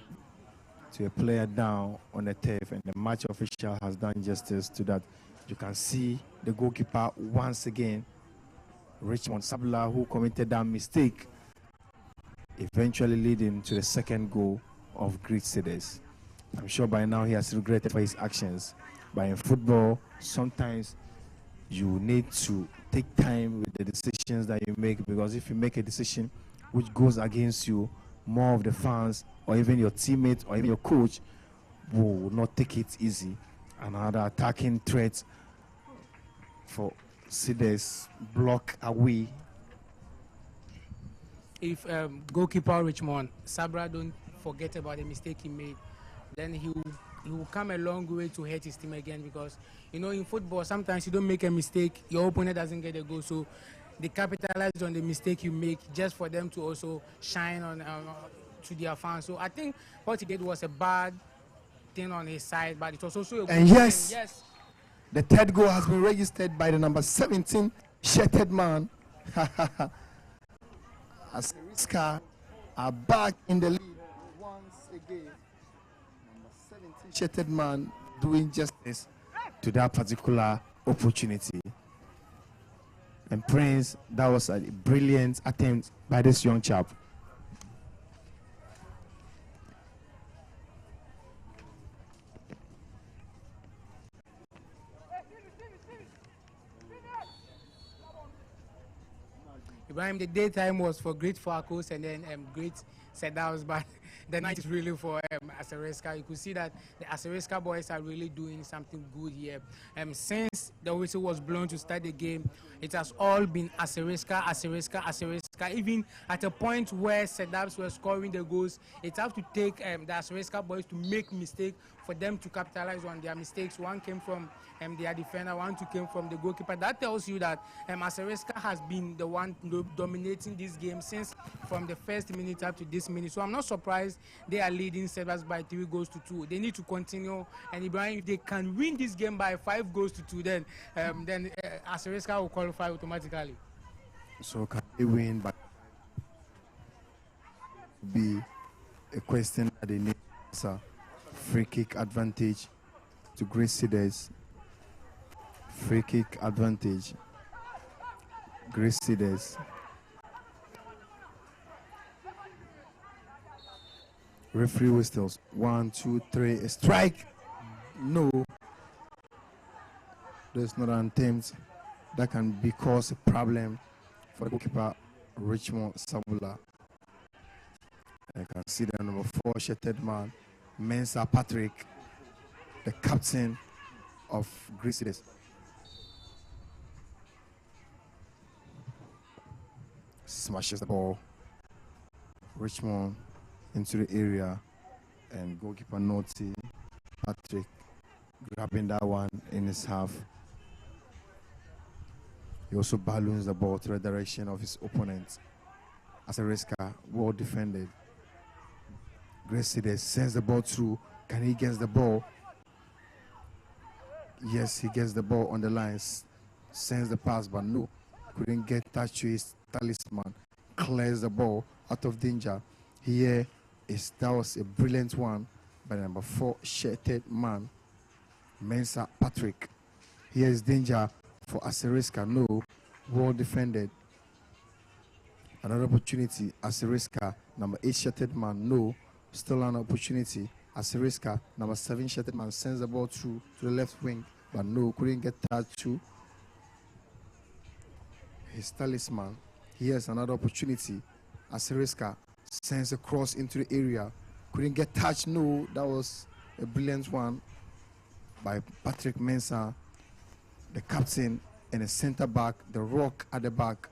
to a player down on the turf, and the match official has done justice to that. You can see the goalkeeper once again, Richmond Sabula, who committed that mistake, eventually leading to the second goal of Great Cedars. I'm sure by now he has regretted for his actions. But in football, sometimes you need to take time with the decisions that you make, because if you make a decision which goes against you, more of the fans or even your teammates or even your coach will not take it easy. Another attacking threat for Cedars, block away. If goalkeeper Richmond Sabra don't forget about the mistake he made, then he will come a long way to hurt his team again, because you know in football sometimes you don't make a mistake, your opponent doesn't get a goal, so they capitalize on the mistake you make just for them to also shine on to their fans. So I think what he did was a bad thing on his side, but it was also a good and yes, thing. Yes, the third goal has been registered by the number 17 shirted man. Asteriska are back in the lead once again. Number 17 shirted man doing justice to that particular opportunity. And Prince, that was a brilliant attempt by this young chap. Ibrahim, the daytime was for Great Falcons and then Great Sedaus, but the night is really for Asteriska. You could see that the Asteriska boys are really doing something good here. Since the whistle was blown to start the game, it has all been Asteriska, Asteriska, Asteriska. Even at a point where Sedaus were scoring the goals, it has to take the Asteriska boys to make mistakes for them to capitalize on their mistakes. One came from their defender, one came from the goalkeeper. That tells you that Asteriska has been the one dominating this game since from the first minute up to this minute. So I'm not surprised they are leading Sebas by 3-2. They need to continue, and Ibrahim, if they can win this game by 5-2, then Asteriska will qualify automatically. So can they win by be a question that they need to answer. Free kick advantage to Great Cedars. Free kick advantage. Grace Cedars. Referee whistles. 1, 2, 3. A strike. No. There's not an attempt that can be cause a problem for the goalkeeper Richmond Sabula. I can see the number 4 shirted man, Mensa Patrick, the captain of Grace Cedars. Smashes the ball. Richmond into the area, and goalkeeper Naughty Patrick grabbing that one in his half. He also balloons the ball to the direction of his opponent. Asariska, well defended. Grace Cedars sends the ball through. Can he get the ball? Yes, he gets the ball on the lines. Sends the pass, but no. Couldn't get touch to his talisman. Clears the ball out of danger. Here that was a brilliant one by the number 4 shirted man, Mensa Patrick. Here is danger for Asariska. No. Well defended. Another opportunity. Asariska, number 8 shirted man. No. Still an opportunity. Asariska, number 7 shirted man, sends the ball through to the left wing, but no, couldn't get touch to his talisman. Here's another opportunity. Asariska sends a cross into the area. Couldn't get touch. No, that was a brilliant one by Patrick Mensah, the captain and a centre back, the rock at the back.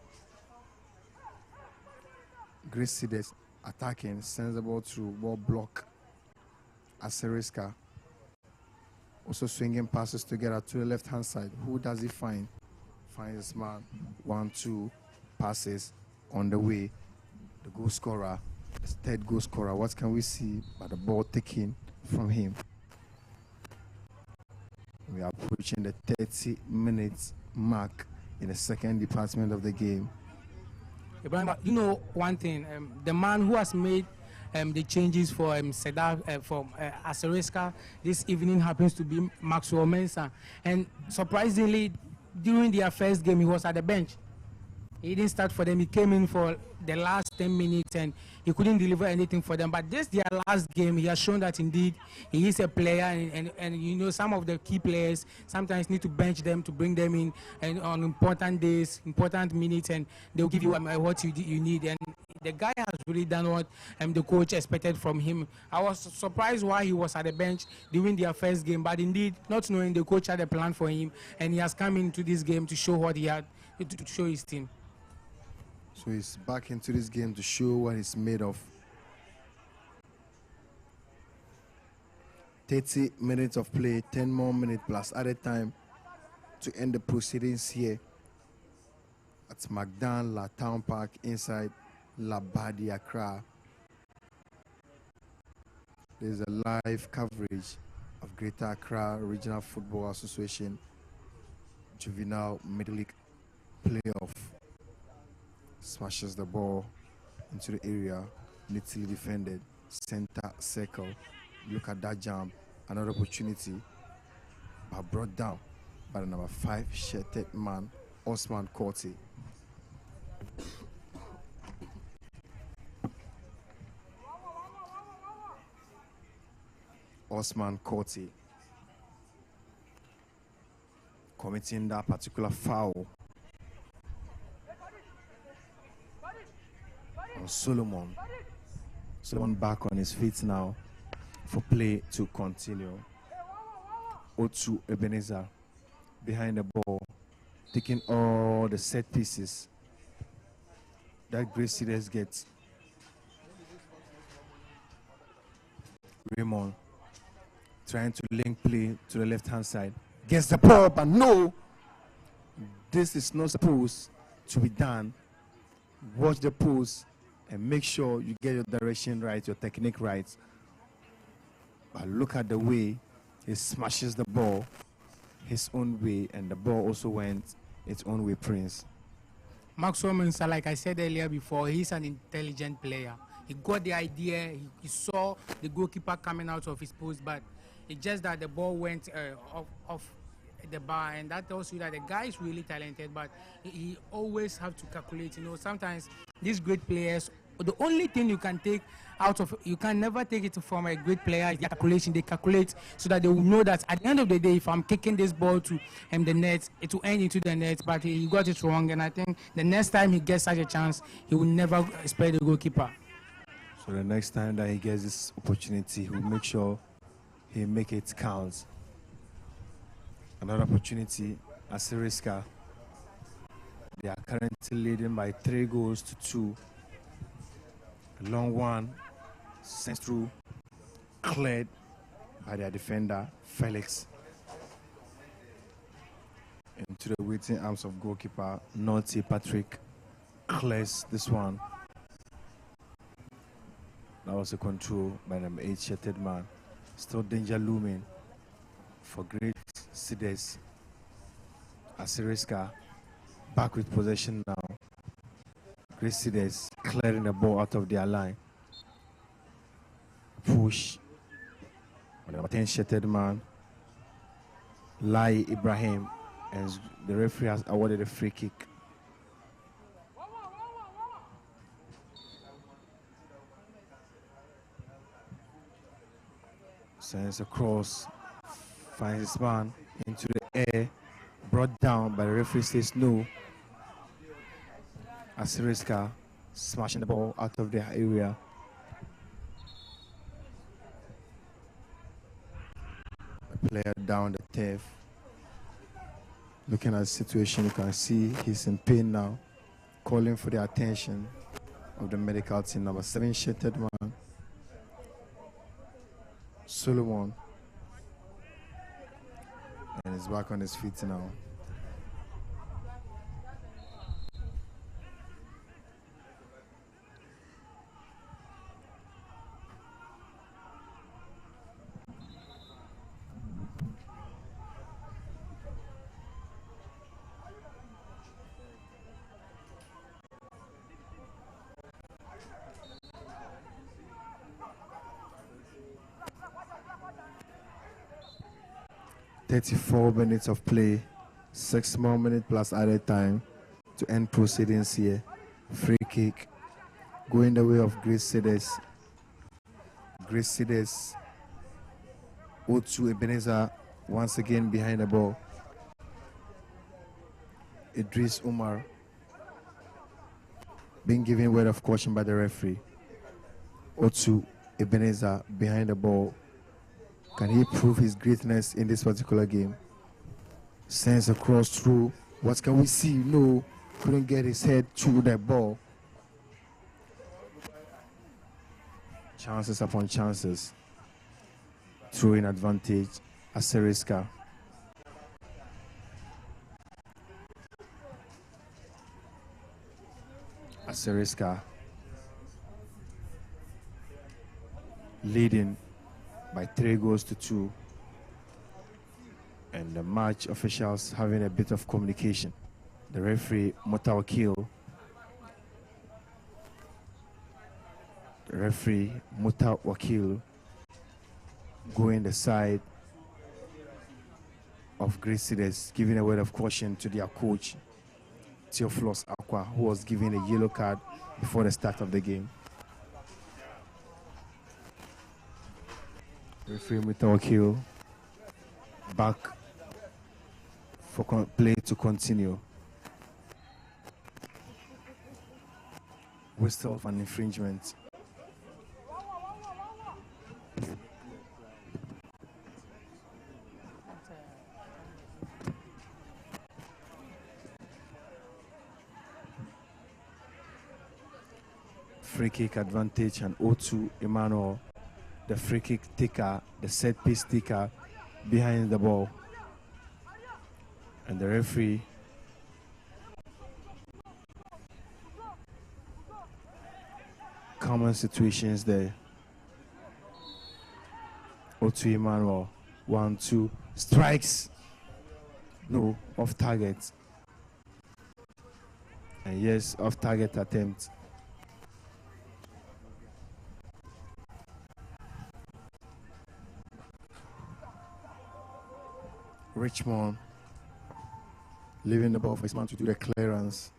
Grace Cedars attacking, sends the ball through, ball block. Asariska also swinging passes together to the left hand side. Who does he find? Finds this man. 1, 2 passes on the way. The goal scorer, the third goal scorer. What can we see but the ball taken from him? We are approaching the 30 minutes mark in the second department of the game. Ibrahim, you know one thing, the man who has made the changes for Asariska this evening happens to be Maxwell Mensah, and surprisingly, during their first game, he was at the bench. He didn't start for them. He came in for the last 10 minutes and he couldn't deliver anything for them. But this their last game, he has shown that indeed he is a player, and you know, some of the key players sometimes need to bench them to bring them in and on important days, important minutes, and they'll give you what you need. And the guy has really done what the coach expected from him. I was surprised why he was at the bench during their first game, but indeed, not knowing the coach had a plan for him, and he has come into this game to show what he had to show his team. So he's back into this game to show what he's made of. 30 minutes of play, 10 more minutes plus added time to end the proceedings here at Magdan La Town Park inside Labadi, Accra. There's a live coverage of Greater Accra Regional Football Association Juvenile Middle League Playoff. Smashes the ball into the area, neatly defended, center circle. Look at that jump, another opportunity, but brought down by the number 5 shirted man, Osman Korti. Osman Korti committing that particular foul on Solomon. Solomon back on his feet now for play to continue. Otu Ebenezer behind the ball, taking all the set pieces that Grace Cedars gets. Raymond trying to link play to the left hand side. Gets the ball, but no! This is not supposed to be done. Watch the post and make sure you get your direction right, your technique right. But look at the way he smashes the ball his own way, and the ball also went its own way, Prince. Maxwell Mensah, like I said earlier before, he's an intelligent player. He got the idea, he saw the goalkeeper coming out of his post, but it's just that the ball went off the bar, and that tells you that the guy is really talented, but he always have to calculate. You know, sometimes these great players, the only thing you can take out of, you can never take it from a great player is the calculation. They calculate so that they will know that at the end of the day, if I'm kicking this ball to the net, it will end into the net, but he got it wrong, and I think the next time he gets such a chance, he will never spare the goalkeeper. So the next time that he gets this opportunity, he will make sure he make it count. Another opportunity, Asiriska. They are currently leading by 3-2. A long one, sent through, cleared by their defender, Felix. Into the waiting arms of goalkeeper, Naughty Patrick, clears this one. That was a control by number 8, Shattered Man. Still danger looming for Great Cides. Asiriska back with possession now. Great Cides clearing the ball out of their line. Push. Number 10, Shattered Man. Lai Ibrahim. And the referee has awarded a free kick. Sends a cross, finds his man into the air, brought down, but the referee says no. Asiriska smashing the ball out of their area. A player down the turf. Looking at the situation, you can see he's in pain now, calling for the attention of the medical team. Number 7, Shattered Man. Solomon, and he's back on his feet now. "34 minutes of play, 6 more minutes plus added time to end proceedings here. Free kick going the way of Great Cides. Great Cides. Otu Ebenezer once again behind the ball. Idris Umar being given word of caution by the referee. Otu Ebenezer behind the ball. Can he prove his greatness in this particular game? Sends a cross through. What can we see? No, couldn't get his head through the ball. Chances upon chances. Throwing advantage. Asiriska. Asiriska leading by 3-2, and the match officials having a bit of communication. The referee Mutawakil, going the side of Great Cides, giving a word of caution to their coach Theophilus Aqua, who was given a yellow card before the start of the game. Referee Mutawakil back for play to continue. Whistle of an infringement. Free kick advantage and Otu Emmanuel, the free kick taker, the set piece taker behind the ball. And the referee common situations there. Otu Emmanuel, 1-2, strikes. No, off target. And yes, off target attempt. Richmond leaving the ball for his man to do the clearance.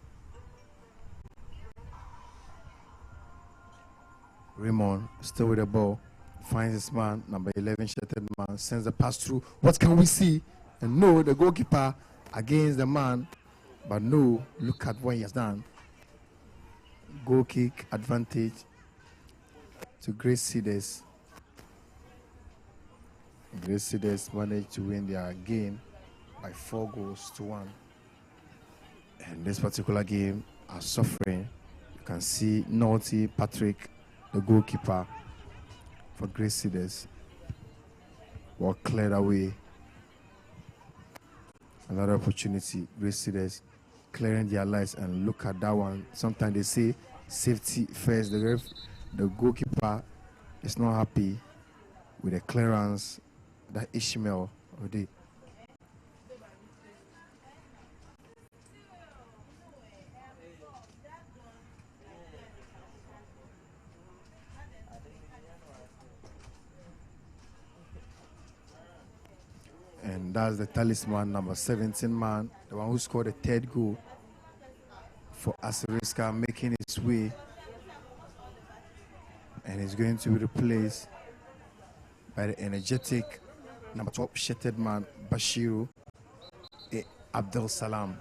Raymond still with the ball, finds his man, number 11, shattered man, sends the pass through. What can we see? And no, the goalkeeper against the man, but no, look at what he has done. Goal kick advantage to Grace Cedars. Grace Cedars managed to win their game by 4-1. And this particular game are suffering. You can see Naughty Patrick, the goalkeeper for Grace Cedars, were cleared away. Another opportunity, Grace Cedars clearing their lives, and look at that one. Sometimes they say safety first. The goalkeeper is not happy with the clearance that Ishmael did. And that's the talisman, number 17 man, the one who scored the third goal for Asiriska, making his way. And he's going to be replaced by the energetic number 12 shattered man, Bashiru Abdul Salam.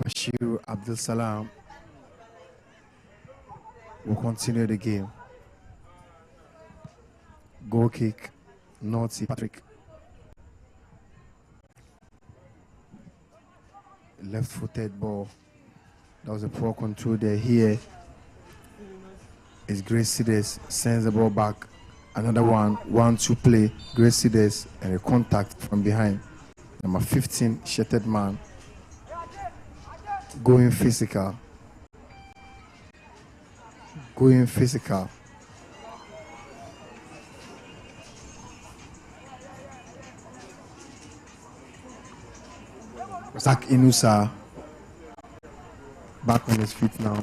Bashiru Abdul Salam will continue the game. Goal kick, Naughty Patrick. Left-footed ball. That was a poor control there. Here is Grace Cedars, sends the ball back. Another one, 1-2 play. Grace Cedars and a contact from behind. Number 15, shattered man. Going physical. Going physical. Zach Inusa back on his feet now.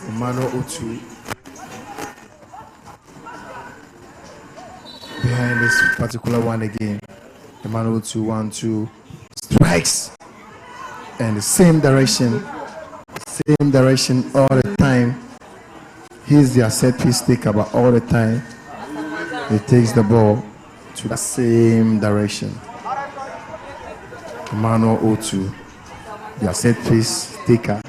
Emmanuel Otu behind this particular one again. Emmanuel Otu, 1-2 strikes, and the same direction all the time. He's their set piece taker, but all the time he takes the ball to the same direction. Emmanuel Otu, their set piece taker.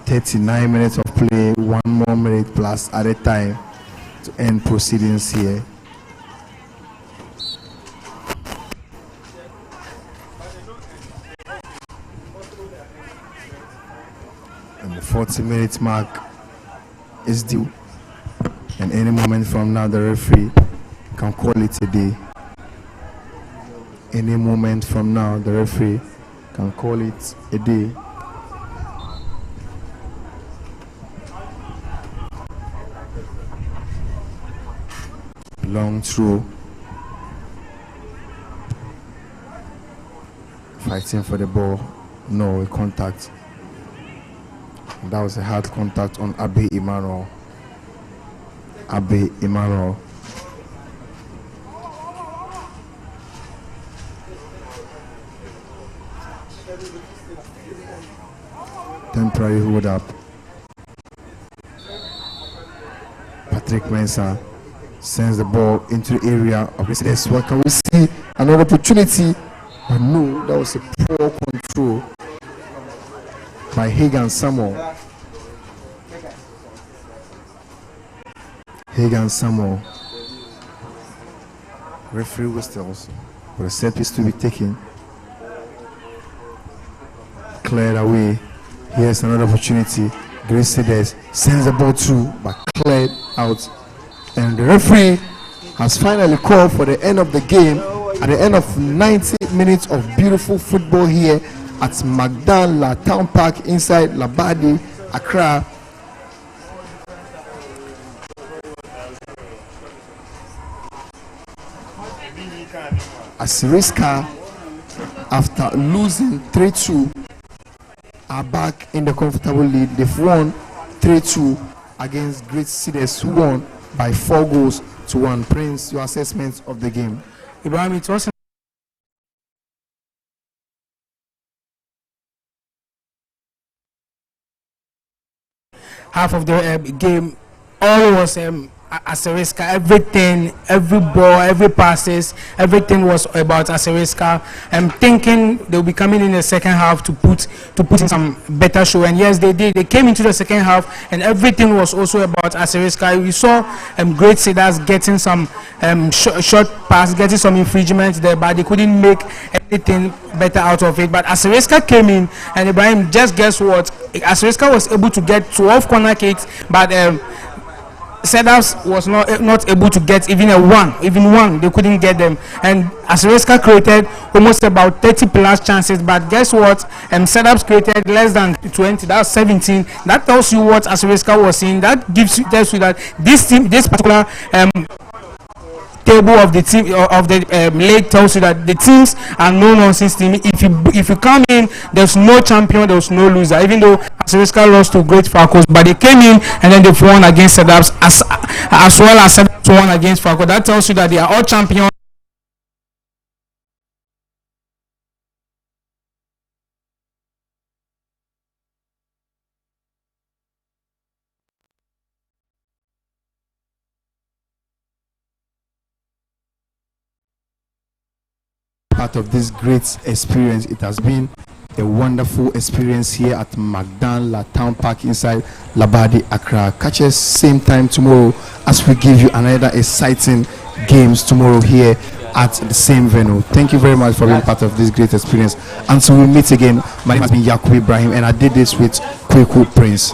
39 minutes of play, 1 more minute plus at a time to end proceedings here. And the 40-minute mark is due. And any moment from now, the referee can call it a day. Any moment from now, the referee can call it a day. Long throw. Fighting for the ball. No, a contact. That was a hard contact on Abe Emmanuel. Abe Emmanuel. Temporary hold up. Patrick Mensah sends the ball into the area of this. What can we see? Another opportunity. But no, that was a poor control by Hagan Samuel. Hagan Samuel. Referee whistles for a set piece to be taken. Cleared away. Here's another opportunity. Grace Cedars sends the ball through, but cleared out. And the referee has finally called for the end of the game at the end of 90 minutes of beautiful football here at Magdala Town Park inside Labadi, Accra. Asiriska, after losing 3-2, are back in the comfortable lead. They've won 3-2 against Great Cedars, who won by 4-1. Prince, your assessment of the game? Ibrahim, it was half of the game, all was Aseriska. Everything, every ball, every passes, everything was about Aseriska. I'm thinking they'll be coming in the second half to put in some better show, and yes, they did. They came into the second half, and everything was also about Aseriska. We saw great Cedars getting some short pass, getting some infringements there, but they couldn't make anything better out of it. But Aseriska came in, and Ibrahim, just guess what? Aseriska was able to get 12 corner kicks, but Cedars was not able to get even one. They couldn't get them, and Aseriska created almost about 30 plus chances. But guess what? Cedars created less than 20. That's 17. That tells you what Aseriska was seeing. That tells you that this team, this particular table of the team of the league tells you that the teams are no nonsense team. If you come in, there's no champion, there's no loser. Even though Aseriska lost to Great Falcons, but they came in and then they've won against Cedars as well as Cedars won against Falcons. That tells you that they are all champions. Part of this great experience. It has been a wonderful experience here at Magdan La Town Park inside Labadi, Accra. Catch us same time tomorrow as we give you another exciting games tomorrow here at the same venue. Thank you very much for being part of this great experience. Until we meet again, my name has been Yakubu Ibrahim, and I did this with Kweku Prince.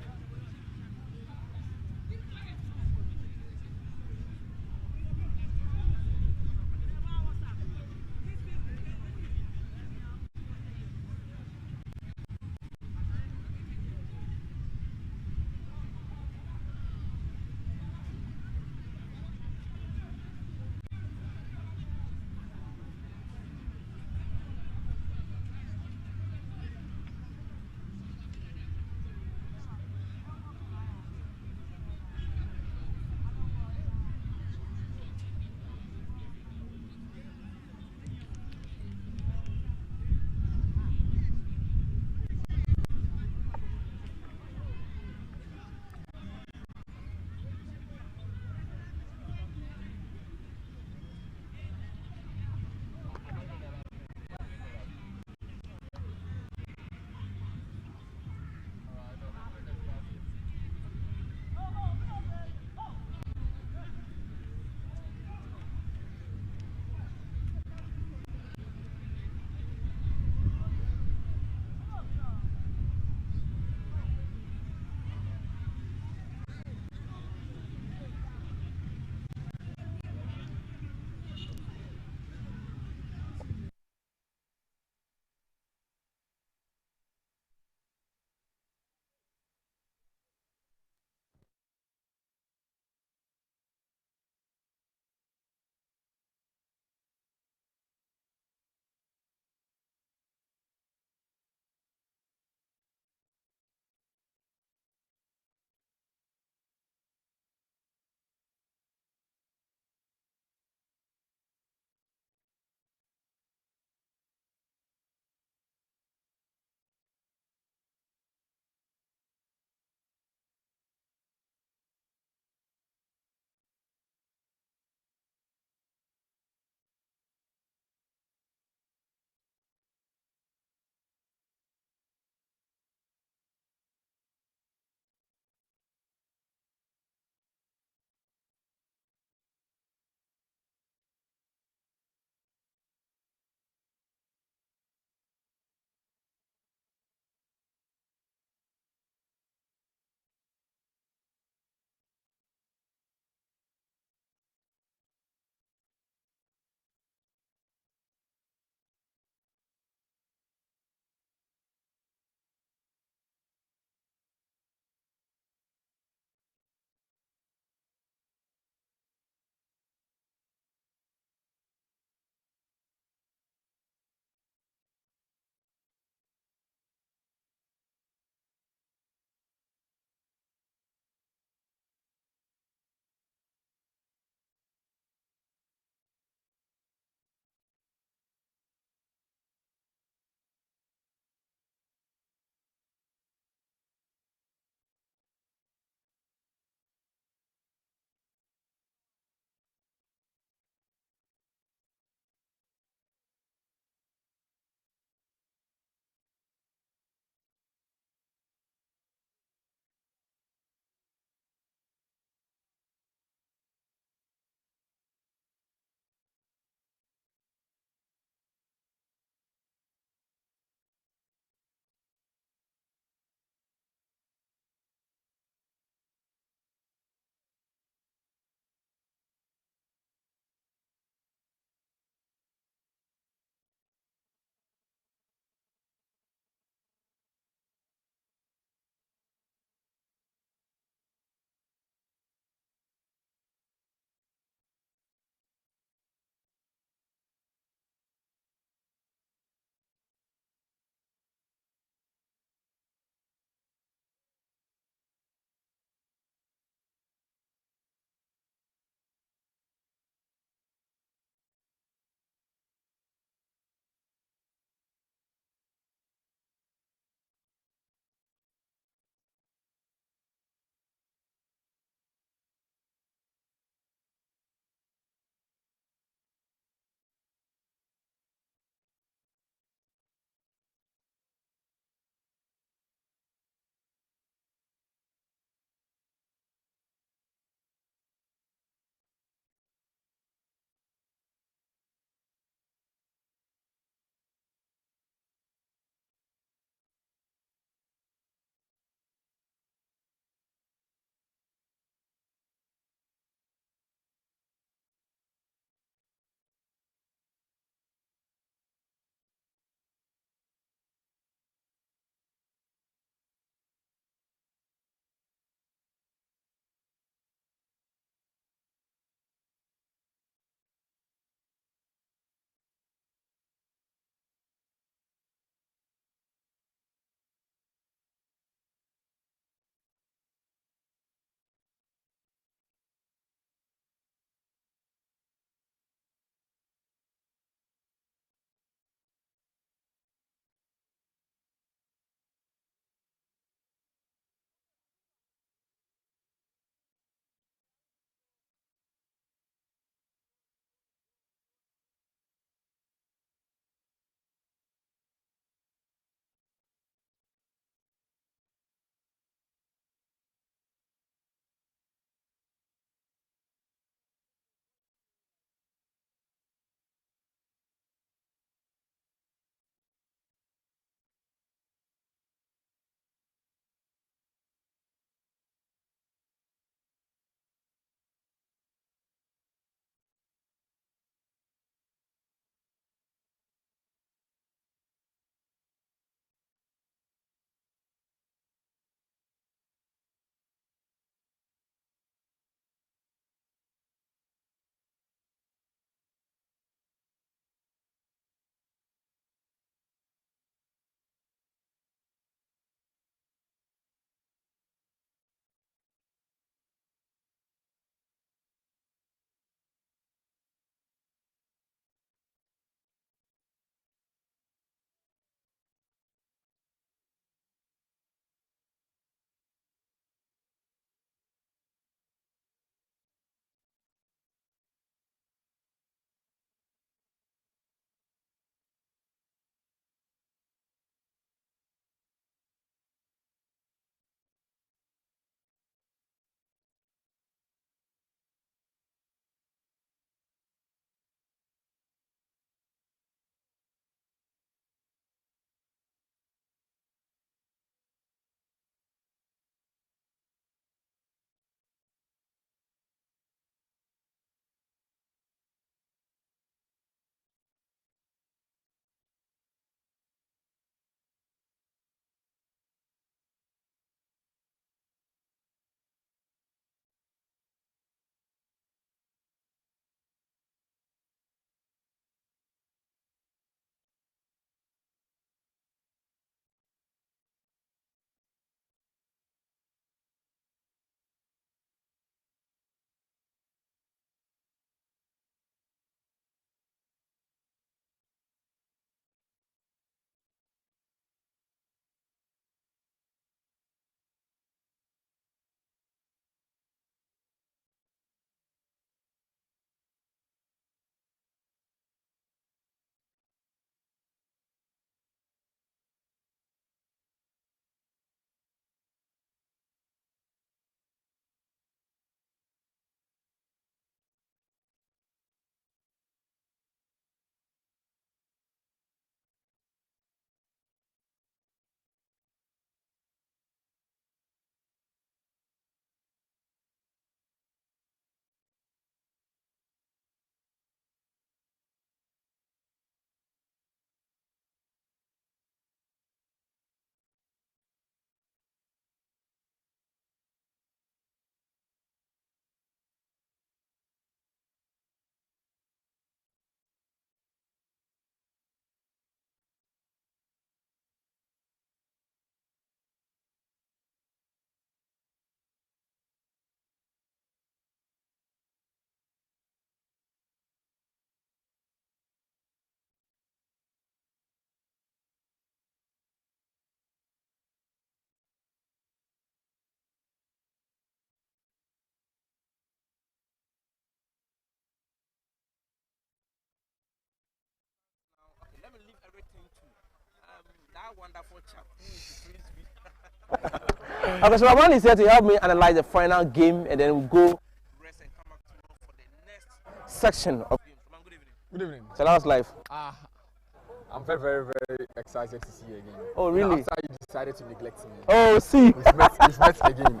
Okay, so Rahman is here to help me analyze the final game, and then we'll go rest and come back tomorrow for the next section of games. Rahman, good evening. Good evening. So that was live. I'm very, very, very excited to see you again. Oh, really? After you decided to neglect me. Oh, see. We've met again.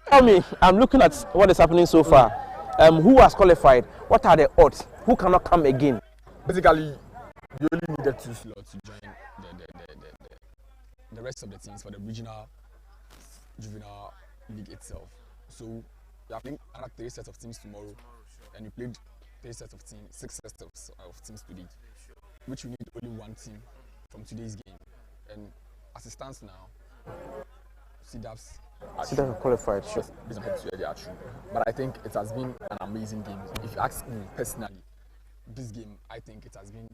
Tell me, I'm looking at what is happening so far. Who has qualified? What are the odds? Who cannot come again? Basically, you only needed 2 slots to join the rest of the teams for the regional juvenile league itself. So we are playing another 3 sets of teams tomorrow, and we played 3 sets of teams, 6 sets of teams today, which we need only 1 team from today's game. And as it stands now, CDAPs are qualified. Sure. Based on they are true. But I think it has been an amazing game. If you ask me personally, this game, I think it has been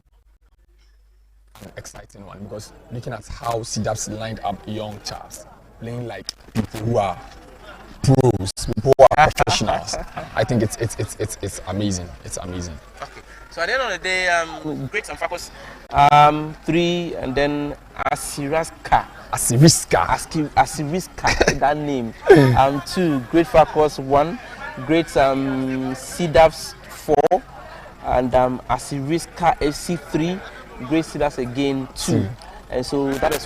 an exciting one, because looking at how CDAPs lined up young chaps, playing like people who are pros, people who are professionals. I think it's amazing. It's amazing. Okay. So at the end of the day, Great and Focus 3, and then Asiriska, that name. 2, Great Focus 1, Great CDAPs 4, and Asiriska FC 3, Great CDAPs again 2. And so that is